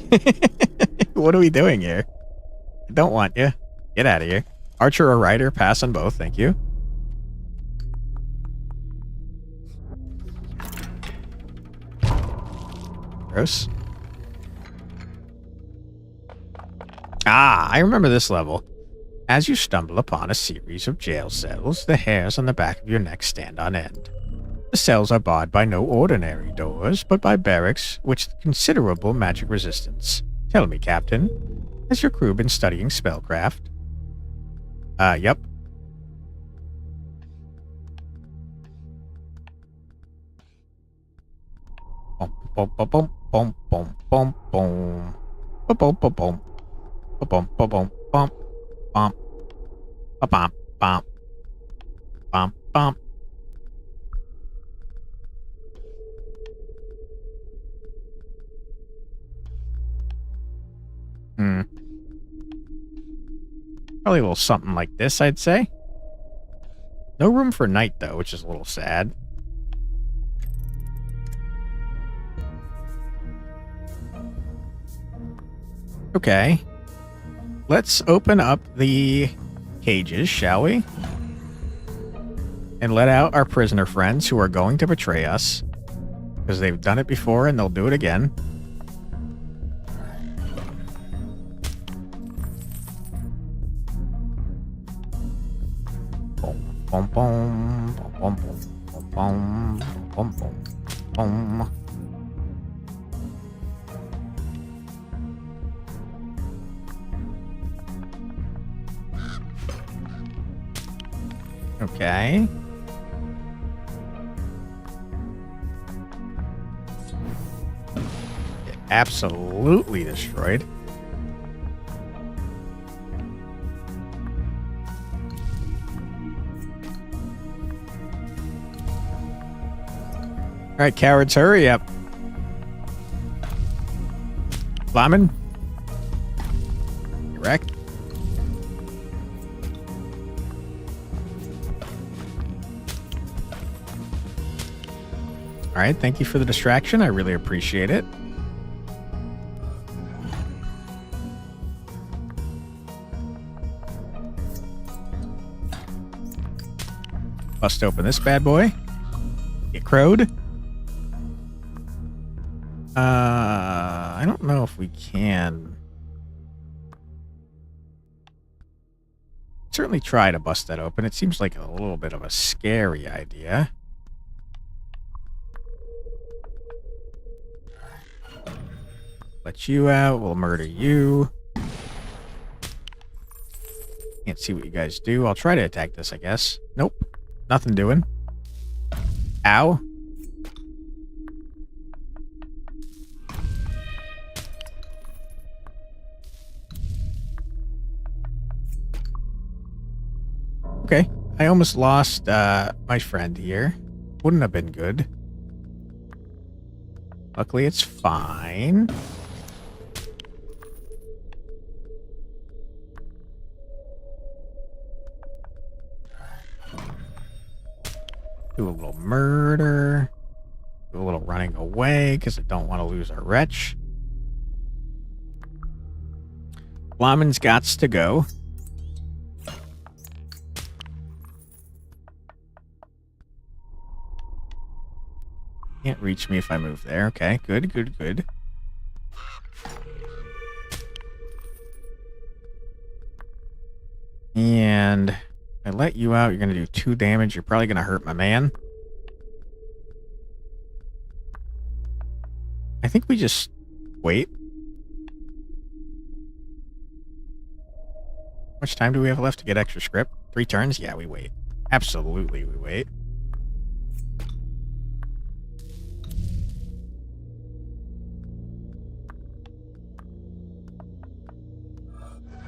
What are we doing here? I don't want you. Get out of here. Archer or rider, pass on both, thank you. Gross. Ah, I remember this level. As you stumble upon a series of jail cells, the hairs on the back of your neck stand on end. The cells are barred by no ordinary doors, but by barracks with considerable magic resistance. Tell me, Captain, has your crew been studying spellcraft? Yep. Boom, boom, boom, boom, boom, boom, boom, boom, boom, boom, boom. Bump, bump, bump, bump, bump, bump, bump, bump, bump. Probably a little something like this, I'd say. No room for night, though, which is a little sad. Okay. Let's open up the cages, shall we? And let out our prisoner friends who are going to betray us. Because they've done it before and they'll do it again. Boom, boom, boom, boom, boom, boom, boom, boom. Okay. Get absolutely destroyed. All right, cowards, hurry up. Flamin. Correct. All right, thank you for the distraction. I really appreciate it. Bust open this bad boy. Get crowed. I don't know if we can. Certainly try to bust that open. It seems like a little bit of a scary idea. Let you out. We'll murder you. Can't see what you guys do. I'll try to attack this, I guess. Nope. Nothing doing. Ow. Okay. I almost lost my friend here. Wouldn't have been good. Luckily, it's fine. Do a little murder. Do a little running away because I don't want to lose our wretch. Flamin's gots to go. Can't reach me if I move there. Okay, good, good, good. And I let you out. You're going to do 2 damage. You're probably going to hurt my man. I think we just wait. How much time do we have left to get extra script? 3 turns? Yeah, we wait. Absolutely, we wait.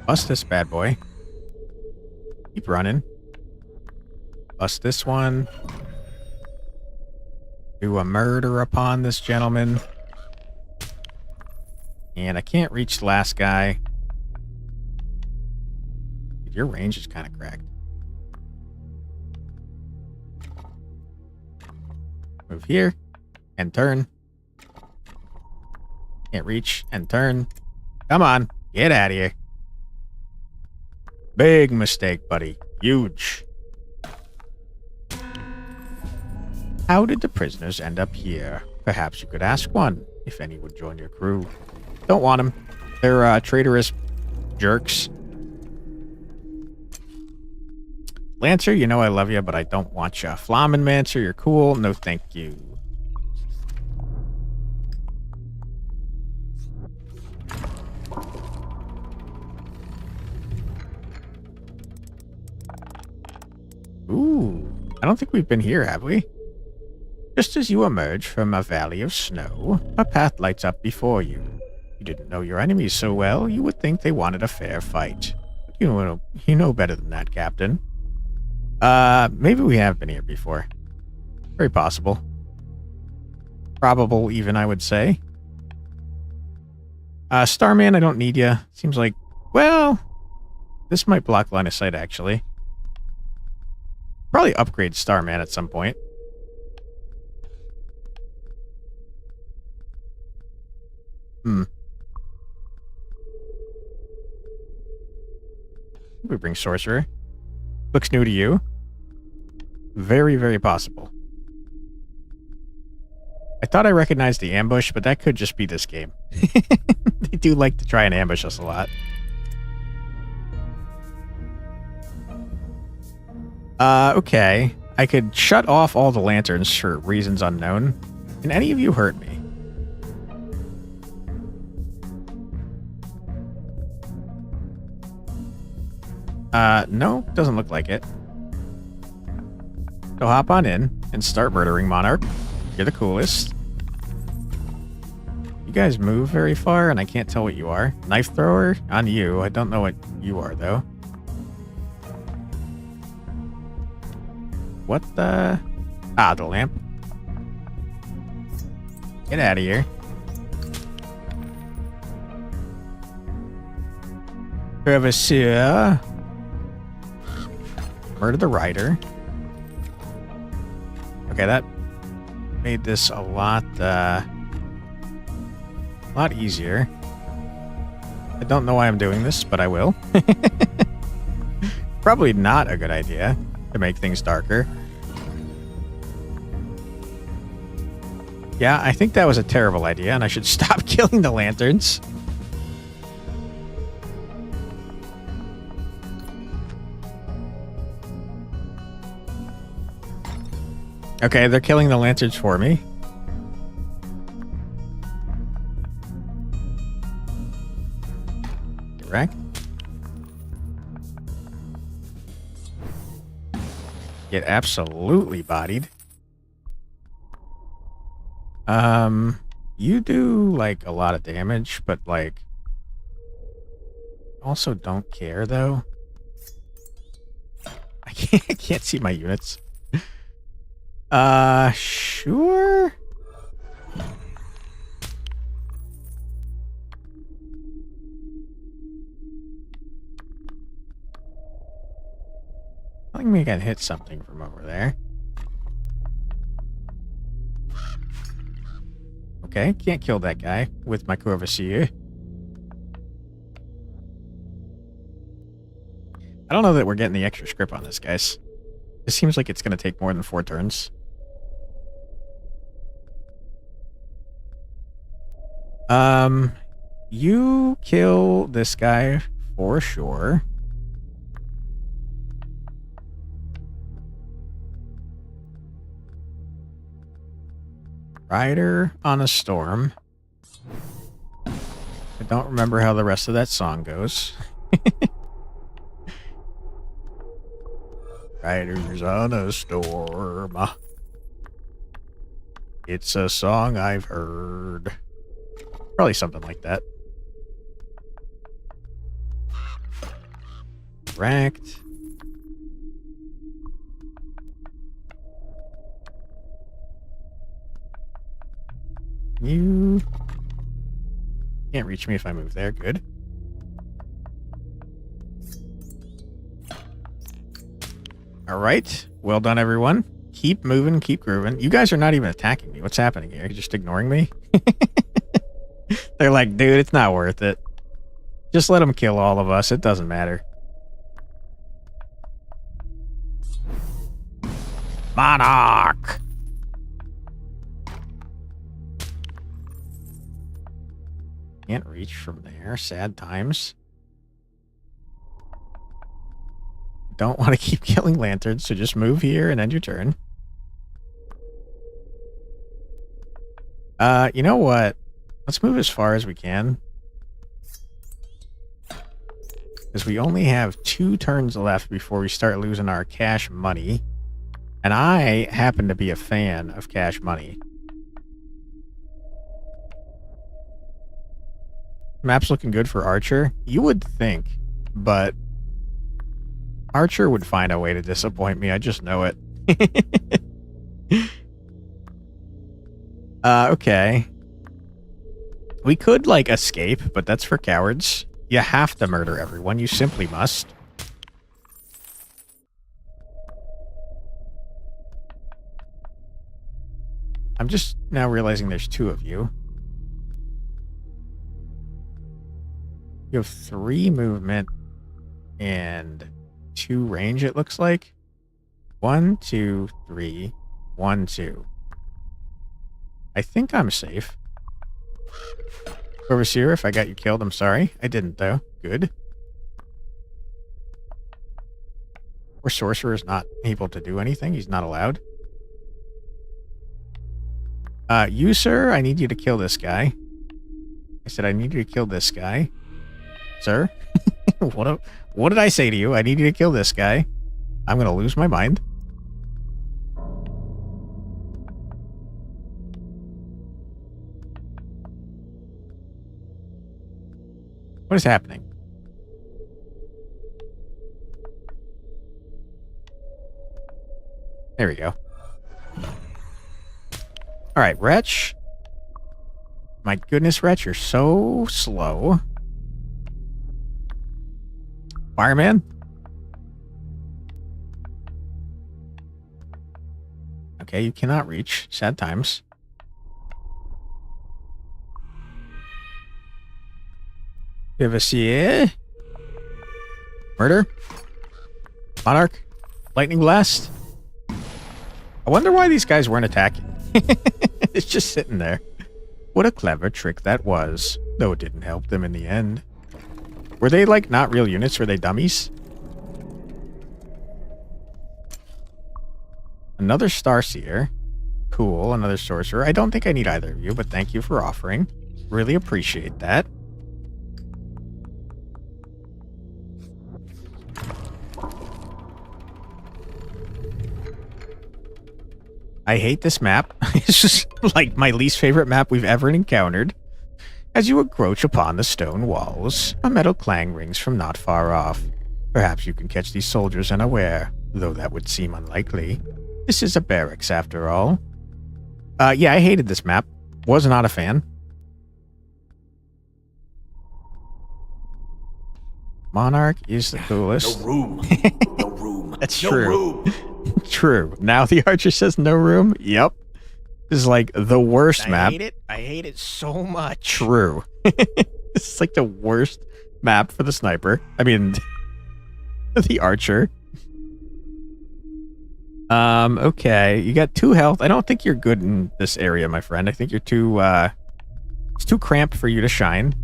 Bust this bad boy. Keep running. Bust this one. Do a murder upon this gentleman. And I can't reach the last guy. Your range is kind of cracked. Move here. And turn. Can't reach. And turn. Come on. Get out of here. Big mistake, buddy. Huge. How did the prisoners end up here? Perhaps you could ask one, if any would join your crew. Don't want them. They're traitorous jerks. Lancer, you know I love you, but I don't want you. Flamin Mancer, you're cool. No thank you. Ooh, I don't think we've been here, have we? Just as you emerge from a valley of snow, a path lights up before you. You didn't know your enemies so well, you would think they wanted a fair fight. But you know better than that, Captain. Maybe we have been here before. Very possible. Probable even, I would say. Starman, I don't need ya. Seems like, well, this might block line of sight, actually. Probably upgrade Starman at some point. We bring Sorcerer. Looks new to you. Very, very possible. I thought I recognized the ambush, but that could just be this game. They do like to try and ambush us a lot. Okay. I could shut off all the lanterns for reasons unknown. Can any of you hurt me? No, doesn't look like it. So hop on in and start murdering Monarch. You're the coolest. You guys move very far, and I can't tell what you are. Knife thrower? On you. I don't know what you are, though. What the... Ah, the lamp. Get out of here. Crevassier. Murder the rider. Okay, that made this a lot easier. I don't know why I'm doing this, but I will. Probably not a good idea to make things darker. Yeah, I think that was a terrible idea, and I should stop killing the lanterns. Okay, they're killing the lanterns for me. Get wrecked. Get absolutely bodied. You do, like, a lot of damage, but, like, also don't care, though. I can't see my units. Sure. I think we can hit something from over there. Okay, can't kill that guy with my Corvassier. I don't know that we're getting the extra script on this, guys. It seems like it's going to take more than 4 turns. You kill this guy for sure. Rider on a storm. I don't remember how the rest of that song goes. Riders on a storm. It's a song I've heard. Probably something like that. Wrecked. You can't reach me if I move there. Good. All right. Well done, everyone. Keep moving, keep grooving. You guys are not even attacking me. What's happening here? You're just ignoring me? They're like, dude, it's not worth it. Just let them kill all of us. It doesn't matter. Monarch! Can't reach from there. Sad times. Don't want to keep killing lanterns, so just move here and end your turn. You know what? Let's move as far as we can. Because we only have 2 turns left before we start losing our cash money. And I happen to be a fan of cash money. Map's looking good for Archer. You would think, but Archer would find a way to disappoint me. I just know it. Okay. We could, like, escape, but that's for cowards. You have to murder everyone. You simply must. I'm just now realizing there's 2 of you. You have 3 movement and 2 range, it looks like. 1, 2, 3. 1, 2. I think I'm safe. Overseer, if I got you killed, I'm sorry. I didn't, though. Good. Or Sorcerer is not able to do anything. He's not allowed. You, sir, I need you to kill this guy. I said I need you to kill this guy. Sir? What did I say to you? I need you to kill this guy. I'm going to lose my mind. What is happening? There we go. Alright, Wretch. My goodness, Wretch, you're so slow. Fireman? Okay, you cannot reach. Sad times. Vivacier. Murder. Monarch. Lightning Blast. I wonder why these guys weren't attacking. It's just sitting there. What a clever trick that was. Though it didn't help them in the end. Were they, like, not real units? Were they dummies? Another Starseer. Cool, another Sorcerer. I don't think I need either of you, but thank you for offering. Really appreciate that. I hate this map. It's just like my least favorite map we've ever encountered. As you encroach upon the stone walls, a metal clang rings from not far off. Perhaps you can catch these soldiers unaware, though that would seem unlikely. This is a barracks after all. Yeah, I hated this map. Was not a fan. Monarch is the coolest. No room. No room. That's no true. Room. True. Now the Archer says no room. Yep. This is like the worst map. I hate it so much. True. This is like the worst map for the sniper. I mean, the Archer. Okay. You got 2 health. I don't think you're good in this area, my friend. I think you're too, it's too cramped for you to shine.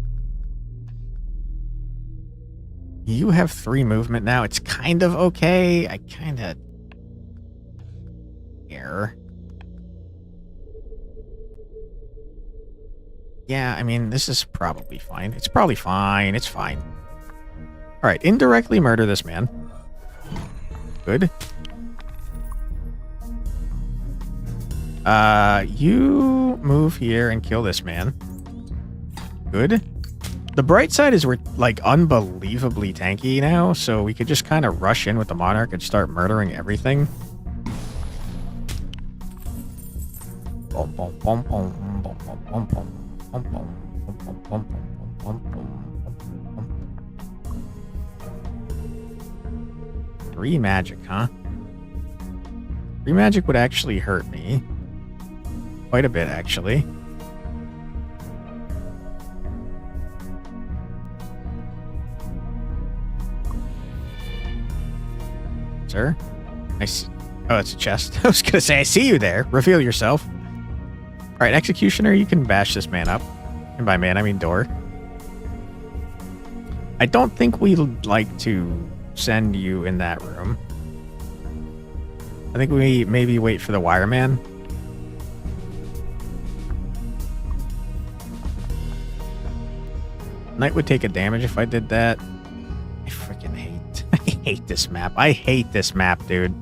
You have 3 movement now. It's kind of okay. I kind of... Error. Yeah, I mean, this is probably fine. It's probably fine. It's fine. Alright, indirectly murder this man. Good. You move here and kill this man. Good. The bright side is we're, like, unbelievably tanky now, so we could just kind of rush in with the Monarch and start murdering everything. Bum, bum, bum, bum, bum, bum, bum, bum, bum, bum, bum, bum, bum, bum, 3 magic, huh? 3 magic would actually hurt me. Quite a bit, actually. Sir? I see. Oh, it's a chest. I was gonna say, I see you there. Reveal yourself. Alright, Executioner, you can bash this man up. And by man, I mean door. I don't think we'd like to send you in that room. I think we maybe wait for the wireman. Knight would take a damage if I did that. I freaking hate... I hate this map. I hate this map, dude.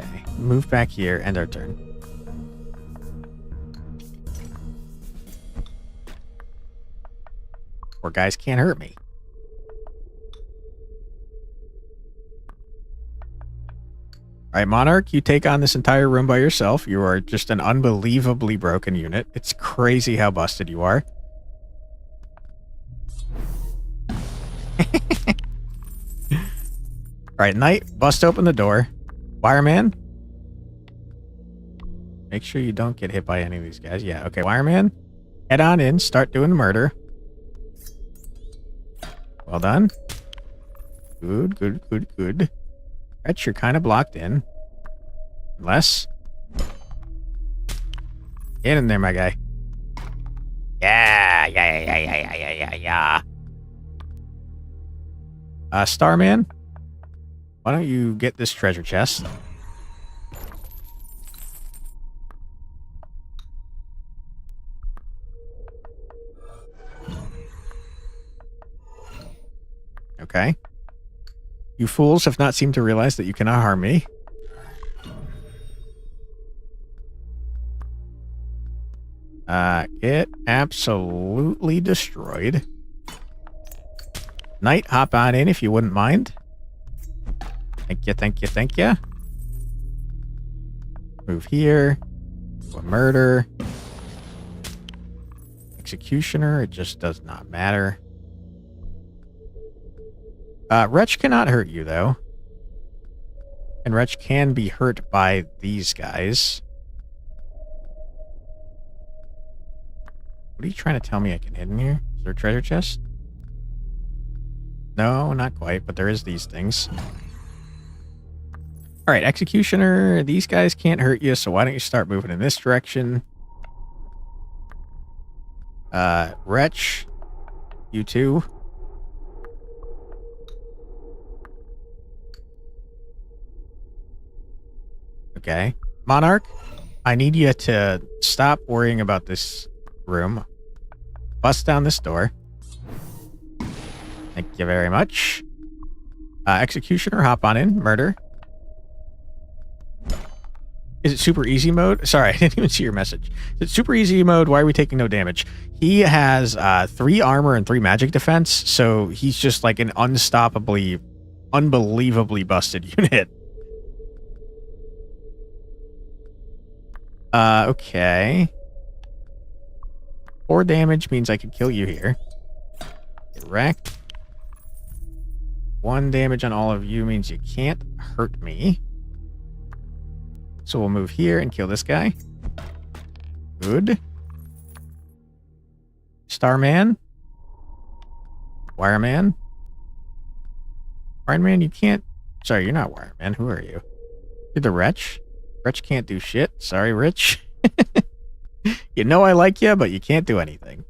Okay, move back here, end our turn. Poor guys can't hurt me. All right, Monarch, you take on this entire room by yourself. You are just an unbelievably broken unit. It's crazy how busted you are. All right, Knight, bust open the door. Wireman. Make sure you don't get hit by any of these guys. Yeah, okay, Wireman. Head on in, start doing the murder. Well done. Good, good, good, good. Retch, you're kind of blocked in. Unless. Get in there, my guy. Yeah. Starman, why don't you get this treasure chest? Okay. You fools have not seemed to realize that you cannot harm me. Get absolutely destroyed. Knight, hop on in if you wouldn't mind. Thank you, thank you, thank you. Move here. Do a murder. Executioner, it just does not matter. Wretch cannot hurt you, though. And Wretch can be hurt by these guys. What are you trying to tell me I can hit in here? Is there a treasure chest? No, not quite, but there is these things. Alright, Executioner, these guys can't hurt you, so why don't you start moving in this direction? Wretch, you too. Okay. Monarch, I need you to stop worrying about this room. Bust down this door. Thank you very much. Executioner, hop on in. Murder. Is it super easy mode? Sorry, I didn't even see your message. Is it super easy mode? Why are we taking no damage? He has 3 armor and 3 magic defense, so he's just like an unstoppably, unbelievably busted unit. Okay. 4 damage means I could kill you here. Get wrecked. 1 damage on all of you means you can't hurt me. So we'll move here and kill this guy. Good. Starman. Wireman. Wireman, you can't... Sorry, you're not Wireman. Who are you? You're the Wretch. Wretch can't do shit. Sorry, Rich. You know I like you, but you can't do anything.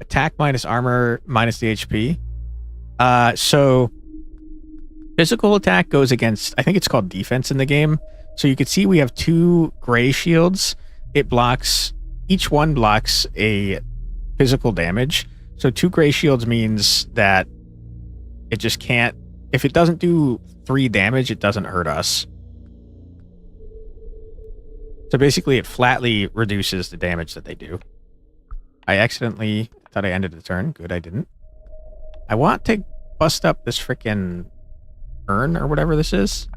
Attack minus armor minus the HP. So physical attack goes against, I think it's called defense in the game. So you can see we have 2 gray shields. It blocks, each one blocks a physical damage. So 2 gray shields means that it just can't, if it doesn't do 3 damage, it doesn't hurt us. So basically it flatly reduces the damage that they do. I accidentally thought I ended the turn. Good, I didn't. I want to bust up this frickin' urn or whatever this is.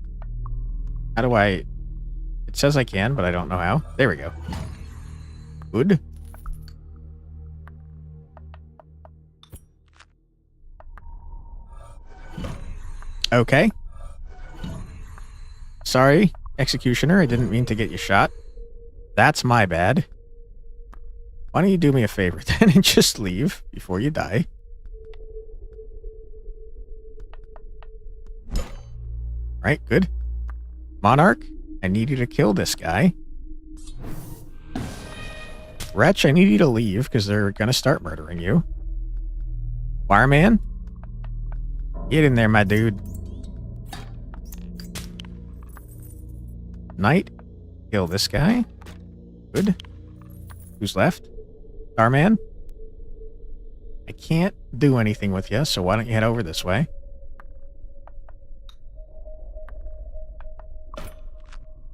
How do I... It says I can, but I don't know how. There we go. Good. Okay. Sorry, Executioner. I didn't mean to get you shot. That's my bad. Why don't you do me a favor then and just leave before you die? Right, good. Monarch, I need you to kill this guy. Wretch, I need you to leave because they're going to start murdering you. Wireman, get in there, my dude. Knight, kill this guy. Good. Who's left? Starman? I can't do anything with you, so why don't you head over this way?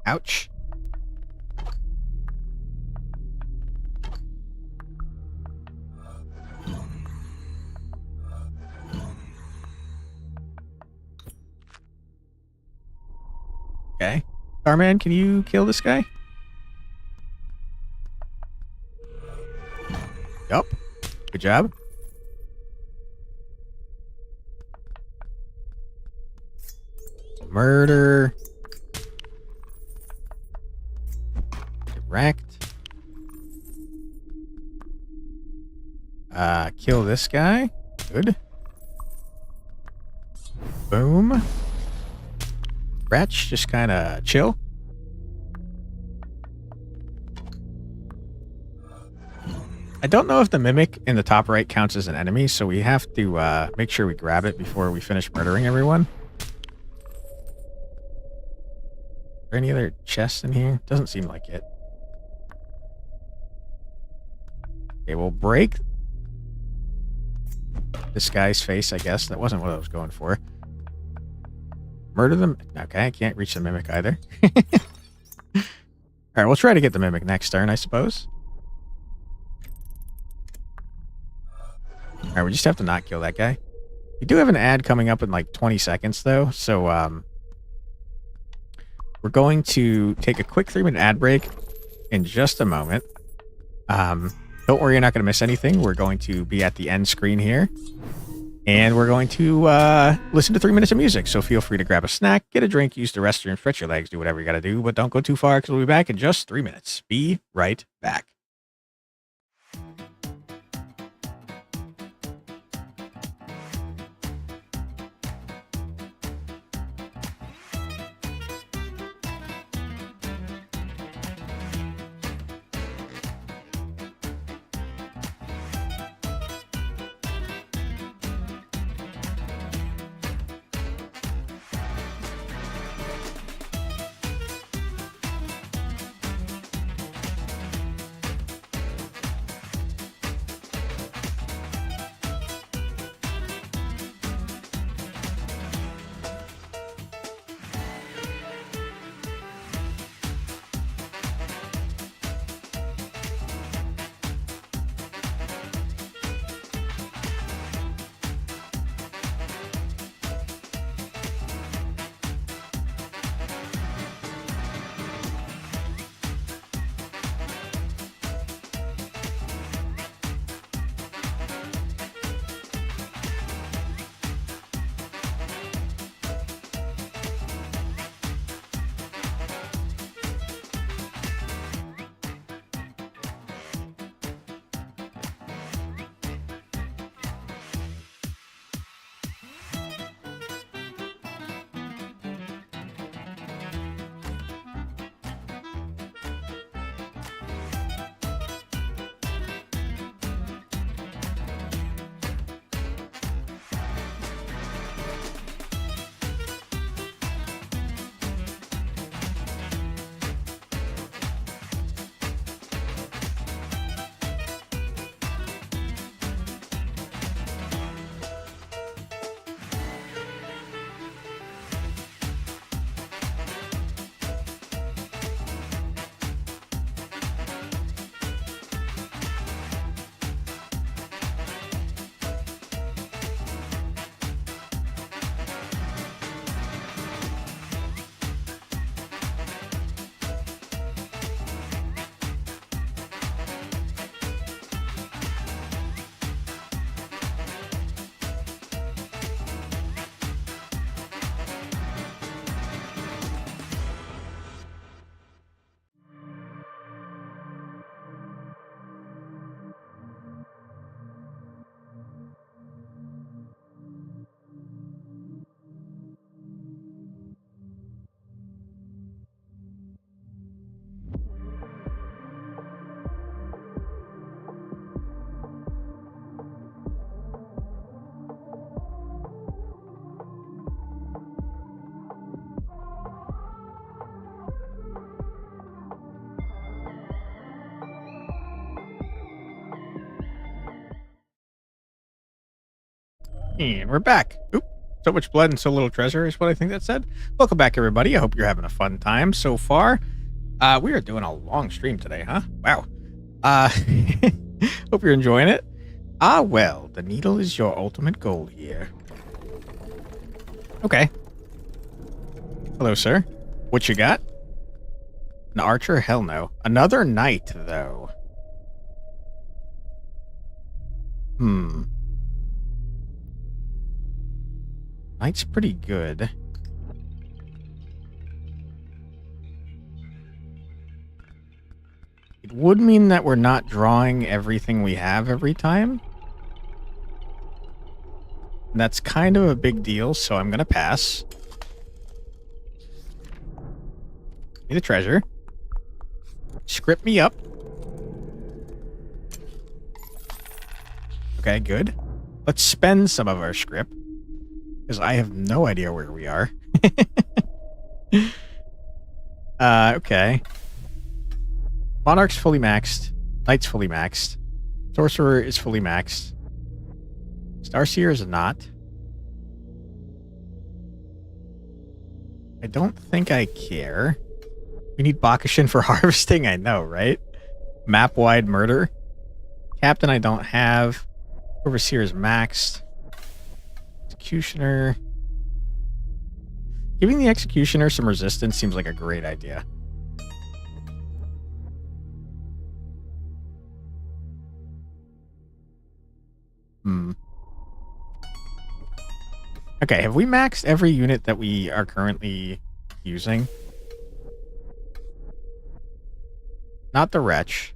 Ouch. Starman, can you kill this guy? Yup. Good job. Murder. Direct. Kill this guy. Good. Boom. Wretch, just kind of chill. I don't know if the mimic in the top right counts as an enemy, so we have to make sure we grab it before we finish murdering everyone. Are there any other chests in here? Doesn't seem like it. Okay, we'll break this guy's face, I guess. That wasn't what I was going for. Murder them. Okay, I can't reach the mimic either. Alright, we'll try to get the mimic next turn, I suppose. Alright, we just have to not kill that guy. We do have an ad coming up in like 20 seconds, though, so we're going to take a quick 3-minute ad break in just a moment. Don't worry, you're not going to miss anything. We're going to be at the end screen here. And we're going to listen to 3 minutes of music. So feel free to grab a snack, get a drink, use the restroom, stretch your legs, do whatever you got to do. But don't go too far because we'll be back in just 3 minutes. Be right back. And we're back. Oop. So much blood and so little treasure is what I think that said. Welcome back, everybody. I hope you're having a fun time so far. We are doing a long stream today, huh? Wow. Hope you're enjoying it. Ah, well, the needle is your ultimate goal here. Okay. Hello, sir. What you got? An archer? Hell no. Another knight, though. Knight's pretty good. It would mean that we're not drawing everything we have every time. And that's kind of a big deal, so I'm going to pass. Need a treasure. Script me up. Okay, good. Let's spend some of our script. Because I have no idea where we are. Okay. Monarch's fully maxed. Knight's fully maxed. Sorcerer is fully maxed. Starseer is not. I don't think I care. We need Bakushin for harvesting, I know, right? Map-wide murder. Captain I don't have. Overseer is maxed. Executioner. Giving the Executioner some resistance seems like a great idea. Okay, have we maxed every unit that we are currently using? Not the Wretch.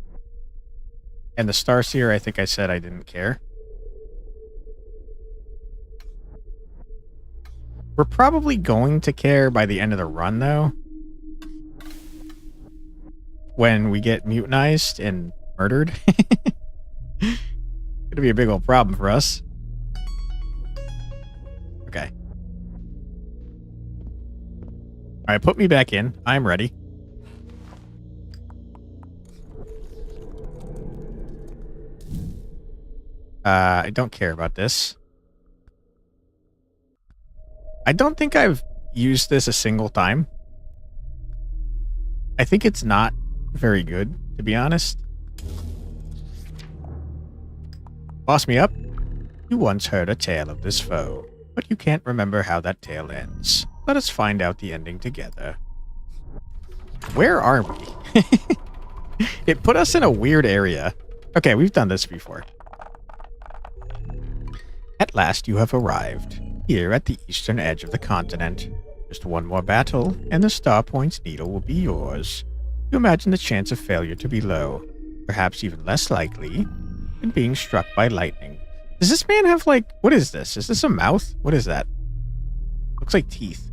And the Starseer, I think I said I didn't care. We're probably going to care by the end of the run, though. When we get mutinized and murdered. Gonna be a big old problem for us. Okay. Alright, put me back in. I'm ready. I don't care about this. I don't think I've used this a single time. I think it's not very good, to be honest. Boss me up. You once heard a tale of this foe, but you can't remember how that tale ends. Let us find out the ending together. Where are we? It put us in a weird area. Okay, we've done this before. At last you have arrived, here at the eastern edge of the continent. Just one more battle, and the Star Point's needle will be yours. You imagine the chance of failure to be low, perhaps even less likely, than being struck by lightning. Does this man have, like, what is this? Is this a mouth? What is that? Looks like teeth.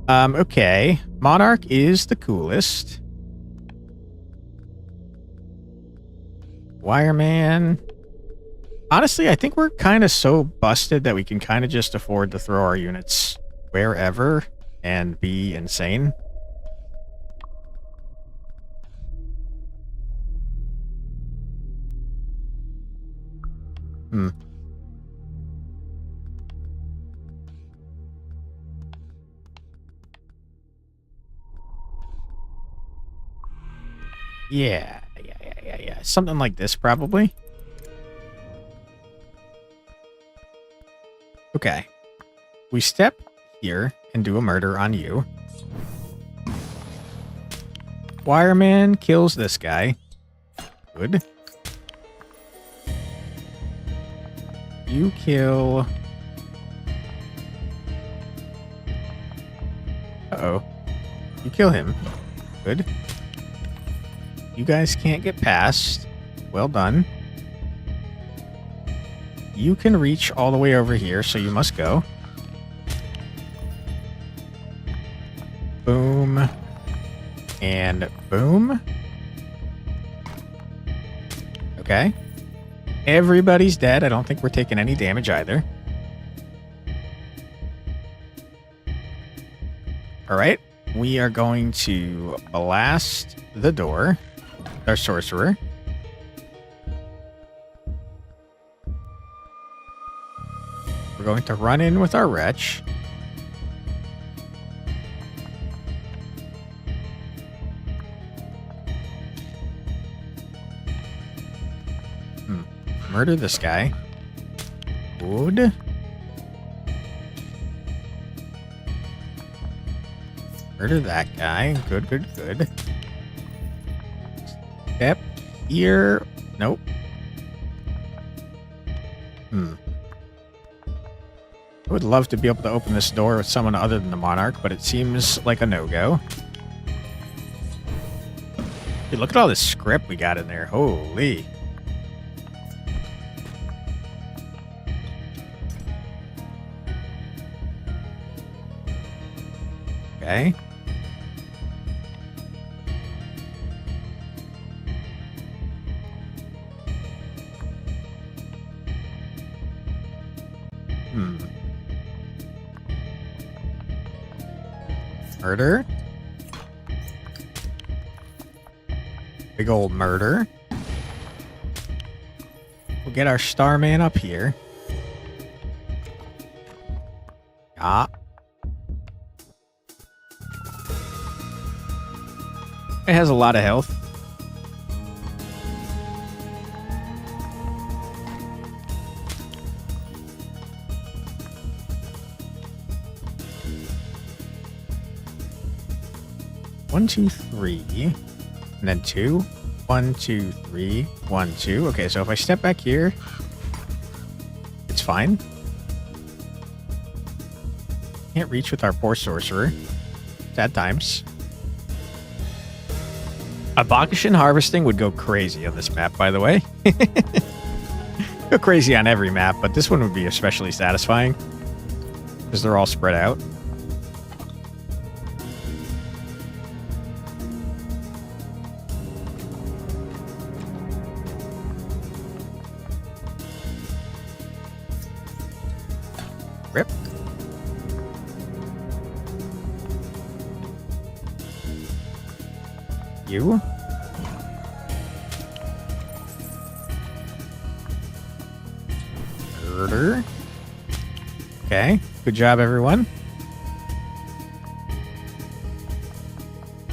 Okay. Monarch is the coolest. Wireman. Honestly, I think we're kind of so busted that we can kind of just afford to throw our units wherever and be insane. Yeah. Something like this, probably. Okay. We step here and do a murder on you. Wireman kills this guy. Good. You kill... Uh-oh. You kill him. Good. You guys can't get past. Well done. You can reach all the way over here, so you must go. Boom. And boom. Okay. Everybody's dead. I don't think we're taking any damage either. Alright. We are going to blast the door. Our sorcerer. We're going to run in with our wretch. Murder this guy. Wood. Murder that guy. Good, good, good. Step here. Nope. I would love to be able to open this door with someone other than the Monarch, but it seems like a no-go. Dude, look at all this script we got in there. Holy. Okay. Murder. Big old murder. We'll get our Starman up here. Ah. It has a lot of health. One, two, three, and then 2. 1, 2, 3, 1, 2. Okay, so if I step back here, it's fine. Can't reach with our poor sorcerer. Sad times. A Bakashin harvesting would go crazy on this map, by the way. Go crazy on every map, but this one would be especially satisfying because they're all spread out. Rip. You. Murder. Okay. Good job, everyone.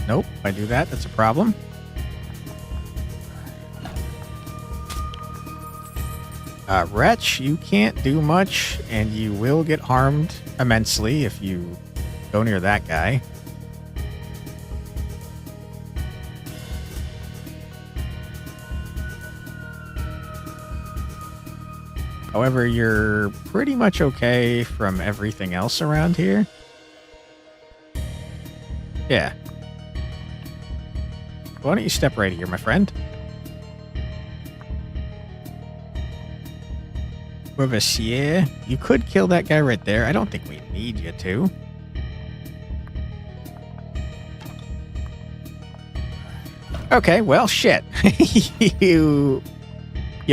Nope. If I do that, that's a problem. Wretch, you can't do much, and you will get harmed immensely if you go near that guy. However, you're pretty much okay from everything else around here. Yeah. Why don't you step right here, my friend? Crevassier. You could kill that guy right there. I don't think we need you to. Okay, well, shit. You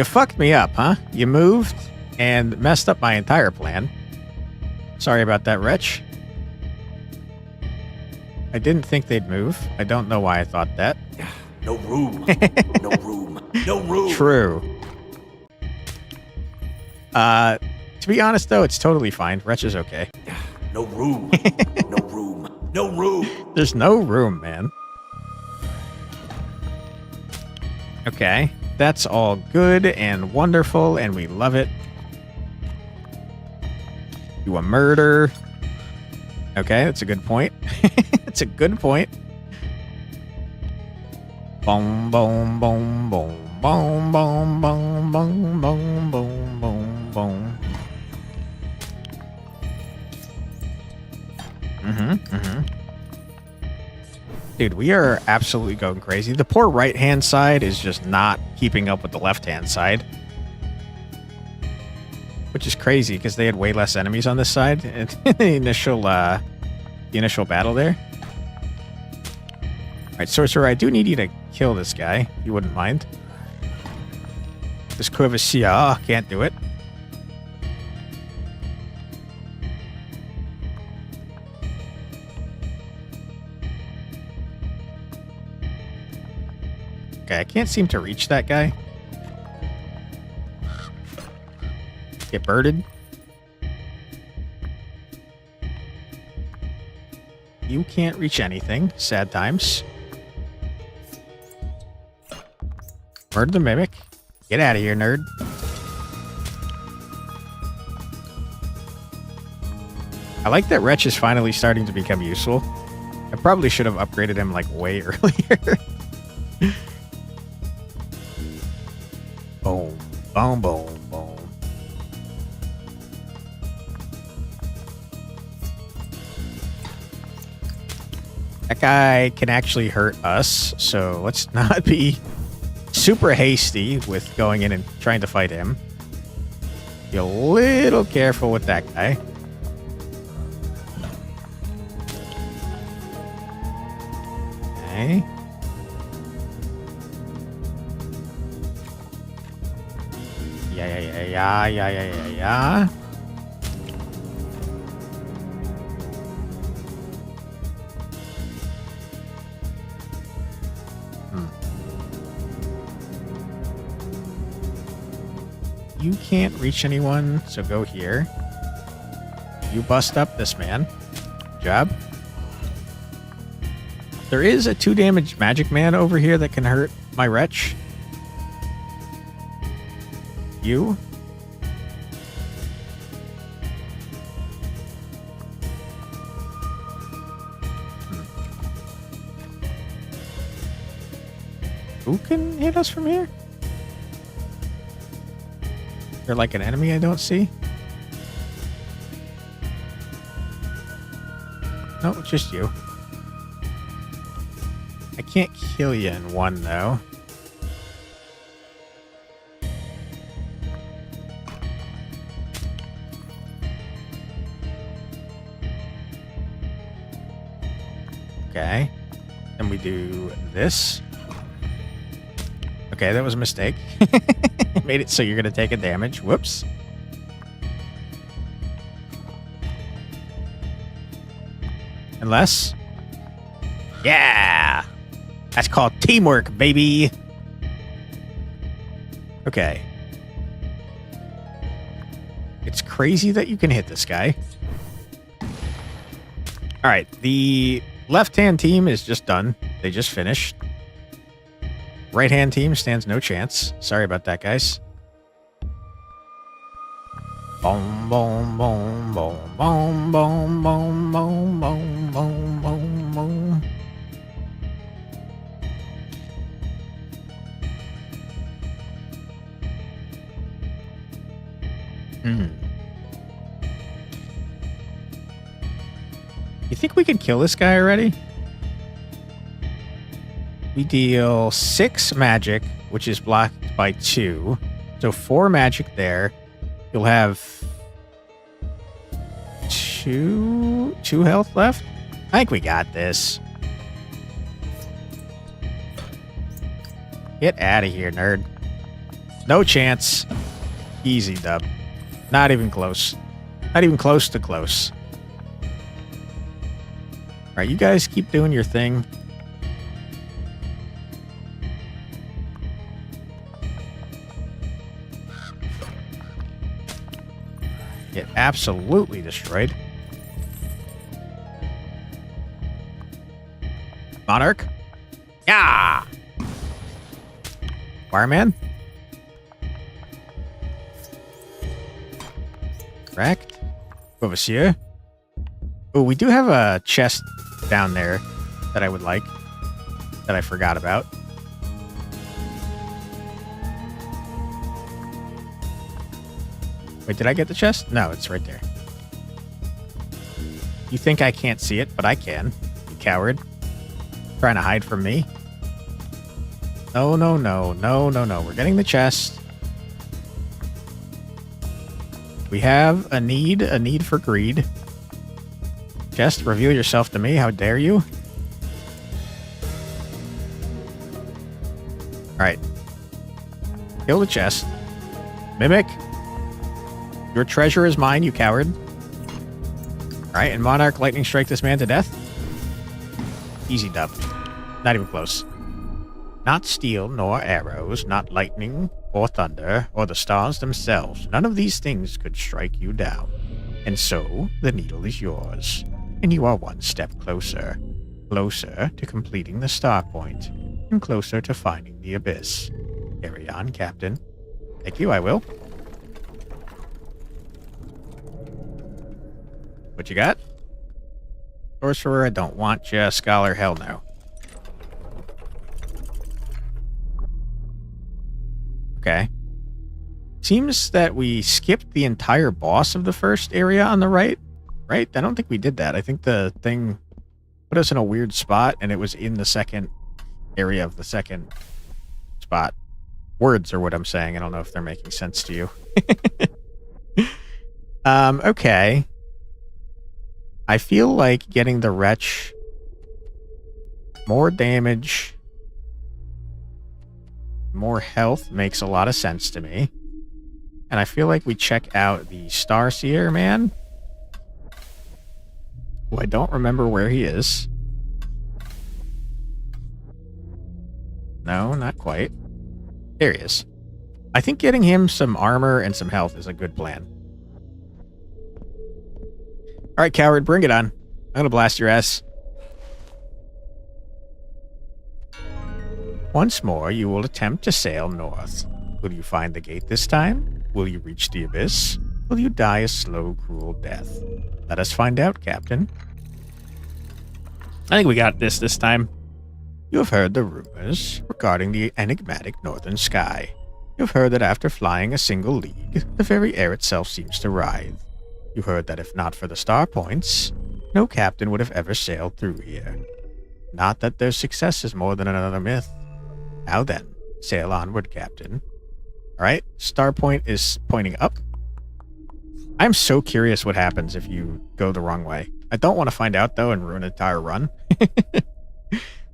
fucked me up, huh? You moved and messed up my entire plan. Sorry about that, wretch. I didn't think they'd move. I don't know why I thought that. No room. No room. No room. True. To be honest, though, it's totally fine. Wretch is okay. No room. No room. No room. There's no room, man. Okay. That's all good and wonderful, and we love it. Do a murder. Okay, that's a good point. That's a good point. Boom, boom, boom, boom, boom, boom, boom, boom, boom, boom, boom, boom. Dude, we are absolutely going crazy. The poor right-hand side is just not keeping up with the left-hand side. Which is crazy, because they had way less enemies on this side in the initial battle there. Alright, Sorcerer, I do need you to kill this guy, if you wouldn't mind. This Crevassier, can't do it. Okay, I can't seem to reach that guy. Get birded. You can't reach anything. Sad times. Murder the Mimic. Get out of here, nerd. I like that Wretch is finally starting to become useful. I probably should have upgraded him like way earlier. Boom, boom, boom, boom. That guy can actually hurt us, so let's not be super hasty with going in and trying to fight him. Be a little careful with that guy. Okay. Yeah. You can't reach anyone, so go here. You bust up this man. Good job. There is a 2 damage magic man over here that can hurt my wretch. You. Who can hit us from here? You're like an enemy I don't see? No, it's just you. I can't kill you in one, though. Okay. Then we do this. Okay, that was a mistake. Made it so you're going to take a damage. Whoops. Unless... Yeah! That's called teamwork, baby! Okay. It's crazy that you can hit this guy. Alright, the left-hand team is just done. They just finished. Right-hand team stands no chance. Sorry about that, guys. Boom, boom, boom, boom, boom, boom, boom, boom, boom, boom, boom, boom. You think we can kill this guy already? We deal 6 magic, which is blocked by 2. So 4 magic there. You'll have 2 health left. I think we got this. Get out of here, nerd. No chance. Easy dub. Not even close. Not even close to close. Alright, you guys keep doing your thing. Get absolutely destroyed. Monarch. Yeah! Fireman. Correct. Overseer. Oh, we do have a chest down there that I would like. That I forgot about. Wait, did I get the chest? No, it's right there. You think I can't see it, but I can. You coward. Trying to hide from me? No, no, no, no, no, no. We're getting the chest. We have a need for greed. Chest, reveal yourself to me. How dare you? Alright. Kill the chest. Mimic. Your treasure is mine, you coward. Alright, and Monarch lightning strike this man to death. Easy dub. Not even close. Not steel, nor arrows, not lightning, or thunder, or the stars themselves. None of these things could strike you down. And so, the needle is yours. And you are one step closer. Closer to completing the star point. And closer to finding the abyss. Carry on, Captain. Thank you, I will. What you got? Sorcerer, I don't want you. Scholar, hell no. Okay. Seems that we skipped the entire boss of the first area on the right. Right? I don't think we did that. I think the thing put us in a weird spot, and it was in the second area of the second spot. Words are what I'm saying. I don't know if they're making sense to you. Okay. I feel like getting the Wretch more damage, more health makes a lot of sense to me. And I feel like we check out the Starseer man, who I don't remember where he is. No, not quite. There he is. I think getting him some armor and some health is a good plan. Alright, coward, bring it on. I'm gonna blast your ass. Once more, you will attempt to sail north. Will you find the gate this time? Will you reach the abyss? Will you die a slow, cruel death? Let us find out, Captain. I think we got this time. You have heard the rumors regarding the enigmatic northern sky. You have heard that after flying a single league, the very air itself seems to writhe. You heard that if not for the star points, no captain would have ever sailed through here. Not that their success is more than another myth. Now then, sail onward, Captain. Alright, star point is pointing up. I'm so curious what happens if you go the wrong way. I don't want to find out, though, and ruin an entire run.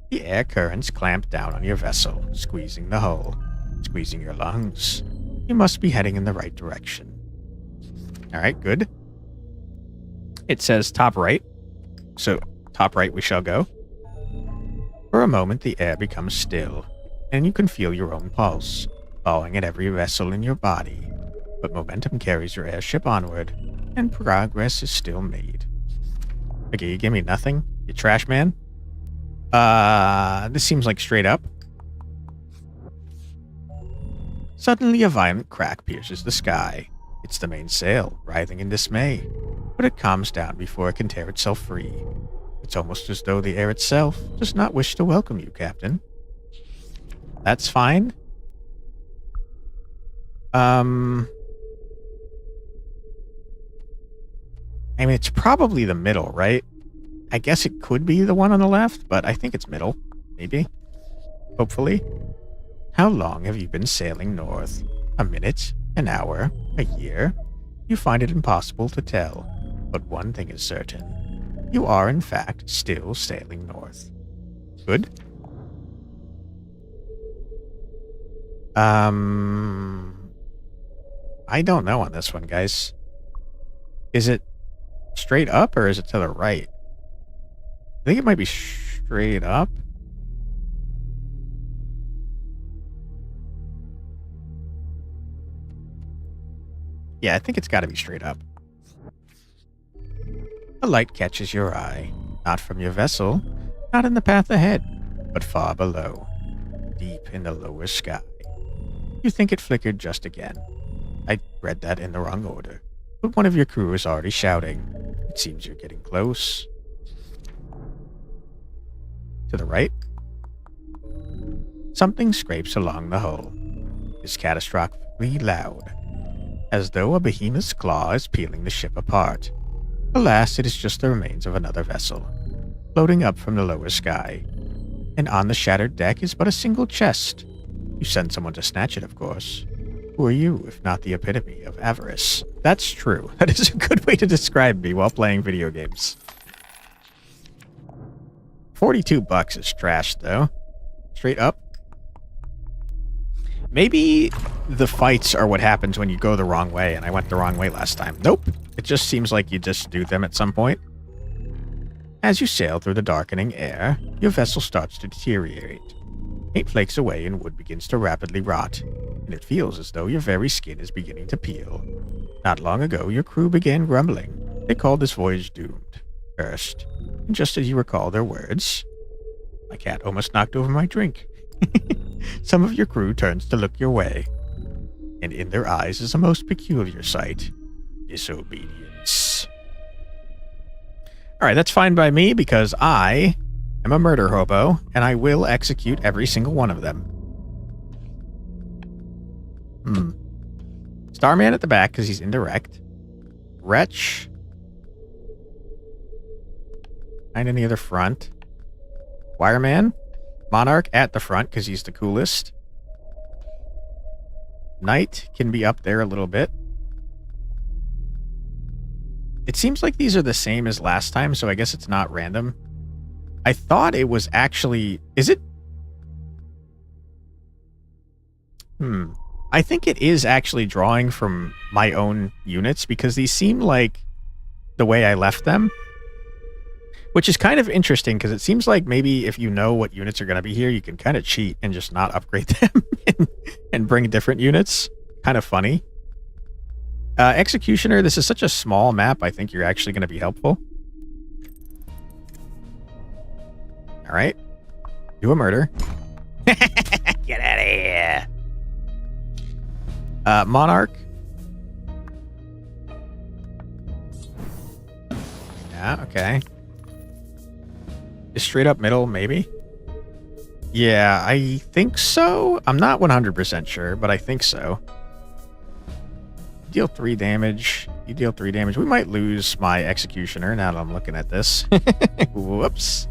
The air currents clamp down on your vessel, squeezing the hull, squeezing your lungs. You must be heading in the right direction. Alright, good. It says top right, so top right we shall go. For a moment, the air becomes still, and you can feel your own pulse, thawing at every vessel in your body. But momentum carries your airship onward, and progress is still made. Okay, you give me nothing? You trash man? This seems like straight up. Suddenly a violent crack pierces the sky. It's the mainsail, writhing in dismay, but it calms down before it can tear itself free. It's almost as though the air itself does not wish to welcome you, Captain. That's fine. I mean, it's probably the middle, right? I guess it could be the one on the left, but I think it's middle. Maybe. Hopefully. How long have you been sailing north? A minute? An hour? A year? You find it impossible to tell, but one thing is certain. You are, in fact, still sailing north. Good. I don't know on this one, guys. Is it straight up or is it to the right? I think it might be straight up. Yeah, I think it's got to be straight up. A light catches your eye, not from your vessel, not in the path ahead, but far below, deep in the lower sky. You think it flickered just again. I read that in the wrong order, but one of your crew is already shouting. It seems you're getting close. To the right. Something scrapes along the hull. It's catastrophically loud, as though a behemoth's claw is peeling the ship apart. Alas, it is just the remains of another vessel, floating up from the lower sky. And on the shattered deck is but a single chest. You send someone to snatch it, of course. Who are you, if not the epitome of avarice? That's true. That is a good way to describe me while playing video games. $42 is trash, though. Straight up. Maybe the fights are what happens when you go the wrong way, and I went the wrong way last time. Nope. It just seems like you just do them at some point. As you sail through the darkening air, your vessel starts to deteriorate. Paint flakes away and wood begins to rapidly rot, and it feels as though your very skin is beginning to peel. Not long ago, your crew began grumbling. They called this voyage doomed, cursed, and just as you recall their words, my cat almost knocked over my drink. Some of your crew turns to look your way, and in their eyes is a most peculiar sight. Disobedience. All right, that's fine by me because I am a murder hobo and I will execute every single one of them. Starman at the back because he's indirect. Wretch. Kinda near the front. Wireman. Monarch at the front because he's the coolest. Knight can be up there a little bit. It seems like these are the same as last time, so I guess it's not random. I thought it was actually... Is it? I think it is actually drawing from my own units because these seem like the way I left them. Which is kind of interesting because it seems like maybe if you know what units are going to be here, you can kind of cheat and just not upgrade them and bring different units. Kind of funny. Executioner, this is such a small map, I think you're actually going to be helpful. All right. Do a murder. Get out of here. Monarch. Yeah, okay. Just straight up middle, maybe? Yeah, I think so. I'm not 100% sure, but I think so. Deal 3 damage. You deal 3 damage. We might lose my executioner now that I'm looking at this. Whoops.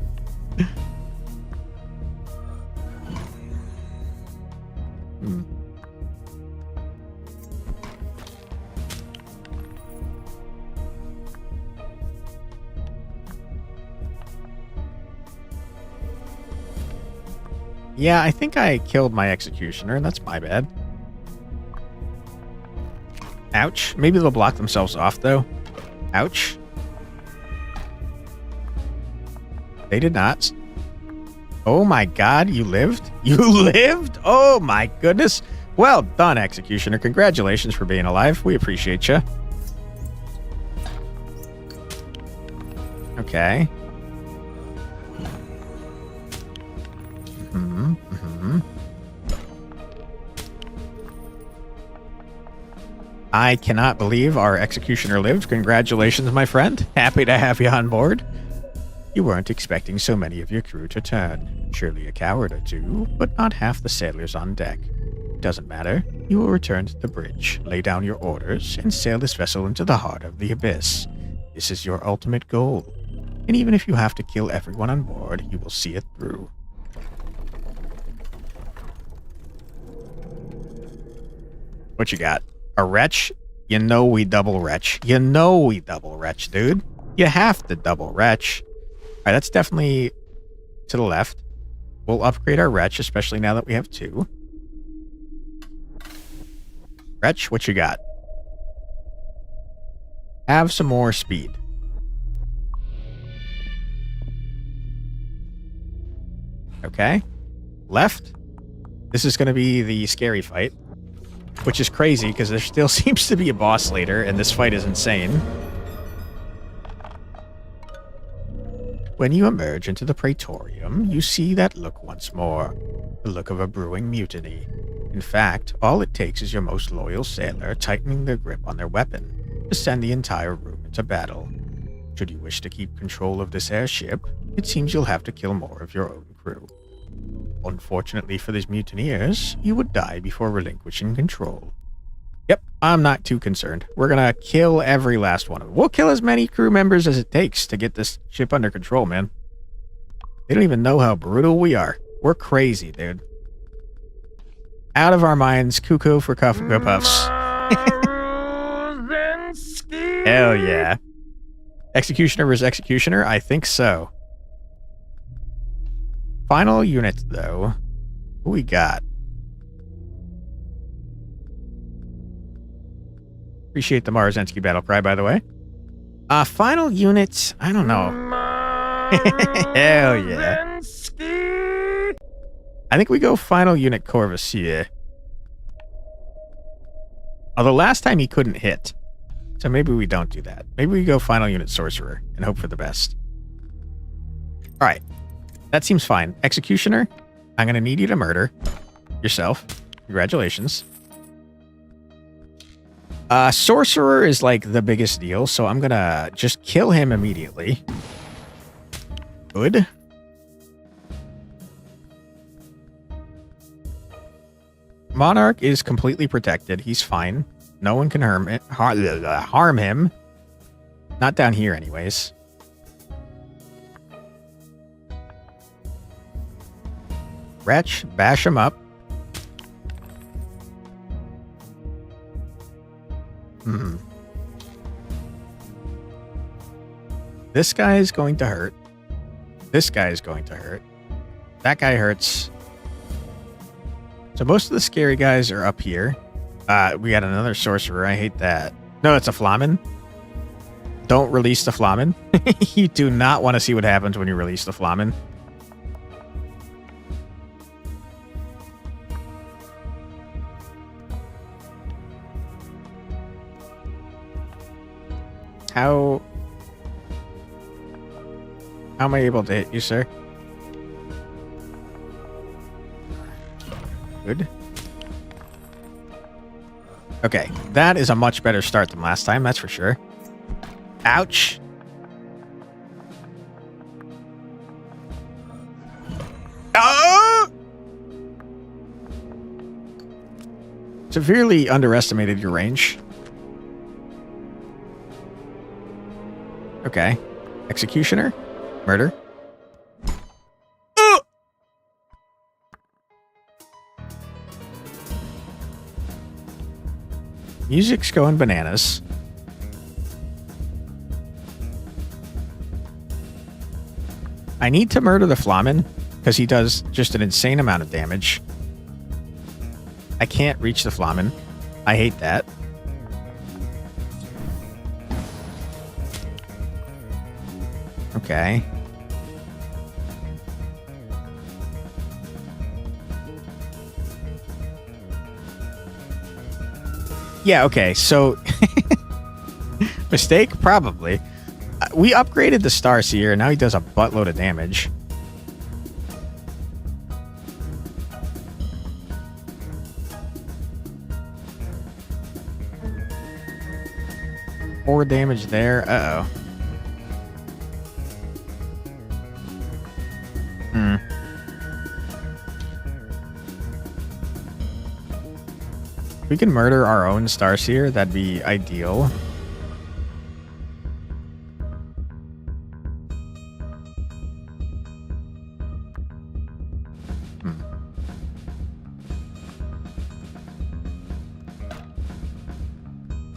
Yeah, I think I killed my executioner, and that's my bad. Ouch. Maybe they'll block themselves off, though. Ouch. They did not. Oh my god, you lived? You lived? Oh my goodness. Well done, Executioner. Congratulations for being alive. We appreciate you. Okay. I cannot believe our Executioner lived. Congratulations, my friend. Happy to have you on board. You weren't expecting so many of your crew to turn. Surely a coward or two, but not half the sailors on deck. Doesn't matter. You will return to the bridge, lay down your orders, and sail this vessel into the heart of the abyss. This is your ultimate goal. And even if you have to kill everyone on board, you will see it through. What you got? A wretch? You know we double wretch. You know we double wretch, dude. You have to double wretch. Alright, that's definitely to the left. We'll upgrade our wretch, especially now that we have 2. Wretch, what you got? Have some more speed. Okay. Left. This is going to be the scary fight. Which is crazy, because there still seems to be a boss later, and this fight is insane. When you emerge into the Praetorium, you see that look once more. The look of a brewing mutiny. In fact, all it takes is your most loyal sailor tightening their grip on their weapon to send the entire room into battle. Should you wish to keep control of this airship, it seems you'll have to kill more of your own crew. Unfortunately for these mutineers, you would die before relinquishing control. Yep, I'm not too concerned. We're gonna kill every last one of them. We'll kill as many crew members as it takes to get this ship under control, man. They don't even know how brutal we are. We're crazy, dude. Out of our minds, cuckoo for Kafka Puffs. Hell yeah. Executioner versus Executioner? I think so. Final units, though. Who we got? Appreciate the Marzensky battle cry, by the way. Final units, I don't know. Hell yeah. I think we go final unit Corvassier. Although last time he couldn't hit. So maybe we don't do that. Maybe we go final unit Sorcerer and hope for the best. Alright. That seems fine. Executioner, I'm going to need you to murder yourself. Congratulations. Sorcerer is like the biggest deal, so I'm going to just kill him immediately. Good. Monarch is completely protected. He's fine. No one can harm him. Not down here, anyways. Wretch, bash him up. This guy is going to hurt. This guy is going to hurt. That guy hurts. So most of the scary guys are up here. We got another sorcerer. I hate that. No, it's a Flamen. Don't release the Flamen. You do not want to see what happens when you release the Flamen. How am I able to hit you, sir? Good. Okay, that is a much better start than last time, that's for sure. Ouch. Oh! Severely underestimated your range. Okay. Executioner? Murder? Music's going bananas. I need to murder the Flamen because he does just an insane amount of damage. I can't reach the Flamen. I hate that. Okay. Yeah, okay, so... Mistake? Probably. We upgraded the Starseer, and now he does a buttload of damage. More damage there. Uh-oh. If we can murder our own Starseer, that'd be ideal.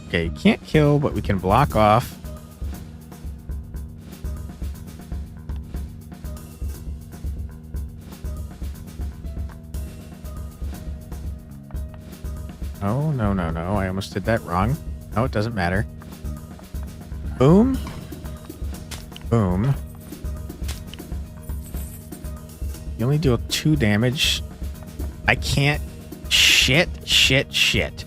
Okay, can't kill, but we can block off. Oh, no, no, no. I almost did that wrong. No, it doesn't matter. Boom. Boom. You only deal 2 damage. I can't. Shit, shit, shit.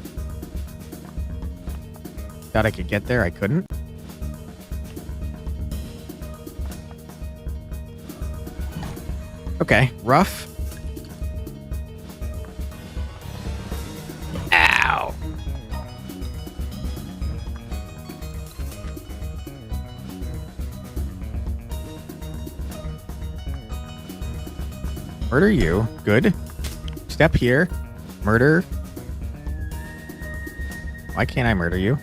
Thought I could get there. I couldn't. Okay, rough. Ow. Murder you. Good. Step here. Murder. Why can't I murder you?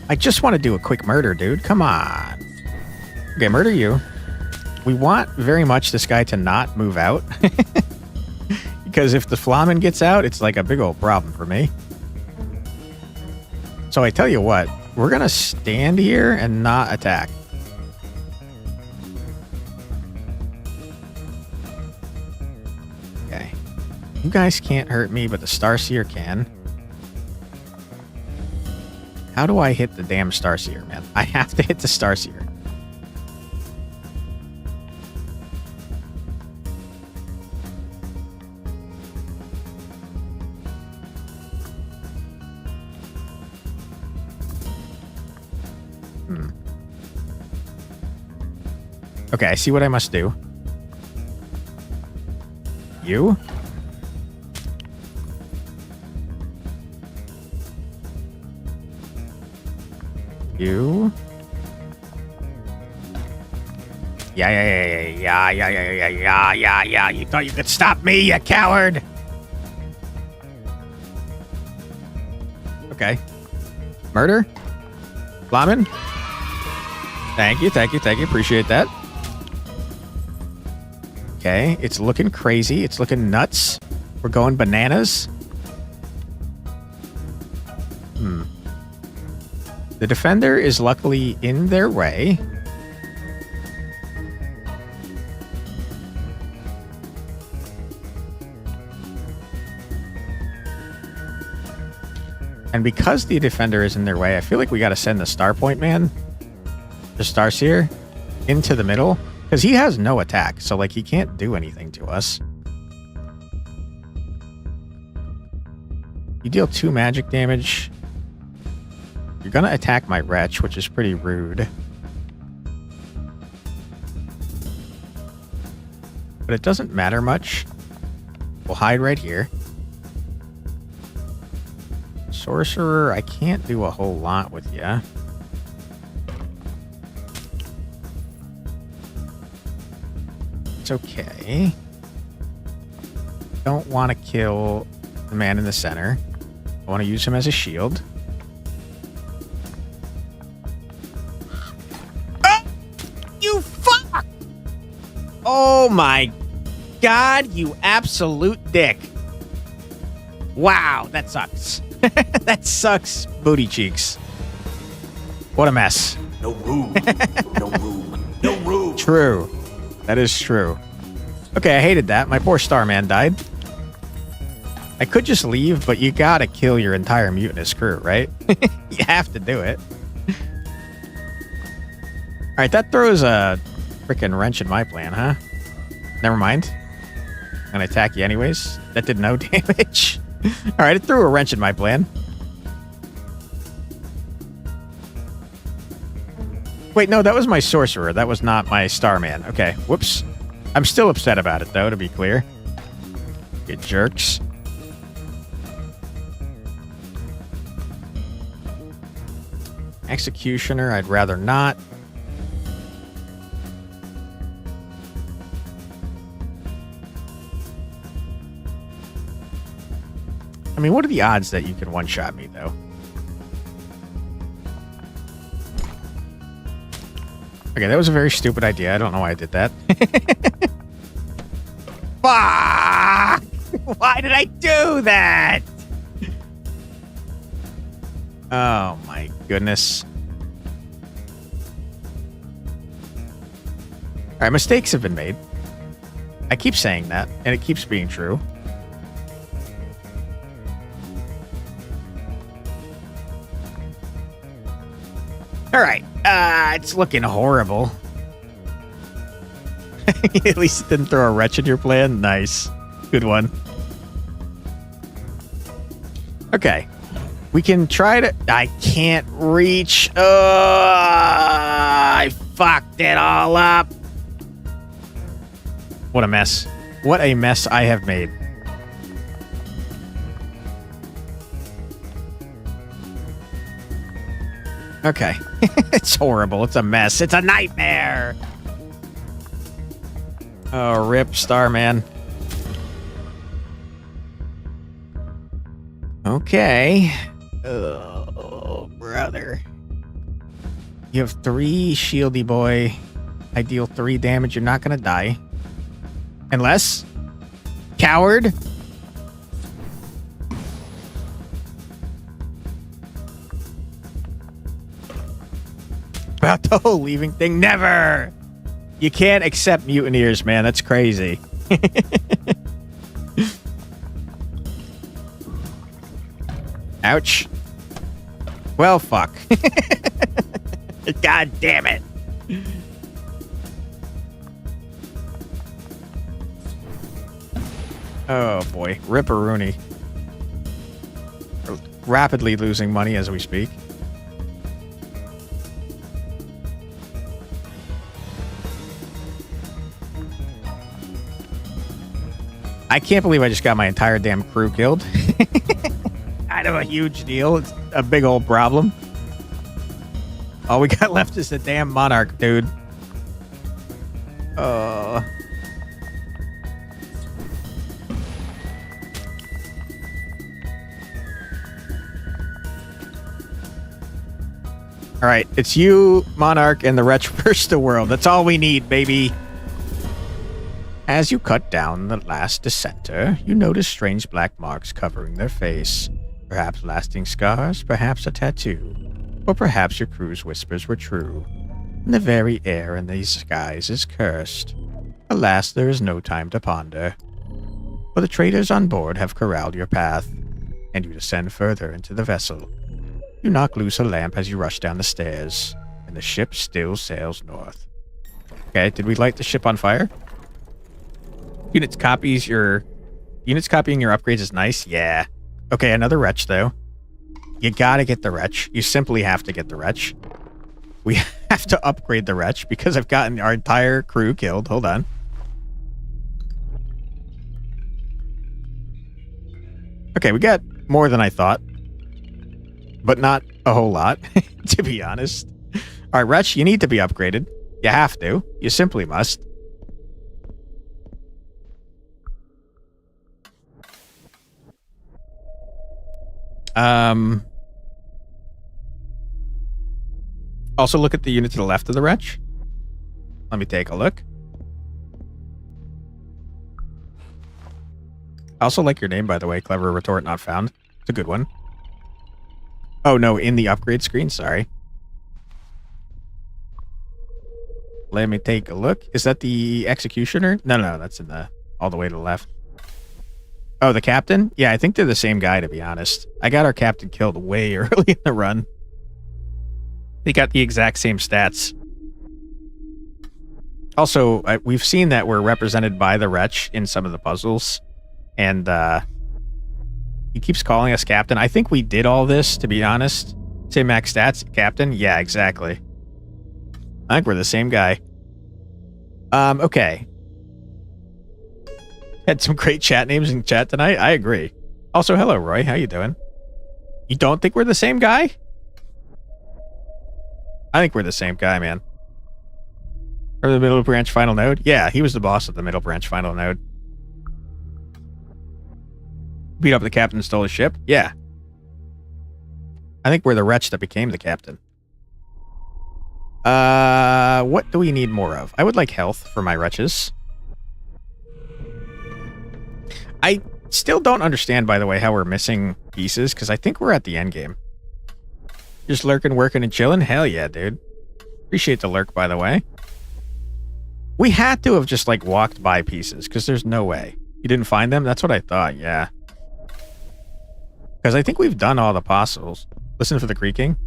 I just want to do a quick murder, dude. Come on. Okay, murder you. We want very much this guy to not move out. Because if the Flamen gets out, it's like a big old problem for me. So I tell you what, we're going to stand here and not attack. Okay. You guys can't hurt me, but the Starseer can. How do I hit the damn Starseer, man? I have to hit the Starseer. Okay, I see what I must do. You? You? Yeah. You thought you could stop me, you coward. Okay. Murder? Flamin? Thank you. Appreciate that. Okay, it's looking crazy. It's looking nuts. We're going bananas. The defender is luckily in their way. And because the defender is in their way, I feel like we got to send the Star Point Man, the Starseer, into the middle. Because he has no attack, so like he can't do anything to us. You deal 2 magic damage. You're gonna attack my Wretch, which is pretty rude. But it doesn't matter much. We'll hide right here. Sorcerer, I can't do a whole lot with ya. It's okay. Don't want to kill the man in the center. I want to use him as a shield. Oh! You fuck! Oh my god, you absolute dick. Wow, that sucks. That sucks, booty cheeks. What a mess. No room. No room. No room. True. That is true. Okay, I hated that. My poor Starman died. I could just leave, but you gotta kill your entire mutinous crew, right? You have to do it. Alright, that throws a freaking wrench in my plan, huh? Never mind. I'm gonna attack you anyways. That did no damage. Alright, it threw a wrench in my plan. Wait, no, that was my sorcerer. That was not my Starman. Okay, whoops. I'm still upset about it, though, to be clear. You jerks. Executioner, I'd rather not. I mean, what are the odds that you can one-shot me, though? Okay, that was a very stupid idea. I don't know why I did that. Fuck! Why did I do that? Oh my goodness. Alright, mistakes have been made. I keep saying that, and it keeps being true. Alright, it's looking horrible. At least it didn't throw a wretch in your plan. Nice. Good one. Okay. We can try to... I can't reach. I fucked it all up. What a mess. What a mess I have made. Okay. It's horrible. It's a mess. It's a nightmare. Oh, rip, Starman. Okay. Oh, brother. You have 3 shieldy boy. I deal 3 damage. You're not going to die. Unless... Coward. About the whole leaving thing. Never! You can't accept mutineers, man. That's crazy. Ouch. Well, fuck. God damn it. Oh, boy. Ripperoonie. Rapidly losing money as we speak. I can't believe I just got my entire damn crew killed. Kind of a huge deal. It's a big old problem. All we got left is the damn monarch, dude. Oh. All right, it's you, Monarch, and the wretch versus the world. That's all we need, baby. As you cut down the last dissenter, you notice strange black marks covering their face. Perhaps lasting scars, perhaps a tattoo. Or perhaps your crew's whispers were true. And the very air in these skies is cursed. Alas, there is no time to ponder. For the traders on board have corralled your path, and you descend further into the vessel. You knock loose a lamp as you rush down the stairs, and the ship still sails north. Okay, did we light the ship on fire? Units copying your upgrades is nice. Yeah. Okay, another wretch though. You gotta get the wretch. You simply have to get the wretch. We have to upgrade the wretch because I've gotten our entire crew killed. Hold on. Okay, we got more than I thought. But not a whole lot, to be honest. All right, wretch, you need to be upgraded. You have to. You simply must. Also look at the unit to the left of the wretch. Let me take a look. I also like your name, by the way. Clever retort not found. It's a good one. Oh, no, in the upgrade screen. Sorry. Let me take a look. Is that the executioner? No, that's in the all the way to the left. Oh, the captain? Yeah, I think they're the same guy, to be honest. I got our captain killed way early in the run. They got the exact same stats. Also, we've seen that we're represented by the wretch in some of the puzzles. And he keeps calling us captain. I think we did all this, to be honest. Say max stats, captain? Yeah, exactly. I think we're the same guy. Okay. Had some great chat names in chat tonight. I agree. Also, hello, Roy. How you doing? You don't think we're the same guy? I think we're the same guy, man. Or the middle branch final node? Yeah, he was the boss of the middle branch final node. Beat up the captain and stole his ship? Yeah. I think we're the wretch that became the captain. What do we need more of? I would like health for my wretches. I still don't understand, by the way, how we're missing pieces, because I think we're at the end game. Just lurking, working, and chilling? Hell yeah, dude. Appreciate the lurk, by the way. We had to have just, like, walked by pieces, because there's no way. You didn't find them? That's what I thought, yeah. Because I think we've done all the puzzles. Listen for the creaking.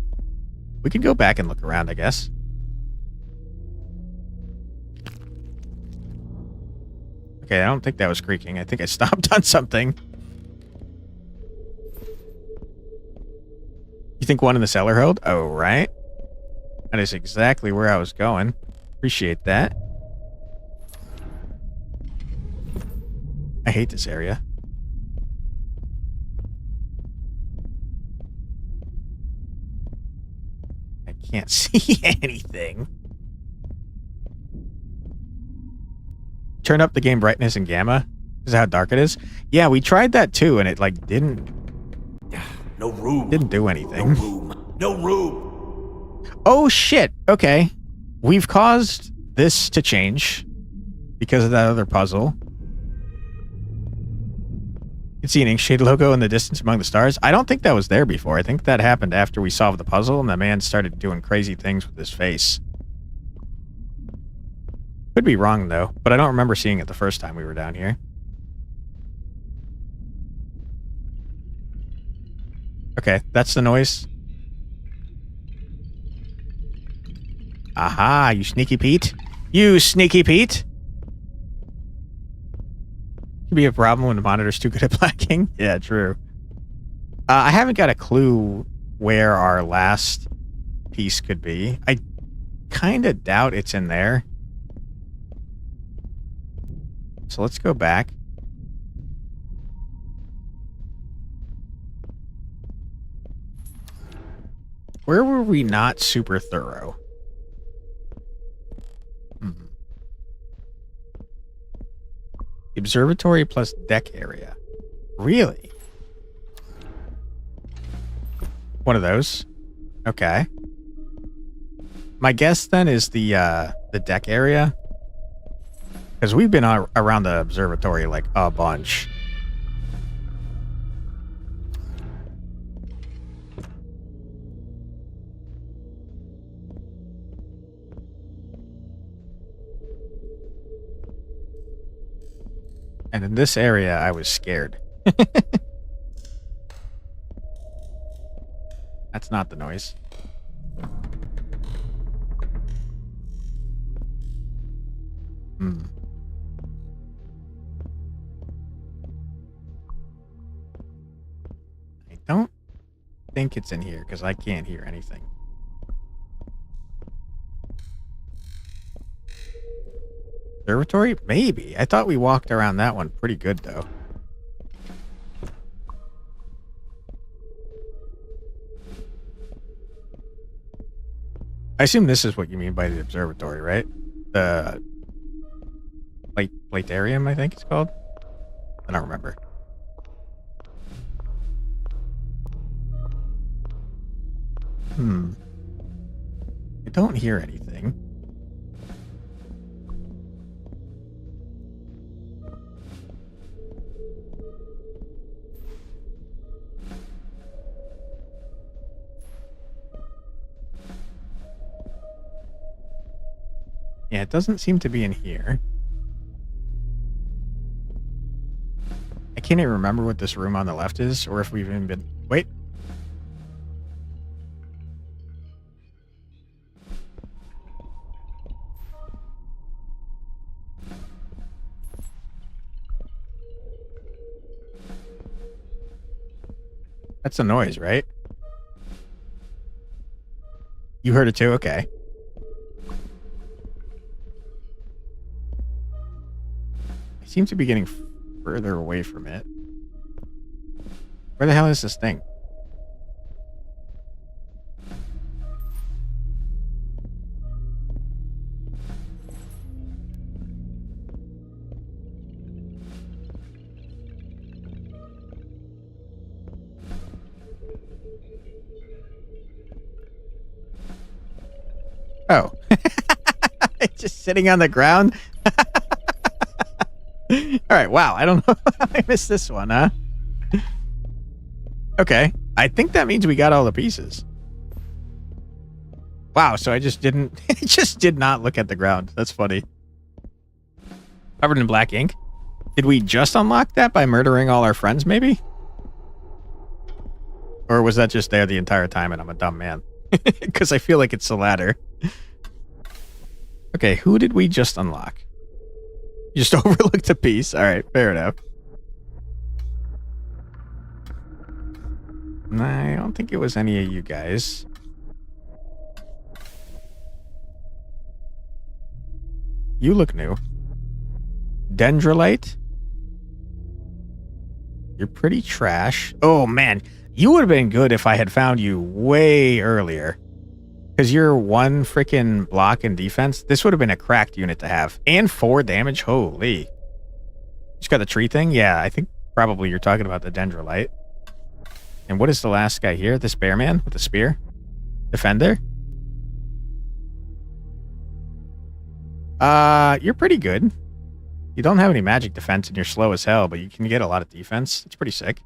We can go back and look around, I guess. Okay, I don't think that was creaking. I think I stopped on something. You think one in the cellar held? Oh, right. That is exactly where I was going. Appreciate that. I hate this area. I can't see anything. Turn up the game brightness and gamma. Is that how dark it is? Yeah, we tried that too, and it like didn't do anything. No room. No room. Oh shit. Okay. We've caused this to change because of that other puzzle. You can see an Inkshade logo in the distance among the stars. I don't think that was there before. I think that happened after we solved the puzzle and the man started doing crazy things with his face. Could be wrong, though, but I don't remember seeing it the first time we were down here. Okay, that's the noise. Aha, you sneaky Pete. You sneaky Pete! Could be a problem when the monitor's too good at blacking. Yeah, true. I haven't got a clue where our last piece could be. I kind of doubt it's in there. So let's go back. Where were we not super thorough? observatory plus deck area. Really? One of those. Okay. My guess then is the deck area. Because we've been around the observatory like a bunch. And in this area, I was scared. That's not the noise. I don't think it's in here because I can't hear anything. Observatory? Maybe. I thought we walked around that one pretty good, though. I assume this is what you mean by the observatory, right? The Platarium, I think it's called. I don't remember. I don't hear anything. Yeah, it doesn't seem to be in here. I can't even remember what this room on the left is, or if we've even been... Wait. That's a noise, right? You heard it too? Okay. I seem to be getting further away from it. Where the hell is this thing? Oh. Just sitting on the ground? Alright, wow. I don't know how I missed this one, huh? Okay. I think that means we got all the pieces. Wow, so I just didn't... I just did not look at the ground. That's funny. Covered in black ink? Did we just unlock that by murdering all our friends, maybe? Or was that just there the entire time and I'm a dumb man? Because I feel like it's the latter. Okay, who did we just unlock? You just overlooked a piece. All right, fair enough. I don't think it was any of you guys. You look new. Dendrolite? You're pretty trash. Oh, man. You would have been good if I had found you way earlier. Because you're one freaking block in defense. This would have been a cracked unit to have. And 4 damage. Holy. Just got the tree thing? Yeah, I think probably you're talking about the Dendrolite. And what is the last guy here? This bear man with the spear? Defender? You're pretty good. You don't have any magic defense and you're slow as hell, but you can get a lot of defense. It's pretty sick.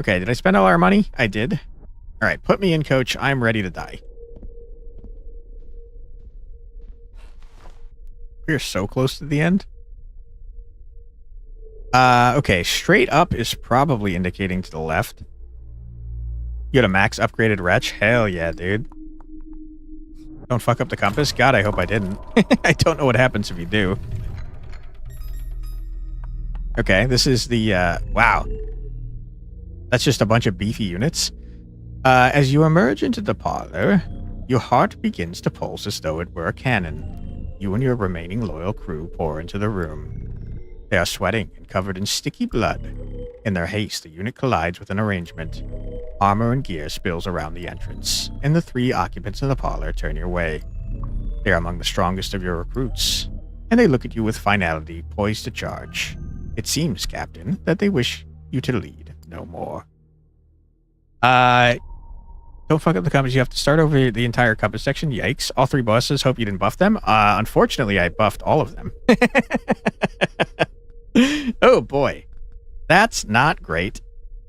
Okay, did I spend all our money? I did. All right, put me in, coach. I'm ready to die. We're so close to the end. Okay, straight up is probably indicating to the left. You got a max upgraded wretch? Hell yeah, dude. Don't fuck up the compass? God, I hope I didn't. I don't know what happens if you do. Okay, this is the, wow. That's just a bunch of beefy units. As you emerge into the parlor, your heart begins to pulse as though it were a cannon. You and your remaining loyal crew pour into the room. They are sweating and covered in sticky blood. In their haste, the unit collides with an arrangement. Armor and gear spills around the entrance, and the 3 occupants of the parlor turn your way. They are among the strongest of your recruits. and they look at you with finality, poised to charge. It seems, Captain, that they wish you to lead no more. Don't fuck up the compass. You have to start over the entire compass section. Yikes. All 3 bosses. Hope you didn't buff them. Unfortunately, I buffed all of them. Oh, boy. That's not great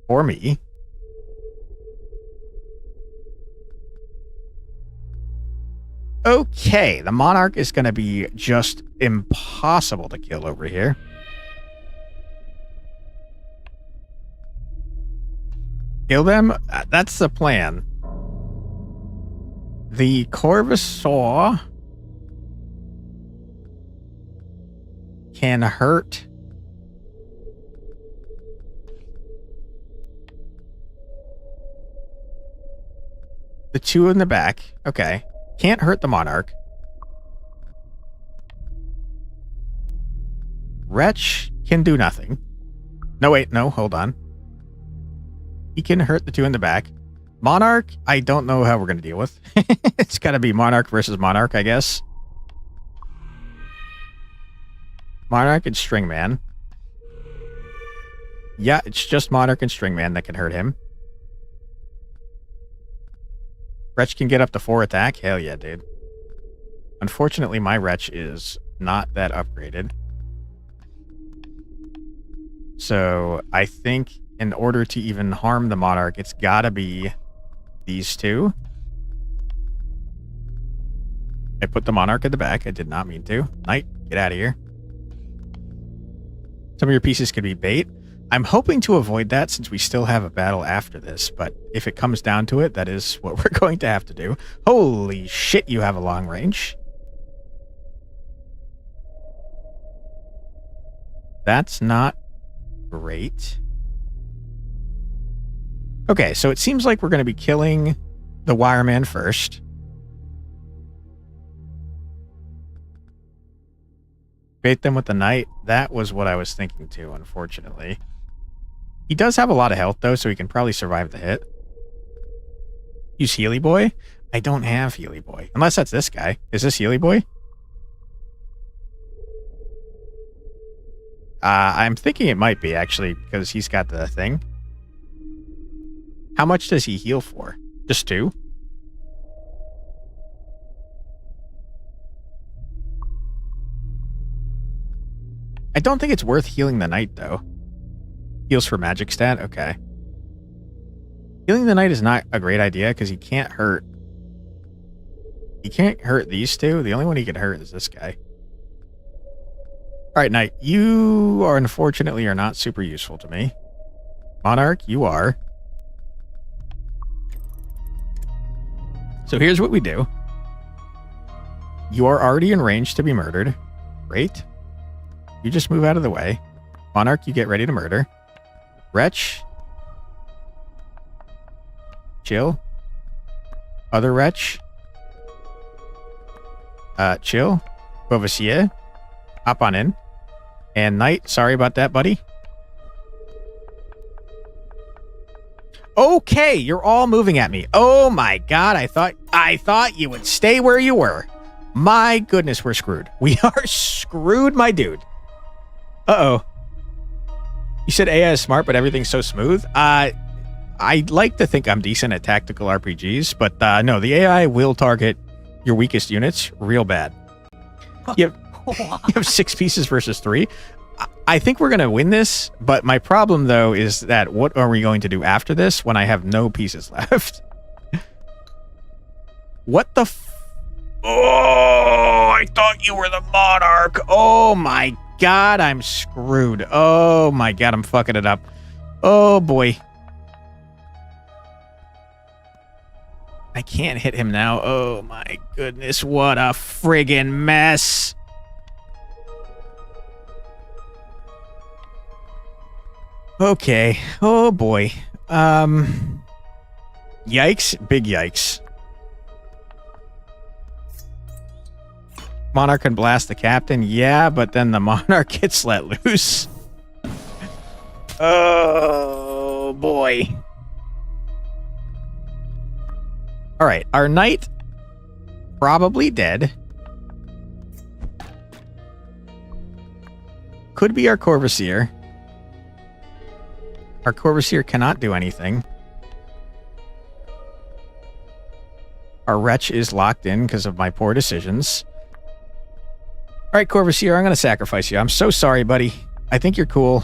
for me. Okay, the Monarch is going to be just impossible to kill over here. Kill them? That's the plan. The Corvosaur can hurt the 2 in the back. Okay. Can't hurt the Monarch. Wretch can do nothing. No, wait. No, hold on. He can hurt the 2 in the back. Monarch, I don't know how we're going to deal with. It's got to be Monarch versus Monarch, I guess. Monarch and Stringman. Yeah, it's just Monarch and Stringman that can hurt him. Wretch can get up to 4 attack? Hell yeah, dude. Unfortunately, my Wretch is not that upgraded. So, I think in order to even harm the Monarch, it's gotta be these 2. I put the Monarch at the back. I did not mean to. Knight, get out of here. Some of your pieces could be bait. I'm hoping to avoid that since we still have a battle after this, but if it comes down to it, that is what we're going to have to do. Holy shit, you have a long range. That's not great. Okay, so it seems like we're going to be killing the Wireman first. Bait them with the Knight. That was what I was thinking too, unfortunately. He does have a lot of health, though, so he can probably survive the hit. Use Healy Boy? I don't have Healy Boy. Unless that's this guy. Is this Healy Boy? I'm thinking it might be, actually, because he's got the thing. How much does he heal for? Just 2? I don't think it's worth healing the Knight, though. Heals for magic stat? Okay. Healing the Knight is not a great idea because he can't hurt. He can't hurt these 2. The only one he can hurt is this guy. Alright, Knight. You are unfortunately are not super useful to me. Monarch, you are. So here's what we do. You are already in range to be murdered. Great. You just move out of the way. Monarch, you get ready to murder. Wretch. Chill. Other Wretch. Chill. Bovassier. Hop on in. And Knight, sorry about that, buddy. Okay, you're all moving at me. Oh my god, I thought you would stay where you were. My goodness, we're screwed. We are screwed, my dude. Uh-oh. You said AI is smart, but everything's so smooth? I'd like to think I'm decent at tactical RPGs, but no, the AI will target your weakest units real bad. You have 6 pieces versus 3. I think we're going to win this, but my problem, though, is that what are we going to do after this when I have no pieces left? What the Oh, I thought you were the Monarch. Oh, my God, I'm screwed. Oh, my God, I'm fucking it up. Oh, boy. I can't hit him now. Oh, my goodness, what a friggin' mess. Okay. Oh, boy. Yikes. Big yikes. Monarch can blast the captain. Yeah, but then the Monarch gets let loose. Oh, boy. All right. Our Knight probably dead. could be our Corvair. Our Corvair cannot do anything. Our Wretch is locked in because of my poor decisions. All right, Corvair, I'm going to sacrifice you. I'm so sorry, buddy. I think you're cool.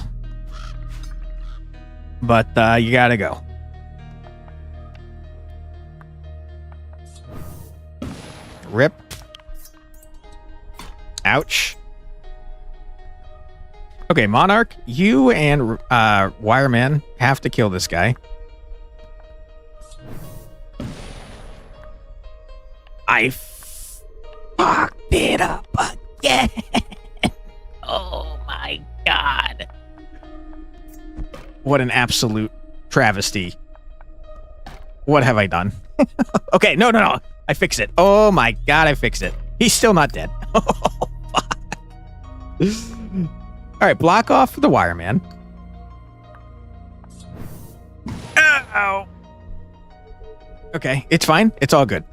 But you got to go. Rip. Ouch. Okay, Monarch, you and Wireman have to kill this guy. I fucked it up again. Oh my god. What an absolute travesty. What have I done? Okay, no. I fixed it. Oh my god, I fixed it. He's still not dead. Oh, fuck. All right, block off the Wireman. Ow. Okay, it's fine. It's all good.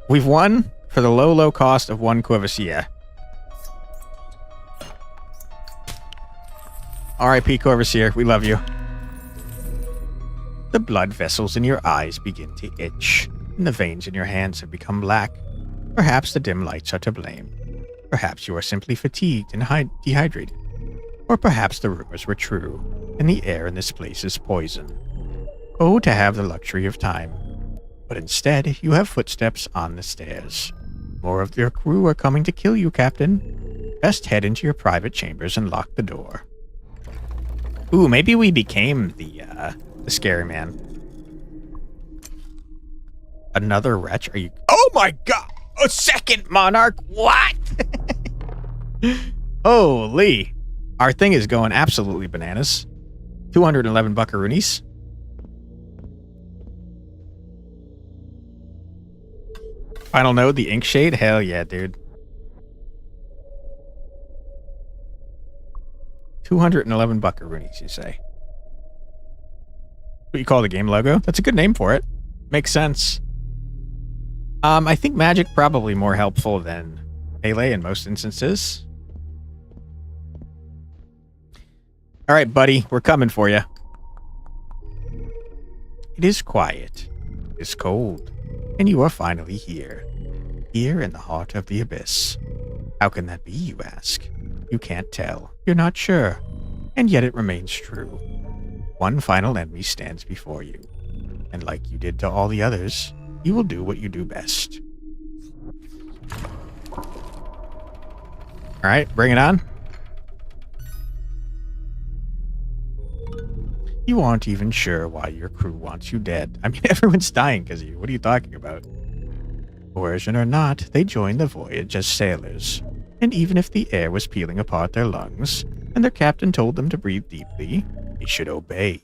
We've won for the low cost of one Corvair. R.I.P. Corvair, we love you. The blood vessels in your eyes begin to itch, and the veins in your hands have become black. Perhaps the dim lights are to blame. Perhaps you are simply fatigued and dehydrated. Or perhaps the rumors were true, and the air in this place is poison. Oh, to have the luxury of time. But instead, you have footsteps on the stairs. More of your crew are coming to kill you, Captain. Best head into your private chambers and lock the door. Ooh, maybe we became the scary man. Another wretch? Are you... Oh my god! A second Monarch? What? Holy. Our thing is going absolutely bananas. 211 buckaroonies. Final node, the Inkshade? Hell yeah, dude. 211 buckaroonies, you say? What you call the game logo? That's a good name for it. Makes sense. I think magic probably more helpful than melee in most instances. All right, buddy, we're coming for you. It is quiet. It is cold. And you are finally here. Here in the heart of the abyss. How can that be, you ask? You can't tell. You're not sure. And yet it remains true. One final enemy stands before you. And like you did to all the others, you will do what you do best. Alright, bring it on. You aren't even sure why your crew wants you dead. I mean, everyone's dying because of you. What are you talking about? Coercion or not, they joined the voyage as sailors. And even if the air was peeling apart their lungs, and their captain told them to breathe deeply, they should obey.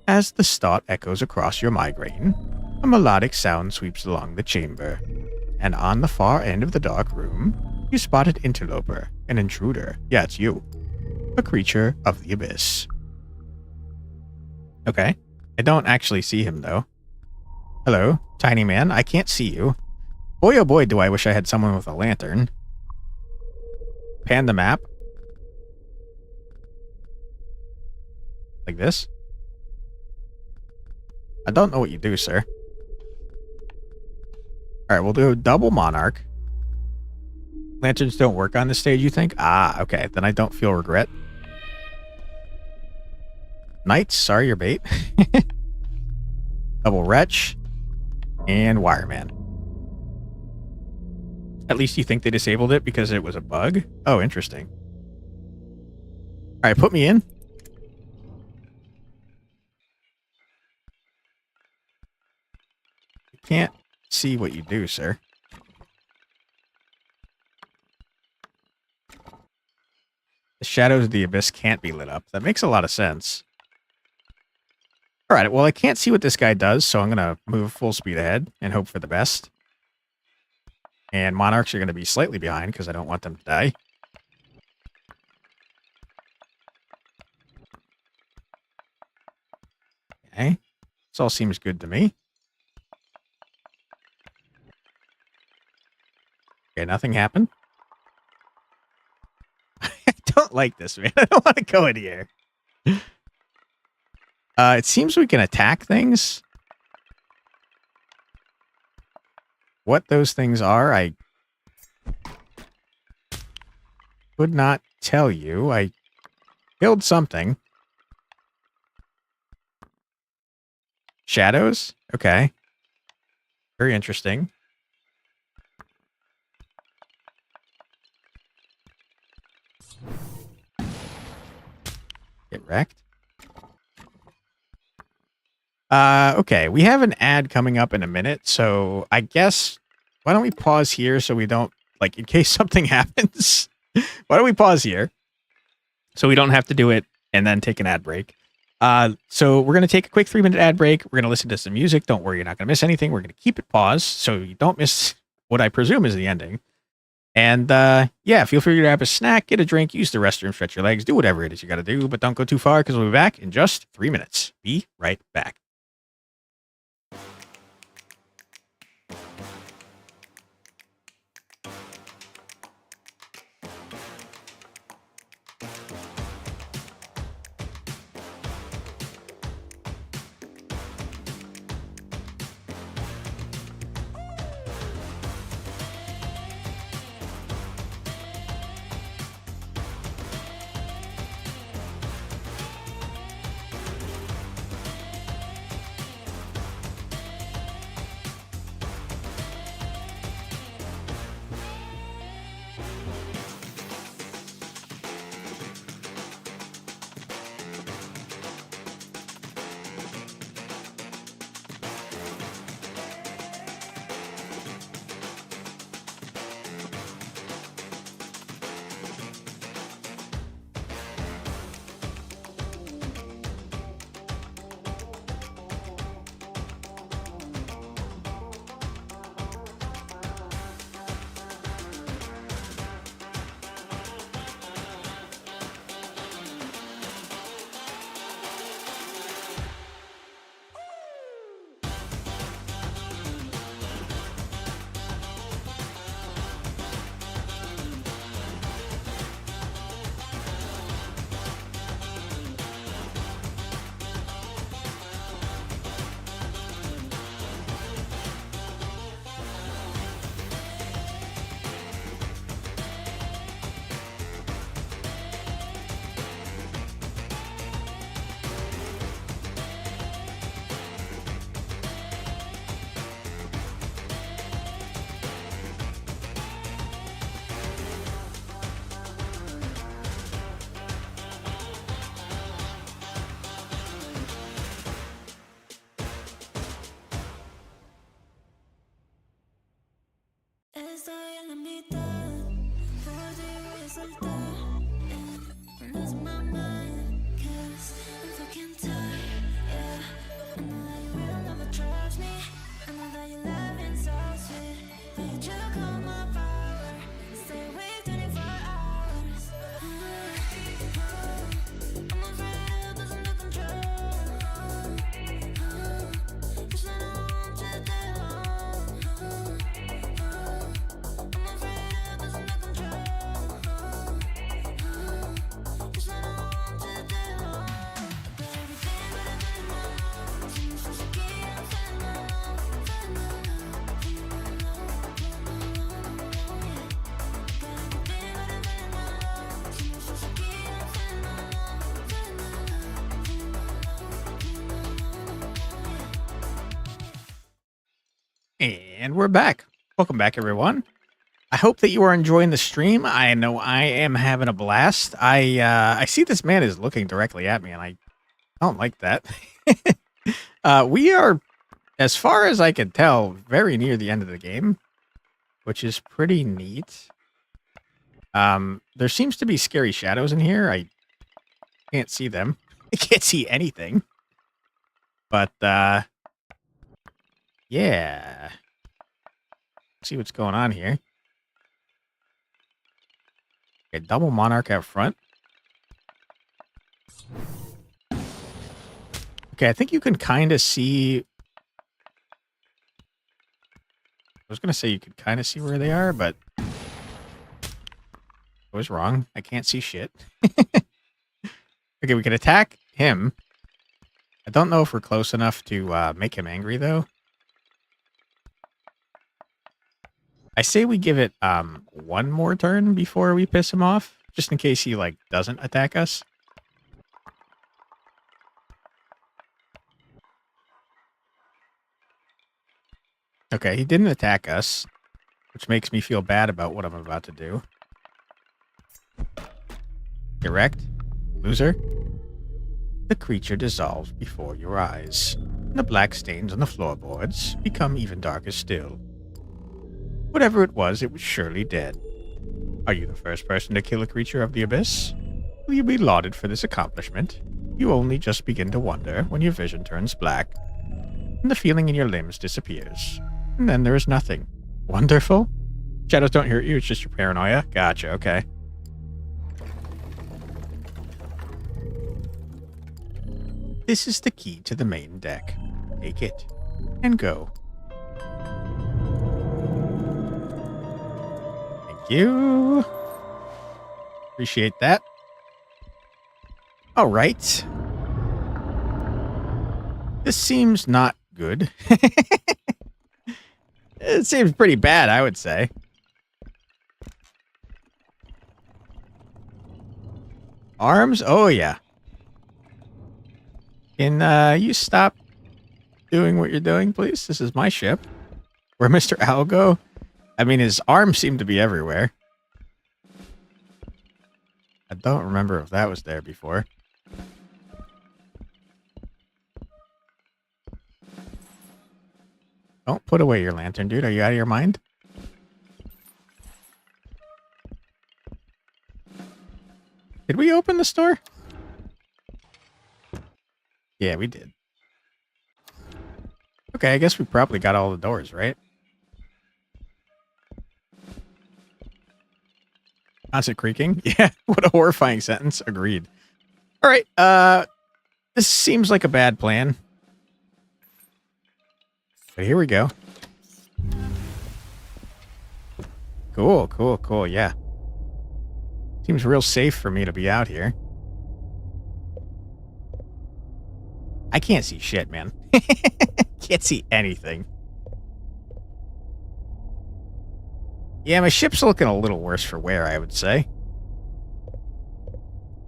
As the start echoes across your migraine, a melodic sound sweeps along the chamber, and on the far end of the dark room, you spot an interloper, an intruder. Yeah, it's you. A creature of the abyss. Okay. I don't actually see him, though. Hello, tiny man. I can't see you. Boy, oh boy, do I wish I had someone with a lantern. Pan the map. Like this? I don't know what you do, sir. Alright, we'll do a double Monarch. Lanterns don't work on this stage, you think? Ah, okay. Then I don't feel regret. Knights, sorry, your bait. Double Wretch. And Wireman. At least you think they disabled it because it was a bug? Oh, interesting. Alright, put me in. I can't see what you do, sir. The shadows of the abyss can't be lit up. That makes a lot of sense. Alright, well, I can't see what this guy does, so I'm going to move full speed ahead and hope for the best. And Monarchs are going to be slightly behind because I don't want them to die. Okay. This all seems good to me. Okay, nothing happened. not like this, man. I don't want to go in here. It seems we can attack things. What those things are, I could not tell you. I killed something. Shadows? Okay. Very interesting. Get wrecked. Okay, we have an ad coming up in a minute, so I guess why don't we pause here so we don't, like, in case something happens, why don't we pause here so we don't have to do it and then take an ad break. So we're going to take a quick 3-minute ad break. We're going to listen to some music. Don't worry, you're not going to miss anything. We're going to keep it paused so you don't miss what I presume is the ending. And yeah, feel free to grab a snack, get a drink, use the restroom, stretch your legs, do whatever it is you got to do, but don't go too far because we'll be back in just 3 minutes. Be right back. Estoy en la mitad, por ti voy a saltar. And lose my mind, 'cause I'm fucking tired, yeah. I know that you will never trust me. I know that you love and so sweet, but you took all my power. Stay awake 24 hours. I'm afraid of losing the control. Just let on to the home. I'm afraid of losing the control. Just let on to the home. I got everything but I'm feeling alone. Seems so shaky, I'm feeling alone. Feeling alone, feeling alone, feeling alone, yeah. I got everything but I'm feeling alone. Seems so shaky, I'm feeling alone. Feeling alone, feeling alone, feeling alone, yeah. And we're back. Welcome back, everyone. I hope that you are enjoying the stream. I know I am having a blast. I see this man is looking directly at me, and I don't like that. We are, as far as I can tell, very near the end of the game, which is pretty neat. There seems to be scary shadows in here. I can't see them. I can't see anything. But, yeah. See what's going on here. A double monarch out front. Okay, I think you can kind of see. I was going to say you could kind of see where they are, but I was wrong. I can't see shit. Okay, we can attack him. I don't know if we're close enough to make him angry, though. I say we give it one more turn before we piss him off, just in case he, like, doesn't attack us. Okay, he didn't attack us, which makes me feel bad about what I'm about to do. Erect, loser. The creature dissolves before your eyes. The black stains on the floorboards become even darker still. Whatever it was surely dead. Are you the first person to kill a creature of the abyss? Will you be lauded for this accomplishment? You only just begin to wonder when your vision turns black, and the feeling in your limbs disappears. And then there is nothing. Wonderful? Shadows don't hurt you, it's just your paranoia? Gotcha, okay. This is the key to the main deck. Take it, and go. Thank you. Appreciate that. All right. This seems not good. It seems pretty bad, I would say. Arms? Oh, yeah. Can you stop doing what you're doing, please? This is my ship. Where Mr. Owl go? I mean, his arms seem to be everywhere. I don't remember if that was there before. Don't put away your lantern, dude. Are you out of your mind? Did we open the store? Yeah, we did. Okay, I guess we probably got all the doors, right? Constant creaking? Yeah, what a horrifying sentence. Agreed. All right, this seems like a bad plan. But here we go. Cool, cool, cool, yeah. Seems real safe for me to be out here. I can't see shit, man. Can't see anything. Yeah, my ship's looking a little worse for wear, I would say.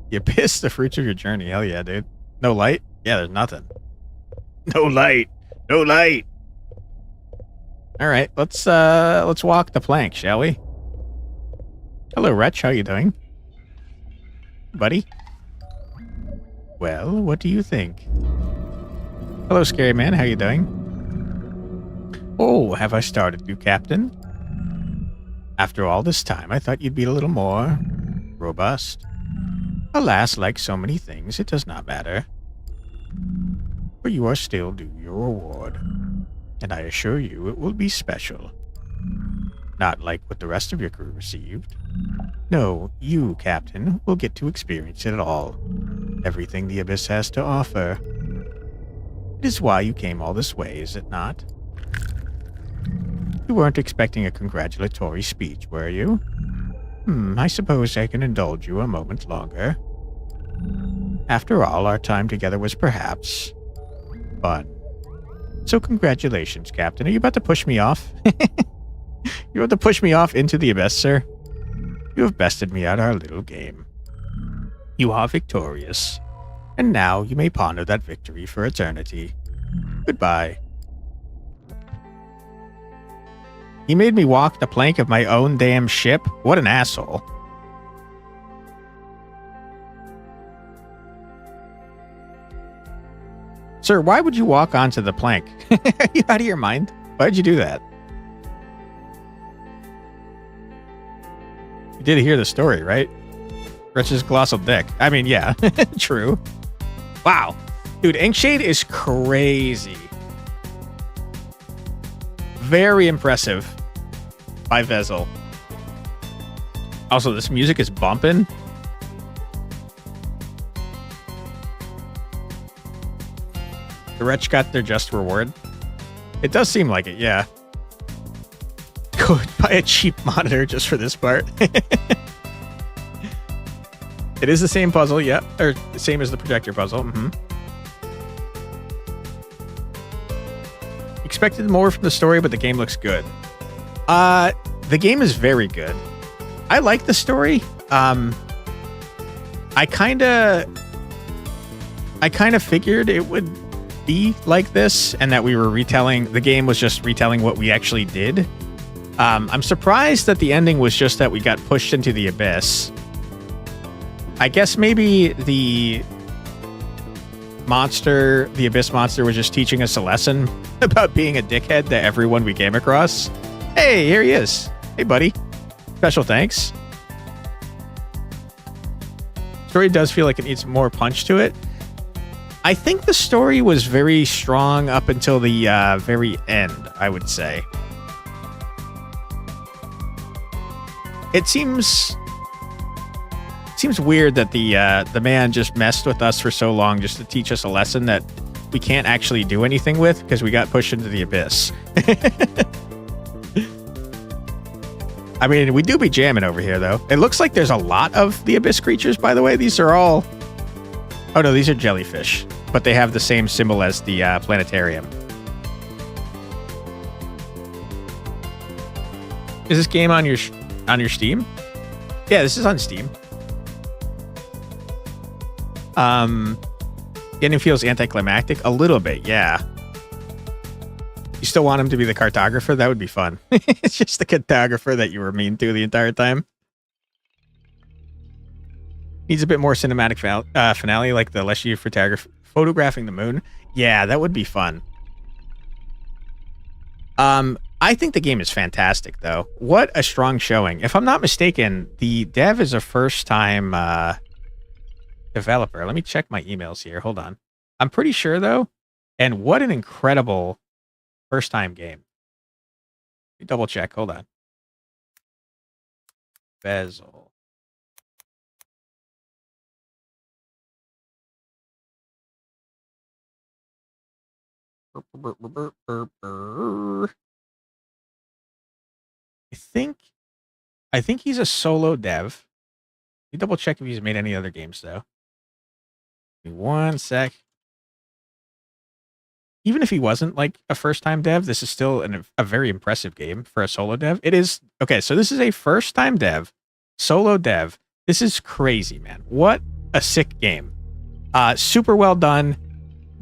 You pissed the fruits of your journey. Hell yeah, dude. No light? Yeah, there's nothing. No light. No light. All right, let's walk the plank, shall we? Hello, Wretch. How you doing? Buddy? Well, what do you think? Hello, Scary Man. How you doing? Oh, have I started you, Captain? After all this time, I thought you'd be a little more robust. Alas, like so many things, it does not matter. For you are still due your reward. And I assure you it will be special. Not like what the rest of your crew received. No, you, Captain, will get to experience it all. Everything the Abyss has to offer. It is why you came all this way, is it not? You weren't expecting a congratulatory speech, were you? I suppose I can indulge you a moment longer. After all, our time together was perhaps fun. So congratulations, Captain. Are you about to push me off? You about to push me off into the abyss, sir? You have bested me at our little game. You are victorious. And now you may ponder that victory for eternity. Goodbye. He made me walk the plank of my own damn ship? What an asshole. Sir, why would you walk onto the plank? Are you out of your mind? Why'd you do that? You did hear the story, right? Rich's colossal dick. I mean, yeah, true. Wow. Dude, Inkshade is crazy. Very impressive by Vezel. Also, this music is bumping. The Wretch got their just reward. It does seem like it, yeah. Go buy a cheap monitor just for this part. It is the same puzzle, yeah. Or the same as the projector puzzle. Expected more from the story, but the game looks good. The game is very good. I like the story. I kind of figured it would be like this, and that we were retelling. The game was just retelling what we actually did. I'm surprised that the ending was just that we got pushed into the abyss. I guess maybe the abyss monster, was just teaching us a lesson about being a dickhead to everyone we came across. Hey, here he is. Hey, buddy. Special thanks. Story does feel like it needs more punch to it. I think the story was very strong up until the very end, I would say. It seems weird that the man just messed with us for so long just to teach us a lesson that we can't actually do anything with because we got pushed into the abyss. I mean, we do be jamming over here, though. It looks like there's a lot of the abyss creatures, by the way. These are all... Oh, no, these are jellyfish. But they have the same symbol as the planetarium. Is this game on your Steam? Yeah, this is on Steam. Getting feels anticlimactic a little bit, yeah. You still want him to be the cartographer? That would be fun. It's just the cartographer that you were mean to the entire time. Needs a bit more cinematic finale, like the Leshy photographing the moon. Yeah, that would be fun. I think the game is fantastic, though. What a strong showing. If I'm not mistaken, the dev is a first-time developer. Let me check my emails here. Hold on. I'm pretty sure, though. And what an incredible first-time game. Let me double check. Hold on. Bezel. I think he's a solo dev. Let me double check if he's made any other games, though. Give me one sec. Even if he wasn't like a first-time dev, this is still a very impressive game for a solo dev. It is. Okay, so this is a first-time dev, solo dev. This is crazy, man. What a sick game. Super well done.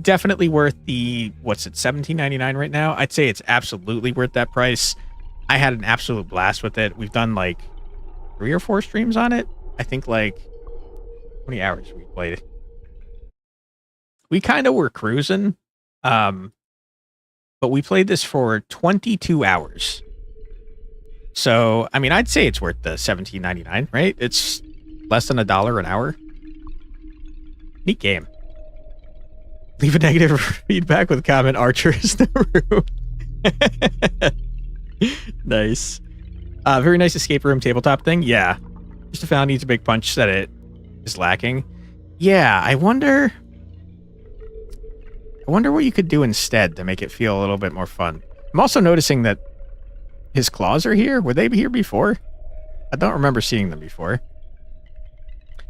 Definitely worth the, what's it, $17.99 right now? I'd say it's absolutely worth that price. I had an absolute blast with it. We've done like 3 or 4 streams on it. I think like, how many hours we played it? We kind of were cruising. But we played this for 22 hours. So, I mean, I'd say it's worth the $17.99, right? It's less than $1 an hour. Neat game. Leave a negative feedback with comment. Archer is the room. Nice. Very nice escape room tabletop thing. Yeah. Just found needs a big punch that it is lacking. Yeah, I wonder what you could do instead to make it feel a little bit more fun. I'm also noticing that his claws are here. Were they here before? I don't remember seeing them before.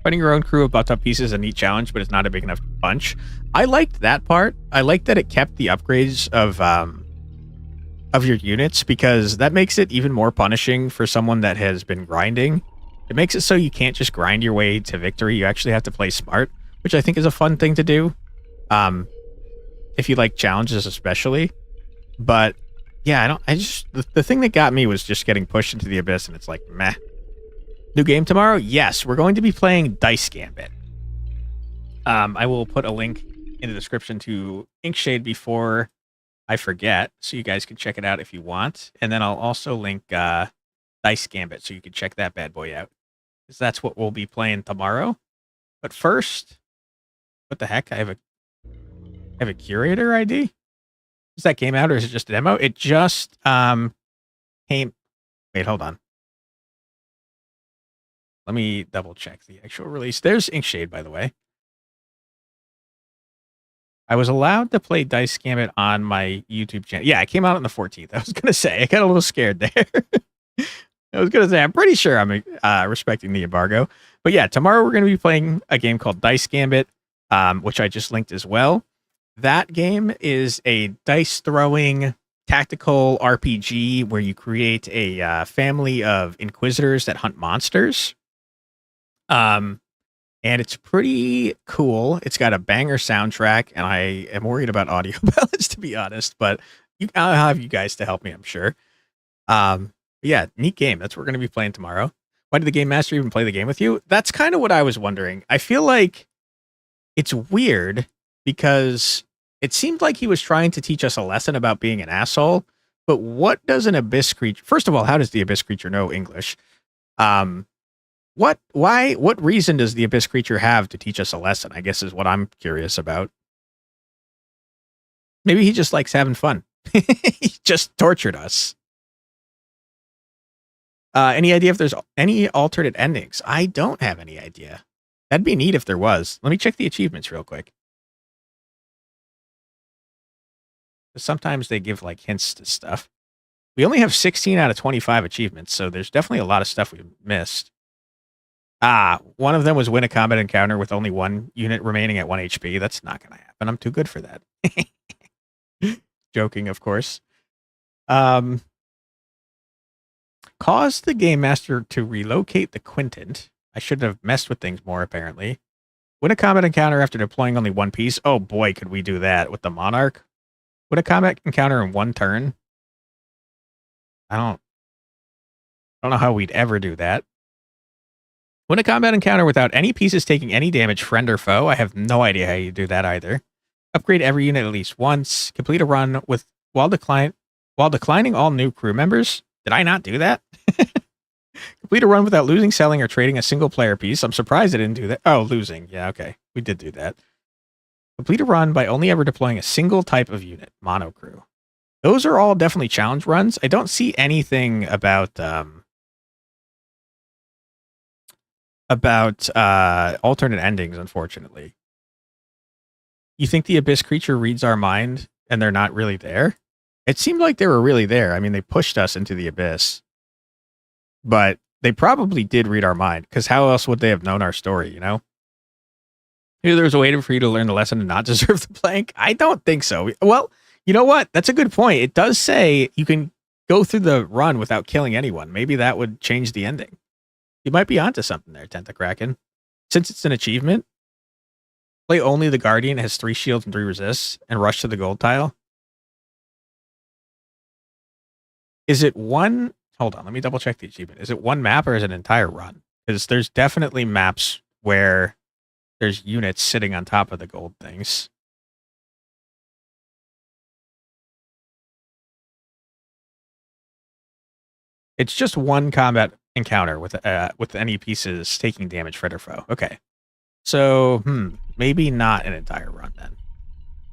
Fighting your own crew of butt up pieces is a neat challenge, but it's not a big enough punch. I liked that part. I liked that it kept the upgrades of your units, because that makes it even more punishing for someone that has been grinding. It makes it so you can't just grind your way to victory. You actually have to play smart, which I think is a fun thing to do. If you like challenges especially. But yeah, the thing that got me was just getting pushed into the abyss, and it's like, meh. New game tomorrow? Yes, we're going to be playing Dice Gambit. I will put a link in the description to Inkshade before I forget, so you guys can check it out if you want. And then I'll also link Dice Gambit, so you can check that bad boy out, because that's what we'll be playing tomorrow. But first, what the heck? I have a curator ID? Is that game out, or is it just a demo? It just came. Wait, hold on. Let me double check the actual release. There's Inkshade, by the way. I was allowed to play Dice Gambit on my YouTube channel. Yeah, it came out on the 14th. I was going to say, I got a little scared there. I was going to say, I'm pretty sure I'm respecting the embargo. But yeah, tomorrow we're going to be playing a game called Dice Gambit, which I just linked as well. That game is a dice throwing tactical RPG where you create a family of inquisitors that hunt monsters. And it's pretty cool. It's got a banger soundtrack, and I am worried about audio balance, to be honest. But I'll have you guys to help me, I'm sure. Yeah, neat game. That's what we're going to be playing tomorrow. Why did the game master even play the game with you? That's kind of what I was wondering. I feel like it's weird because it seemed like he was trying to teach us a lesson about being an asshole. But what does an abyss creature? First of all, how does the abyss creature know English? What reason does the abyss creature have to teach us a lesson? I guess is what I'm curious about. Maybe he just likes having fun. He just tortured us. Any idea if there's any alternate endings? I don't have any idea. That'd be neat if there was. Let me check the achievements real quick. Sometimes they give like hints to stuff. We only have 16 out of 25 achievements, so there's definitely a lot of stuff we missed. One of them was win a combat encounter with only one unit remaining at 1 HP. That's not going to happen. I'm too good for that. Joking, of course. Cause the game master to relocate the Quintant. I should have messed with things more, apparently. Win a combat encounter after deploying only one piece. Oh boy, could we do that with the Monarch. Win a combat encounter in one turn. I don't know how we'd ever do that. Win a combat encounter without any pieces taking any damage, friend or foe. I have no idea how you do that either. Upgrade every unit at least once. Complete a run with while declining all new crew members. Did I not do that? Complete a run without losing, selling, or trading a single player piece. I'm surprised I didn't do that. Oh, losing. Yeah, okay. We did do that. Complete a run by only ever deploying a single type of unit, mono crew. Those are all definitely challenge runs. I don't see anything about alternate endings, unfortunately. You think the abyss creature reads our mind and they're not really there? It seemed like they were really there. I mean, they pushed us into the abyss. But they probably did read our mind, because how else would they have known our story, you know? Maybe there was a way for you to learn the lesson and not deserve the blank? I don't think so. Well, you know what? That's a good point. It does say you can go through the run without killing anyone. Maybe that would change the ending. You might be onto something there, Tentacraken. Since it's an achievement, play only the Guardian, has 3 shields and 3 resists, and rush to the gold tile. Is it one... Hold on, let me double check the achievement. Is it one map or is it an entire run? Because there's definitely maps where there's units sitting on top of the gold things. It's just one combat encounter with any pieces taking damage, friend or foe. Okay. So, maybe not an entire run then.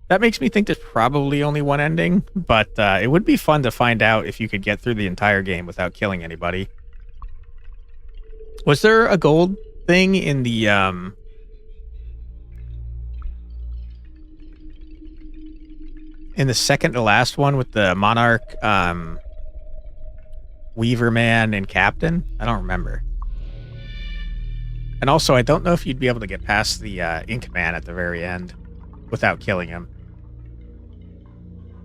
That makes me think there's probably only one ending, but it would be fun to find out if you could get through the entire game without killing anybody. Was there a gold thing in the second to last one with the Monarch, Weaver Man, and Captain? I don't remember. And also, I don't know if you'd be able to get past the Ink Man at the very end without killing him.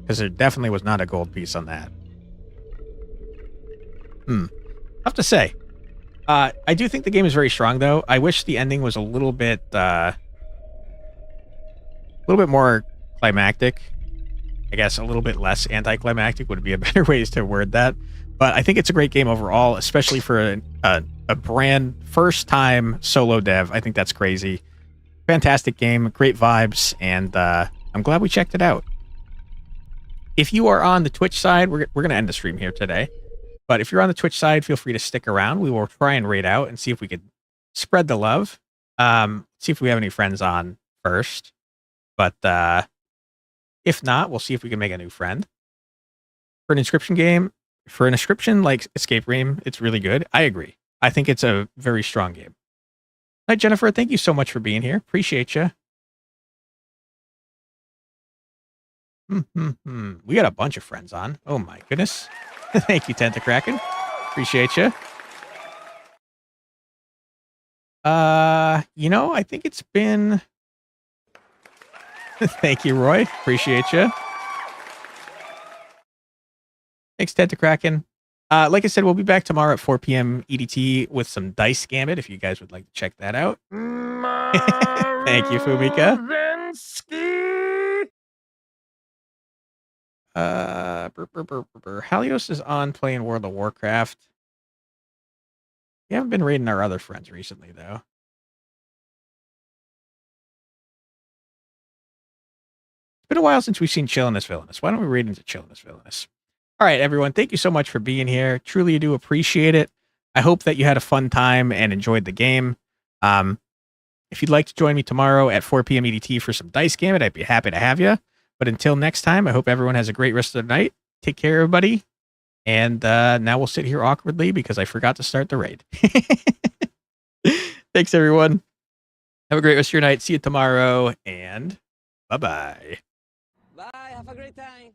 Because there definitely was not a gold piece on that. Tough to say. I do think the game is very strong, though. I wish the ending was a little bit more climactic. I guess a little bit less anticlimactic would be a better way to word that. But I think it's a great game overall, especially for a brand first-time solo dev. I think that's crazy. Fantastic game, great vibes, and I'm glad we checked it out. If you are on the Twitch side, we're going to end the stream here today. But if you're on the Twitch side, feel free to stick around. We will try and raid out and see if we could spread the love. See if we have any friends on first. But if not, we'll see if we can make a new friend. For an Inscyption like Escape Room, it's really good. I agree. I think it's a very strong game. Hi, Jennifer. Thank you so much for being here. Appreciate you. We got a bunch of friends on. Oh, my goodness. Thank you, Tentacraken. Appreciate you. I think it's been... Thank you, Roy. Appreciate you. Thanks, Ted to Kraken. Like I said, we'll be back tomorrow at 4 p.m. EDT with some Dice Gambit if you guys would like to check that out. Thank you, Fumika. Halios is on playing World of Warcraft. We haven't been raiding our other friends recently, though. It's been a while since we've seen Chilliness Villainous. Why don't we raid into Chilliness Villainous? All right, everyone. Thank you so much for being here. Truly do appreciate it. I hope that you had a fun time and enjoyed the game. If you'd like to join me tomorrow at 4 p.m. EDT for some Dice Gambit, I'd be happy to have you. But until next time, I hope everyone has a great rest of the night. Take care, everybody. And now we'll sit here awkwardly because I forgot to start the raid. Thanks, everyone. Have a great rest of your night. See you tomorrow. And bye-bye. Bye. Have a great time.